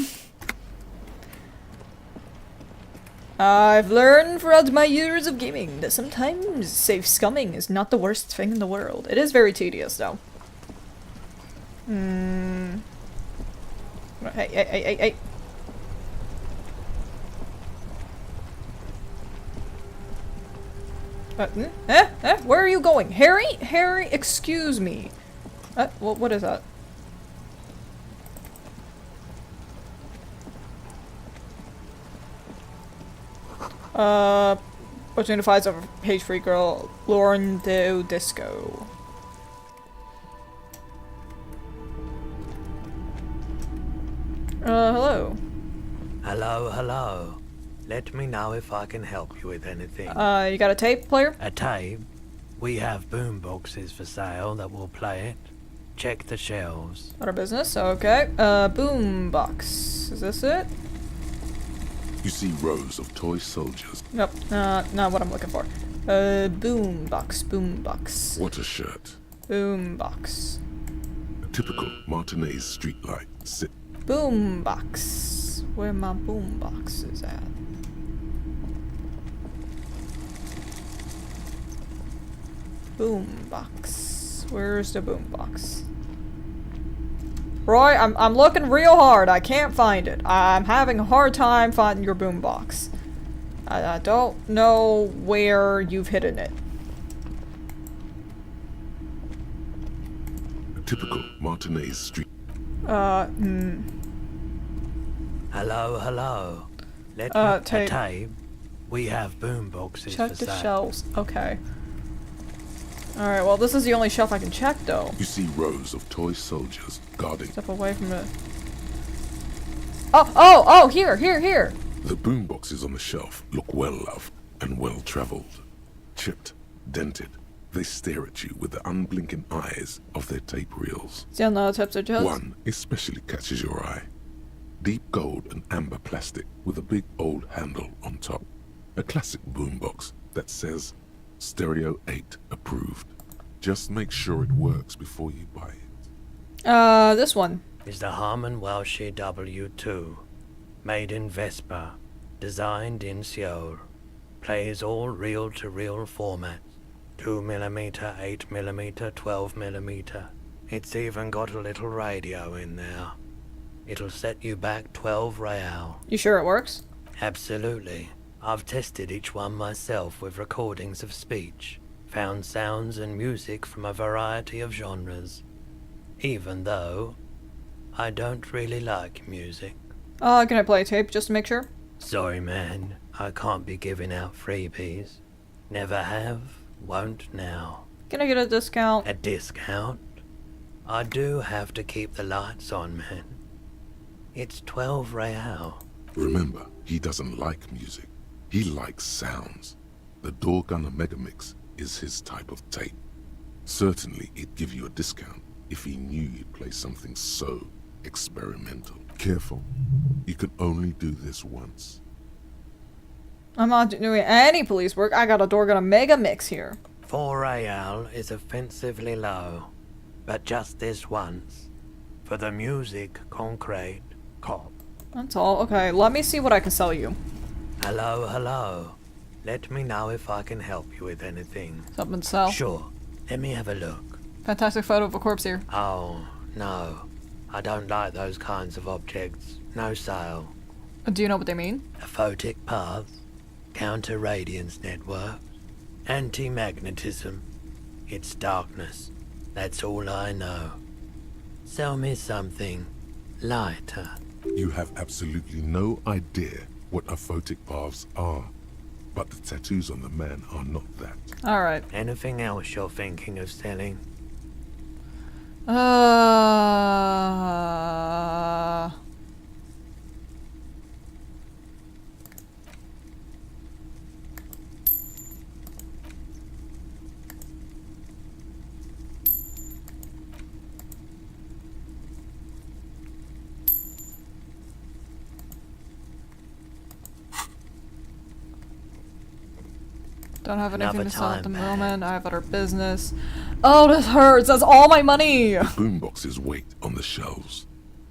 I've learned throughout my years of gaming that sometimes save scumming is not the worst thing in the world. It is very tedious, though. Hey. Where are you going? Harry? Harry, excuse me. What is that? Between the fights of Page-Free Girl, Lauren Do Disco. Hello. Hello. Let me know if I can help you with anything. You got a tape player? A tape? We have boom boxes for sale that will play it. Check the shelves. Out of business? Okay. Boom box. Is this it? You see rows of toy soldiers. Nope. Not what I'm looking for. Boom box. What a shirt. Boom box. A typical Martinez streetlight sit. Boom box. Where my boom box is at? Boom box. Where's the boom box? Roy, I'm looking real hard. I can't find it. I'm having a hard time finding your boombox. I don't know where you've hidden it. A typical Martinez street. Hello, hello. Let tape. tape. We have boomboxes Check for the sale. shelves. Okay. Alright, well this is the only shelf I can check though. You see rows of toy soldiers guarding. Step away from it. Oh, here. The boomboxes on the shelf look well loved and well traveled. Chipped, dented, they stare at you with the unblinking eyes of their tape reels. See on the tips are just. One especially catches your eye. Deep gold and amber plastic with a big old handle on top. A classic boombox that says Stereo 8 approved. Just make sure it works before you buy it. This one. Is the Harman Welshie W2. Made in Vespa. Designed in Seoul. Plays all reel-to-reel formats. 2mm, 8mm, 12mm. It's even got a little radio in there. It'll set you back 12 real. You sure it works? Absolutely. I've tested each one myself with recordings of speech. Found sounds and music from a variety of genres. Even though I don't really like music. Can I play a tape just to make sure? Sorry, man. I can't be giving out freebies. Never have, won't now. Can I get a discount? A discount? I do have to keep the lights on, man. It's 12 real. Remember, he doesn't like music. He likes sounds. The Doorgunner Megamix is his type of tape. Certainly, he'd give you a discount if he knew you'd play something so experimental. Careful. You can only do this once. I'm not doing any police work. I got a Doorgunner Mega Mix here. 4 real is offensively low. But just this once. For the music, concrete, cop. That's all. Okay, let me see what I can sell you. Hello, hello. Let me know if I can help you with anything. Something to sell? Sure. Let me have a look. Fantastic photo of a corpse here. Oh, no. I don't like those kinds of objects. No sale. Do you know what they mean? A photic path, counter-radiance network, anti-magnetism. It's darkness. That's all I know. Sell me something lighter. You have absolutely no idea what aphotic paths are. But the tattoos on the man are not that. Alright. Anything else you're thinking of selling? Don't have anything Another to sell at the time, man. moment. I have other business. Oh, this hurts. That's all my money. Boomboxes wait on the shelves.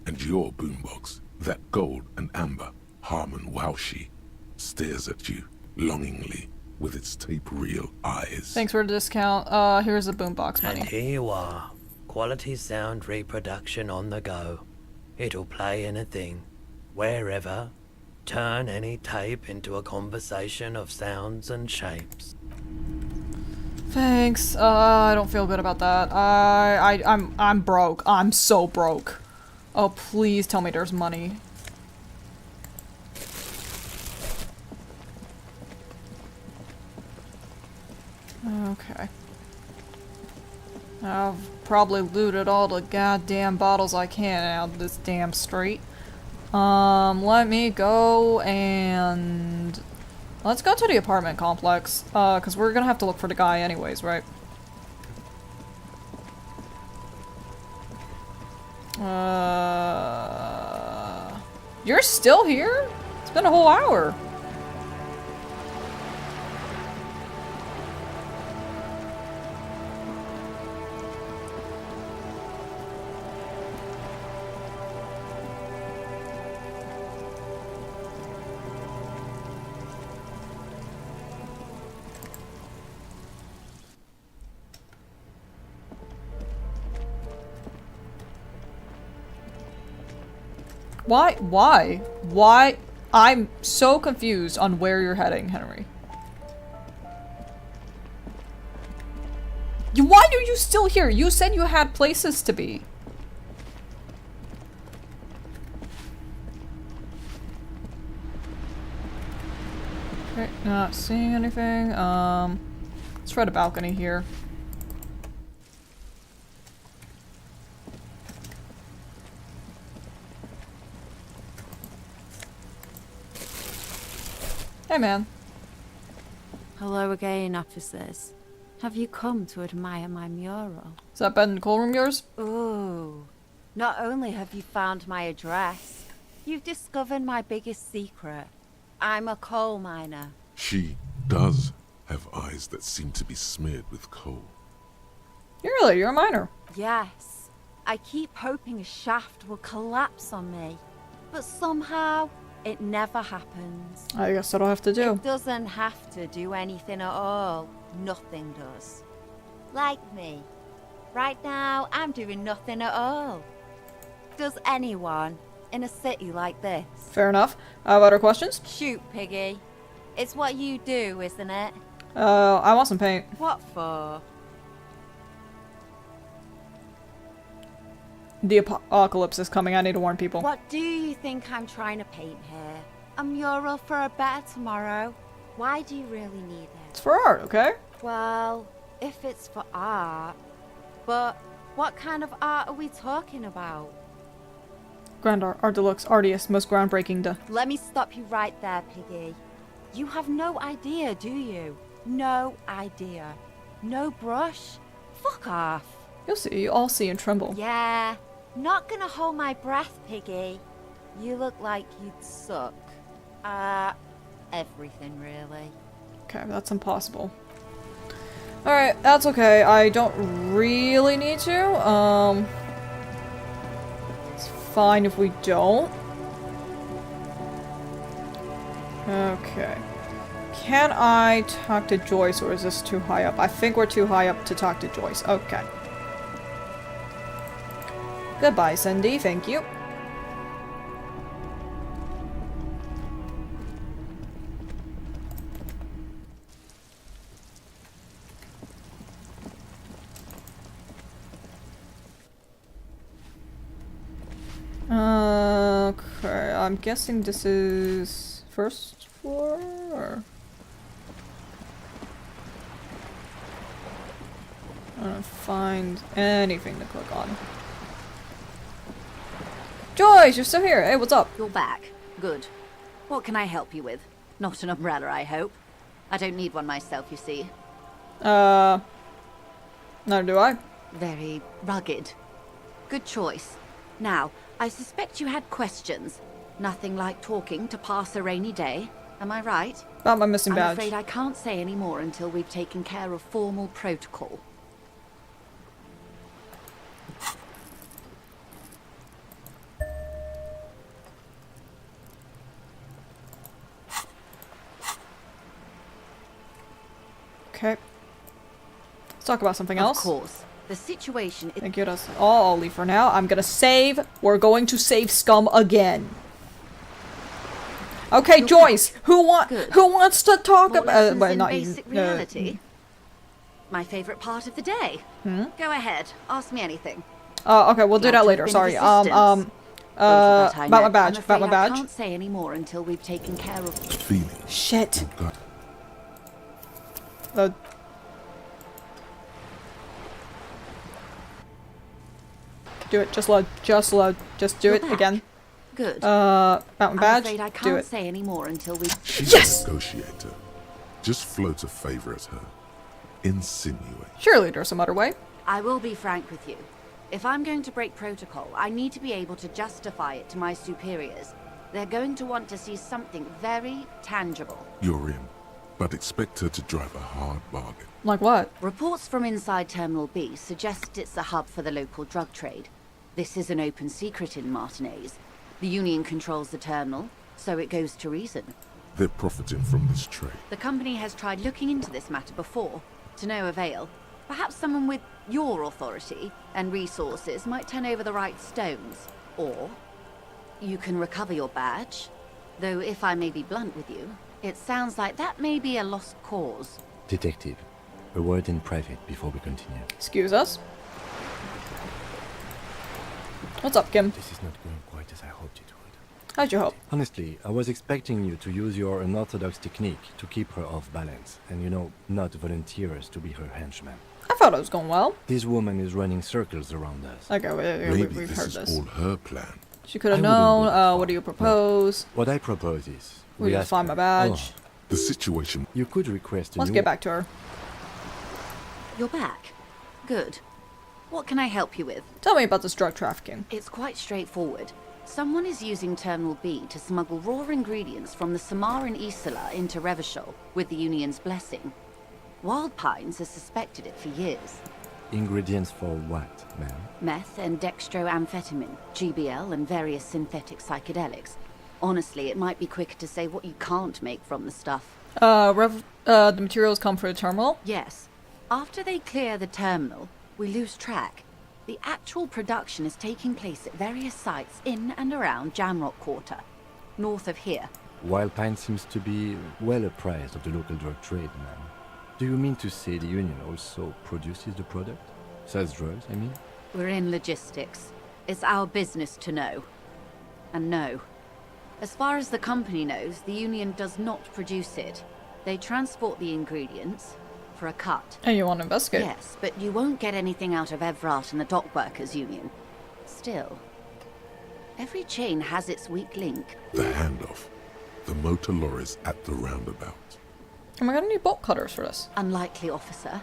And your boombox, that gold and amber Harman Welshie, stares at you longingly with its tape reel eyes. Thanks for the discount. Here's the boombox money. And here you are. Quality sound reproduction on the go. It'll play anything, wherever. Turn any tape into a conversation of sounds and shapes. Thanks. I don't feel good about that. I'm broke. I'm so broke. Oh, please tell me there's money. Okay. I've probably looted all the goddamn bottles I can out of this damn street. Let me go and... Let's go to the apartment complex, cause we're gonna have to look for the guy anyways, right? You're still here? It's been a whole hour. Why? Why? Why? I'm so confused on where you're heading, Henry. Why are you still here? You said you had places to be. Okay, not seeing anything. Let's try the balcony here. Hey, man. Hello again, officers. Have you come to admire my mural? Is that bed and coal room yours? Ooh. Not only have you found my address, you've discovered my biggest secret. I'm a coal miner. She does have eyes that seem to be smeared with coal. Really? You're a miner? Yes. I keep hoping a shaft will collapse on me. But somehow, it never happens. I guess that'll have to do. It doesn't have to do anything at all. Nothing does. Like me. Right now, I'm doing nothing at all. Does anyone in a city like this? Fair enough. Other questions? Shoot, Piggy. It's what you do, isn't it? I want some paint. What for? The apocalypse is coming. I need to warn people. What do you think I'm trying to paint here? A mural for a better tomorrow? Why do you really need it? It's for art, okay? Well, if it's for art... But what kind of art are we talking about? Grand art, art deluxe, artiest, most groundbreaking. Let me stop you right there, Piggy. You have no idea, do you? No idea. No brush? Fuck off. You'll see. You all see and tremble. Yeah. Not gonna hold my breath, Piggy. You look like you'd suck. Everything, really. Okay, that's impossible. Alright, that's okay. I don't really need to. It's fine if we don't. Okay. Can I talk to Joyce, or is this too high up? I think we're too high up to talk to Joyce. Okay. Goodbye, Cindy. Thank you. Okay, I'm guessing this is first floor, or? I don't find anything to click on. Joyce, you're still here. Hey, what's up? You're back. Good. What can I help you with? Not an umbrella, I hope. I don't need one myself, you see. Neither do I. Very rugged. Good choice. Now, I suspect you had questions. Nothing like talking to pass a rainy day. Am I right? About my missing badge. I'm afraid I can't say any more until we've taken care of formal protocol. Okay. Let's talk about something else. Of course. The situation is... Thank you. That's all I'll leave for now. I'm gonna save. We're going to save Scum again. Okay, Joyce. Who wants to talk about? Well, not basic reality. My favorite part of the day. Go ahead. Ask me anything. Okay, we'll do that later. Sorry. About my badge. About my badge. I can't say any more until we've taken care of. Feeling. Shit. Do it. Just load. Just load. Just do it again. Good. About my badge. I'm afraid I do can't it. say any more until we. She's a negotiator. Just float a favor at her. Insinuate. Surely there's some other way. I will be frank with you. If I'm going to break protocol, I need to be able to justify it to my superiors. They're going to want to see something very tangible. You're in, but expect her to drive a hard bargain. Like what? Reports from inside Terminal B suggest it's a hub for the local drug trade. This is an open secret in Martinez. The Union controls the terminal, so it goes to reason. They're profiting from this trade. The company has tried looking into this matter before, to no avail. Perhaps someone with your authority and resources might turn over the right stones. Or You can recover your badge. Though if I may be blunt with you, it sounds like that may be a lost cause. Detective, a word in private before we continue. Excuse us. What's up, Kim? This is not going quite as I hoped it would. How'd you hope? Honestly, I was expecting you to use your unorthodox technique to keep her off balance, and not volunteer us to be her henchman. I thought it was going well. This woman is running circles around us. Okay, Maybe we've this heard is this. all her plan. She could have I wouldn't known. go that What far. do you propose? What I propose is... We just ask find her- my badge. The situation... You could request a Let's new... get back to her. You're back. Good. What can I help you with? Tell me about this drug trafficking. It's quite straightforward. Someone is using Terminal B to smuggle raw ingredients from the Samaran Isola into Revachol with the Union's blessing. Wild Pines has suspected it for years. Ingredients for what, ma'am? Meth and dextroamphetamine, GBL, and various synthetic psychedelics. Honestly, it might be quicker to say what you can't make from the stuff. The materials come for the terminal? Yes. After they clear the terminal, we lose track. The actual production is taking place at various sites in and around Jamrock Quarter, north of here. Wild Pine seems to be well apprised of the local drug trade, ma'am. Do you mean to say the Union also produces the product? Sells drugs, I mean? We're in logistics. It's our business to know. And no. As far as the company knows, the Union does not produce it. They transport the ingredients for a cut. And you want to investigate? Yes, but you won't get anything out of Evrat and the Dock Workers Union. Still, every chain has its weak link. The handoff. The motor lorries at the roundabout. Am I gonna need bolt cutters for this? Unlikely, officer.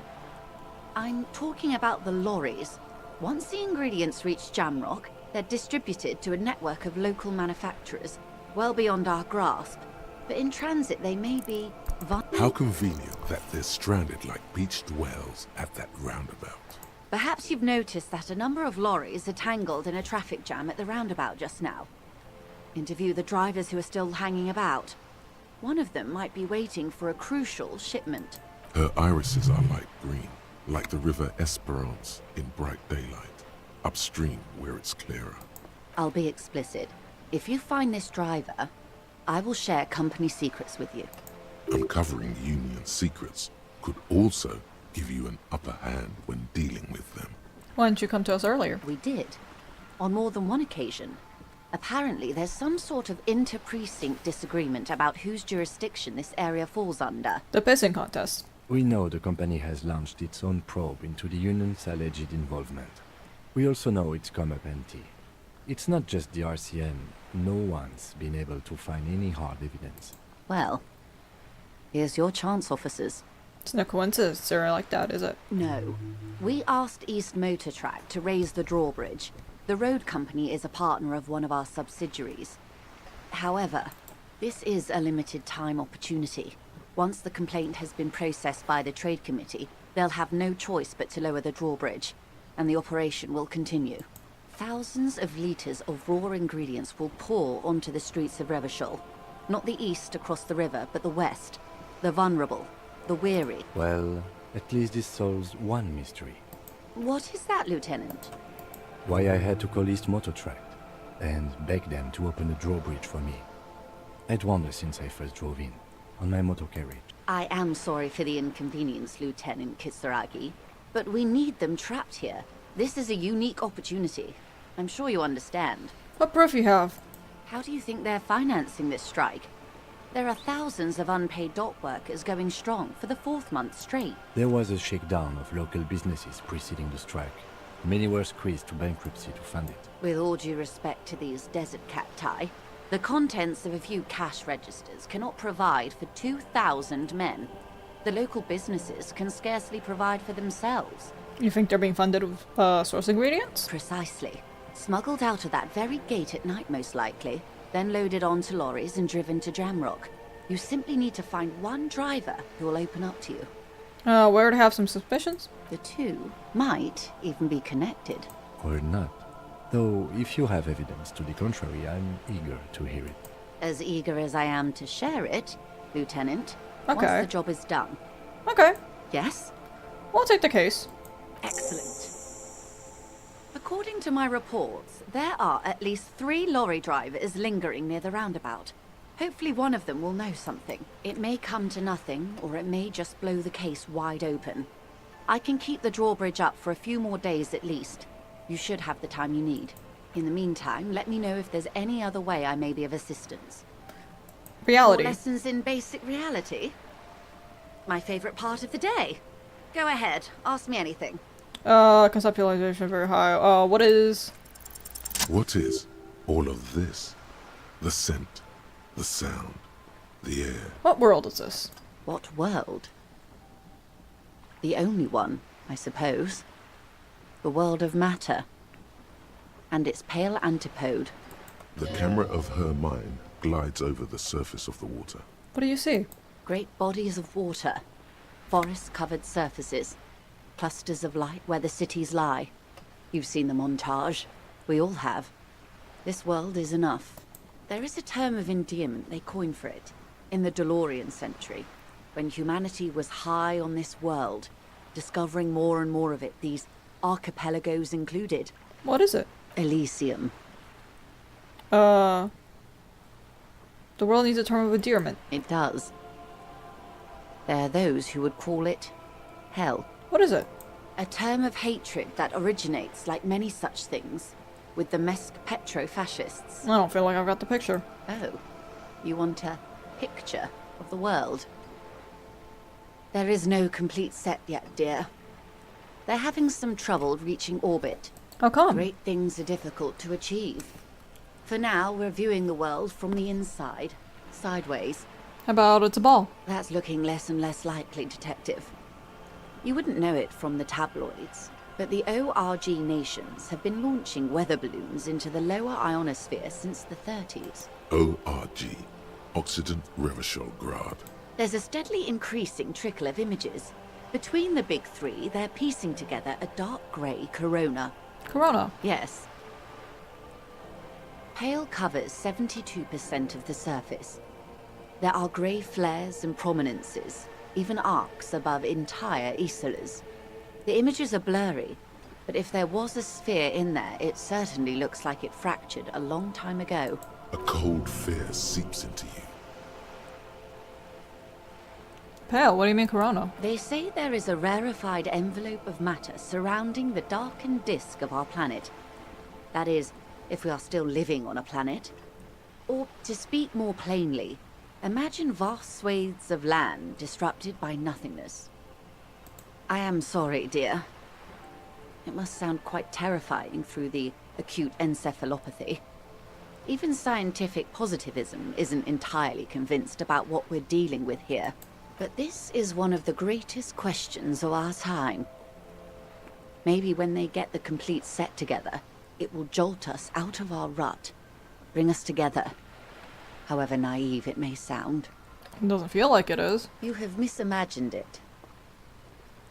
I'm talking about the lorries. Once the ingredients reach Jamrock, they're distributed to a network of local manufacturers, well beyond our grasp. But in transit, they may be... How convenient that they're stranded like beached whales at that roundabout. Perhaps you've noticed that a number of lorries are tangled in a traffic jam at the roundabout just now. Interview the drivers who are still hanging about. One of them might be waiting for a crucial shipment. Her irises are light green, like the river Esperance in bright daylight, upstream where it's clearer. I'll be explicit. If you find this driver, I will share company secrets with you. Uncovering Union secrets could also give you an upper hand when dealing with them. Why didn't you come to us earlier? We did. On more than one occasion. Apparently, there's some sort of inter-precinct disagreement about whose jurisdiction this area falls under. The pissing contest. We know the company has launched its own probe into the Union's alleged involvement. We also know it's come up empty. It's not just the RCM. No one's been able to find any hard evidence. Well, here's your chance, officers. It's no coincidence they're like that, is it? No. We asked East Motor Track to raise the drawbridge. The road company is a partner of one of our subsidiaries. However, this is a limited time opportunity. Once the complaint has been processed by the trade committee, they'll have no choice but to lower the drawbridge, and the operation will continue. Thousands of litres of raw ingredients will pour onto the streets of Revachol. Not the east across the river, but the west. The vulnerable, the weary. Well, at least this solves one mystery. What is that, Lieutenant? Why I had to call East Motor Track and beg them to open a drawbridge for me. I'd wondered since I first drove in, on my motor carriage. I am sorry for the inconvenience, Lieutenant Kisaragi, but we need them trapped here. This is a unique opportunity. I'm sure you understand. What proof you have? How do you think they're financing this strike? There are thousands of unpaid dock workers going strong for the 4th month straight. There was a shakedown of local businesses preceding the strike. Many were squeezed to bankruptcy to fund it. With all due respect to these desert cacti, the contents of a few cash registers cannot provide for 2,000 men. The local businesses can scarcely provide for themselves. You think they're being funded with source ingredients? Precisely. Smuggled out of that very gate at night, most likely, then loaded onto lorries and driven to Jamrock. You simply need to find one driver who will open up to you. Where to have some suspicions? The two might even be connected. Or not. Though, if you have evidence to the contrary, I'm eager to hear it. As eager as I am to share it, Lieutenant, Okay. once the job is done. Okay. Yes? We'll take the case. Excellent. According to my reports, there are at least 3 lorry drivers lingering near the roundabout. Hopefully one of them will know something. It may come to nothing, or it may just blow the case wide open. I can keep the drawbridge up for a few more days at least. You should have the time you need. In the meantime, let me know if there's any other way I may be of assistance. Reality. More lessons in basic reality? My favorite part of the day. Go ahead, ask me anything. Conceptualization very high. What is all of this? The scent, the sound, the air. What world is this? What world? The only one, I suppose. The world of matter. And its pale antipode. The camera of her mind glides over the surface of the water. What do you see? Great bodies of water. Forest-covered surfaces. Clusters of light where the cities lie. You've seen the montage. We all have. This world is enough. There is a term of endearment they coined for it. In the DeLorean century. When humanity was high on this world. Discovering more and more of it. These archipelagos included. What is it? Elysium. The world needs a term of endearment. It does. There are those who would call it hell. What is it? A term of hatred that originates, like many such things, with the Mesk petro-fascists. I don't feel like I've got the picture. Oh, you want a picture of the world? There is no complete set yet, dear. They're having some trouble reaching orbit. How come? Great things are difficult to achieve. For now, we're viewing the world from the inside, sideways. How about it's a ball? That's looking less and less likely, Detective. You wouldn't know it from the tabloids, but the ORG nations have been launching weather balloons into the lower ionosphere since the 30s. ORG, Occident Revichol-Grad. There's a steadily increasing trickle of images. Between the big 3, they're piecing together a dark grey corona. Corona? Yes. Pale covers 72% of the surface. There are grey flares and prominences, even arcs above entire isolas. The images are blurry, but if there was a sphere in there, it certainly looks like it fractured a long time ago. A cold fear seeps into you. Pale, what do you mean corona? They say there is a rarefied envelope of matter surrounding the darkened disk of our planet. That is, if we are still living on a planet. Or, to speak more plainly, imagine vast swathes of land disrupted by nothingness. I am sorry, dear. It must sound quite terrifying through the acute encephalopathy. Even scientific positivism isn't entirely convinced about what we're dealing with here. But this is one of the greatest questions of our time. Maybe when they get the complete set together, it will jolt us out of our rut, bring us together. However naive it may sound. It doesn't feel like it is. You have misimagined it.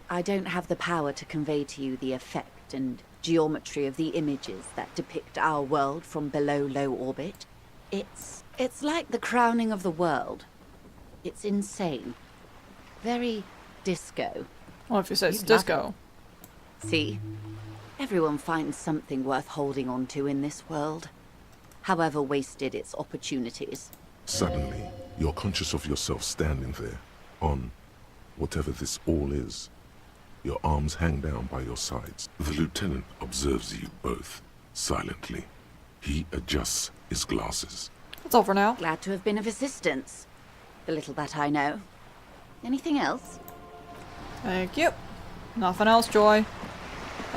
I don't have the power to convey to you the effect and geometry of the images that depict our world from below low orbit. It's like the crowning of the world. It's insane. Very disco. Well, if you say it's disco. See? Everyone finds something worth holding on to in this world, however wasted its opportunities. Suddenly, you're conscious of yourself standing there, on whatever this all is. Your arms hang down by your sides. The lieutenant observes you both, silently. He adjusts his glasses. It's over now. Glad to have been of assistance. The little that I know. Anything else? Thank you. Nothing else, Joy. Is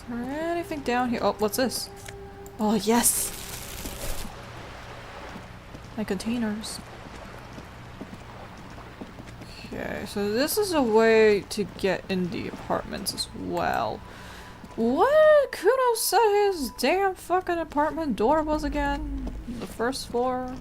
there anything down here? Oh, what's this? Oh, yes! My containers. Okay, so this is a way to get in the apartments as well. What did Kuno say his damn fucking apartment door was again? The first floor?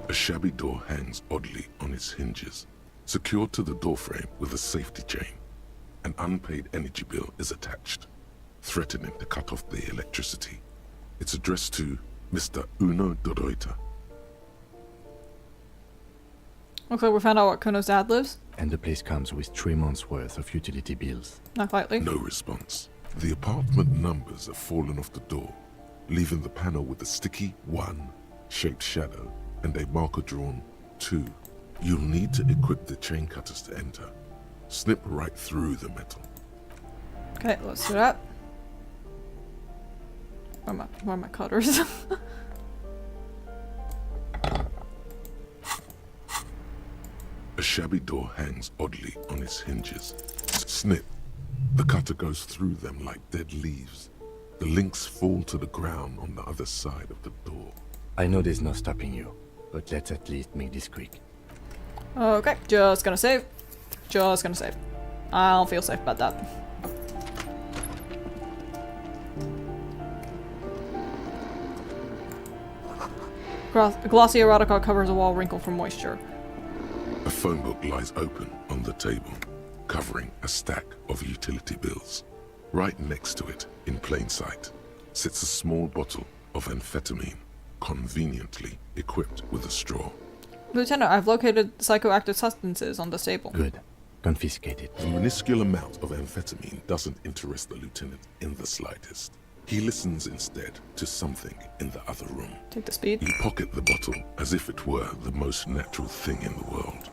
A shabby door hangs oddly on its hinges. secured to the doorframe with a safety chain. An unpaid energy bill is attached, threatening to cut off the electricity. It's addressed to Mr. Uno Doroita. Looks like we found out what Kuno's dad lives. And the place comes with 3 months' worth of utility bills. Not likely. No response. The apartment numbers have fallen off the door, leaving the panel with a sticky 1 shaped shadow and a marker drawn 2. You'll need to equip the chain cutters to enter. Snip right through the metal. Okay, let's do that. Where are my cutters? A shabby door hangs oddly on its hinges. Snip. The cutter goes through them like dead leaves. The links fall to the ground on the other side of the door. I know there's no stopping you, but let's at least make this quick. Okay, just gonna save. Just gonna save. I don't feel safe about that. Glossy erotica covers a wall wrinkled from moisture. A phone book lies open on the table, covering a stack of utility bills. Right next to it, in plain sight, sits a small bottle of amphetamine, conveniently equipped with a straw. Lieutenant, I've located psychoactive substances on this table. Good. Confiscate it. The minuscule amount of amphetamine doesn't interest the lieutenant in the slightest. He listens instead to something in the other room. Take the speed. You pocket the bottle as if it were the most natural thing in the world.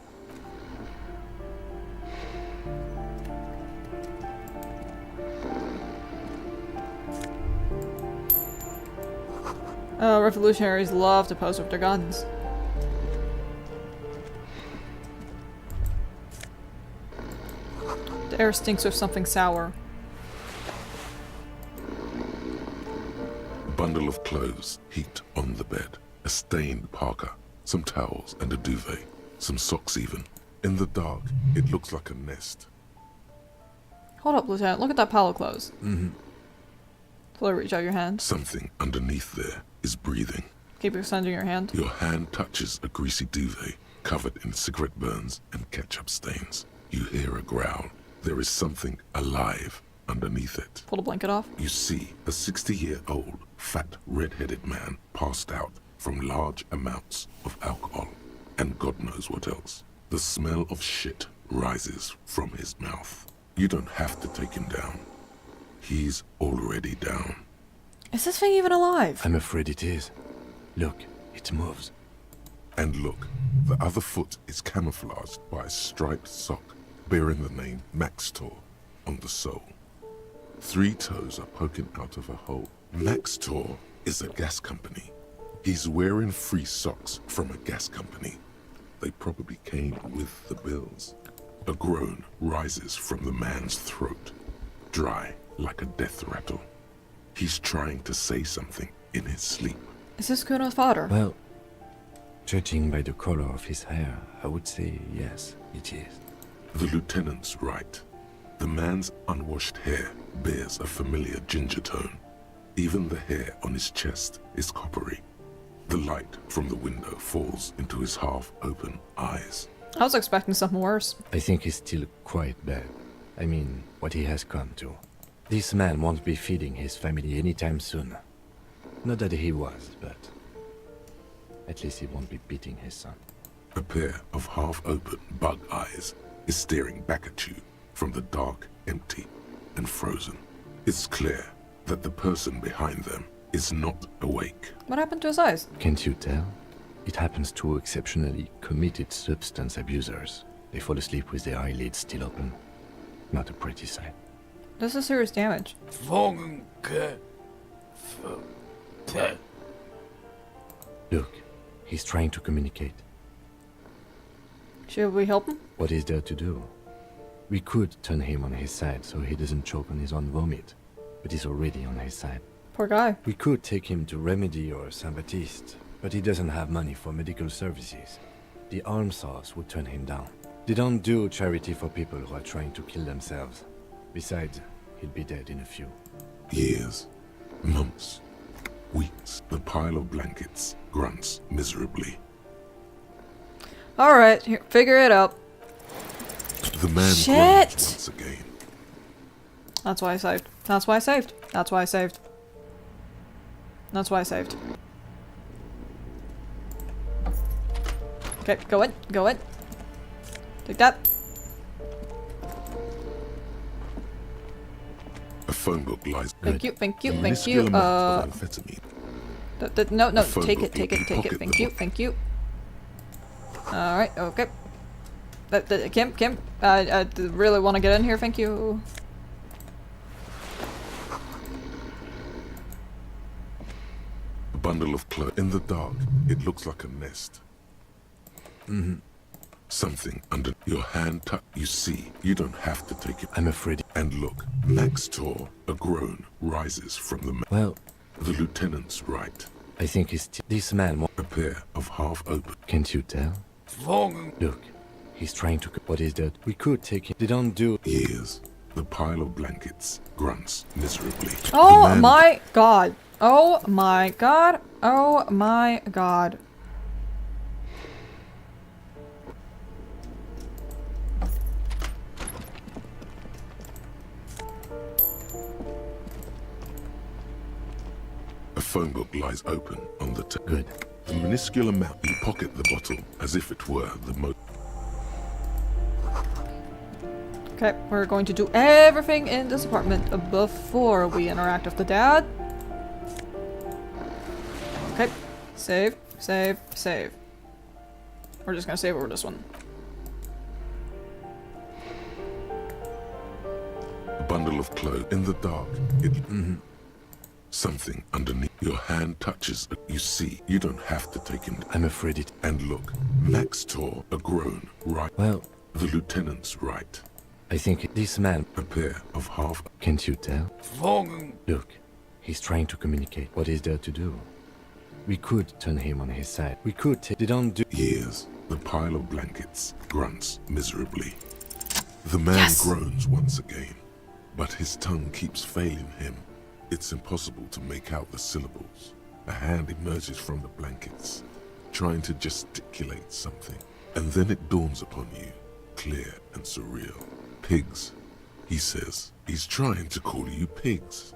Revolutionaries love to pose with their guns. The air stinks of something sour. A bundle of clothes heaped on the bed. A stained parka, some towels and a duvet, some socks even. In the dark, it looks like a nest. Hold up, Lieutenant. Look at that pile of clothes. Mm-hmm. Slowly reach out your hand. Something underneath there is breathing. Keep extending your hand. Your hand touches a greasy duvet covered in cigarette burns and ketchup stains. You hear a growl. There is something alive underneath it. Pull the blanket off. You see a 60-year-old, fat, red-headed man passed out from large amounts of alcohol and God knows what else. The smell of shit rises from his mouth. You don't have to take him down. He's already down. Is this thing even alive? I'm afraid it is. Look, it moves. And look, the other foot is camouflaged by a striped sock bearing the name Maxtor on the sole. 3 toes are poking out of a hole. Maxtor is a gas company. He's wearing free socks from a gas company. They probably came with the bills. A groan rises from the man's throat, dry like a death rattle. He's trying to say something in his sleep. Is this Kuno's father? Well, judging by the color of his hair, I would say yes, it is. The lieutenant's right. The man's unwashed hair bears a familiar ginger tone. Even the hair on his chest is coppery. The light from the window falls into his half-open eyes. I was expecting something worse. I think he's still quite bad. I mean, what he has come to. This man won't be feeding his family anytime soon. Not that he was, but at least he won't be beating his son. A pair of half-open bug eyes is staring back at you from the dark, empty, and frozen. It's clear that the person behind them is not awake. What happened to his eyes? Can't you tell? It happens to exceptionally committed substance abusers. They fall asleep with their eyelids still open. Not a pretty sight. This is serious damage. Look, he's trying to communicate. Should we help him? What is there to do? We could turn him on his side so he doesn't choke on his own vomit, but he's already on his side. Poor guy. We could take him to Remedy or Saint-Baptiste, but he doesn't have money for medical services. The almshouse would turn him down. They don't do charity for people who are trying to kill themselves. Besides, he'll be dead in a few. Years, months, weeks. The pile of blankets grunts miserably. Alright, here, figure it out. The man Shit! groans once again. That's why I saved. That's why I saved. That's why I saved. That's why I saved. Okay, go in. Go in. Take that. A phone book lies. Thank you, thank you, A thank you. minuscule amount of amphetamine. No, A phone take book it, take you it, can take it. pocket Thank the you, thank you. Alright, okay. Kim, I really want to get in here, thank you. A bundle of clothes. In the dark, it looks like a nest. Something under your hand. You see, you don't have to take it. I'm afraid. And look, next door, a groan rises from the. Well, the lieutenant's right. I think it's this man. A pair of half-open. Can't you tell? Look, he's trying to. What is that? We could take it. They don't do. Ears. The pile of blankets grunts miserably. Oh my god. Oh my god. Oh my god. A phone book lies open on the table. Good. A minuscule amount. You pocket the bottle as if it were the most. Okay, we're going to do everything in this apartment before we interact with the dad. Okay, save, save, save. We're just gonna save over this one. A bundle of clothes in the dark. It. Something underneath your hand touches. You see, you don't have to take him. I'm afraid it. And look, next door, a groan. Right. Well, the lieutenant's right. I think this man. A pair of half. Can't you tell? Look, he's trying to communicate. What is there to do? We could turn him on his side. We could take. They don't do. Ears. The pile of blankets grunts miserably. The man groans once again, but his tongue keeps failing him. It's impossible to make out the syllables. A hand emerges from the blankets, trying to gesticulate something. And then it dawns upon you, clear and surreal. Pigs, he says. He's trying to call you pigs.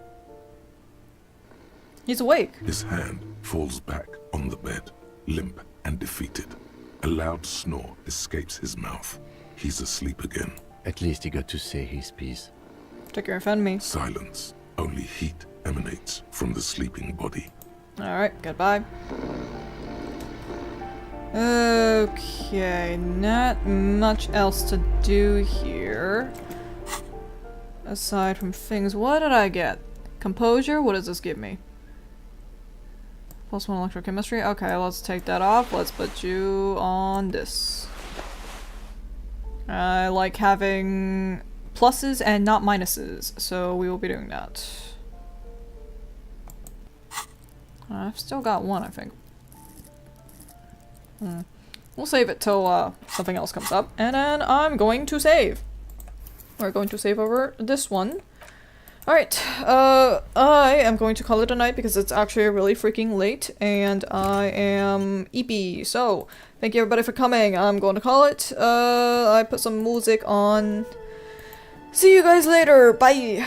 He's awake. His hand falls back on the bed, limp and defeated. A loud snore escapes his mouth. He's asleep again. At least he got to say his piece. Take care, offend me. Silence. Only heat emanates from the sleeping body. Alright, goodbye. Okay, not much else to do here. Aside from things, what did I get? Composure? What does this give me? +1 electrochemistry? Okay, let's take that off. Let's put you on this. I like having pluses and not minuses, so we will be doing that. I've still got one, I think. We'll save it till something else comes up, and then I'm going to save. We're going to save over this one. Alright, I am going to call it a night because it's actually really freaking late, and I am eepy. So, thank you everybody for coming. I'm going to call it. I put some music on. See you guys later. Bye.